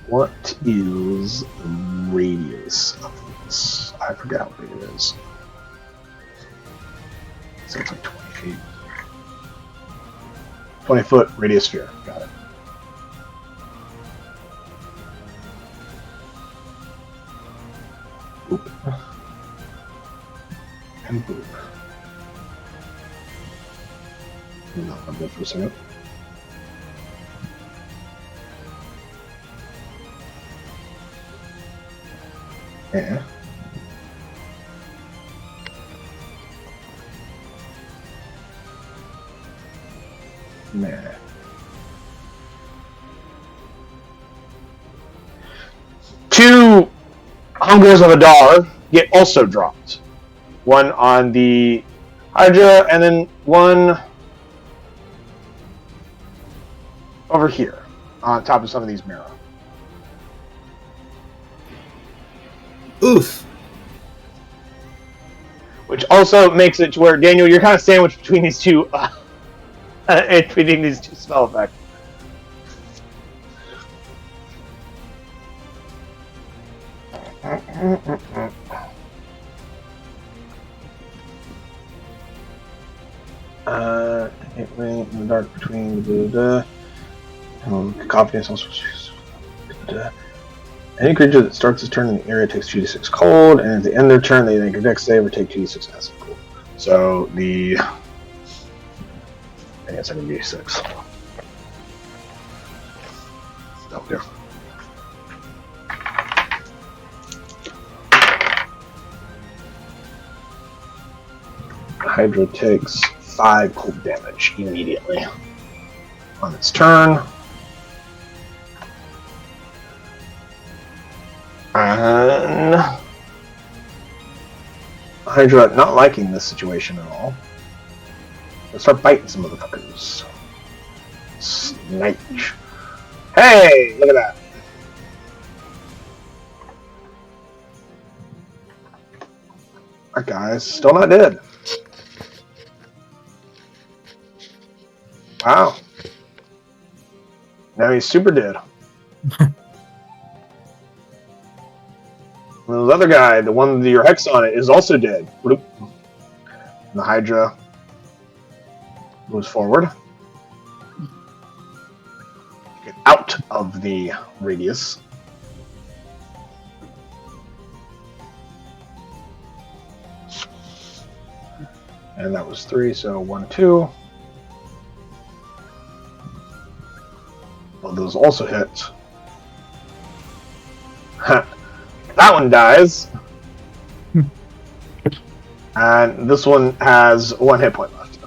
What is the radius of this? I forgot how big it is. So it's like 20 feet. 20-foot radius sphere. Got it. Boop. And boop. No, I'm good for a second. Yeah. Nah. Two Hungers of Adar get also dropped. One on the Hydra, and then one over here on top of some of these mirror. Oof. Which also makes it to where, Daniel, you're kind of sandwiched between these two between these two spell effects. It went in the dark between the confidence also. Any creature that starts its turn in the area takes 2d6 cold, and at the end of their turn, they make a dex save or take 2d6 acid cold. So the. I guess I can be 6. Okay. Hydra takes 5 cold damage immediately on its turn. And Hydra not liking this situation at all. Let's start biting some motherfuckers. Snake. Hey, look at that. That guy's still not dead. Wow. Now he's super dead. And the other guy, the one with your hex on it, is also dead. Bloop. And the Hydra moves forward. Get out of the radius. And that was 3, so 1, 2. Well, those also hit. That one dies. And this one has 1 hit point left.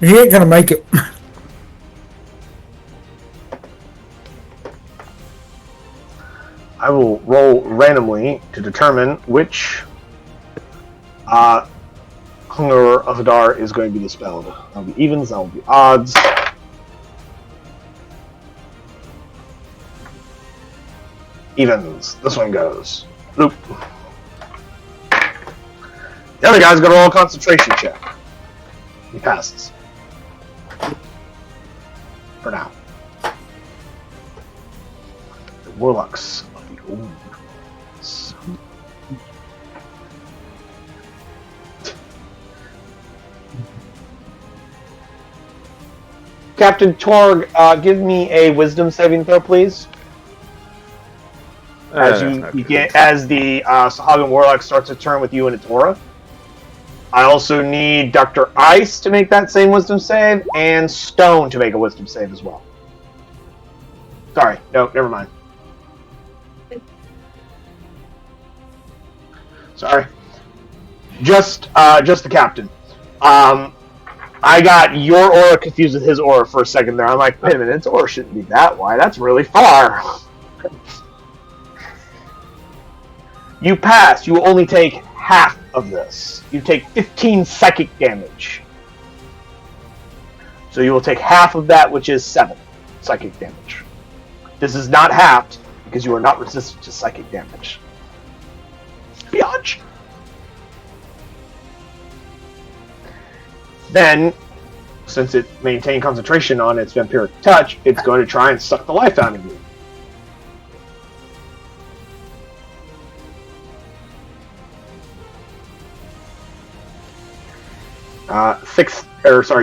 He ain't gonna make it. I will roll randomly to determine which Hunger of Adar is going to be dispelled. That'll be evens, that'll be odds. Evens. This one goes. Oop. The other guy's gonna roll a concentration check. He passes. for now. The warlocks of the old ones. Captain Torg, give me a wisdom saving throw, please. As as the Sahagan Warlock starts to turn with you in its aura. I also need Dr. Ice to make that same wisdom save, and Stone to make a wisdom save as well. Sorry, no, never mind. Sorry. Just the captain. I got your aura confused with his aura for a second there. I'm like, wait a minute, its aura shouldn't be that wide. That's really far. You pass. You will only take half of this. You take 15 psychic damage. So you will take half of that, which is 7 psychic damage. This is not halved, because you are not resistant to psychic damage. Biatch! Then, since it maintained concentration on its vampiric touch, it's going to try and suck the life out of you.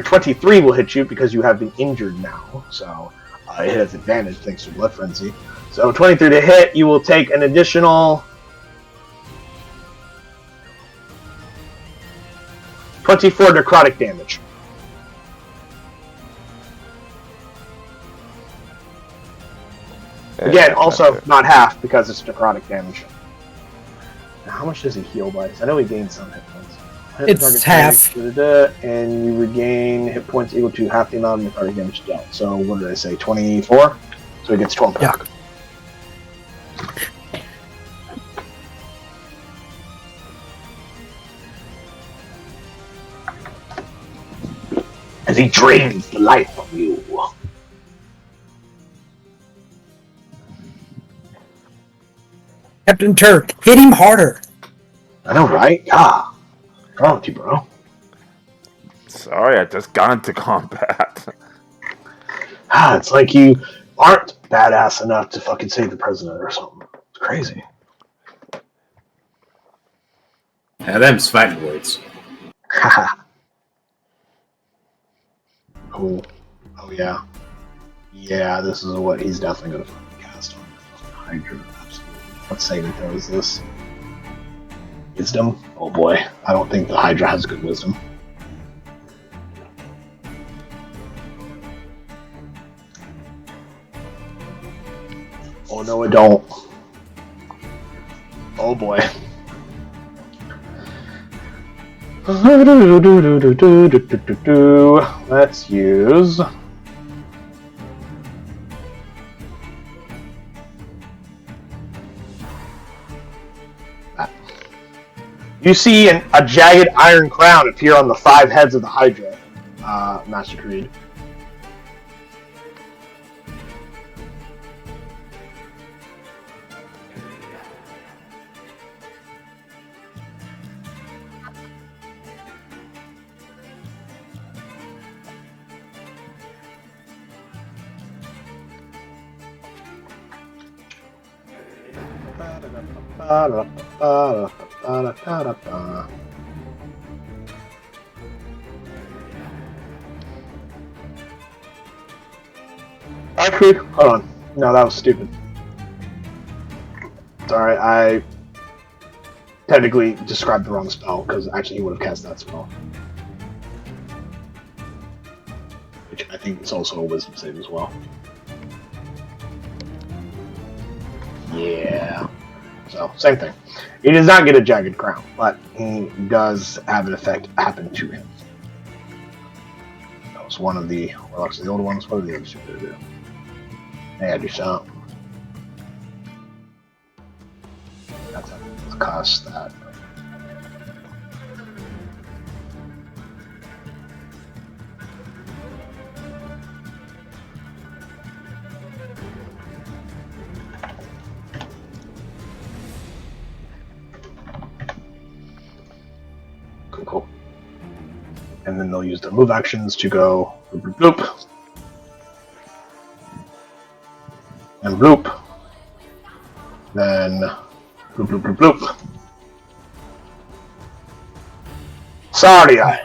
23 will hit you because you have been injured now, so it has advantage thanks to Blood Frenzy. So 23 to hit, you will take an additional 24 necrotic damage. Again, also not half because it's necrotic damage. Now, how much does he heal by? I know he gains some hit points. It's half. And you regain hit points equal to half the amount of necrotic damage dealt. So what did I say? 24? So he gets 12 back. Yeah. As he drains the life from you. Captain Turk, hit him harder. I know, right? Ah. What's wrong with you, bro? Sorry, I just got into combat. It's like you aren't badass enough to fucking save the president or something. It's crazy. Now them's fighting words. Haha. Cool. Oh yeah. Yeah, this is what he's definitely gonna fucking cast on the Hydra. Absolutely. What saving throw is this? Wisdom? Oh boy. I don't think the Hydra has good wisdom. Oh no, I don't. Oh boy. Let's use. That. You see a jagged iron crown appear on the 5 heads of the Hydra, Master Creed. Actually, hold on. No, that was stupid. Sorry, I technically described the wrong spell, because actually he would have cast that spell. Which I think is also a wisdom save as well. Yeah. So, same thing. He does not get a jagged crown, but he does have an effect happen to him. That was one of the Warlocks of the older ones. What are the other two going to do? They had to do something. That's how it costs that. Cool. And then they'll use their move actions to go bloop, bloop, bloop. And bloop. Then bloop, bloop, bloop, bloop. Sariel.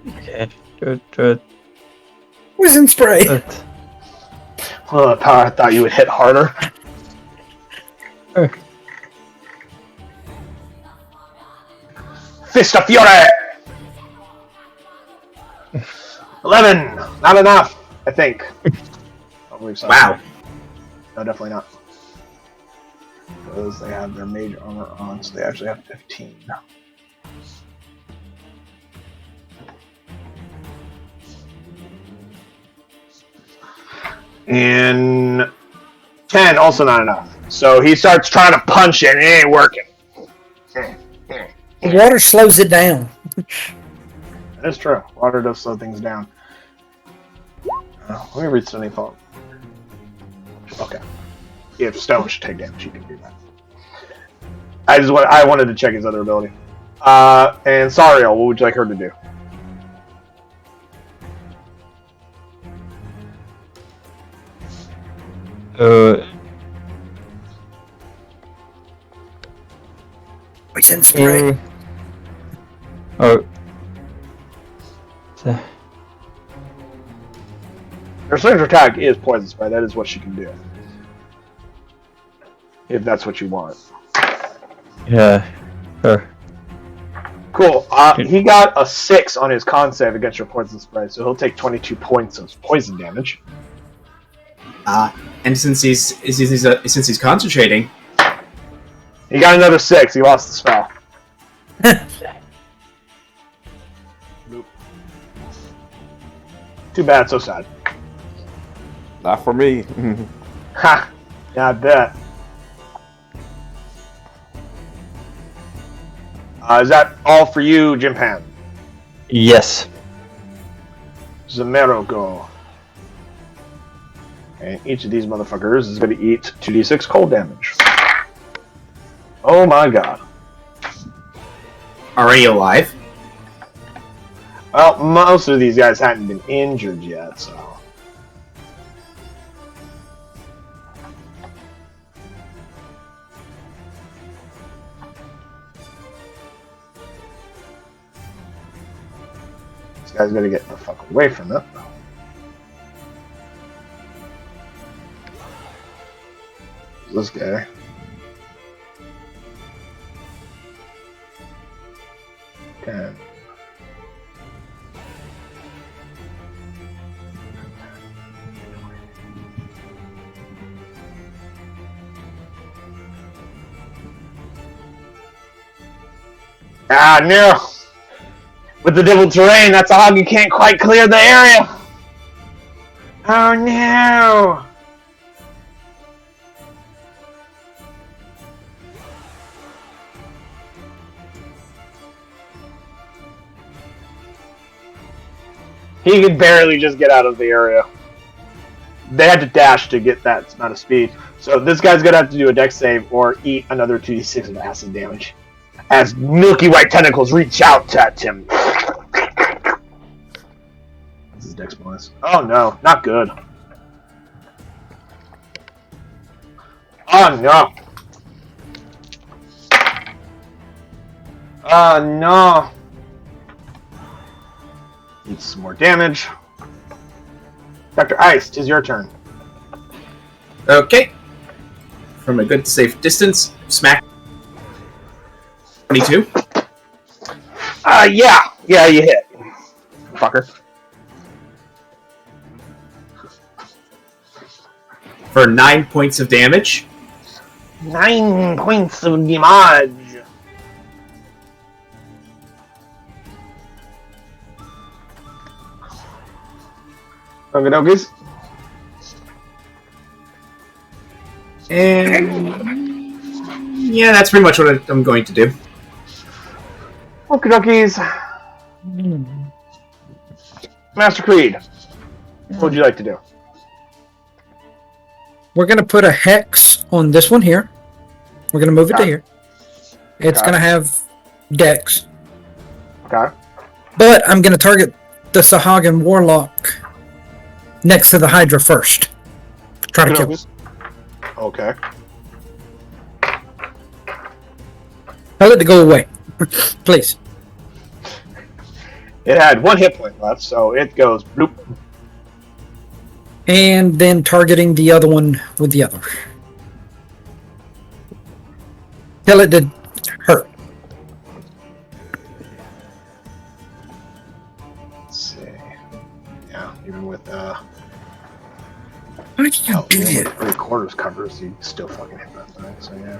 Okay, good. Poison spray. Oh, Power, I thought you would hit harder. Fist of Fury! 11! Not enough, I think. I don't believe so. Wow. No, definitely not. Because they have their mage armor on, so they actually have 15. And 10, also not enough. So he starts trying to punch it, and it ain't working. Water slows it down. That's true. Water does slow things down. Let me read something phone. Okay. If stone should take damage, you can do that. I wanted to check his other ability. And Sariel, what would you like her to do? Poison spray. Oh. Her signature attack is poison spray. That is what she can do. If that's what you want. Yeah. Sure. Cool. He got a 6 on his con save against your poison spray, so he'll take 22 points of poison damage. And since he's concentrating, He got another 6. He lost the spell. Nope. Too bad. So sad. Not for me. Ha! Yeah, I bet. Is that all for you, Jimpan? Yes. Zamero go. And each of these motherfuckers is going to eat 2d6 cold damage. Oh my god. are you alive? Well, most of these guys hadn't been injured yet, so... This guy's gonna get the fuck away from it. This guy. Okay. Ah, no! With the devil terrain, that's a hog you can't quite clear the area! Oh no! He could barely just get out of the area. They had to dash to get that amount of speed. So this guy's gonna have to do a dex save or eat another 2d6 of acid damage. As milky white tentacles reach out at him. This is dex bonus. Oh no, not good. Oh no. Oh no. Needs some more damage. Dr. Ice, 'tis your turn. Okay. From a good safe distance, smack. 22. Yeah, you hit. Fucker. For 9 points of damage. 9 points of damage. Okie dokies. And yeah, that's pretty much what I'm going to do. Okie dokies. Master Creed, what would you like to do? We're going to put a hex on this one here. We're going to move it to here. It's Okay. going to have dex. Okay. But I'm going to target the Sahagan Warlock next to the Hydra first. Try to kill. Okay. Tell it to go away. Please. It had 1 hit point left, so it goes bloop. And then targeting the other one with the other. Tell it to hurt. Let's see. Yeah, even with How did you do even it? with 3/4 covers, you still fucking hit that thing. So yeah.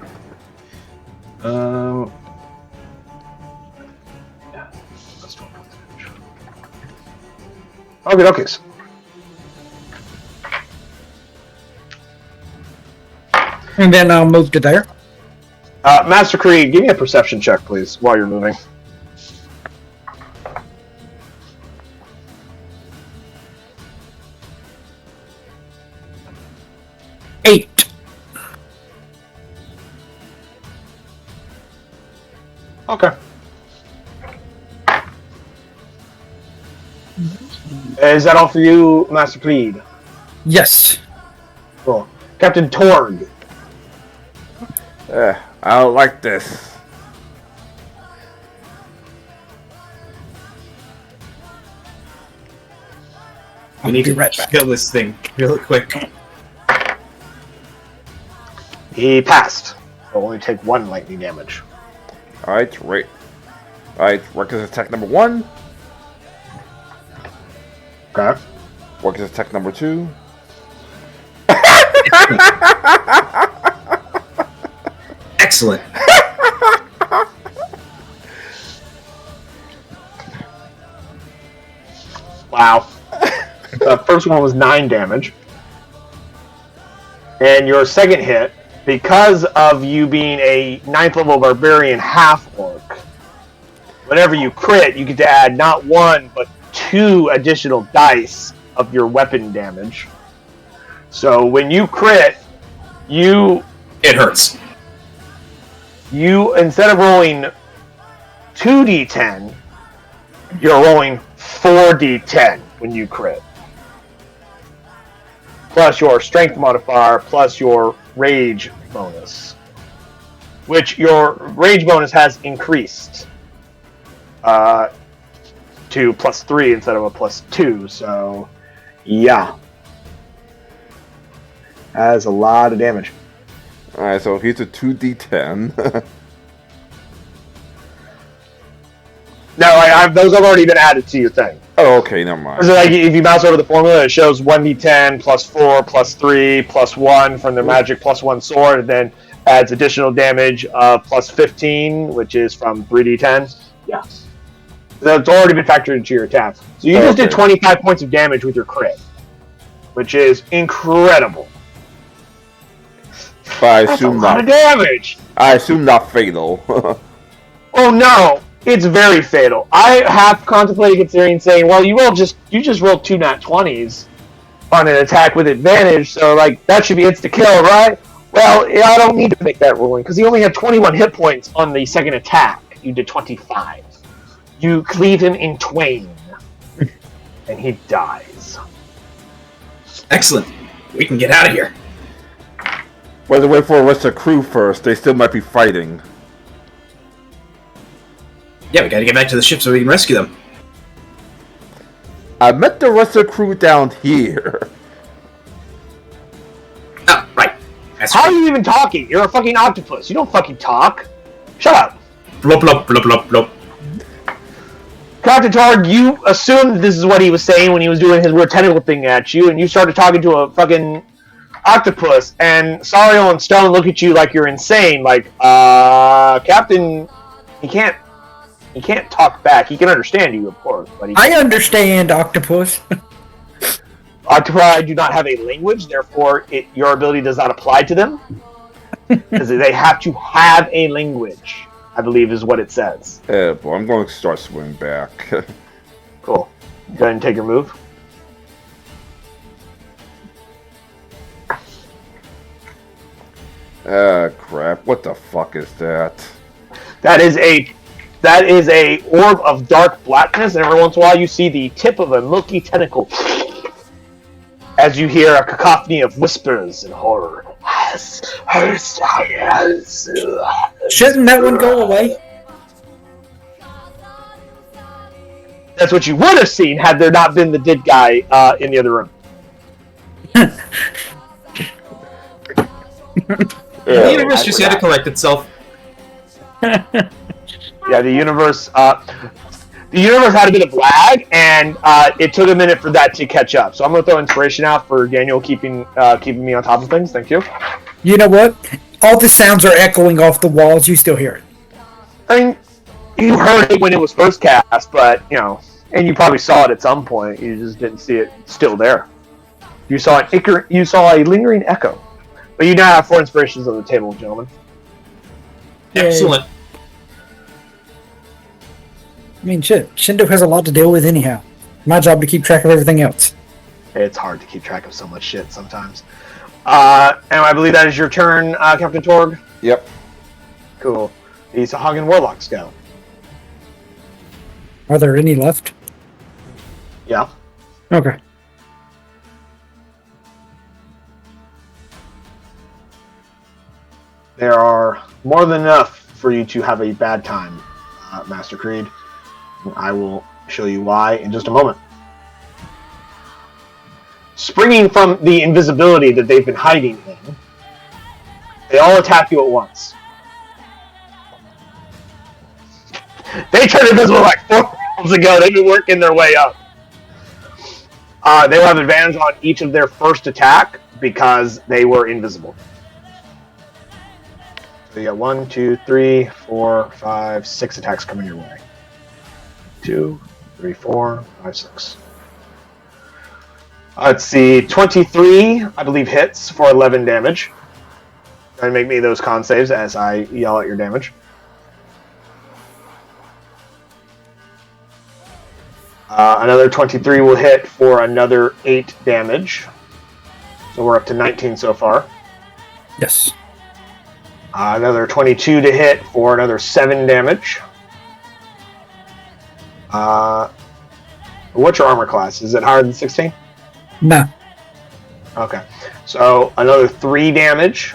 Yeah, that's 12 points damage. Okay. And then I'll move to there. Master Creed, give me a perception check, please, while you're moving. Eight. Okay. Is that all for you, Master Creed? Yes. Cool. Captain Torg. I don't like this. We need be to right back. kill this thing really quick. He passed. He'll only take 1 lightning damage. Alright, right. Alright, reckless attack number 1. Okay. Reckless attack number 2. Excellent. Wow. The first one was 9 damage. And your second hit, because of you being a 9th level barbarian half-orc, whenever you crit, you get to add not 1, but 2 additional dice of your weapon damage. So when you crit, It hurts. you instead of rolling 2d10, you're rolling 4d10 when you crit. Plus your strength modifier, plus your rage bonus. Which your rage bonus has increased to +3 instead of a +2, so yeah. That's a lot of damage. Alright, so here's a 2d10. No, those have already been added to your thing. Oh, okay, never mind. So like, if you mouse over the formula, it shows 1d10 +4 +3 +1 from the magic +1 sword, and then adds additional damage of +15, which is from 3d10. Yeah. That's already been factored into your attack. So you just did 25 points of damage with your crit, which is incredible. But I That's a assume lot of not. damage. I assume not fatal. Oh no, it's very fatal. I have contemplated considering saying, well, you just rolled 2 nat 20s on an attack with advantage, so like that should be insta kill, right? Well, yeah, I don't need to make that ruling because he only had 21 hit points on the second attack. You did 25. You cleave him in twain, and he dies. Excellent. We can get out of here. We have to wait for the rest of the crew first. They still might be fighting. Yeah, we gotta get back to the ship so we can rescue them. I met the rest of the crew down here. Oh, right. That's How are you even talking? You're a fucking octopus. You don't fucking talk. Shut up. Blop, blop, blop, blop, blop. Captain Targ, you assumed this is what he was saying when he was doing his weird tentacle thing at you, and you started talking to a fucking octopus, and Sariel and Stone look at you like you're insane. Like, Captain, he can't talk back. He can understand you, of course, but he I understand, octopus. Octopi do not have a language, therefore your ability does not apply to them. Because they have to have a language, I believe is what it says. But I'm going to start swimming back. Cool. Go ahead and take your move. Ah, crap. What the fuck is that? That is a orb of dark blackness, and every once in a while you see the tip of a milky tentacle as you hear a cacophony of whispers and horror. Shouldn't that one go away? That's what you would have seen had there not been the dead guy in the other room. The universe just had to collect itself. Yeah, the universe had a bit of lag, and it took a minute for that to catch up. So I'm going to throw inspiration out for Daniel keeping me on top of things. Thank you. You know what? All the sounds are echoing off the walls. You still hear it. I mean, you heard it when it was first cast, but, you know, and you probably saw it at some point. You just didn't see it still there. You saw a lingering echo. But you now have 4 inspirations on the table, gentlemen. Excellent. I mean, shit. Shindo has a lot to deal with anyhow. My job to keep track of everything else. It's hard to keep track of so much shit sometimes. And I believe that is your turn, Captain Torg. Yep. Cool. The Sahagin Warlocks go. Are there any left? Yeah. Okay. There are more than enough for you to have a bad time, Master Creed. I will show you why in just a moment. Springing from the invisibility that they've been hiding in, they all attack you at once. They turned invisible like 4 rounds ago. They've been working their way up. They will have advantage on each of their first attack because they were invisible. So you got 1, 2, 3, 4, 5, 6 attacks coming your way. 2, 3, 4, 5, 6. Let's see, 23, I believe, hits for 11 damage. And make me those con saves as I yell at your damage. Another 23 will hit for another 8 damage. So we're up to 19 so far. Yes. Another 22 to hit for another 7 damage. What's your armor class? Is it higher than 16? No. Okay. So another 3 damage.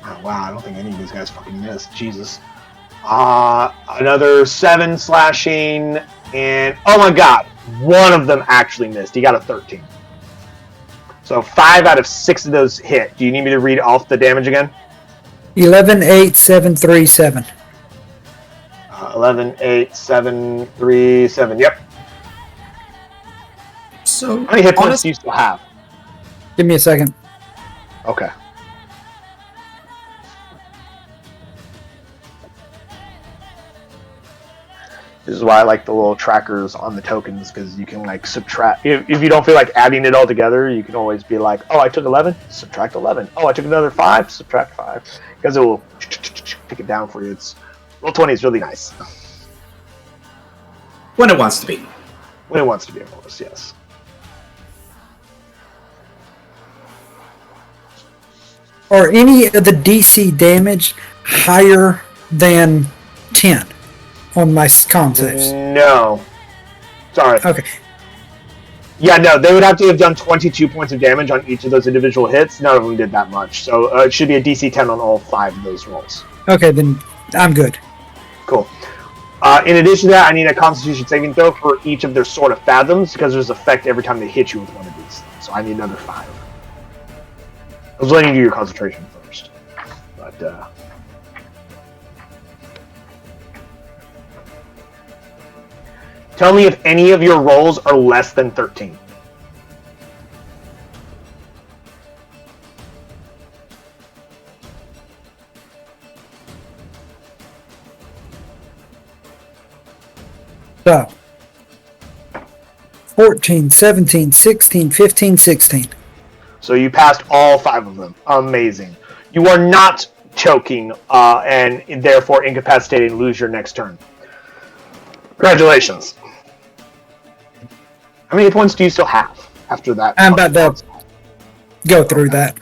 Oh, wow, I don't think any of these guys fucking missed. Jesus. Another 7 slashing, and oh my god, one of them actually missed. He got a 13. So 5 out of 6 of those hit. Do you need me to read off the damage again? 11, 8, 7, 3, 7. 11, 8, 7, 3, 7. Yep. So, how many hit points do you still have? Give me a second. Okay. This is why I like the little trackers on the tokens, because you can like subtract. If you don't feel like adding it all together, you can always be like, oh, I took 11, subtract 11. Oh, I took another 5, subtract 5. Because it will take it down for you. Roll 20 is really nice. when it wants to be. When it wants to be, of course, yes. Are any of the DC damage higher than 10 on my con saves? No. Sorry. Okay. Yeah, no, they would have to have done 22 points of damage on each of those individual hits. None of them did that much. So it should be a DC 10 on all 5 of those rolls. Okay, then I'm good. Cool. In addition to that, I need a Constitution saving throw for each of their Sword of Fathoms, because there's effect every time they hit you with one of these. So I need another 5. I was letting you do your concentration first. But, tell me if any of your rolls are less than 13. So, 14, 17, 16, 15, 16. So you passed all 5 of them. Amazing. You are not choking and therefore incapacitated and lose your next turn. Congratulations. How many points do you still have after that? I'm about to go through that.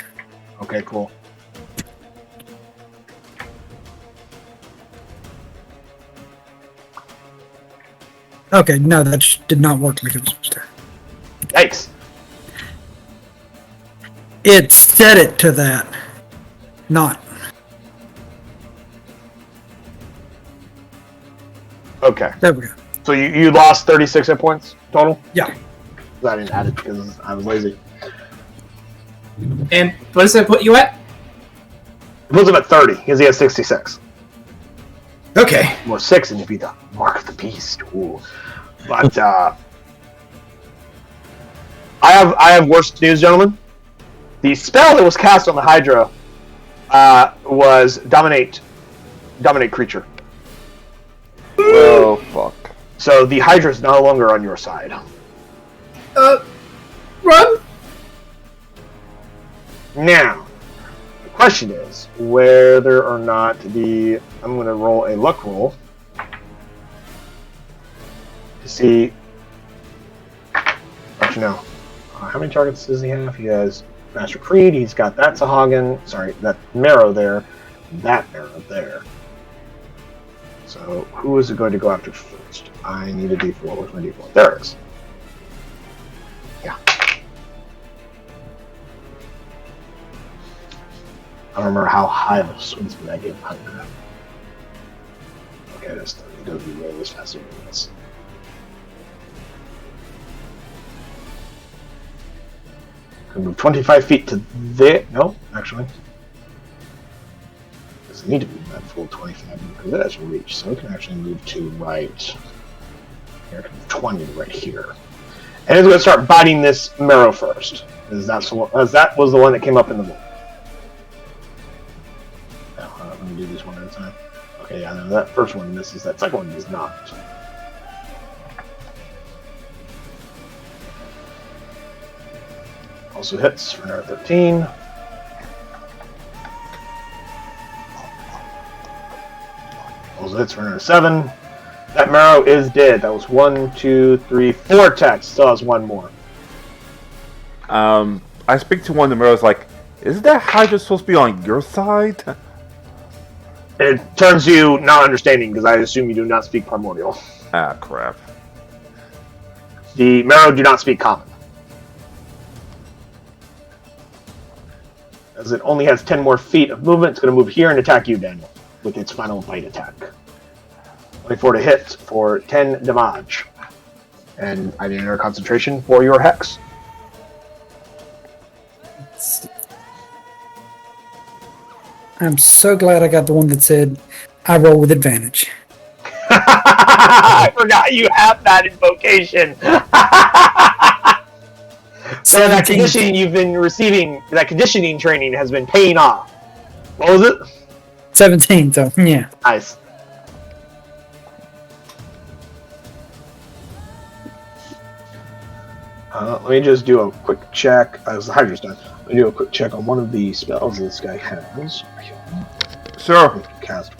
Okay, cool. Okay, no, that did not work like it was supposed to. Yikes. It set it to that. Not. Okay. There we go. So you lost 36 hit points total? Yeah. I didn't add it because I was lazy. And what does that put you at? It puts him at 30 because he has 66. Okay. More 6 and you beat the Mark of the Beast. Ooh. But I have worse news, gentlemen. The spell that was cast on the Hydra was dominate creature. Oh, fuck. So the Hydra is no longer on your side. Run. Now, the question is whether or not I'm going to roll a luck roll to see. Actually, no. How many targets does he have? He has Master Creed. He's got that Sahagin. Sorry, that Marrow there. That Marrow there. So, who is it going to go after first? I need a D4. Where's my D4? There it is. Yeah. I don't remember how high the swing speed I gave 100. Okay, that's 30. It doesn't roll this faster than this. Can move 25 feet to there. No, actually. Doesn't need to move that full 25 because it has reach, so it can actually move to right here. It can move 20 to right here. And it's going to start biting this Marrow first. As that was the one that came up in the wall. Let me do this one at a time. Okay, yeah, that first one misses. That second one does not. Also hits for another 13. Also hits for another 7. That Marrow is dead. That was 1, 2, 3, 4 attacks. Still has one more. I speak to one of the mirrors like, isn't that Hydra supposed to be on your side? It turns you not understanding because I assume you do not speak Primordial. Ah, crap. The Marrow do not speak Common. As it only has 10 more feet of movement, it's going to move here and attack you, Daniel, with its final bite attack. 24 to hit for 10 damage. And I need another concentration for your Hex. I'm so glad I got the one that said I roll with advantage. I forgot you have that invocation. So that conditioning you've been receiving, that conditioning training has been paying off. What was it? 17, so yeah. Nice. Let me just do a quick check. As the Hydra's done, let me do a quick check on one of the spells this guy has. Sure. Cast.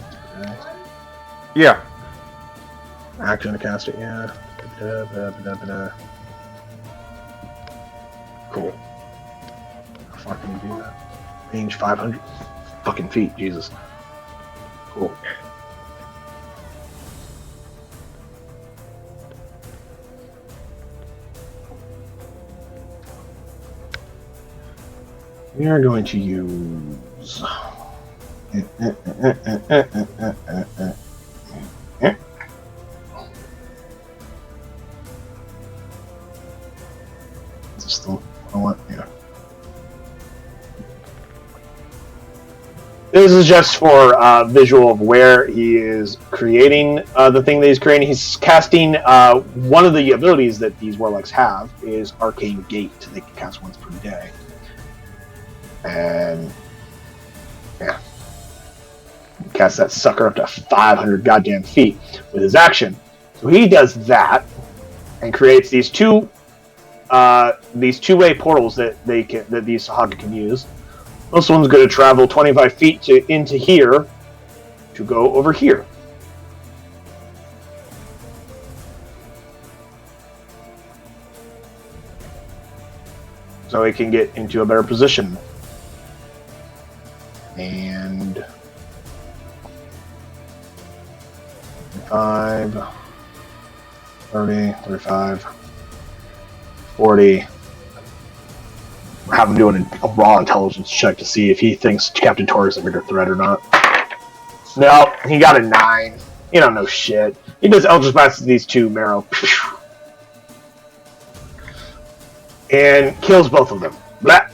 Yeah. Action to cast it, yeah. Cool. How far can you do that? Range 500 fucking feet, Jesus. Cool. We are going to use... Is this still what I want? Yeah. This is just for visual of where he is creating the thing that he's creating. He's casting one of the abilities that these warlocks have is Arcane Gate. They can cast once per day. And yeah, cast that sucker up to 500 goddamn feet with his action. So he does that and creates these two-way portals that these Sahagin can use. This one's going to travel 25 feet into here to go over here. So it can get into a better position. And 5, 30, 35, 40. Have him doing a raw intelligence check to see if he thinks Captain Tor is a bigger threat or not. No, he got a 9. He don't know shit. He does Eldritch Blast to these two Marrow. And kills both of them. Blah.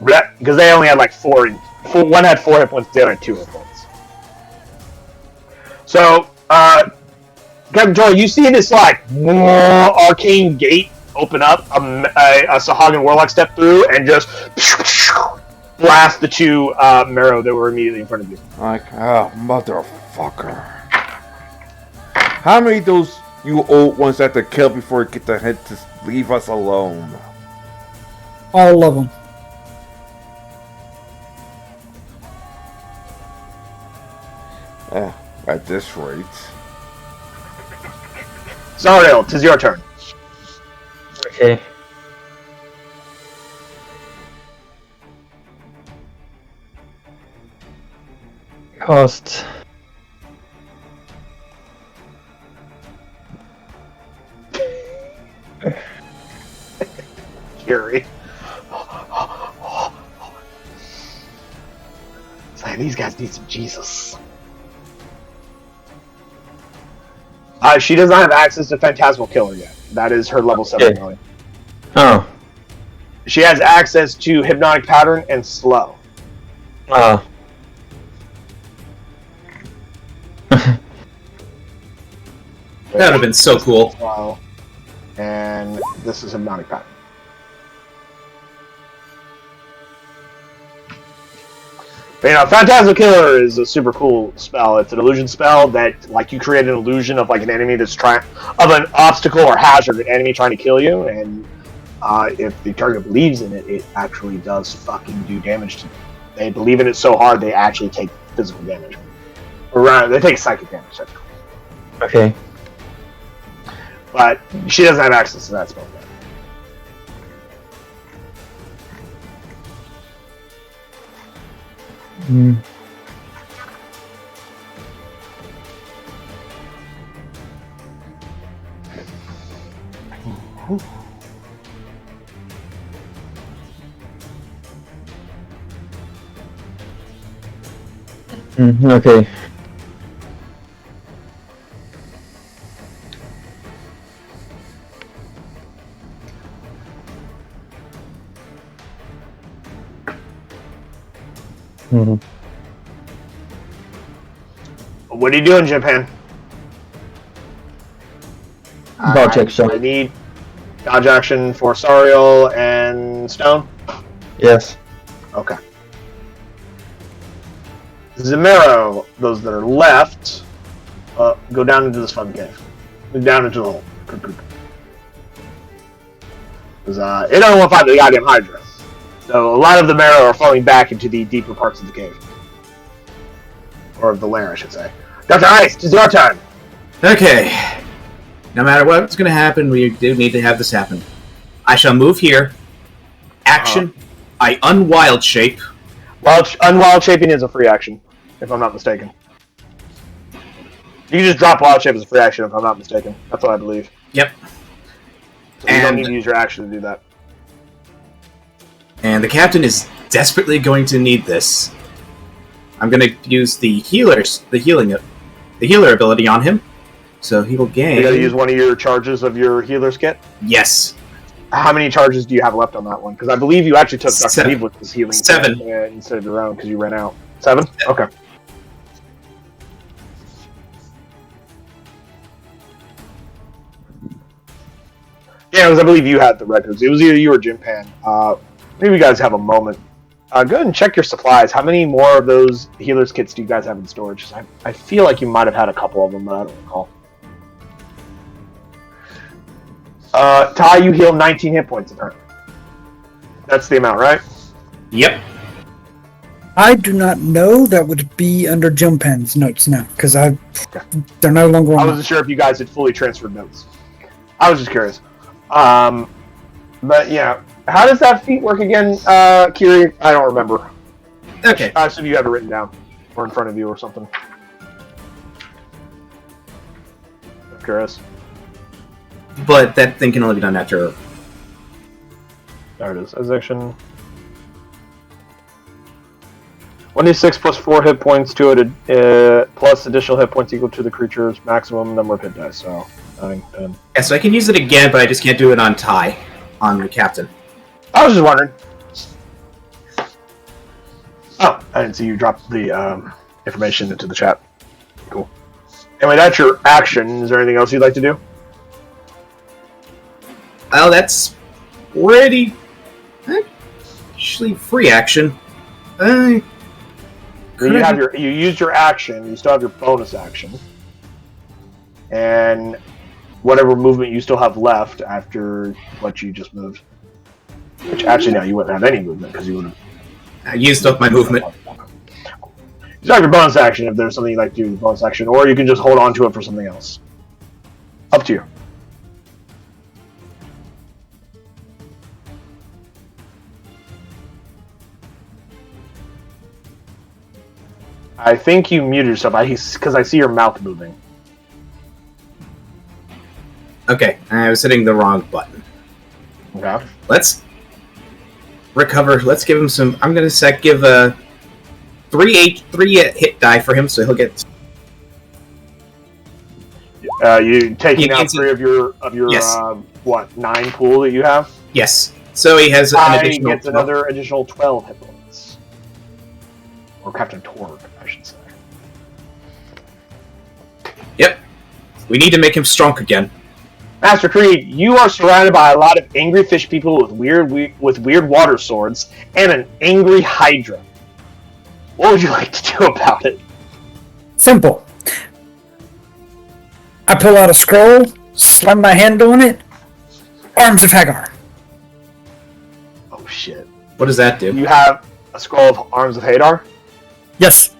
Blah. Because they only had like 4. One had 4 hit points, the other had 2 hit points. So, Captain Tor, you see this like arcane gate open up, a Sahagin Warlock step through, and just blast the two Marrow that were immediately in front of you. Like, oh, motherfucker. How many of those you old ones have to kill before you get the head to leave us alone? All of them. At this rate. Sariel, 'tis your turn. Okay. Cast. Fury. It's like, these guys need some Jesus. She does not have access to Phantasmal Killer yet. That is her level 7 Okay. ability. Oh. She has access to Hypnotic Pattern and Slow. Ah. That would have been so cool. Slow. And this is Hypnotic Pattern. But, Phantasmal Killer is a super cool spell. It's an illusion spell that, like, you create an illusion of, like, an enemy that's of an obstacle or hazard, an enemy trying to kill you, and if the target believes in it, it actually does fucking do damage to them. They believe in it so hard, they actually take physical damage. Or rather, they take psychic damage. Okay. But she doesn't have access to that spell yet. Mm. Okay. Mm-hmm. What are you doing, Japan? Dodge action. I need dodge action for Sariel and Stone. Yes. Okay. Zamero, those that are left, go down into this fucking cave. Down into the hole. Because it don't want to fight the goddamn Hydra. So a lot of the Marrow are falling back into the deeper parts of the cave. Or of the lair, I should say. Dr. Ice, it's your turn! Okay. No matter what's going to happen, we do need to have this happen. I shall move here. Action. I unwild shape. Unwild shaping is a free action, if I'm not mistaken. You can just drop wild shape as a free action, if I'm not mistaken. That's what I believe. Yep. So you don't need to use your action to do that. And the captain is desperately going to need this. I'm going to use the healer ability on him. So he will gain... You gotta use one of your charges of your healer's kit? Yes. How many charges do you have left on that one? Because I believe you actually took Dr. 7. Eve with his healing 7. kit, instead of your own, because you ran out. 7? Okay. Yeah, because I believe you had the records. It was either you or Jim Pan. Maybe you guys have a moment. Go ahead and check your supplies. How many more of those healer's kits do you guys have in storage? I feel like you might have had a couple of them, but I don't recall. Ty, you heal 19 hit points apparently. That's the amount, right? Yep. I do not know. That would be under Jim Pen's notes now, because they're no longer on. I wasn't sure if you guys had fully transferred notes. I was just curious. But yeah, how does that feat work again, Kiri? I don't remember. Okay. I assume you have it written down or in front of you or something. I'm curious. But that thing can only be done after There it is. As action. 1d6 plus 4 hit points to it, plus additional hit points equal to the creature's maximum number of hit dice. So, 9, 10. Yeah, so I can use it again, but I just can't do it on on the captain. I was just wondering. Oh, I didn't see you drop the information into the chat. Cool. Anyway, that's your action. Is there anything else you'd like to do? Well, that's pretty... actually, free action. You used your action. You still have your bonus action, and whatever movement you still have left after what you just moved. Which actually, no, you wouldn't have any movement because you would have. I used up my movement. You still have your bonus action if there's something you'd like to do with bonus action, or you can just hold on to it for something else. Up to you. I think you muted yourself because I see your mouth moving. Okay, I was hitting the wrong button. Okay. Let's recover. Let's give him some. I'm gonna give a 3 hit die for him, so he'll get. You taking out 3 of your yes. 9 pool that you have? Yes. So he has an additional. Gets another additional 12 hit points. Or Captain Torg, I should say. Yep. We need to make him strong again. Master Creed, you are surrounded by a lot of angry fish people with weird water swords and an angry Hydra. What would you like to do about it? Simple. I pull out a scroll, slam my hand on it. Arms of Hagar. Oh shit. What does that do? You have a scroll of Arms of Hadar? Yes.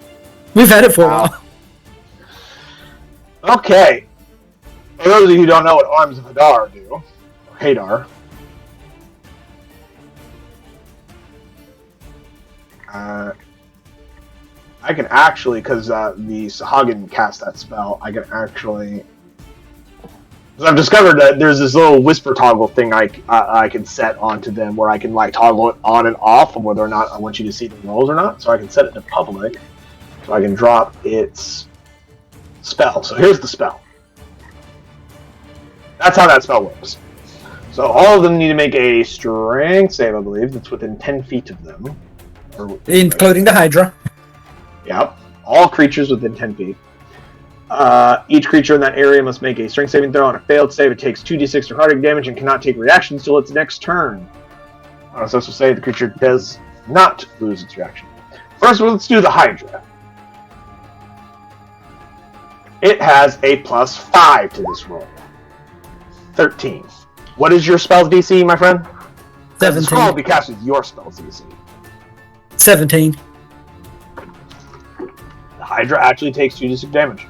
We've had it for a while. Okay. For those of you who don't know what Arms of Hadar do, or Hadar, I can actually, because the Sahagin cast that spell, I can actually... I've discovered that there's this little whisper toggle thing I can set onto them where I can like toggle it on and off of whether or not I want you to see the rolls or not. So I can set it to public, so I can drop its spell. So here's the spell. That's how that spell works. So all of them need to make a strength save, I believe. That's within 10 feet of them. Including the Hydra. Yep. All creatures within 10 feet. Each creature in that area must make a strength saving throw. On a failed save, it takes 2d6 necrotic damage and cannot take reactions until its next turn. On a successful save, the creature does not lose its reaction. First, let's do the Hydra. It has a +5 to this roll. 13. What is your spell's DC, my friend? 17. The scroll will be cast with your spell's DC. 17. The Hydra actually takes 2d6 damage.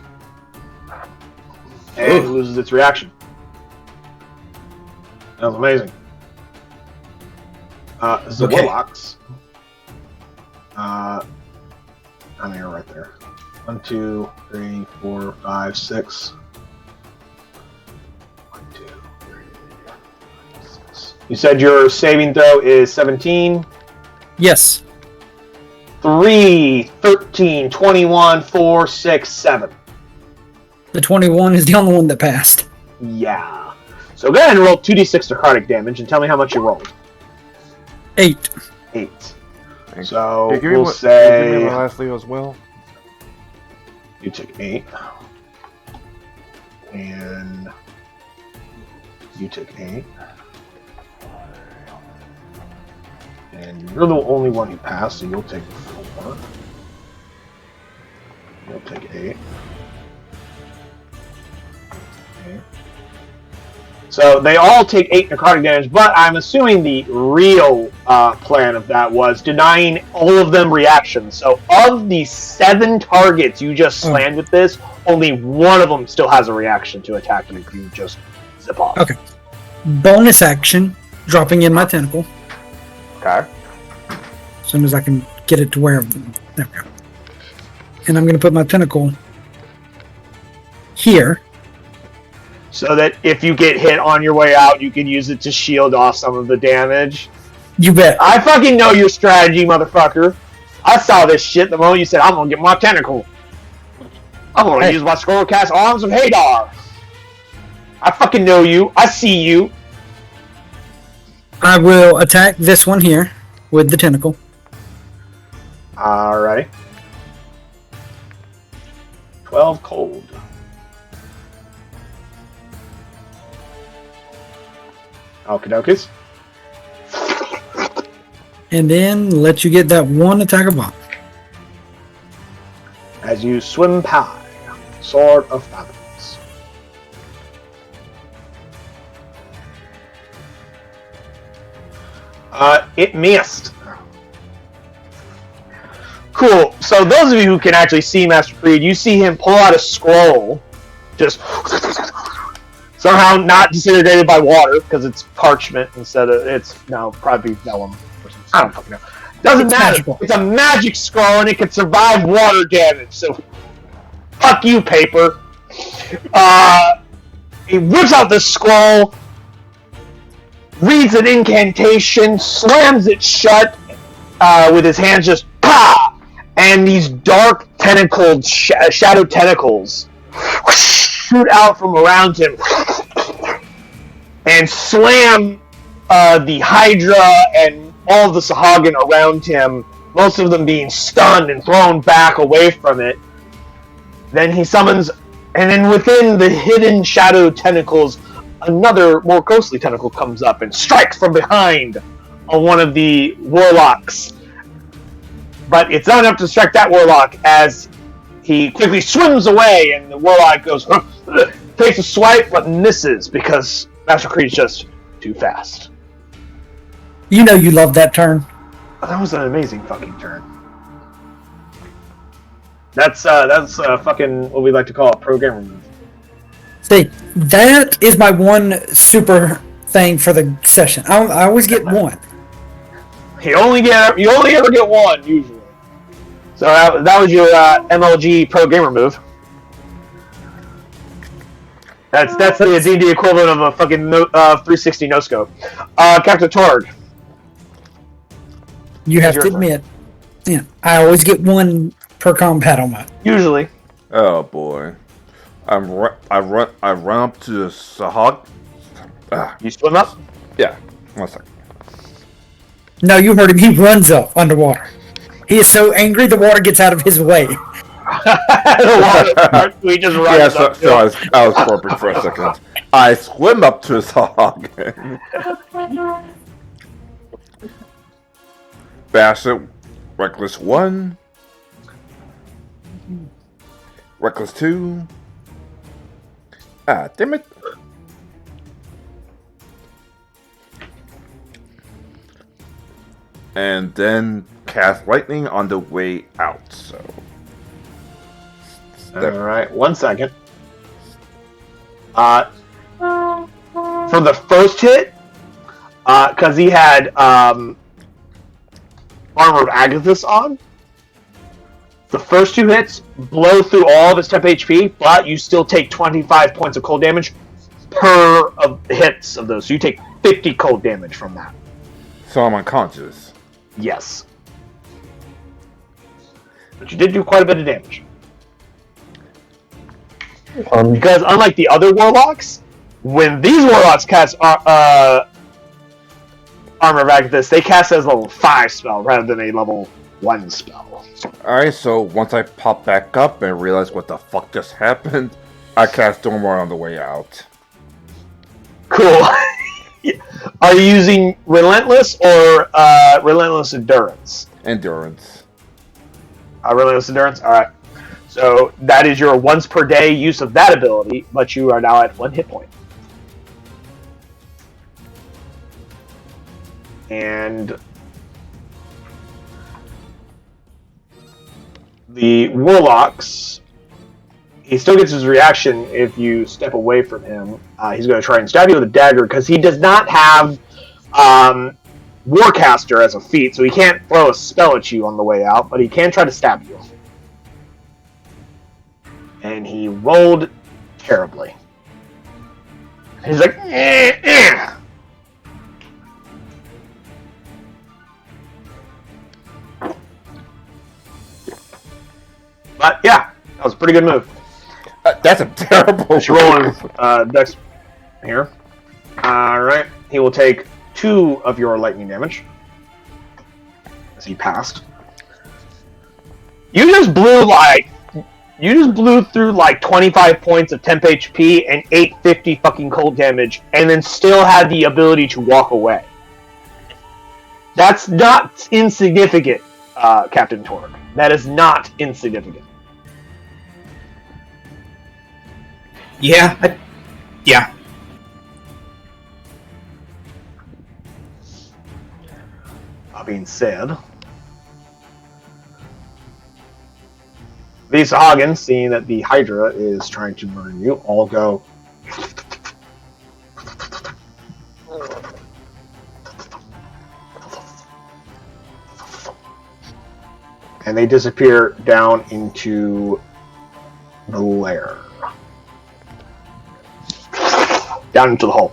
And it loses its reaction. That was amazing. This is the Warlocks. I mean, you're right there. 1, 2, 3, 4, 5, 6. 1, 2, 3, 5, 6. You said your saving throw is 17? Yes. 3, 13, 21, 4, 6, 7. The 21 is the only one that passed. Yeah. So go ahead and roll 2d6 necrotic damage and tell me how much you rolled. 8. 8. So Hey, we'll give say me my last leave as well. you took 8. And you took 8. And you're the only one who passed, so you'll take 4. You'll take 8. Okay. So they all take 8 necrotic damage, but I'm assuming the real plan of that was denying all of them reactions. So of the 7 targets you just slammed with this, only one of them still has a reaction to attack you if you just zip off. Okay. Bonus action, dropping in my tentacle. Okay. As soon as I can get it to where... There we go. And I'm going to put my tentacle here. So that if you get hit on your way out, you can use it to shield off some of the damage. You bet. I fucking know your strategy, motherfucker. I saw this shit the moment you said, I'm gonna get my tentacle. I'm gonna use my scrollcast arms of Hadar. I fucking know you. I see you. I will attack this one here with the tentacle. Alrighty. 12 cold. Okie And then let you get that one attack of bomb. As you swim pie, Sword of Fathoms. It missed. Cool. So those of you who can actually see Master Creed, you see him pull out a scroll, just somehow not disintegrated by water because it's parchment instead of probably vellum or something. I don't fucking know. Doesn't It's matter. magical. It's a magic scroll and it can survive water damage. So fuck you, paper. He whips out the scroll, reads an incantation, slams it shut with his hands just and these dark tentacled shadow tentacles shoot out from around him and slam the Hydra and all of the Sahagin around him, most of them being stunned and thrown back away from it. Then he summons, and then within the hidden shadow tentacles, another more ghostly tentacle comes up and strikes from behind on one of the warlocks. But it's not enough to strike that warlock as he quickly swims away and the warlock goes, takes a swipe but misses because Master Creed's just too fast. You know you love that turn. That was an amazing fucking turn. That's fucking what we like to call a programmer move. See, that is my one super thing for the session. I always get one. You only ever get one usually. So that was your MLG pro gamer move. That's the D&D equivalent of a fucking 360 no scope. Captain Torg. You have to admit, yeah, I always get one per combat on mine. Usually. Oh boy. I run up to the Sahag. You swim up? Yeah. 1 second. No, you heard him. He runs up underwater. He is so angry the water gets out of his way. We just run Yeah, up. so I was corporate for a second. I swim up to his hog. Bassett, Reckless 1. Reckless 2. Damn it. And then cast lightning on the way out, so. Alright, 1 second. For the first hit, because he had Armor of Agathis on, the first 2 hits blow through all of his temp HP, but you still take 25 points of cold damage per hits of those. So you take 50 cold damage from that. So I'm unconscious. Yes. But you did do quite a bit of damage. Because unlike the other warlocks, when these warlocks cast Armor of Agathis, they cast as level 5 spell rather than a level 1 spell. Alright, so once I pop back up and realize what the fuck just happened, I cast Stormbreaker on the way out. Cool. Are you using Relentless or Relentless Endurance? Endurance. Relentless Endurance? Alright. So that is your once per day use of that ability, but you are now at 1 hit point. And the Warlocks, he still gets his reaction if you step away from him. He's going to try and stab you with a dagger because he does not have Warcaster as a feat, so he can't throw a spell at you on the way out, but he can try to stab you. And he rolled terribly. He's like, But yeah, that was a pretty good move. That's a terrible. She's rolling Dex here. Alright. He will take 2 of your lightning damage. As he passed. You just blew through like 25 points of temp HP and 850 fucking cold damage, and then still had the ability to walk away. That's not insignificant, Captain Torg. That is not insignificant. Yeah. Yeah. That being said, these Hagen, seeing that the Hydra is trying to murder you, all go. And they disappear down into the lair. Down into the hole.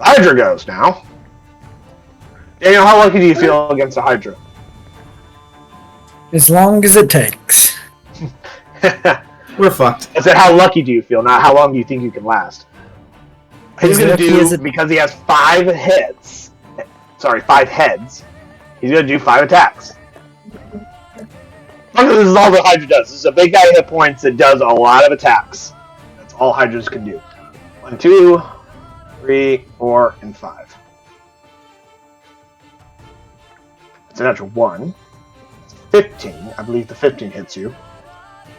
Hydra goes now. Daniel, how lucky do you feel against a Hydra? As long as it takes. We're fucked. I said, how lucky do you feel? Not how long do you think you can last? He's As going to lucky as do, it- because he has 5 heads. Sorry, 5 heads. He's going to do 5 attacks. This is all the Hydra does. This is a big guy hit points that does a lot of attacks. That's all Hydras can do. 1, 2, 3, 4, and 5. It's a natural 1. It's 15. I believe the 15 hits you.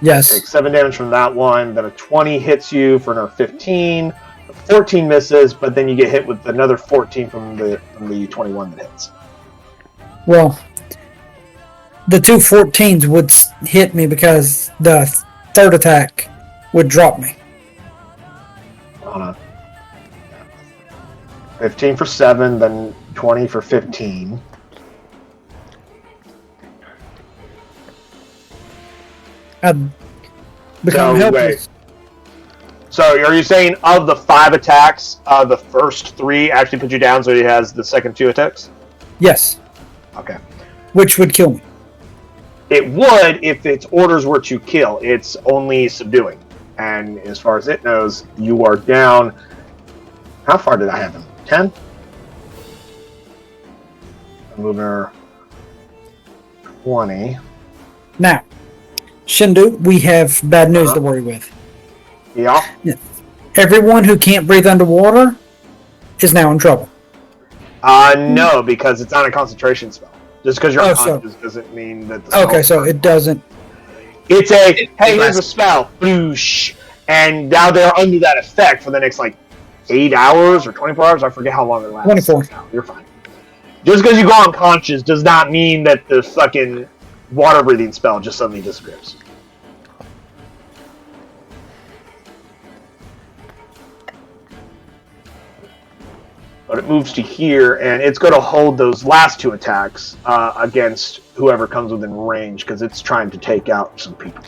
Yes. Take 7 damage from that one. Then a 20 hits you for another 15. A 14 misses, but then you get hit with another 14 from the 21 that hits. Well, the 2 14s would hit me because the third attack would drop me. Hold on. 15 for 7, then 20 for 15. I'd become So, helpless. So are you saying of the 5 attacks, the first 3 actually put you down, so he has the second 2 attacks? Yes. Okay. Which would kill me. It would if its orders were to kill. It's only subduing. And as far as it knows, you are down. How far did I have him? 10? Lunar 20. Now, Shindu, we have bad news to worry with. Yeah. Everyone who can't breathe underwater is now in trouble. No, because it's not a concentration spell. Just because you're unconscious doesn't mean that the Okay, so it doesn't. It's a, hey, here's a spell. Boosh. And now they're under that effect for the next, 8 hours or 24 hours. I forget how long it lasts. 24. You're fine. Just because you go unconscious does not mean that the fucking water breathing spell just suddenly disappears. But it moves to here, and it's going to hold those last 2 attacks against whoever comes within range, because it's trying to take out some people.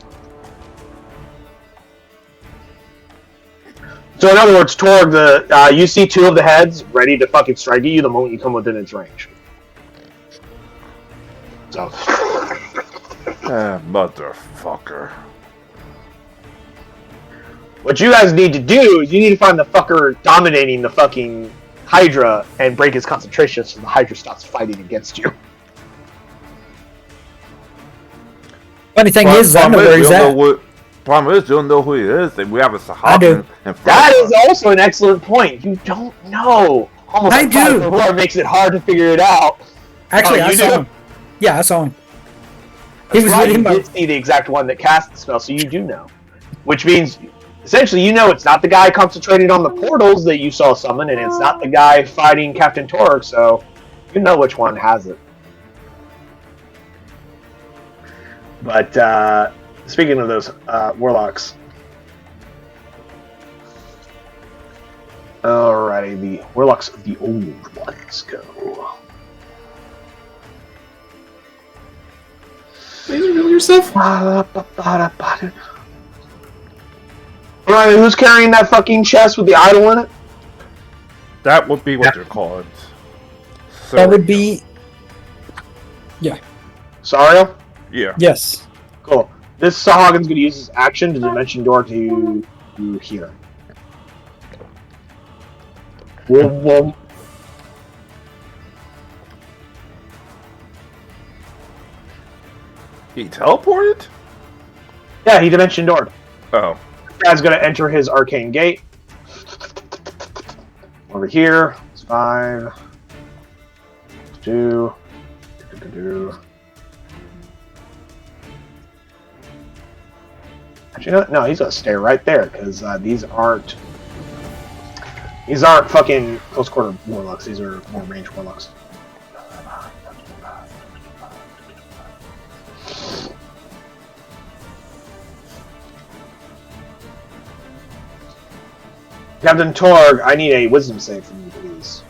So in other words, Torg, you see 2 of the heads ready to fucking strike at you the moment you come within its range. So. Motherfucker. What you guys need to do is you need to find the fucker dominating the fucking Hydra and break his concentration so the Hydra stops fighting against you. Funny thing is, I know where he's at. Problem is, you don't know who he is, and we have a Sahara. I do. That is also an excellent point. You don't know. Almost I do. What makes it hard to figure it out. Actually, Oh, I you saw do? him. Yeah, I saw him. That's He was right, with him. you did see the exact one that cast the spell, so you do know. Which means, essentially, you know it's not the guy concentrating on the portals that you saw summon, and it's not the guy fighting Captain Torg, so you know which one has it. But, speaking of those warlocks. Alrighty, the warlocks of the old ones go. Please reveal yourself. Alright, who's carrying that fucking chest with the idol in it? That would be what they're called. That would be Sariel? Yeah. yes. Cool. This Sahagins going to use his action to dimension door to here. Whoa. He teleported? Yeah, he dimension doored. Oh. This guy's going to enter his arcane gate. Over here. It's 5. 2. Actually, no, he's gonna stay right there because these aren't fucking close quarter warlocks. These are more range warlocks. Captain Torg, I need a wisdom save from you, please.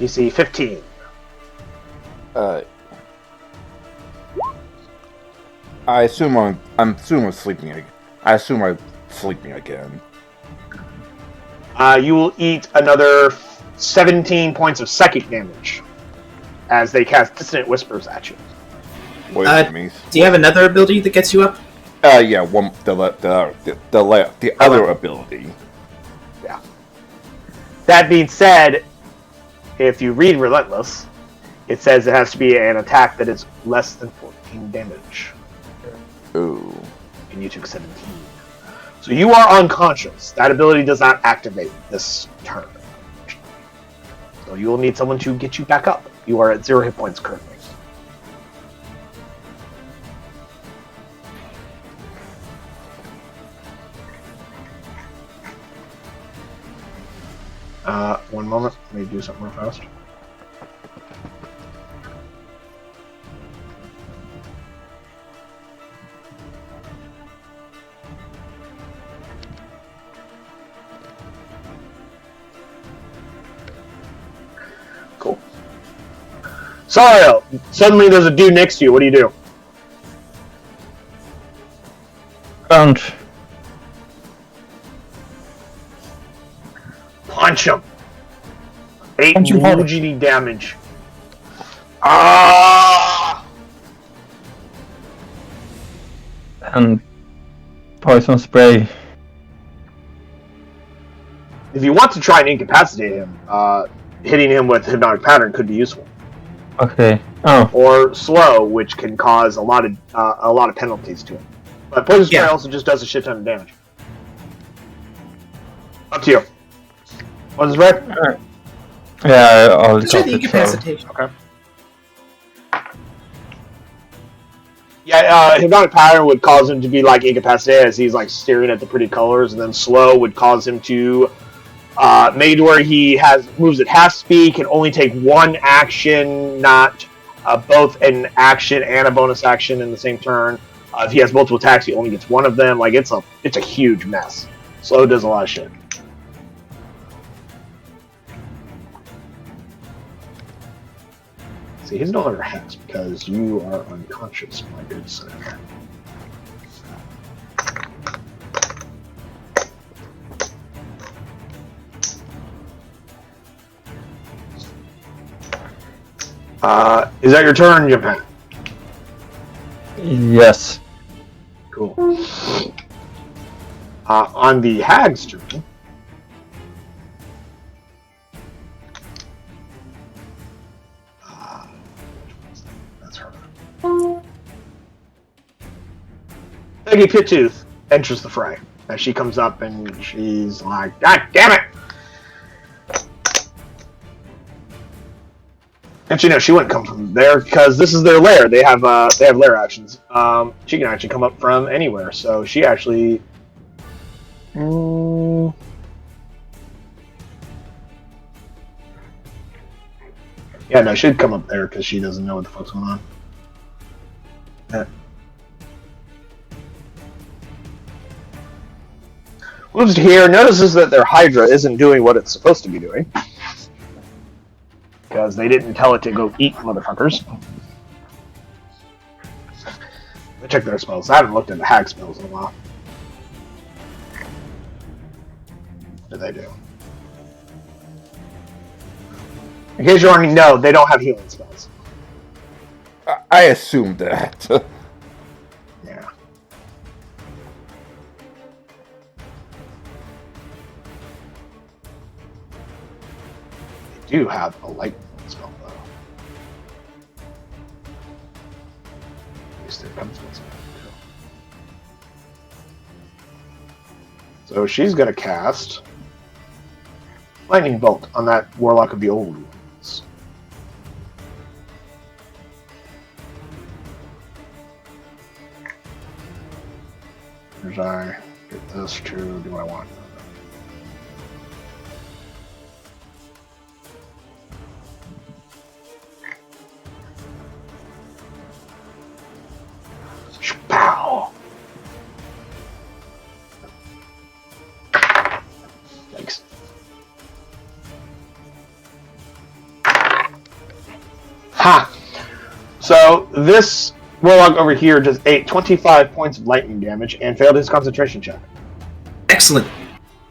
DC 15. I assume I'm sleeping again. I assume I'm sleeping again. You will eat another 17 points of psychic damage as they cast Dissonant Whispers at you. What does it mean? Do you have another ability that gets you up? Yeah, the other ability. Yeah. That being said, if you read Relentless, it says it has to be an attack that is less than 14 damage. Ooh. And you took 17. So you are unconscious. That ability does not activate this turn. So you will need someone to get you back up. You are at 0 hit points currently. One moment. Let me do something real fast. Cool. Sariel, suddenly there's a dude next to you. What do you do? Crunch. Punch him. 8 Punch him hard. UGD damage. Ah! And poison spray. If you want to try and incapacitate him, hitting him with hypnotic pattern could be useful. Okay. Oh, Or slow, which can cause a lot of penalties to him. But poison spray Yeah. also just does a shit ton of damage. Up to you. Poison spray? yeah, I'll Let's try cast the it, so- incapacitation. Okay. Yeah, hypnotic pattern would cause him to be like incapacitated as he's like staring at the pretty colors, and then slow would cause him to made where he has moves at half speed, can only take one action, not both an action and a bonus action in the same turn. If he has multiple attacks, he only gets one of them. Like it's a huge mess. Slow does a lot of shit. See, he's no longer hex because you are unconscious, my good sir. Is that your turn, Japan? Yes. Cool. On the hag's turn. That's her. Peggy Pittooth enters the fray as she comes up and she's like, "God damn it!" Actually, no, she wouldn't come from there because this is their lair. They have lair actions. She can actually come up from anywhere. So she actually. Yeah, no, she'd come up there because she doesn't know what the fuck's going on. Yeah. Moves to here, notices that their Hydra isn't doing what it's supposed to be doing. Because they didn't tell it to go eat motherfuckers. Let me check their spells. I haven't looked at the hag spells in a while. What do they do? In case you already know, they don't have healing spells. I assumed that. Yeah. They do have a lightning spell, though. At least it comes with something, too. So she's going to cast Lightning Bolt on that Warlock of the Old Ones. As I get this to do what I want. Pow! Thanks. Ha! So this Warlock over here just ate 25 points of lightning damage and failed his concentration check. Excellent.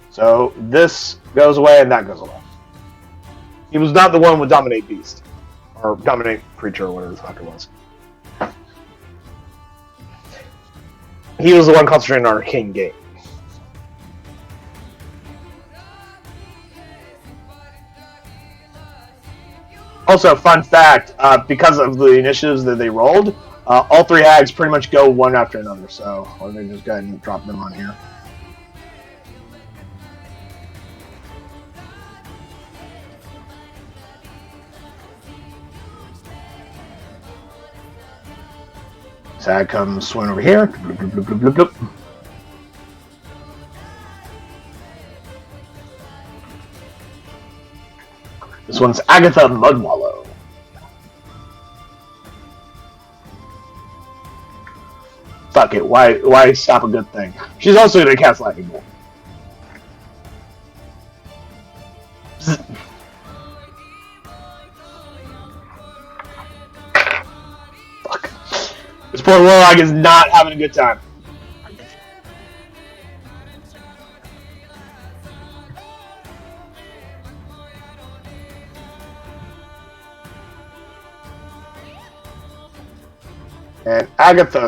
So this goes away and that goes away. He was not the one with Dominate Beast. Or Dominate Creature or whatever the fuck it was. He was the one concentrating on Arcane Gate. Also, fun fact, because of the initiatives that they rolled, all three hags pretty much go one after another, so let me just go ahead and drop them on here. Hag comes swing over here. Bloop, bloop, bloop, bloop, bloop, bloop. This one's Agatha Mudwallow. Fuck it, why stop a good thing? She's also gonna cast Lightning Bolt. Fuck. This poor Warlock is not having a good time. And Agatha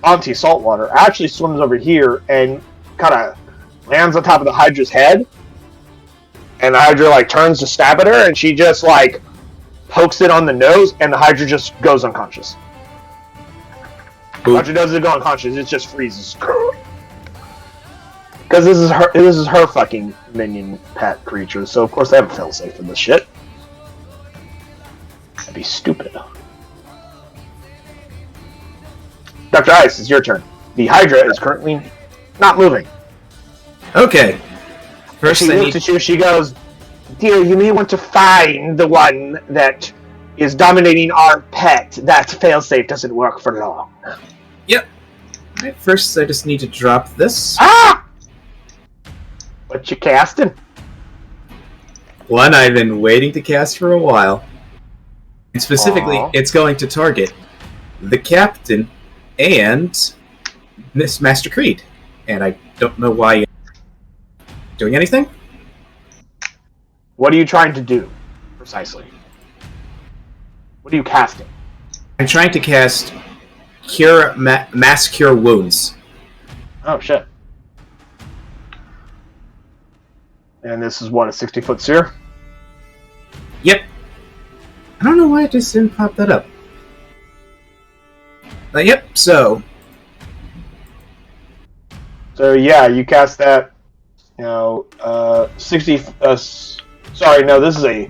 Auntie Saltwater actually swims over here and kind of lands on top of the Hydra's head. And the Hydra like turns to stab at her, and she just like pokes it on the nose, and the Hydra just goes unconscious. Hydra doesn't go unconscious; it just freezes. Because this is her fucking minion pet creature, so of course they haven't failed safe for this shit. That'd be stupid. Dr. Ice, it's your turn. The Hydra is currently not moving. Okay. First, She looks at you, she goes, "Dear, you may want to find the one that is dominating our pet. That failsafe doesn't work for long." Yep. Alright, first I just need to drop this. Ah! What you casting? One I've been waiting to cast for a while. And specifically, it's going to target the Captain and Miss Master Creed. And I don't know why you're doing anything. What are you trying to do, precisely? What are you casting? I'm trying to cast Mass Cure Wounds. Oh, shit. And this is what, a 60-foot sphere? Yep. I don't know why it just didn't pop that up. Yep, so... So, yeah, you cast that, 60... sorry, no, this is a...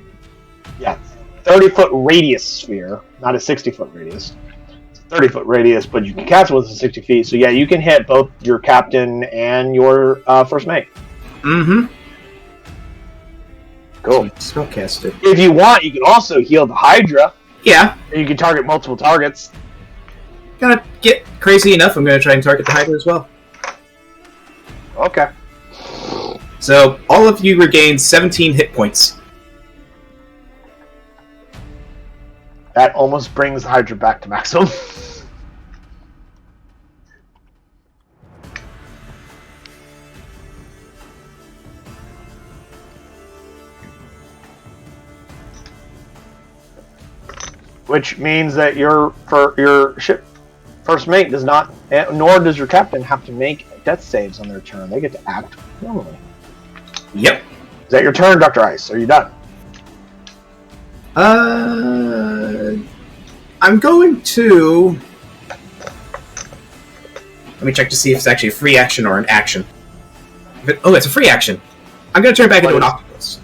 Yeah, 30-foot radius sphere, not a 60-foot radius. It's a 30-foot radius, but you can cast it with 60 feet. So, yeah, you can hit both your captain and your first mate. Mm-hmm. Cool. Spellcaster. If you want, you can also heal the Hydra. Yeah. And you can target multiple targets. Gonna get crazy enough, I'm gonna try and target the Hydra as well. Okay. So, all of you regain 17 hit points. That almost brings the Hydra back to maximum. which means that your ship first mate does not, nor does your captain have to make death saves on their turn. They get to act normally. Yep. Is that your turn, Dr. Ice? Are you done? I'm going to... Let me check to see if it's actually a free action or an action. It's a free action. I'm going to turn back into an octopus.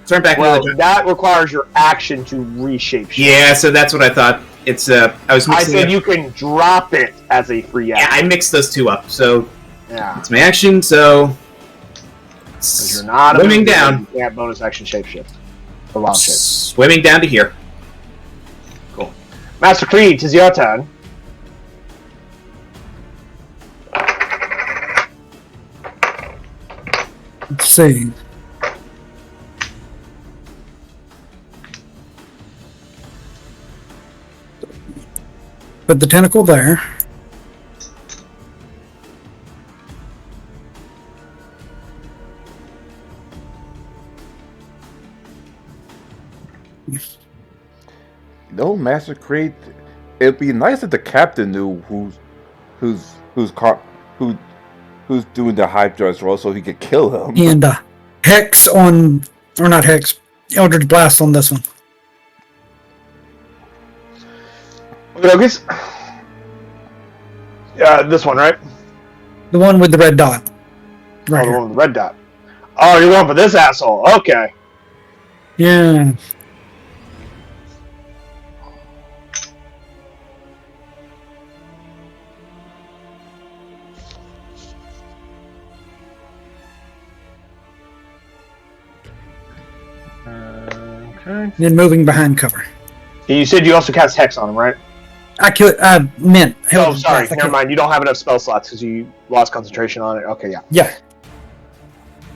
Turn back into that requires your action to reshape ship. Yeah, so that's what I thought. It's I said you can drop it as a free action. Yeah, I mixed those two up. So yeah, it's my action. So you're not swimming down. You can't bonus action shapeshift. For wild shape. Swimming down to here. Cool. Master Creed, 'tis your turn. Let's see. Put the tentacle there. No, Master Creed. It'd be nice if the captain knew who's doing the hype as well, so he could kill him. And Hex on, or not Hex, Eldritch Blast on this one. Okay, this one, right? The one with the red dot. Right the here. one with the red dot. Oh, you're going for this asshole. Okay. Yeah. Okay. Then moving behind cover. You said you also cast Hex on him, right? I meant. Oh, sorry. Never mind. You don't have enough spell slots because you lost concentration on it. Okay, yeah. Yeah.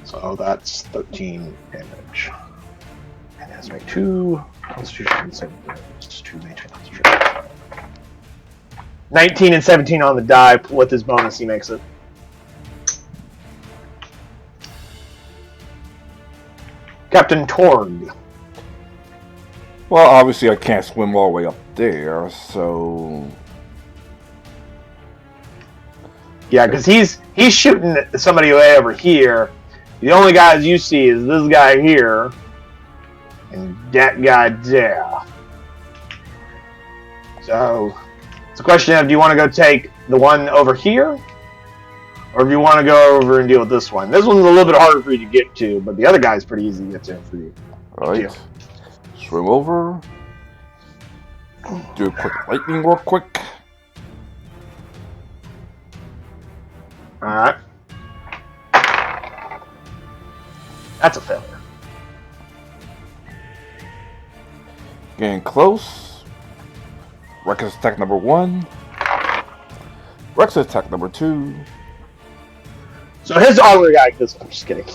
So that's 13 damage. And it has to make 2 Constitution saving throws to maintain concentration. 19 and 17 on the die. With his bonus, he makes it. Captain Torg. Well, obviously I can't swim all the way up there, so... Yeah, because he's shooting somebody way over here. The only guys you see is this guy here and that guy there. So it's a question of, do you want to go take the one over here, or do you want to go over and deal with this one? This one's a little bit harder for you to get to, but the other guy's pretty easy to get to for you. Right. Swim over. Do a quick lightning real quick. Alright. That's a failure. Getting close. Reckless attack number 1. Reckless attack number 2. So his armor Magnetus, I'm just kidding.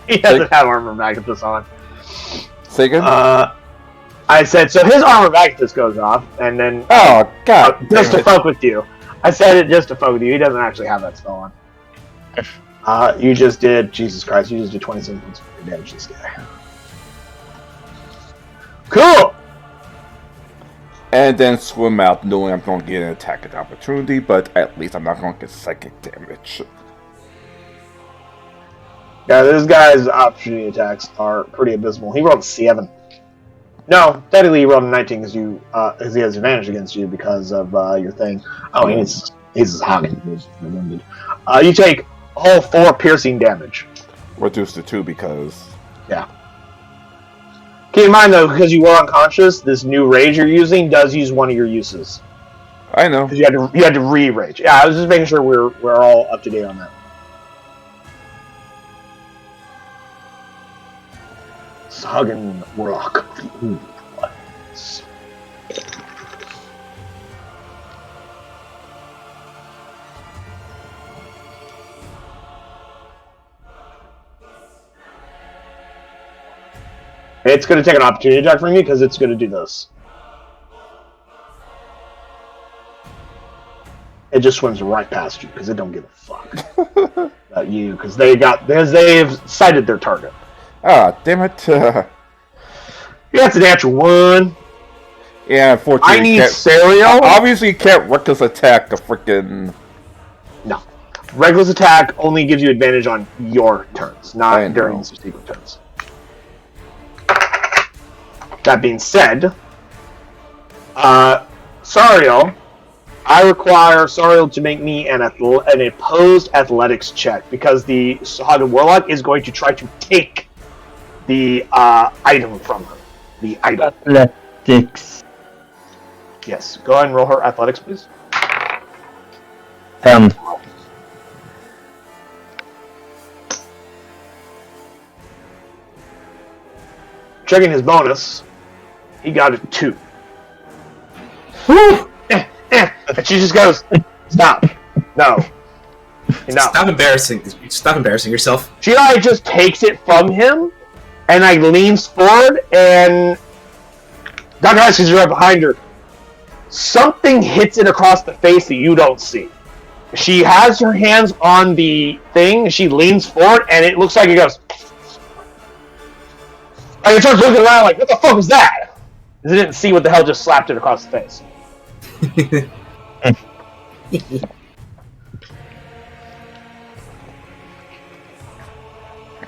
He doesn't have armor Magnetus on. Say again? I said, so his armor Magnetus goes off, and then... Oh, God. Just to fuck with you. I said it just to fuck with you. He doesn't actually have that spell on. You just did... Jesus Christ, you just did 27 points of damage to this guy. Cool! And then swim out knowing I'm going to get an attack of opportunity, but at least I'm not going to get psychic damage. Yeah, this guy's opportunity attacks are pretty abysmal. He rolled a 7. No, technically he rolled a 19 because he has advantage against you because of your thing. Oh, he's hogging. He's wounded. You take all 4 piercing damage. Reduced to 2 because... Yeah. Keep in mind, though, because you were unconscious, this new rage you're using does use one of your uses. I know. You had to re-rage. Yeah, I was just making sure we're all up to date on that. Hugging rock. Ooh. It's going to take an opportunity attack from you because it's going to do this. It just swims right past you because it don't give a fuck about you because they've sighted their target. Ah, damn it. Yeah, it's a natural 1. Yeah, unfortunately. I need you can't- Sariel. Obviously, you can't reckless attack a freaking. No. Reckless attack only gives you advantage on your turns, I not know. during the subsequent turns. That being said, Sariel, I require Sariel to make me an opposed athletics check because the Sahagin Warlock is going to try to take the item from her. The item. Athletics. Yes. Go ahead and roll her athletics, please. 10. Checking his bonus, he got a 2. And she just goes, "Stop, no, no." Stop embarrassing yourself. She like just takes it from him, and like leans forward, and Dr. Haskins is right behind her. Something hits it across the face that you don't see. She has her hands on the thing. She leans forward, and it looks like it goes. Like it starts looking around, like, "What the fuck was that?" Because it didn't see what the hell just slapped it across the face.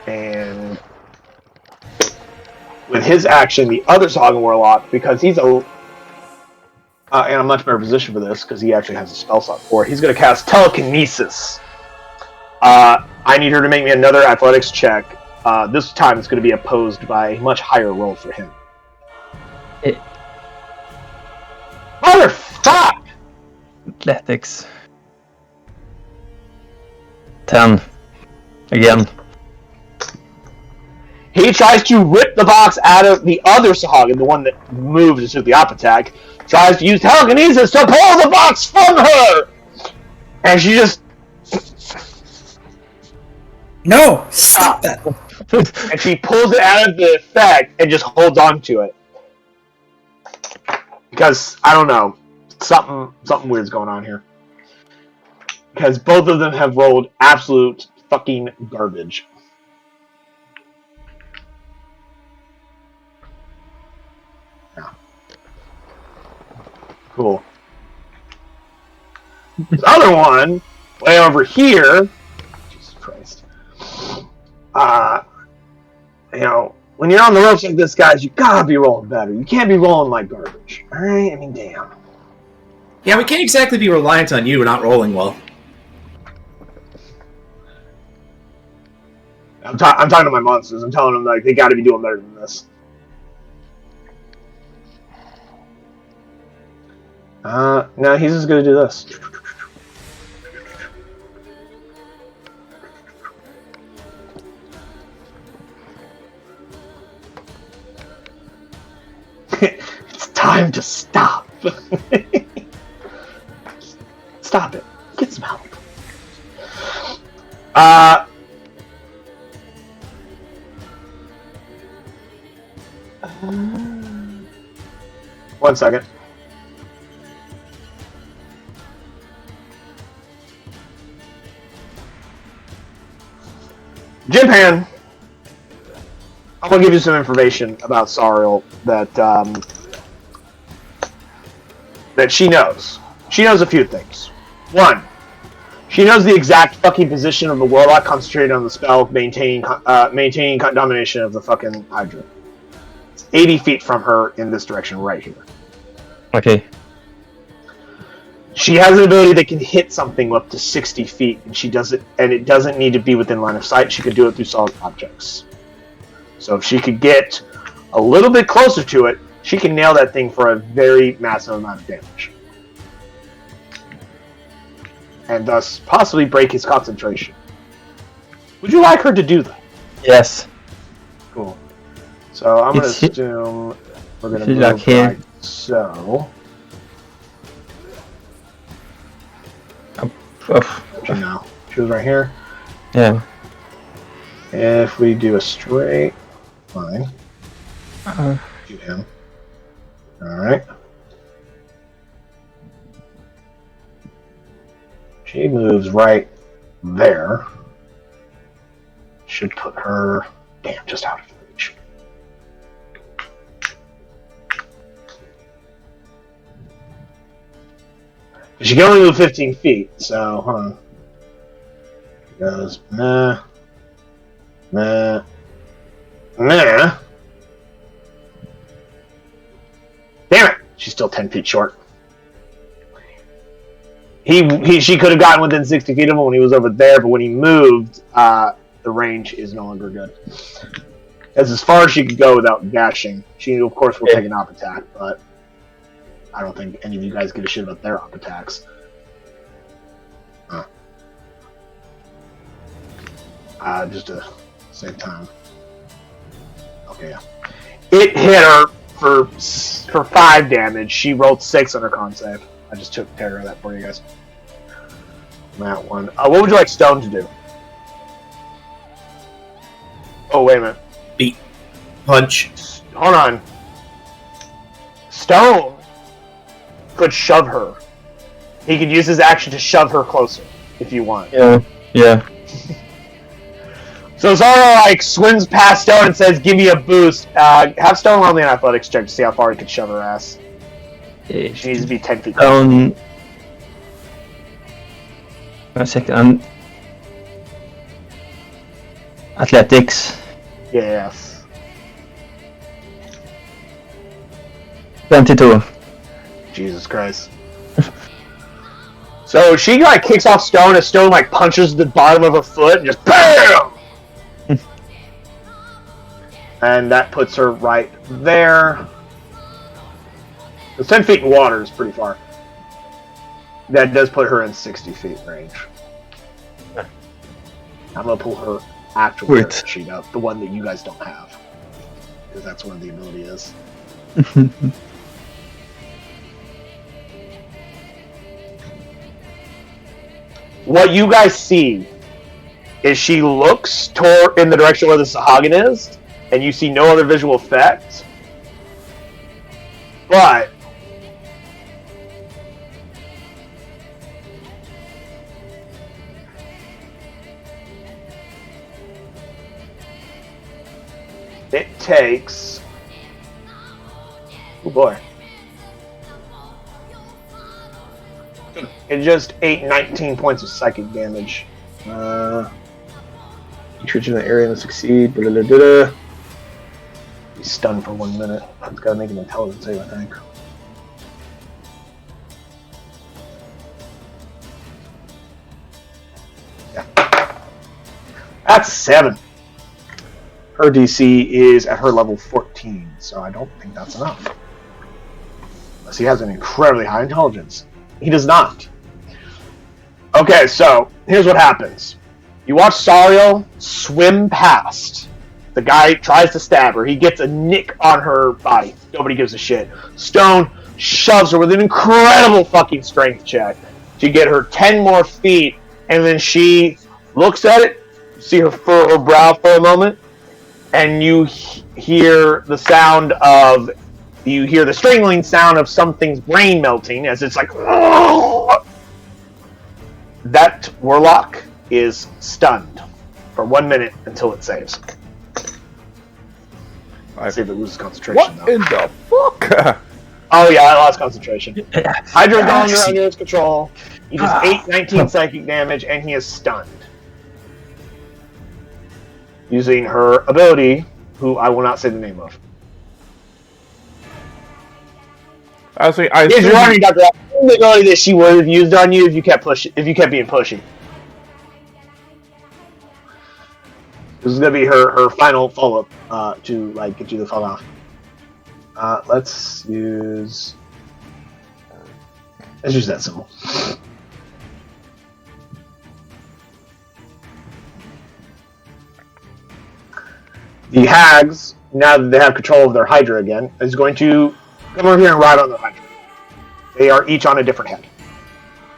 And with his action, the other Sahagin Warlock, because he's in a much better position for this, because he actually has a spell slot for it, he's going to cast Telekinesis. I need her to make me another athletics check. This time it's going to be opposed by a much higher roll for him. Motherfuck! Athletics. 10. Again. He tries to rip the box out of the other Sahagin, the one that moved and took the op attack, tries to use telekinesis to pull the box from her! And she just... No! Stop that! And she pulls it out of the effect and just holds on to it. Because, I don't know, something weird's going on here. Because both of them have rolled absolute fucking garbage. Yeah. Cool. The other one, way over here, Jesus Christ. You know, when you're on the ropes like this, guys, you gotta be rolling better. You can't be rolling like garbage. Alright? I mean, damn. Yeah, we can't exactly be reliant on you not rolling well. I'm talking to my monsters. I'm telling them, like, they gotta be doing better than this. No, he's just gonna do this. It's time to stop. Stop it. Get some help. One second. Jimpan, I'm gonna give you some information about Sariel that she knows. She knows a few things. One, she knows the exact fucking position of the Warlock concentrated on the spell, maintaining domination of the fucking Hydra. It's 80 feet from her in this direction right here. Okay. She has an ability that can hit something up to 60 feet, and she does it, and it doesn't need to be within line of sight. She could do it through solid objects. So if she could get a little bit closer to it, she can nail that thing for a very massive amount of damage. And thus possibly break his concentration. Would you like her to do that? Yes. Cool. So I'm going It's to assume we're going to feel move like here. right so. No, she was right here. Yeah. If we do a straight line, to him. Alright. She moves right there. Should put her, just out of reach. She can only move 15 feet, so hold on. Goes nah. Damn it! She's still 10 feet short. She could have gotten within 60 feet of him when he was over there, but when he moved, the range is no longer good. That's as far as she could go without dashing. She, of course, will take an op attack, but I don't think any of you guys give a shit about their op attacks. Just to save time. Okay, yeah. It hit her for 5 damage. She rolled 6 on her con save. I just took care of that for you guys. That one. What would you like Stone to do? Oh, wait a minute. Beat. Punch. Hold on. Stone could shove her. He could use his action to shove her closer, if you want. Yeah. So Zara swims past Stone and says, "Give me a boost." Have Stone roll me an athletics check to see how far he could shove her ass. She needs to be 10 feet. One second. Athletics. Yes. 22. Jesus Christ. So she kicks off Stone as Stone punches the bottom of her foot and just BAM! And that puts her right there. The 10 feet in water is pretty far. That does put her in 60 feet range. I'm going to pull her actual sheet up, the one that you guys don't have. Because that's where the ability is. What you guys see is she looks in the direction where the Sahagin is, and you see no other visual effects. But it takes, oh boy, it just 19 points of psychic damage. Creature in the area and succeed. He's stunned for 1 minute. It's got to make an intelligence save, I think. Yeah. That's 7. Her DC is at her level 14, so I don't think that's enough. Unless he has an incredibly high intelligence. He does not. Okay, so here's what happens. You watch Sariel swim past. The guy tries to stab her. He gets a nick on her body. Nobody gives a shit. Stone shoves her with an incredible fucking strength check to get her 10 more feet, and then she looks at it, see her furrow her brow for a moment, and you hear the sound of, you hear the strangling sound of something's brain melting as it's like, that warlock is stunned for 1 minute until it saves. Let's see if it loses concentration. What though. in the fuck? Oh yeah, I lost concentration. Hydra's gone under his control. He does 19 psychic damage, and he is stunned. Using her ability, who I will not say the name of. I If you're wondering, Dr. the ability that she would have used on you if you kept being pushy. This is gonna be her final follow up to get you the fuck off. Let's use that symbol. The hags, now that they have control of their Hydra again, is going to come over here and ride on their Hydra. They are each on a different head.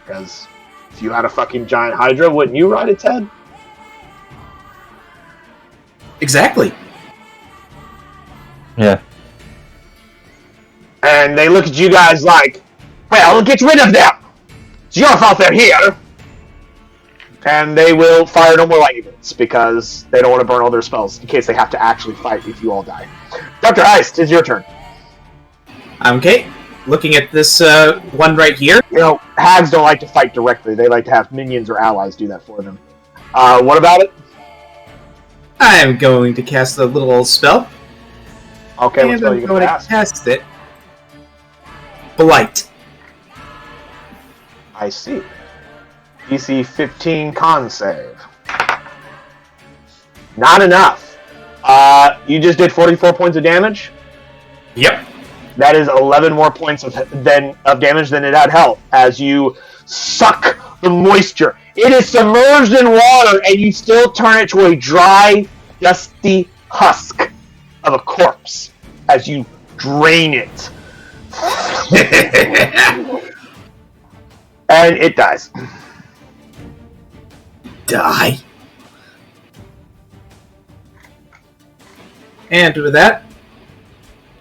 Because if you had a fucking giant Hydra, wouldn't you ride its head? Exactly. Yeah. And they look at you guys like, well, get rid of them! It's your fault they're here! And they will fire no more lightning bolts because they don't want to burn all their spells in case they have to actually fight if you all die. Dr. Heist, it's your turn. Okay. looking at this one right here. You know, hags don't like to fight directly. They like to have minions or allies do that for them. What about it? I'm going to cast a little spell. Okay, what And spell I'm you going gonna to cast? cast it. Blight. I see. DC 15 con save. Not enough. You just did 44 points of damage? Yep. That is 11 more points of damage than it had health, as you suck the moisture. It is submerged in water, and you still turn it to a dry, dusty husk of a corpse as you drain it. And it dies. Die. And with that,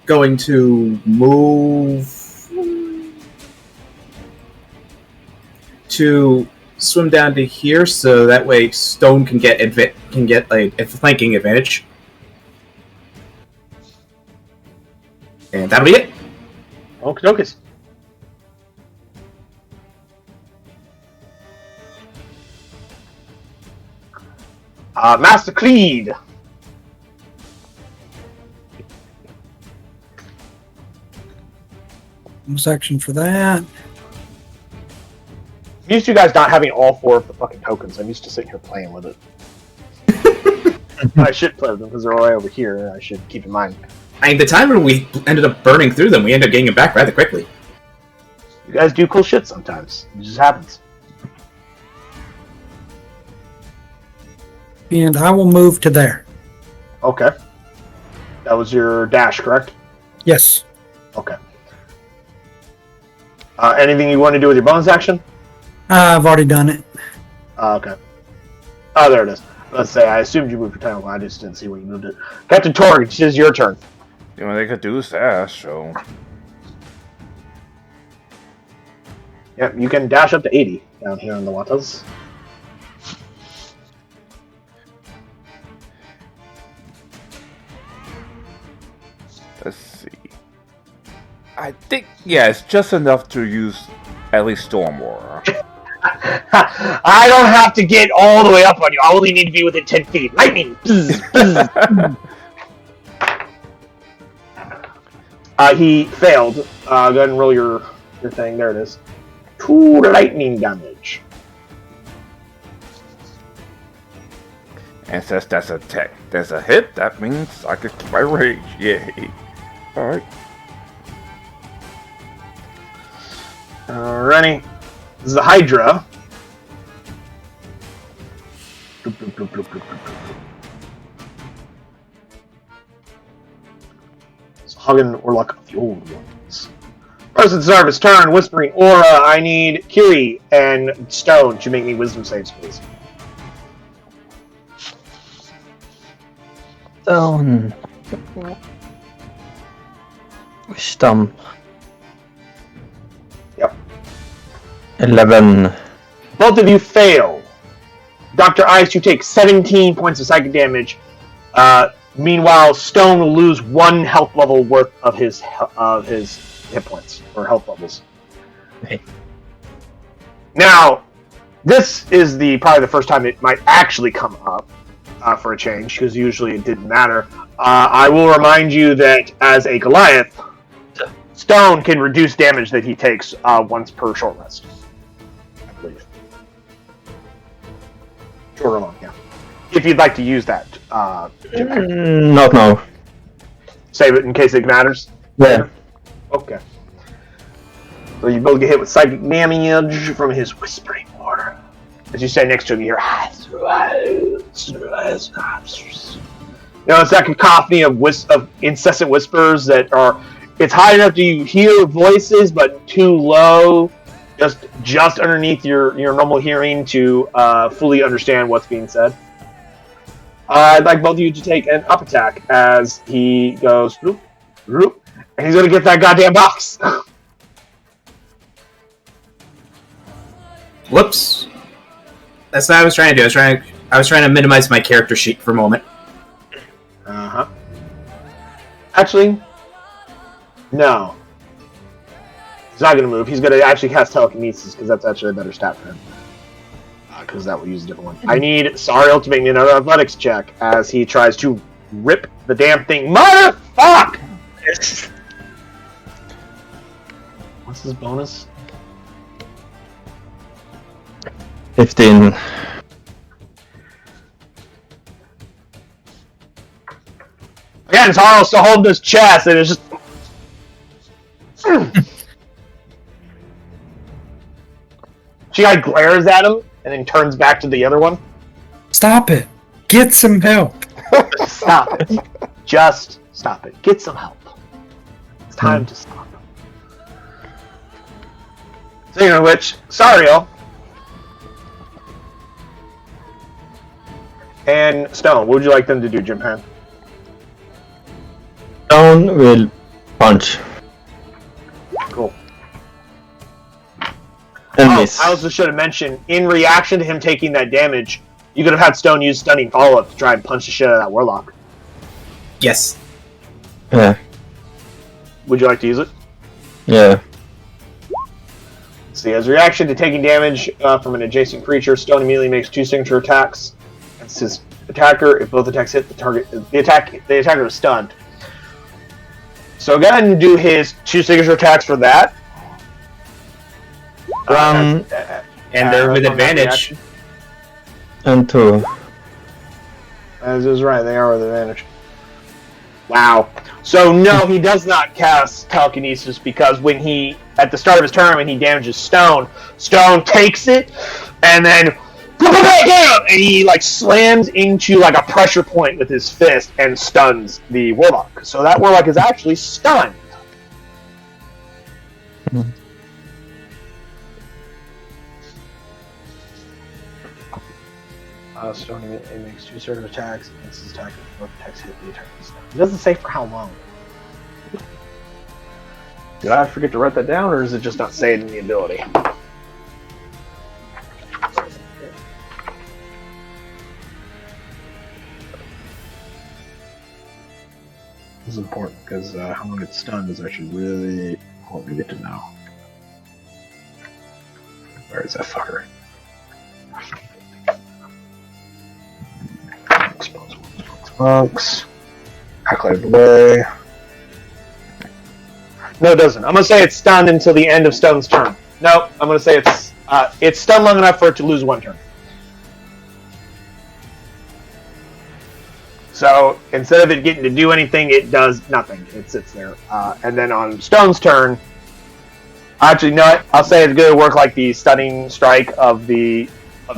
going to move to swim down to here, so that way Stone can get a flanking advantage. And that'll be it. Okie dokies. Master Creed. Section for that. I'm used to you guys not having all 4 of the fucking tokens. I'm used to sitting here playing with it. I should play with them because they're all right over here. I should keep in mind. I mean, the time when we ended up burning through them, we ended up getting them back rather quickly. You guys do cool shit sometimes. It just happens. And I will move to there. Okay. That was your dash, correct? Yes. Okay. Anything you want to do with your bonus action? I've already done it. Okay. Oh, there it is. Let's say, I assumed you moved your title, I just didn't see where you moved it. Captain Torg, it is your turn. You know, they could do is dash, so... Yep, you can dash up to 80 down here in the waters. Let's see. I think, yeah, it's just enough to use at least Stormbreaker. I don't have to get all the way up on you. I only need to be within 10 feet. Lightning! He failed. Go ahead and roll your thing. There it is. 2 lightning damage. And since that's a hit, that means I can keep my rage. Yay. Alright. Alrighty. This is the Hydra. It's Hagen Orlok of the old ones. Person service turn, whispering aura. I need Kiri and Stone to make me wisdom saves, please. Down. Wisdom. Yep. 11. Both of you fail. Dr. Ice, you take 17 points of psychic damage. Meanwhile, Stone will lose 1 health level worth of his hit points, or health levels. Okay. Now, this is probably the first time it might actually come up for a change, because usually it didn't matter. I will remind you that as a Goliath, Stone can reduce damage that he takes once per short rest. I believe. Short or long, yeah. If you'd like to use that, Jim. Not now. Save it in case it matters. Yeah. Okay. So you both get hit with psychic damage from his whispering aura. As you stand next to him, you hear... You know, it's that cacophony of incessant whispers that are... It's high enough to you hear voices, but too low, just underneath your normal hearing to fully understand what's being said. I'd like both of you to take an up attack as he goes... Roop, roop, and he's going to get that goddamn box. Whoops. That's what I was trying to do. I was trying to minimize my character sheet for a moment. Uh-huh. Actually, no. He's not going to move. He's going to actually cast telekinesis because that's actually a better stat for him. Because that will use a different one. I need Sariel to make me another athletics check as he tries to rip the damn thing. Motherfuck! What's his bonus? 15. Again, Sariel's still holding his chest and it's just... She like glares at him and then turns back to the other one. Stop it. Get some help. Stop it. Just stop it. Get some help. It's time to stop. Speaking of which, Sariel and Stone, what would you like them to do, Jimpan? Stone will punch. Cool. And Oh, miss. I also should have mentioned, in reaction to him taking that damage, you could have had Stone use stunning follow-up to try and punch the shit out of that Warlock. Yes. Yeah. Would you like to use it? Yeah. See, as a reaction to taking damage from an adjacent creature, Stone immediately makes 2 signature attacks against his attacker. If both attacks hit the target, the attacker is stunned. So go ahead and do his 2 signature attacks for that. One And they're with from that advantage. reaction. and 2. As is right, they are with advantage. Wow. So no, he does not cast telekinesis because when he, at the start of his turn, when he damages Stone, Stone takes it and then and he like slams into like a pressure point with his fist and stuns the Warlock. So that Warlock is actually stunned. Stone it makes 2 certain attacks against his attacker. Both attacks hit the attacker. It doesn't say for how long. Did I forget to write that down, or is it just not saying in the ability? This is important because how long it's stunned is actually really important to get to know. Where is that fucker? Monks. Calculated away. No, it doesn't. I'm gonna say it's stunned until the end of Stone's turn. No, I'm gonna say it's stunned long enough for it to lose 1 turn. So instead of it getting to do anything, it does nothing. It sits there. And then on Stone's turn, actually, no, I'll say it's going to work like the stunning strike of the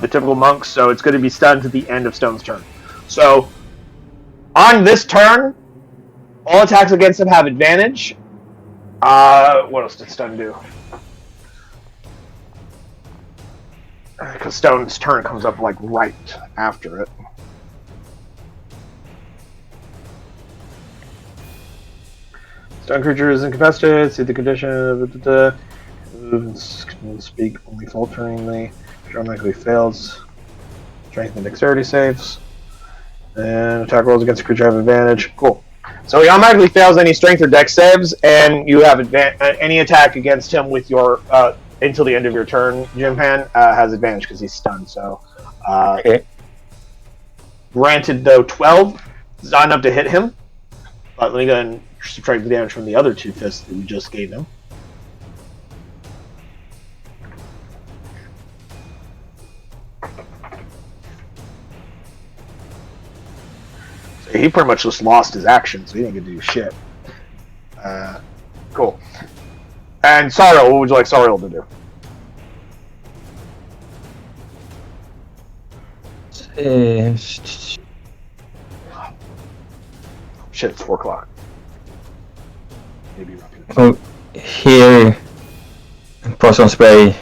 typical monks. So it's going to be stunned to the end of Stone's turn. So on this turn, all attacks against him have advantage. What else did Stone do? Because Stone's turn comes up like right after it. Stone creature is incapacitated. See the condition of the can speak only falteringly. Dramatically fails. Strength and dexterity saves. And attack rolls against the creature have advantage. Cool. So he automatically fails any strength or dex saves, and you have any attack against him with your until the end of your turn. Jimpan has advantage because he's stunned. So, Okay. Granted, though, 12 is not enough to hit him. But let me go ahead and subtract the damage from the other 2 fists that we just gave him. So he pretty much just lost his action, so he didn't get to do shit. Cool. And Sariel, what would you like Sariel to do? Shit, it's 4 o'clock. Maybe Oh, here. Poison spray.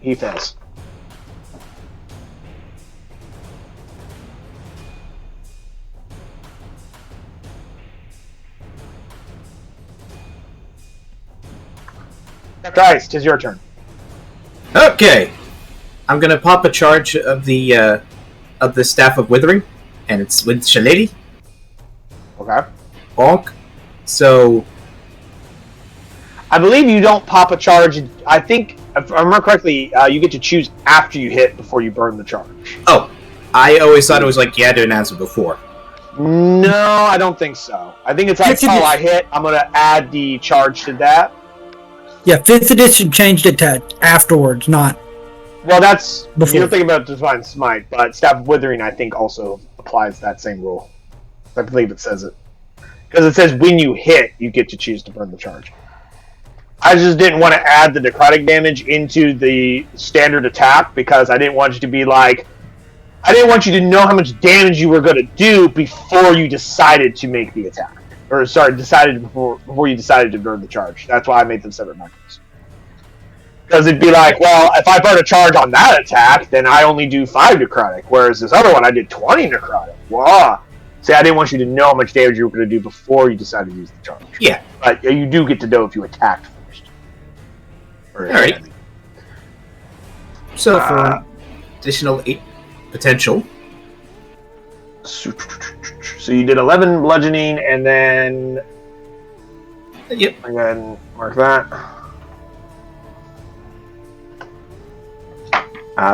he fails. Dice, 'tis your turn. Okay. I'm gonna pop a charge of the Staff of Withering, and it's with Shillelagh. Okay. Bonk. So I believe you don't pop a charge. I think, if I remember correctly, you get to choose after you hit before you burn the charge. oh, I always thought it was like you had to announce it before. No, I don't think so. I think it's like, oh, I hit. I'm gonna add the charge to that. Yeah, 5th edition changed it to afterwards, not. Well, that's Before. you're thinking about Divine Smite, but Staff of Withering, I think, also applies that same rule. I believe it says it because it says when you hit, you get to choose to burn the charge. I just didn't want to add the necrotic damage into the standard attack because I didn't want you to be like, I didn't want you to know how much damage you were going to do before you decided to make the attack, or sorry, before you decided to burn the charge. That's why I made them separate macros. Because it'd be like, well, if I burn a charge on that attack, then I only do 5 necrotic, whereas this other one I did 20 necrotic. Wow. See, I didn't want you to know how much damage you were going to do before you decided to use the charge. Yeah. But you do get to know if you attacked first. All right. So for additional 8 potential. So you did 11 bludgeoning, and then... Yep. And then mark that.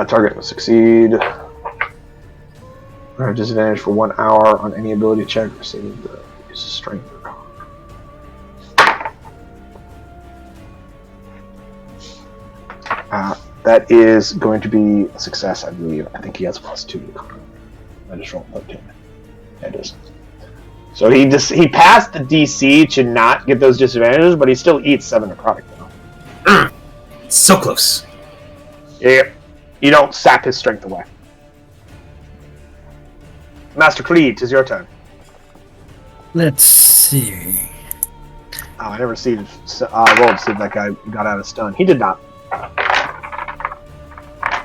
Target will succeed. Disadvantage for 1 hour on any ability check. Receive the use of strength. That is going to be a success, I believe. I think he has +2. I just rolled up to him. Yeah, it is. So he passed the DC to not get those disadvantages, but he still eats 7 necrotic now. So close. Yeah. You don't sap his strength away. Master Cleed, 'tis your turn. Let's see. Oh, I never rolled to see if that guy got out of stun. He did not.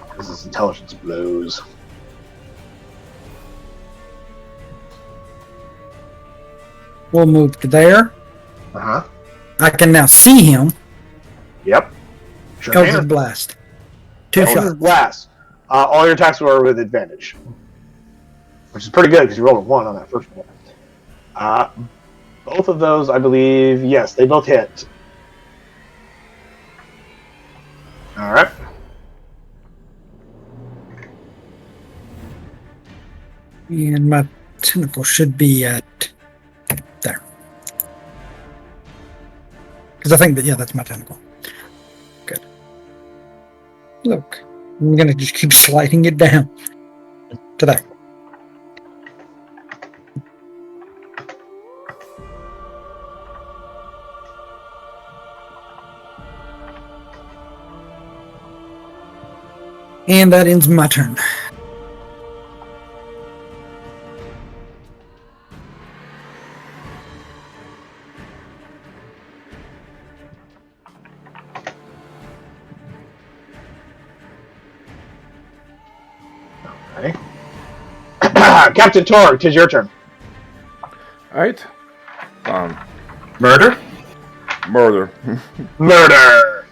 Because his intelligence blows. We'll move to there. Uh-huh. I can now see him. Yep. Sure Eldritch can. Blast. 2 Eldritch shots. Blast. All your attacks were with advantage. Which is pretty good because you rolled a 1 on that first one. Both of those, I believe, yes, they both hit. Alright. And my tentacle should be at there. Because I think that, yeah, that's my tentacle. Good. Look, I'm going to just keep sliding it down to there. And that ends my turn. Okay. Captain Torg, 'tis your turn. Alright. Murder? Murder. Murder!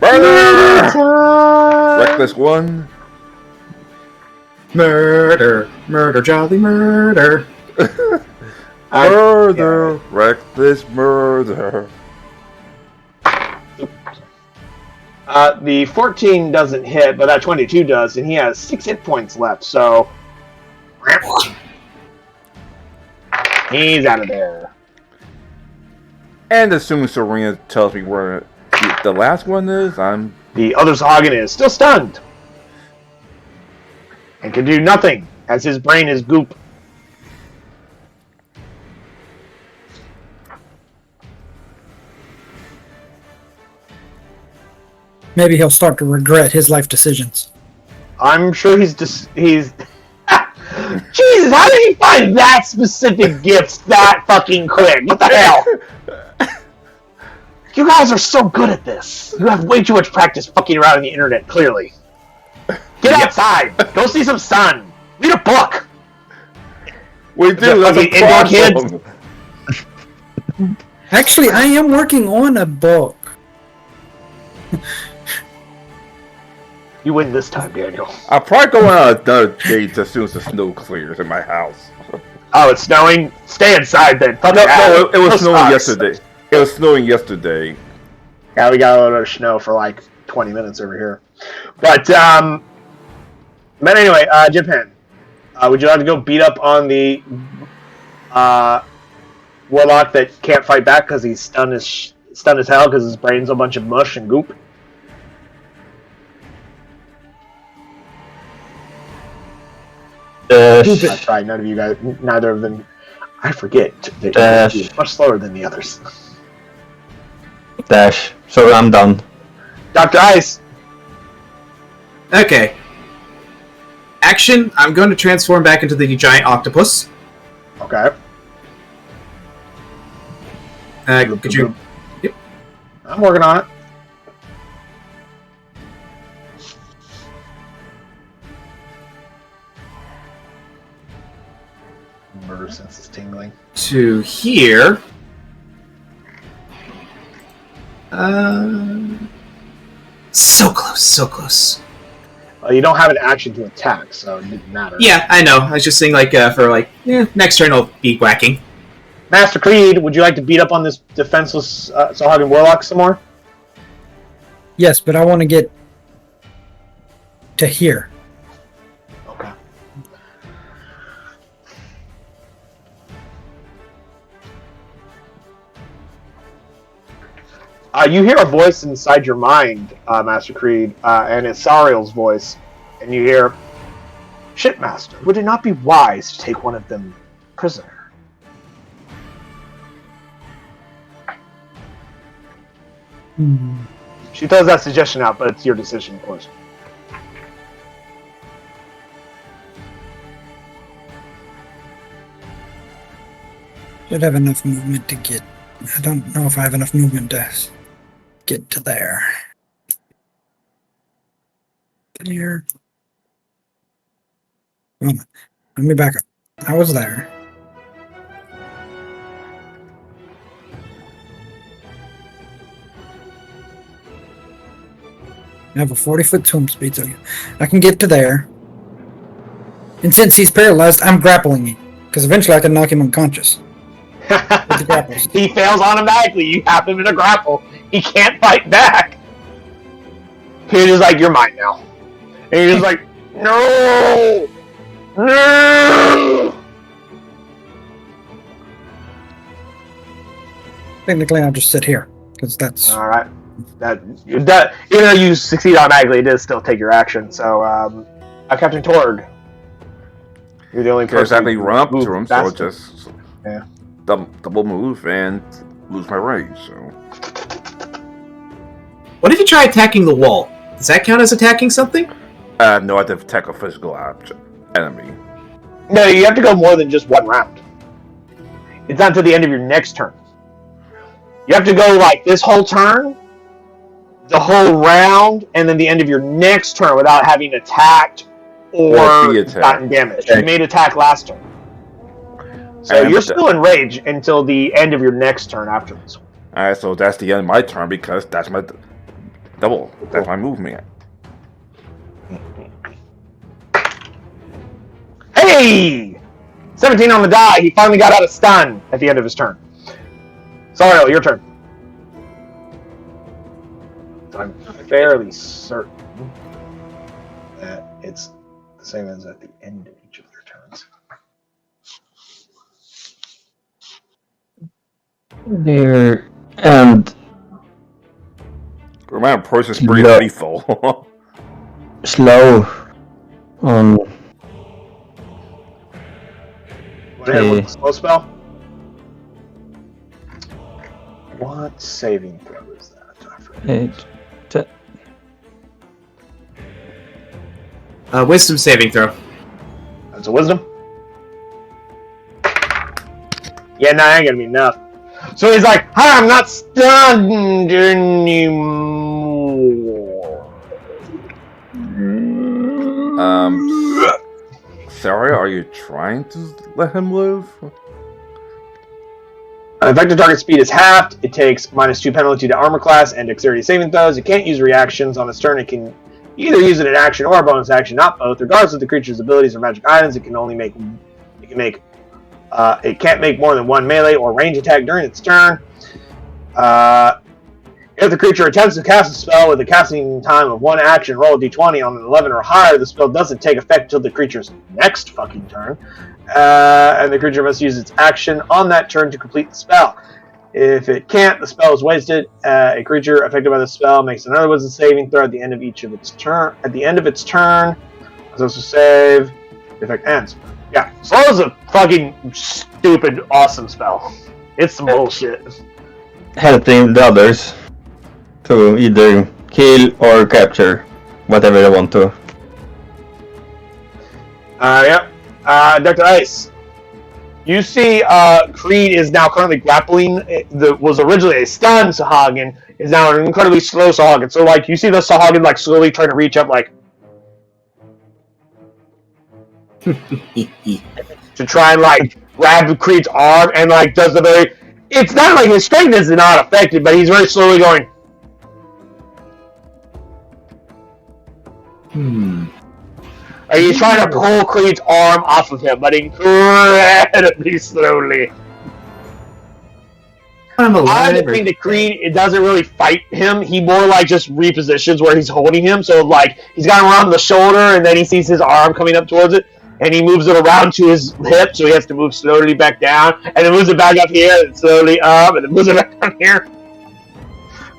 Murder! Reckless 1. Murder. Murder, jolly murder. Murder. Reckless murder. The 14 doesn't hit, but that 22 does, and he has 6 hit points left, so... He's out of there. And assuming Serena tells me where the last one is, I'm... The other Sahagin is still stunned. And can do nothing, as his brain is goop. Maybe he'll start to regret his life decisions. I'm sure he's Jesus, how did he find that specific gift that fucking quick? What the hell? You guys are so good at this. You have way too much practice fucking around on the internet, clearly. Get outside. Go see some sun. Read a book. We do, that's a Indoor problem. Actually, I am working on a book. You win this time, Daniel. I'll probably go on another date as soon as the snow clears in my house. Oh, it's snowing? Stay inside then. No, it was No snowing socks. yesterday. It was snowing yesterday. Yeah, we got a little bit of snow for like 20 minutes over here. But anyway, Japan, would you like to go beat up on the warlock that can't fight back because he's stunned as hell because his brain's a bunch of mush and goop? That's right. None of you guys, neither of them. I forget that he's much slower than the others. Dash. So I'm done. Dr. Ice. Okay. Action. I'm going to transform back into the giant octopus. Okay. Could you? Yep. I'm working on it. Murder sense is tingling. To here. So close, so close. You don't have an action to attack, so it didn't matter. Yeah, I know. I was just saying, next turn I'll be whacking. Master Creed, would you like to beat up on this defenseless Sahagin Warlock some more? Yes, but I want to get to here. Okay. You hear a voice inside your mind, Master Creed, and it's Sariel's voice, and you hear, "Shipmaster, would it not be wise to take one of them prisoner?" She throws that suggestion out, but it's your decision, of course. Should have enough movement to get. I don't know if I have enough movement to get to there. There. Hold on. Let me back up. I was there. I have a 40-foot swim speed, so I can get to there. And since he's paralyzed, I'm grappling him. Because eventually I can knock him unconscious. With the grapples. He fails automatically. You have him in a grapple. He can't fight back. He's just like, "You're mine now." And you're just like, "No! No!" Technically, I'll just sit here. Because that's... Alright. That, even though you succeed automatically, it does still take your action. So, Captain Torg, you're the only Can't person exactly who run up to moves him, so I'll faster. just Yeah. double move and lose my range. So What if you try attacking the wall? Does that count as attacking something? no, I have to attack a physical enemy. No, you have to go more than just one round. It's not until the end of your next turn. You have to go like this whole turn, the whole round, and then the end of your next turn without having attacked or be attacked. gotten damage. You made attack last turn. So you're still in rage until the end of your next turn after this one. Alright, so that's the end of my turn because that's my double. That's my movement. Hey! 17 on the die. He finally got out of stun at the end of his turn. Sariel, your turn. I'm fairly certain that it's the same as at the end of each of their turns. There and My approach is pretty Yeah. lethal. slow on Want to hit him with the slow spell? What saving throw is that? I forget. 8, 10. Wisdom saving throw. That's a wisdom. Yeah, no, ain't gonna be enough. So he's like, "Hi, I'm not stunned anymore." Sarah, are you trying to let him live? Effective target speed is halved. It takes -2 penalty to armor class and dexterity saving throws. It can't use reactions on its turn. It can either use it in action or a bonus action, not both. Regardless of the creature's abilities or magic items, it can make It can't make more than one melee or range attack during its turn. If the creature attempts to cast a spell with a casting time of 1 action, roll a d20 on an 11 or higher. The spell doesn't take effect until the creature's next fucking turn. And the creature must use its action on that turn to complete the spell. If it can't, the spell is wasted. A creature affected by the spell makes another wisdom saving throw at the end of each of its turn. At the end of its turn, it's also save. The effect ends. Yeah, Slow is a fucking stupid, awesome spell. It's some bullshit. Helping the others to either kill or capture whatever they want to. Yep. Dr. Ice. You see, Creed is now currently grappling. Was originally a stunned Sahagin, is now an incredibly slow Sahagin. So, like, you see the Sahagin, like, slowly trying to reach up, like, to try and, like, grab Creed's arm, and, like, does the very... It's not like his strength is not affected, but he's very slowly going... Are you trying to pull Creed's arm off of him, but incredibly slowly? I'm I alive. think that Creed, it doesn't really fight him. He more like just repositions where he's holding him. So like he's got him around the shoulder, and then he sees his arm coming up towards it, and he moves it around to his hip, so he has to move slowly back down, and then moves it back up here, and slowly up, and then moves it back down here.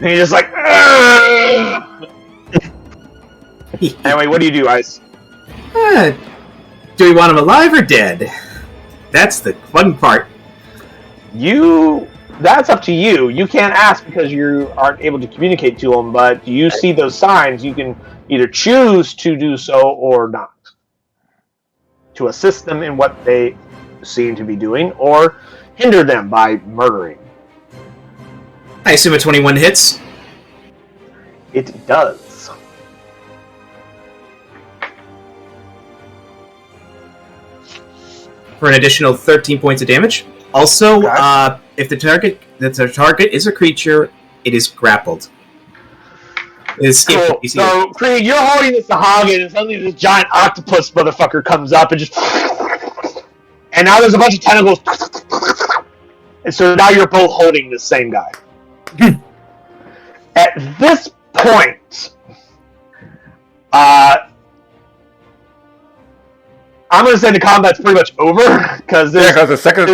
And he's just like, "Ugh." Anyway, what do you do, Ice? Do we want him alive or dead? That's the fun part. That's up to you. You can't ask because you aren't able to communicate to them, but you see those signs. You can either choose to do so or not. To assist them in what they seem to be doing, or hinder them by murdering. I assume a 21 hits. It does. For an additional 13 points of damage. Also, Okay. If the target is a creature, it is grappled. Cool. So, Creed, you're holding this Sahagin, and suddenly this giant octopus motherfucker comes up and just... And now there's a bunch of tentacles. And so now you're both holding the same guy. At this point, I'm going to say the combat's pretty much over, because there's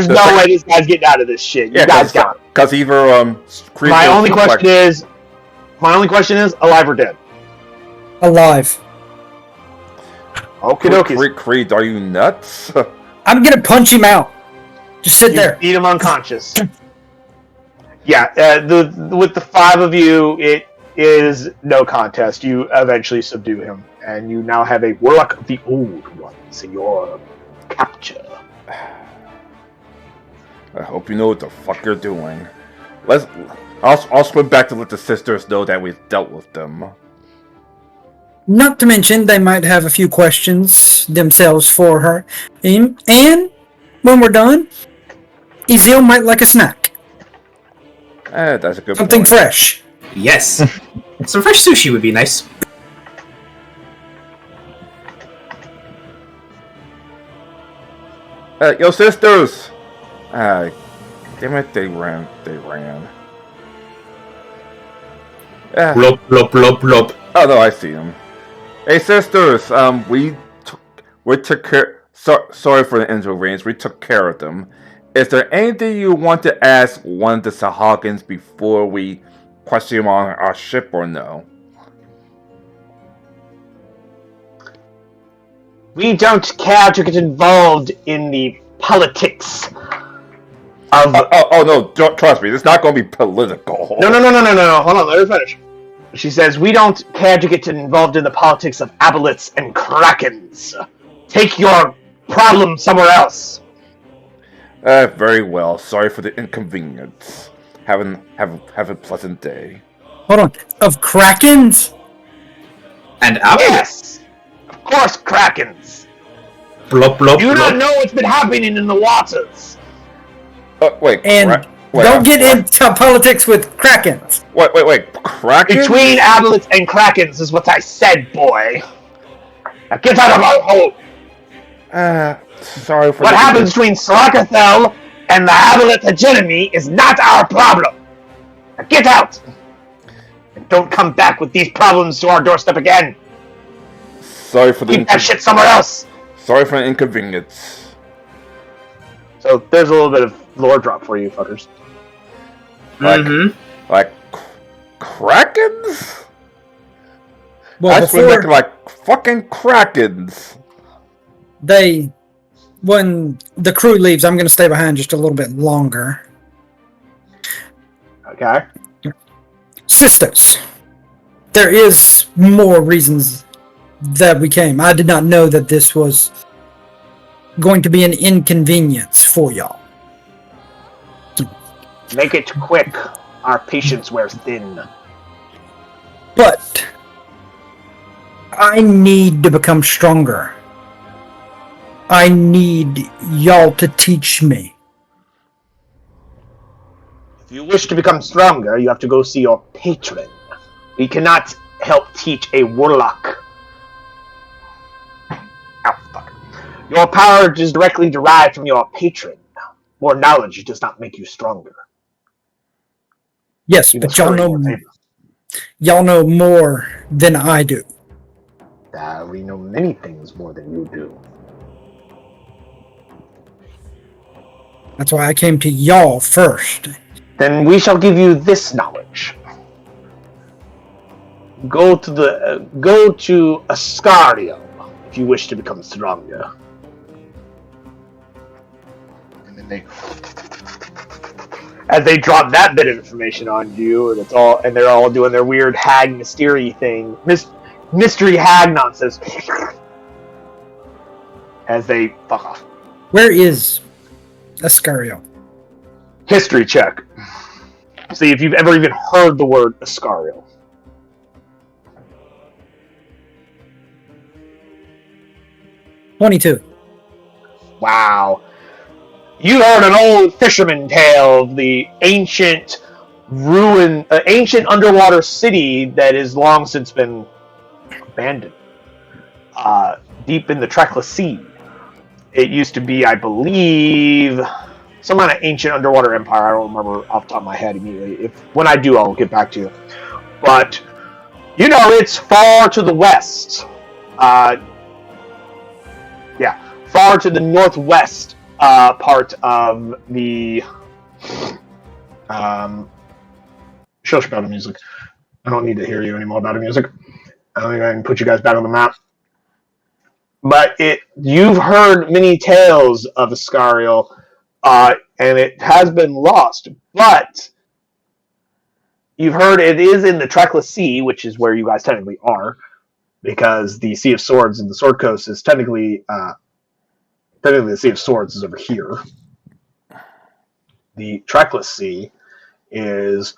no way this guy's getting out of this shit. You guys got it. Because either Creed My only question is, alive or dead? Alive. Okie dokie. Creed, are you nuts? I'm gonna punch him out. Just sit there. Beat him unconscious. Yeah, with the 5 of you, it is no contest. You eventually subdue him, and you now have a Warlock of the Old Ones in your capture. I hope you know what the fuck you're doing. I'll swim back to let the sisters know that we've dealt with them. Not to mention, they might have a few questions themselves for her. And when we're done, Ezil might like a snack. That's a good Something point. fresh. Yes. Some fresh sushi would be nice. Yo, sisters! Damn it, they ran. Blop, blop, blop, blop. Oh no, I see them. Hey, sisters! We took care. Sorry for the inconvenience. We took care of them. Is there anything you want to ask one of the Sahagins before we question him on our ship, or no? We don't care to get involved in the politics of... Oh no, trust me, it's not going to be political. No, hold on, let her finish. She says, we don't care to get involved in the politics of aboleths and krakens. Take your problem somewhere else. Very well. Sorry for the inconvenience. Have a pleasant day. Hold on. Of Krakens? And up. Yes! Of course, krakens. Blop, blop, You do not blop. know what's been happening in the waters. Wait. And don't get into politics with Krakens. Wait. Kraken? Between aboleths and krakens is what I said, boy. Now get out of our hole. Sorry for What the happens between Slakathel and the Aboleth hegemony is not our problem. Now get out! And don't come back with these problems to our doorstep again. Sorry for the Keep that shit somewhere else. Sorry for the inconvenience. So there's a little bit of lore drop for you fuckers. Like krakens? Well, That's been looking like fucking krakens. When the crew leaves, I'm going to stay behind just a little bit longer. Okay. Sisters, there is more reasons that we came. I did not know that this was going to be an inconvenience for y'all. Make it quick. Our patience wears thin. But I need to become stronger. I need y'all to teach me. If you wish to become stronger, you have to go see your patron. We cannot help teach a warlock. Ow, fuck. Your power is directly derived from your patron. More knowledge does not make you stronger. Yes, but y'all know more than I do. We know many things more than you do. That's why I came to y'all first. Then we shall give you this knowledge. Go to Sariel if you wish to become stronger. And then as they drop that bit of information on you, and they're all doing their weird hag mystery thing, mystery hag nonsense, as they fuck off. Where is Sariel? History check. See if you've ever even heard the word Sariel. $22. Wow. You heard an old fisherman tale of the ancient underwater city that has long since been abandoned. Deep in the trackless sea. It used to be, I believe, some kind of ancient underwater empire. I don't remember off the top of my head immediately. When I do, I'll get back to you. But, it's far to the west. Far to the northwest part of the shush battle music. I don't need to hear you anymore battle music. I think I can put you guys back on the map. But you've heard many tales of Sariel, and it has been lost. But you've heard it is in the Trackless Sea, which is where you guys technically are, because the Sea of Swords and the Sword Coast is technically the Sea of Swords is over here. The Trackless Sea is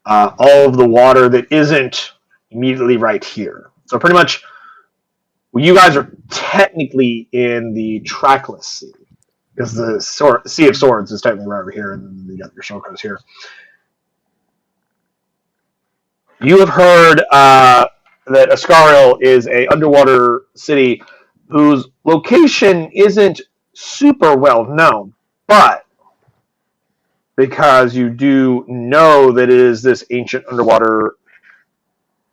all of the water that isn't immediately right here. So pretty much, you guys are technically in the Trackless Sea, because the Sea of Swords is technically right over here, and then you got your Sword Coast here. You have heard that Sariel is a underwater city whose location isn't super well known, but because you do know that it is this ancient underwater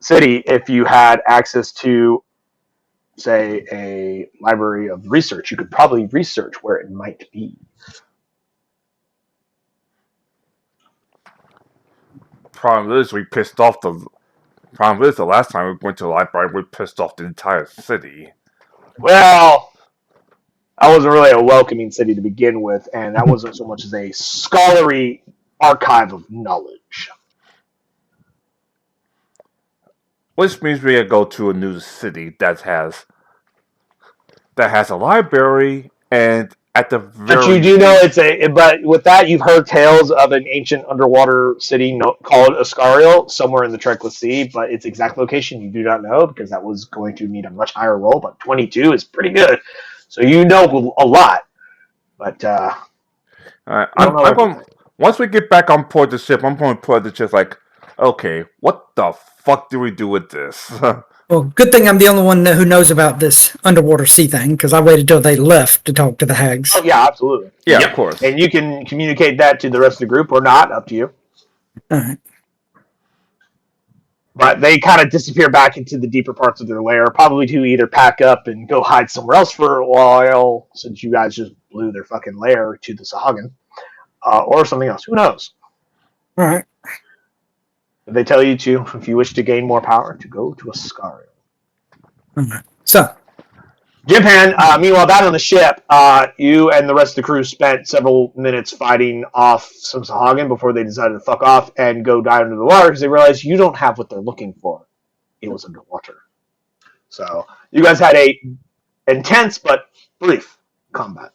city, if you had access to, say, a library of research, you could probably research where it might be. Problem is, the last time we went to the library, we pissed off the entire city. Well, that wasn't really a welcoming city to begin with, and that wasn't so much as a scholarly archive of knowledge. Which means we gotta go to a new city that has a library, and at the very... But you do know but with that, you've heard tales of an ancient underwater city called Sariel, somewhere in the Trackless Sea, but its exact location you do not know, because that was going to need a much higher roll, but 22 is pretty good. So you know a lot. But, once we get back on board the ship, I'm going to put the ship like, Okay, what the fuck do we do with this? Well, good thing I'm the only one who knows about this underwater sea thing, because I waited till they left to talk to the hags. Oh, yeah, absolutely. Yeah, Yep. of course. And you can communicate that to the rest of the group or not, up to you. All right. But they kind of disappear back into the deeper parts of their lair, probably to either pack up and go hide somewhere else for a while, since you guys just blew their fucking lair to the Sahagin, or something else. Who knows? All right. They tell you to, if you wish to gain more power, to go to a Sariel. All right. So, Jimpan, meanwhile, down on the ship, you and the rest of the crew spent several minutes fighting off some Sahagin before they decided to fuck off and go dive into the water because they realized you don't have what they're looking for. It was underwater. So you guys had a intense but brief combat.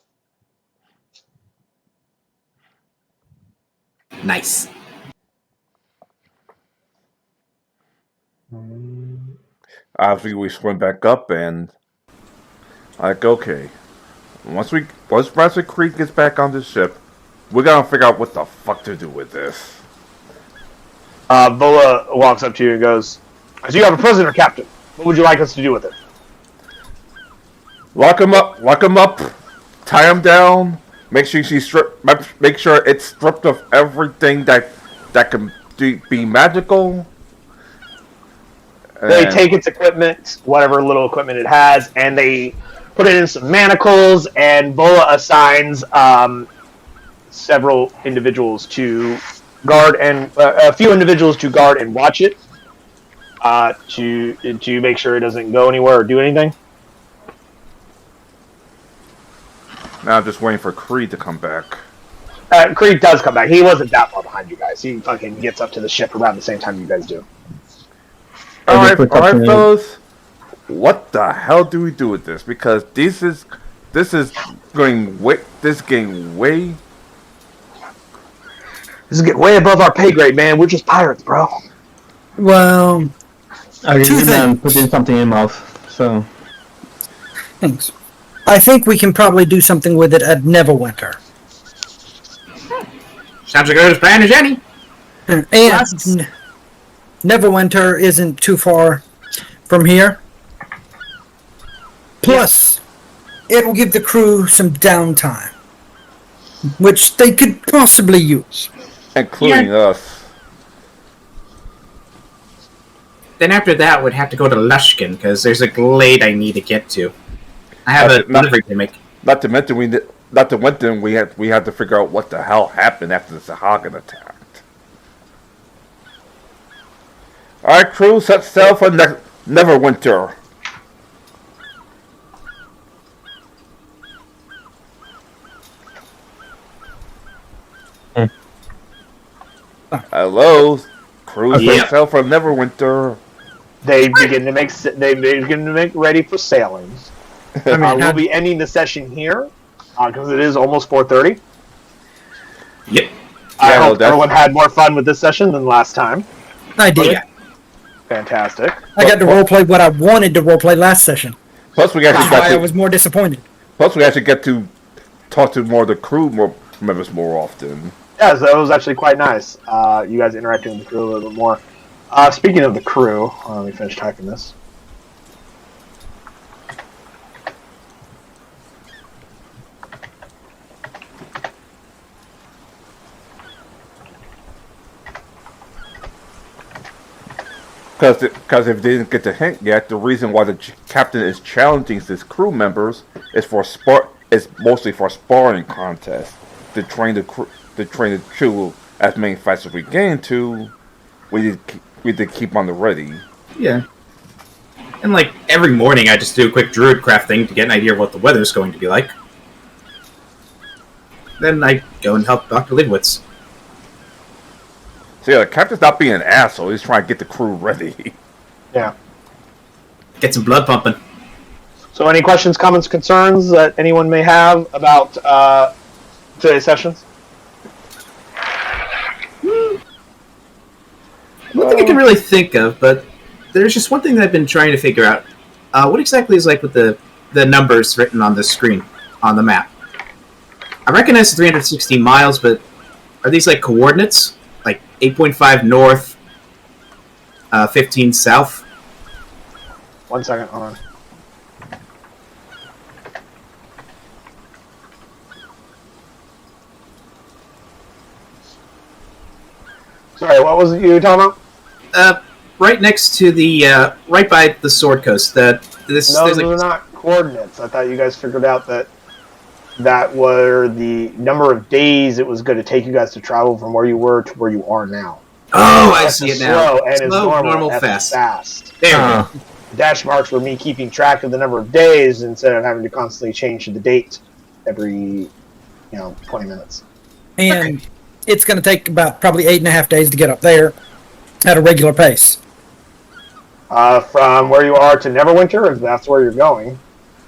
Nice. Obviously, we swim back up and like, okay, once Master Creek gets back on the ship, we're gonna figure out what the fuck to do with this. Bola walks up to you and goes, "So you have a prisoner, Captain. What would you like us to do with it?" Lock him up, tie him down. Make sure it's stripped of everything that can be magical. They And- take its equipment, whatever little equipment it has, and they put it in some manacles, and Bola assigns several individuals to guard and a few individuals to guard and watch it to make sure it doesn't go anywhere or do anything. Now I'm just waiting for Creed to come back. Creed does come back. He wasn't that far behind you guys. He fucking gets up to the ship around the same time you guys do. All right, protection. fellas. What the hell do we do with this? Because this is getting way. This is getting way above our pay grade, man. We're just pirates, bro. well, I Two really things. put in something in your mouth. So thanks. I think we can probably do something with it at Neverwinter. Sounds like a good plan as any. And Yes. Neverwinter isn't too far from here. Plus, it will give the crew some downtime, which they could possibly use. including us. Then after that, we'd have to go to Lushkin because there's a glade I need to get to. I have a delivery to make. Not to mention we had to figure out what the hell happened after the Sahagin attacked. All right, crew, set sail for Neverwinter. Hello, crew, Yeah. set sail for Neverwinter. They begin to make ready for sailing. I mean, We'll be ending the session here because it is almost 4:30. Yep. I Yeah, well, hope that's- everyone had more fun with this session than last time. I did. yeah. Fantastic. I got to roleplay what I wanted to roleplay last session. Plus, we That's actually why I was more disappointed. get to talk to more of the crew members more often. Yeah, so that was actually quite nice. You guys interacting with the crew a little bit more. Speaking of the crew, let me finish typing this. Because if they didn't get the hint yet, the reason why the captain is challenging his crew members is mostly for sparring contests to train the crew as many fights as we get into. We need to keep on the ready. Yeah. And like every morning, I just do a quick druid craft thing to get an idea of what the weather's going to be like. Then I go and help Dr. Lidwitz. So yeah, the captain's not being an asshole. He's trying to get the crew ready. Yeah. Get some blood pumping. So, any questions, comments, concerns that anyone may have about today's sessions? Nothing I can really think of, but there's just one thing that I've been trying to figure out. What exactly is like with the numbers written on the screen on the map? I recognize the 360 miles, but are these like coordinates? Like 8.5 north, 15 south. 1 second, hold on. Sorry, what was it you were talking about? Right next to the, right by the Sword Coast. No, those are not coordinates. I thought you guys figured out that were the number of days it was going to take you guys to travel from where you were to where you are now. Oh, I see it now. Slow, and it's normal fast. There we go. Dash marks were me keeping track of the number of days instead of having to constantly change the date every, 20 minutes. And it's going to take about probably 8.5 days to get up there at a regular pace. From where you are to Neverwinter, if that's where you're going.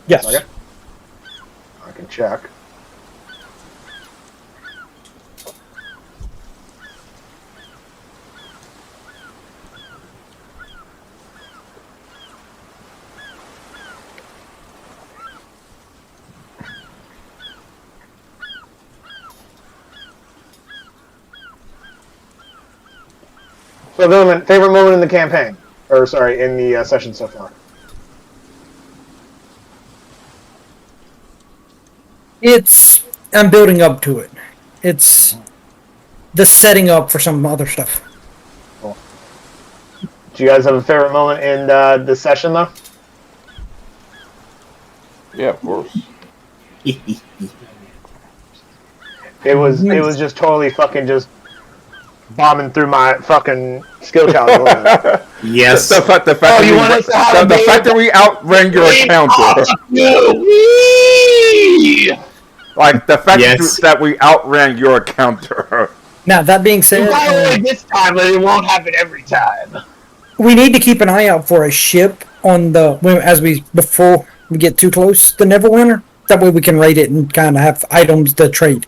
Yes. Okay. I can check. So, Villain, favorite moment in the campaign? Or, sorry, in the session so far? I'm building up to it. It's the setting up for some other stuff. Cool. Do you guys have a favorite moment in the session, though? Yeah, of course. It was just totally fucking just bombing through my fucking skill challenge. Yes. The fact that we outran your encounter. Like the fact that we outran your encounter. Now, that being said, this time, but it won't happen every time. we need to keep an eye out for a ship on before we get too close to Neverwinter. That way we can raid it and kind of have items to trade.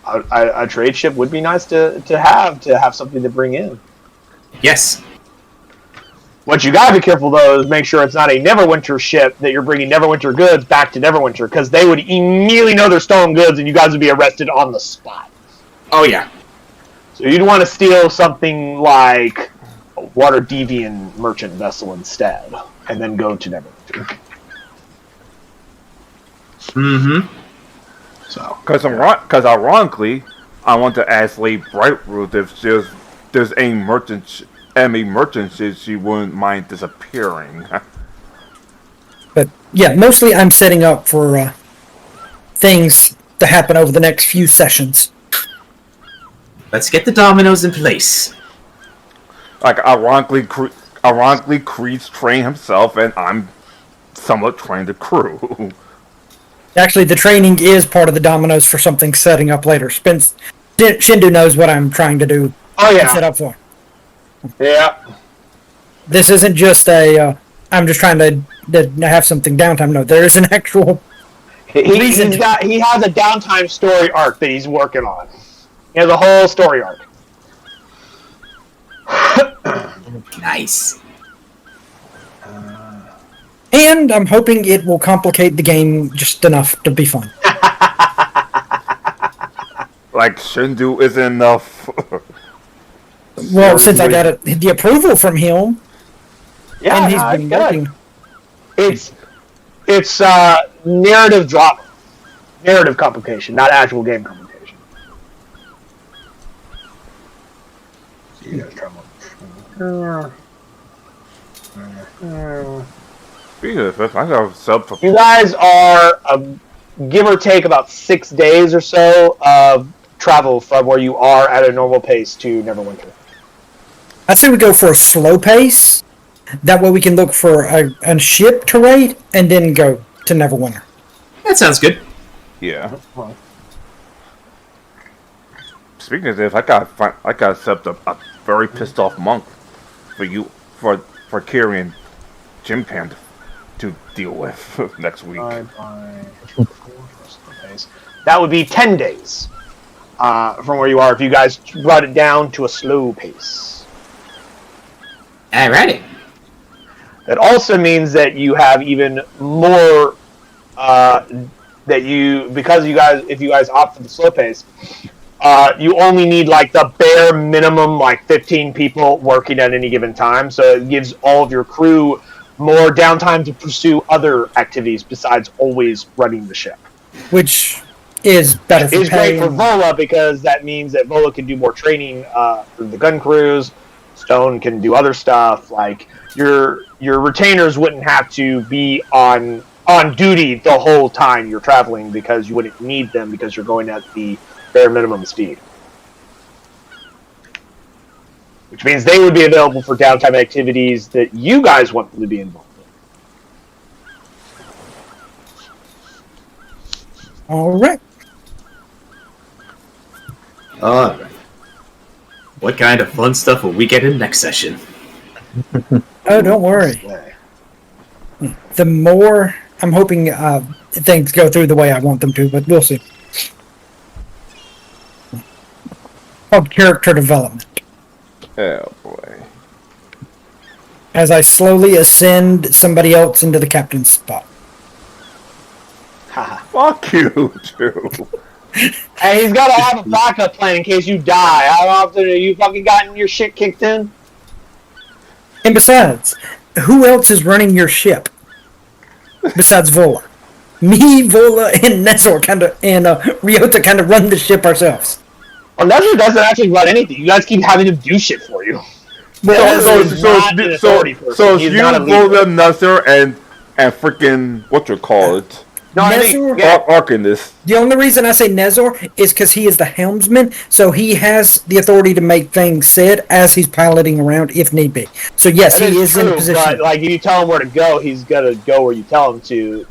A trade ship would be nice to have something to bring in. Yes. What you gotta be careful though is make sure it's not a Neverwinter ship that you're bringing Neverwinter goods back to Neverwinter, because they would immediately know they're stolen goods and you guys would be arrested on the spot. Oh yeah. So you'd want to steal something like a Water Deviant merchant vessel instead, and then go to Neverwinter. Mm-hmm. So, Because ironically, I want to ask Lady Brightroot if there's any merchants she wouldn't mind disappearing. But yeah, mostly I'm setting up for things to happen over the next few sessions. Let's get the dominoes in place. Like ironically, Creed's trained himself, and I'm somewhat trained the crew. Actually, the training is part of the dominoes for something setting up later. Shindu knows what I'm trying to do. oh And yeah, set up for. yeah. This isn't just I'm just trying to have something downtime. No, there is an actual He has a downtime story arc that he's working on. He has a whole story arc. Nice. And I'm hoping it will complicate the game just enough to be fun. Like Shindu is enough. Well, since I got the approval from him, Yeah, and he's been working. It's narrative drama, narrative complication, not actual game complication. You guys trouble. Speaking of this, I got a sub for. You guys are give or take about 6 days or so of travel from where you are at a normal pace to Neverwinter. I'd say we go for a slow pace. That way we can look for a ship to raid and then go to Neverwinter. That sounds good. Yeah. Speaking of this, I got set up a very pissed off monk for you for carrying Jim Pan to deal with next week. That would be 10 days from where you are if you guys brought it down to a slow pace. Alrighty. That also means that you have even more if you guys opt for the slow pace, you only need like the bare minimum, like 15 people working at any given time. So it gives all of your crew more downtime to pursue other activities besides always running the ship. Which is better for It's pay. great for Vola because that means that Vola can do more training for the gun crews. Stone can do other stuff. Like your retainers wouldn't have to be on duty the whole time you're traveling because you wouldn't need them because you're going at the bare minimum speed. Which means they would be available for downtime activities that you guys want them to be involved in. All right. What kind of fun stuff will we get in next session? Oh, don't worry. The more I'm hoping things go through the way I want them to, but we'll see. Called character development. Oh boy. As I slowly ascend somebody else into the captain's spot. Fuck you, too. Hey, he's got to have a backup plan in case you die. How often have you fucking gotten your shit kicked in? And besides, who else is running your ship? Besides Vola. Me, Vola, and Nezor and Ryota kind of run the ship ourselves. Well, Nezor doesn't actually run anything. You guys keep having him do shit for you. So He's you, not a leader. Vola, Nusser, and freaking what you call it? No, I think Nezor, Arcanist. the only reason I say Nezor is because he is the helmsman, so he has the authority to make things said as he's piloting around if need be. So yes, that he is in true, position. But, like, if you tell him where to go, he's gonna go where you tell him to.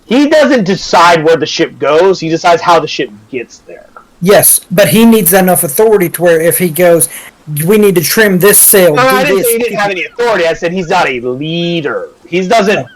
He doesn't decide where the ship goes. He decides how the ship gets there. Yes, but he needs enough authority to where if he goes, we need to trim this sail. No, do I didn't this. say he didn't have any authority. I said he's not a leader. He doesn't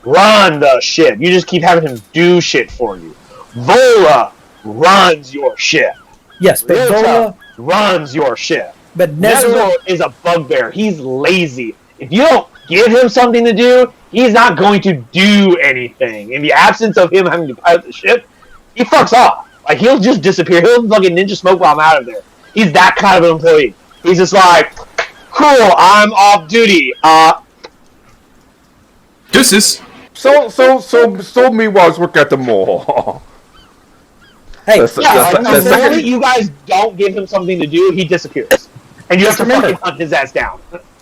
run the ship. You just keep having him do shit for you. Vola runs your ship. Yes, but Ryota Vola, runs your ship. but Nezor Nezor, is a bugbear. He's lazy. If you don't give him something to do, he's not going to do anything. In the absence of him having to pilot the ship, he fucks off. Like, he'll just disappear. He'll fucking ninja smoke while I'm out of there. He's that kind of an employee. He's just like, cool, I'm off duty. Deuces. So meanwhile, let's look at the mall. hey, The moment you guys don't give him something to do, he disappears. And you have to Remember. fucking hunt his ass down.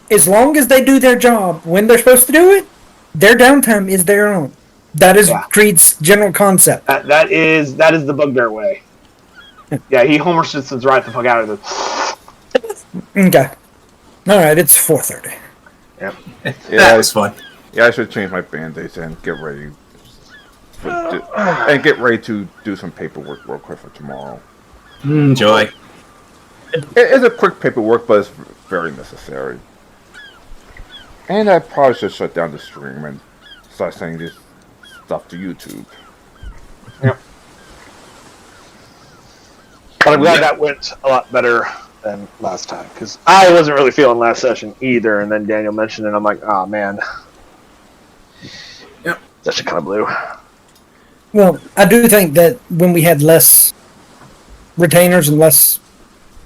as long as they do their job when they're supposed to do it, their downtime is their own. That is Creed's general concept. That is the bugbear way. Yeah, he Homer Simpson's right the fuck out of this. Okay. Alright, it's 4:30. Yep. That was fun. Yeah, I should change my band-aids and get ready. And get ready to do some paperwork real quick for tomorrow. Enjoy. It's a quick paperwork, but it's very necessary. And I probably should shut down the stream and start sending this stuff to YouTube. Yep. But I'm glad that went a lot better than last time, because I wasn't really feeling last session either, and then Daniel mentioned it, and I'm like, oh man. Yep. Session kind of blew. Well, I do think that when we had less retainers and less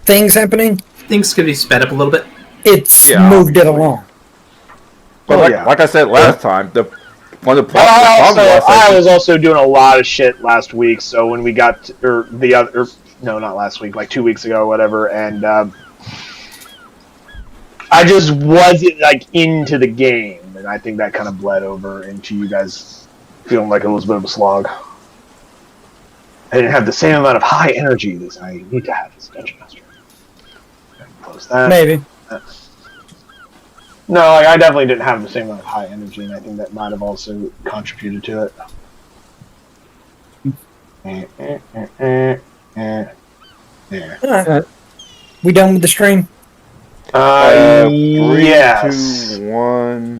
things happening, Things could be sped up a little bit. it's Yeah, moved it along. But Oh, like I said last time, one of the But problems I was also doing a lot of shit last week, so when we got no, not last week, like 2 weeks ago or whatever, and I just wasn't like into the game, and I think that kind of bled over into you guys feeling like it was a bit of a slog. I didn't have the same amount of high energy that I need to have as a Dungeon Master. Close that. Maybe. No, I definitely didn't have the same amount of high energy, and I think that might have also contributed to it. Yeah. We done with the stream? Three, Yes. 2, 1.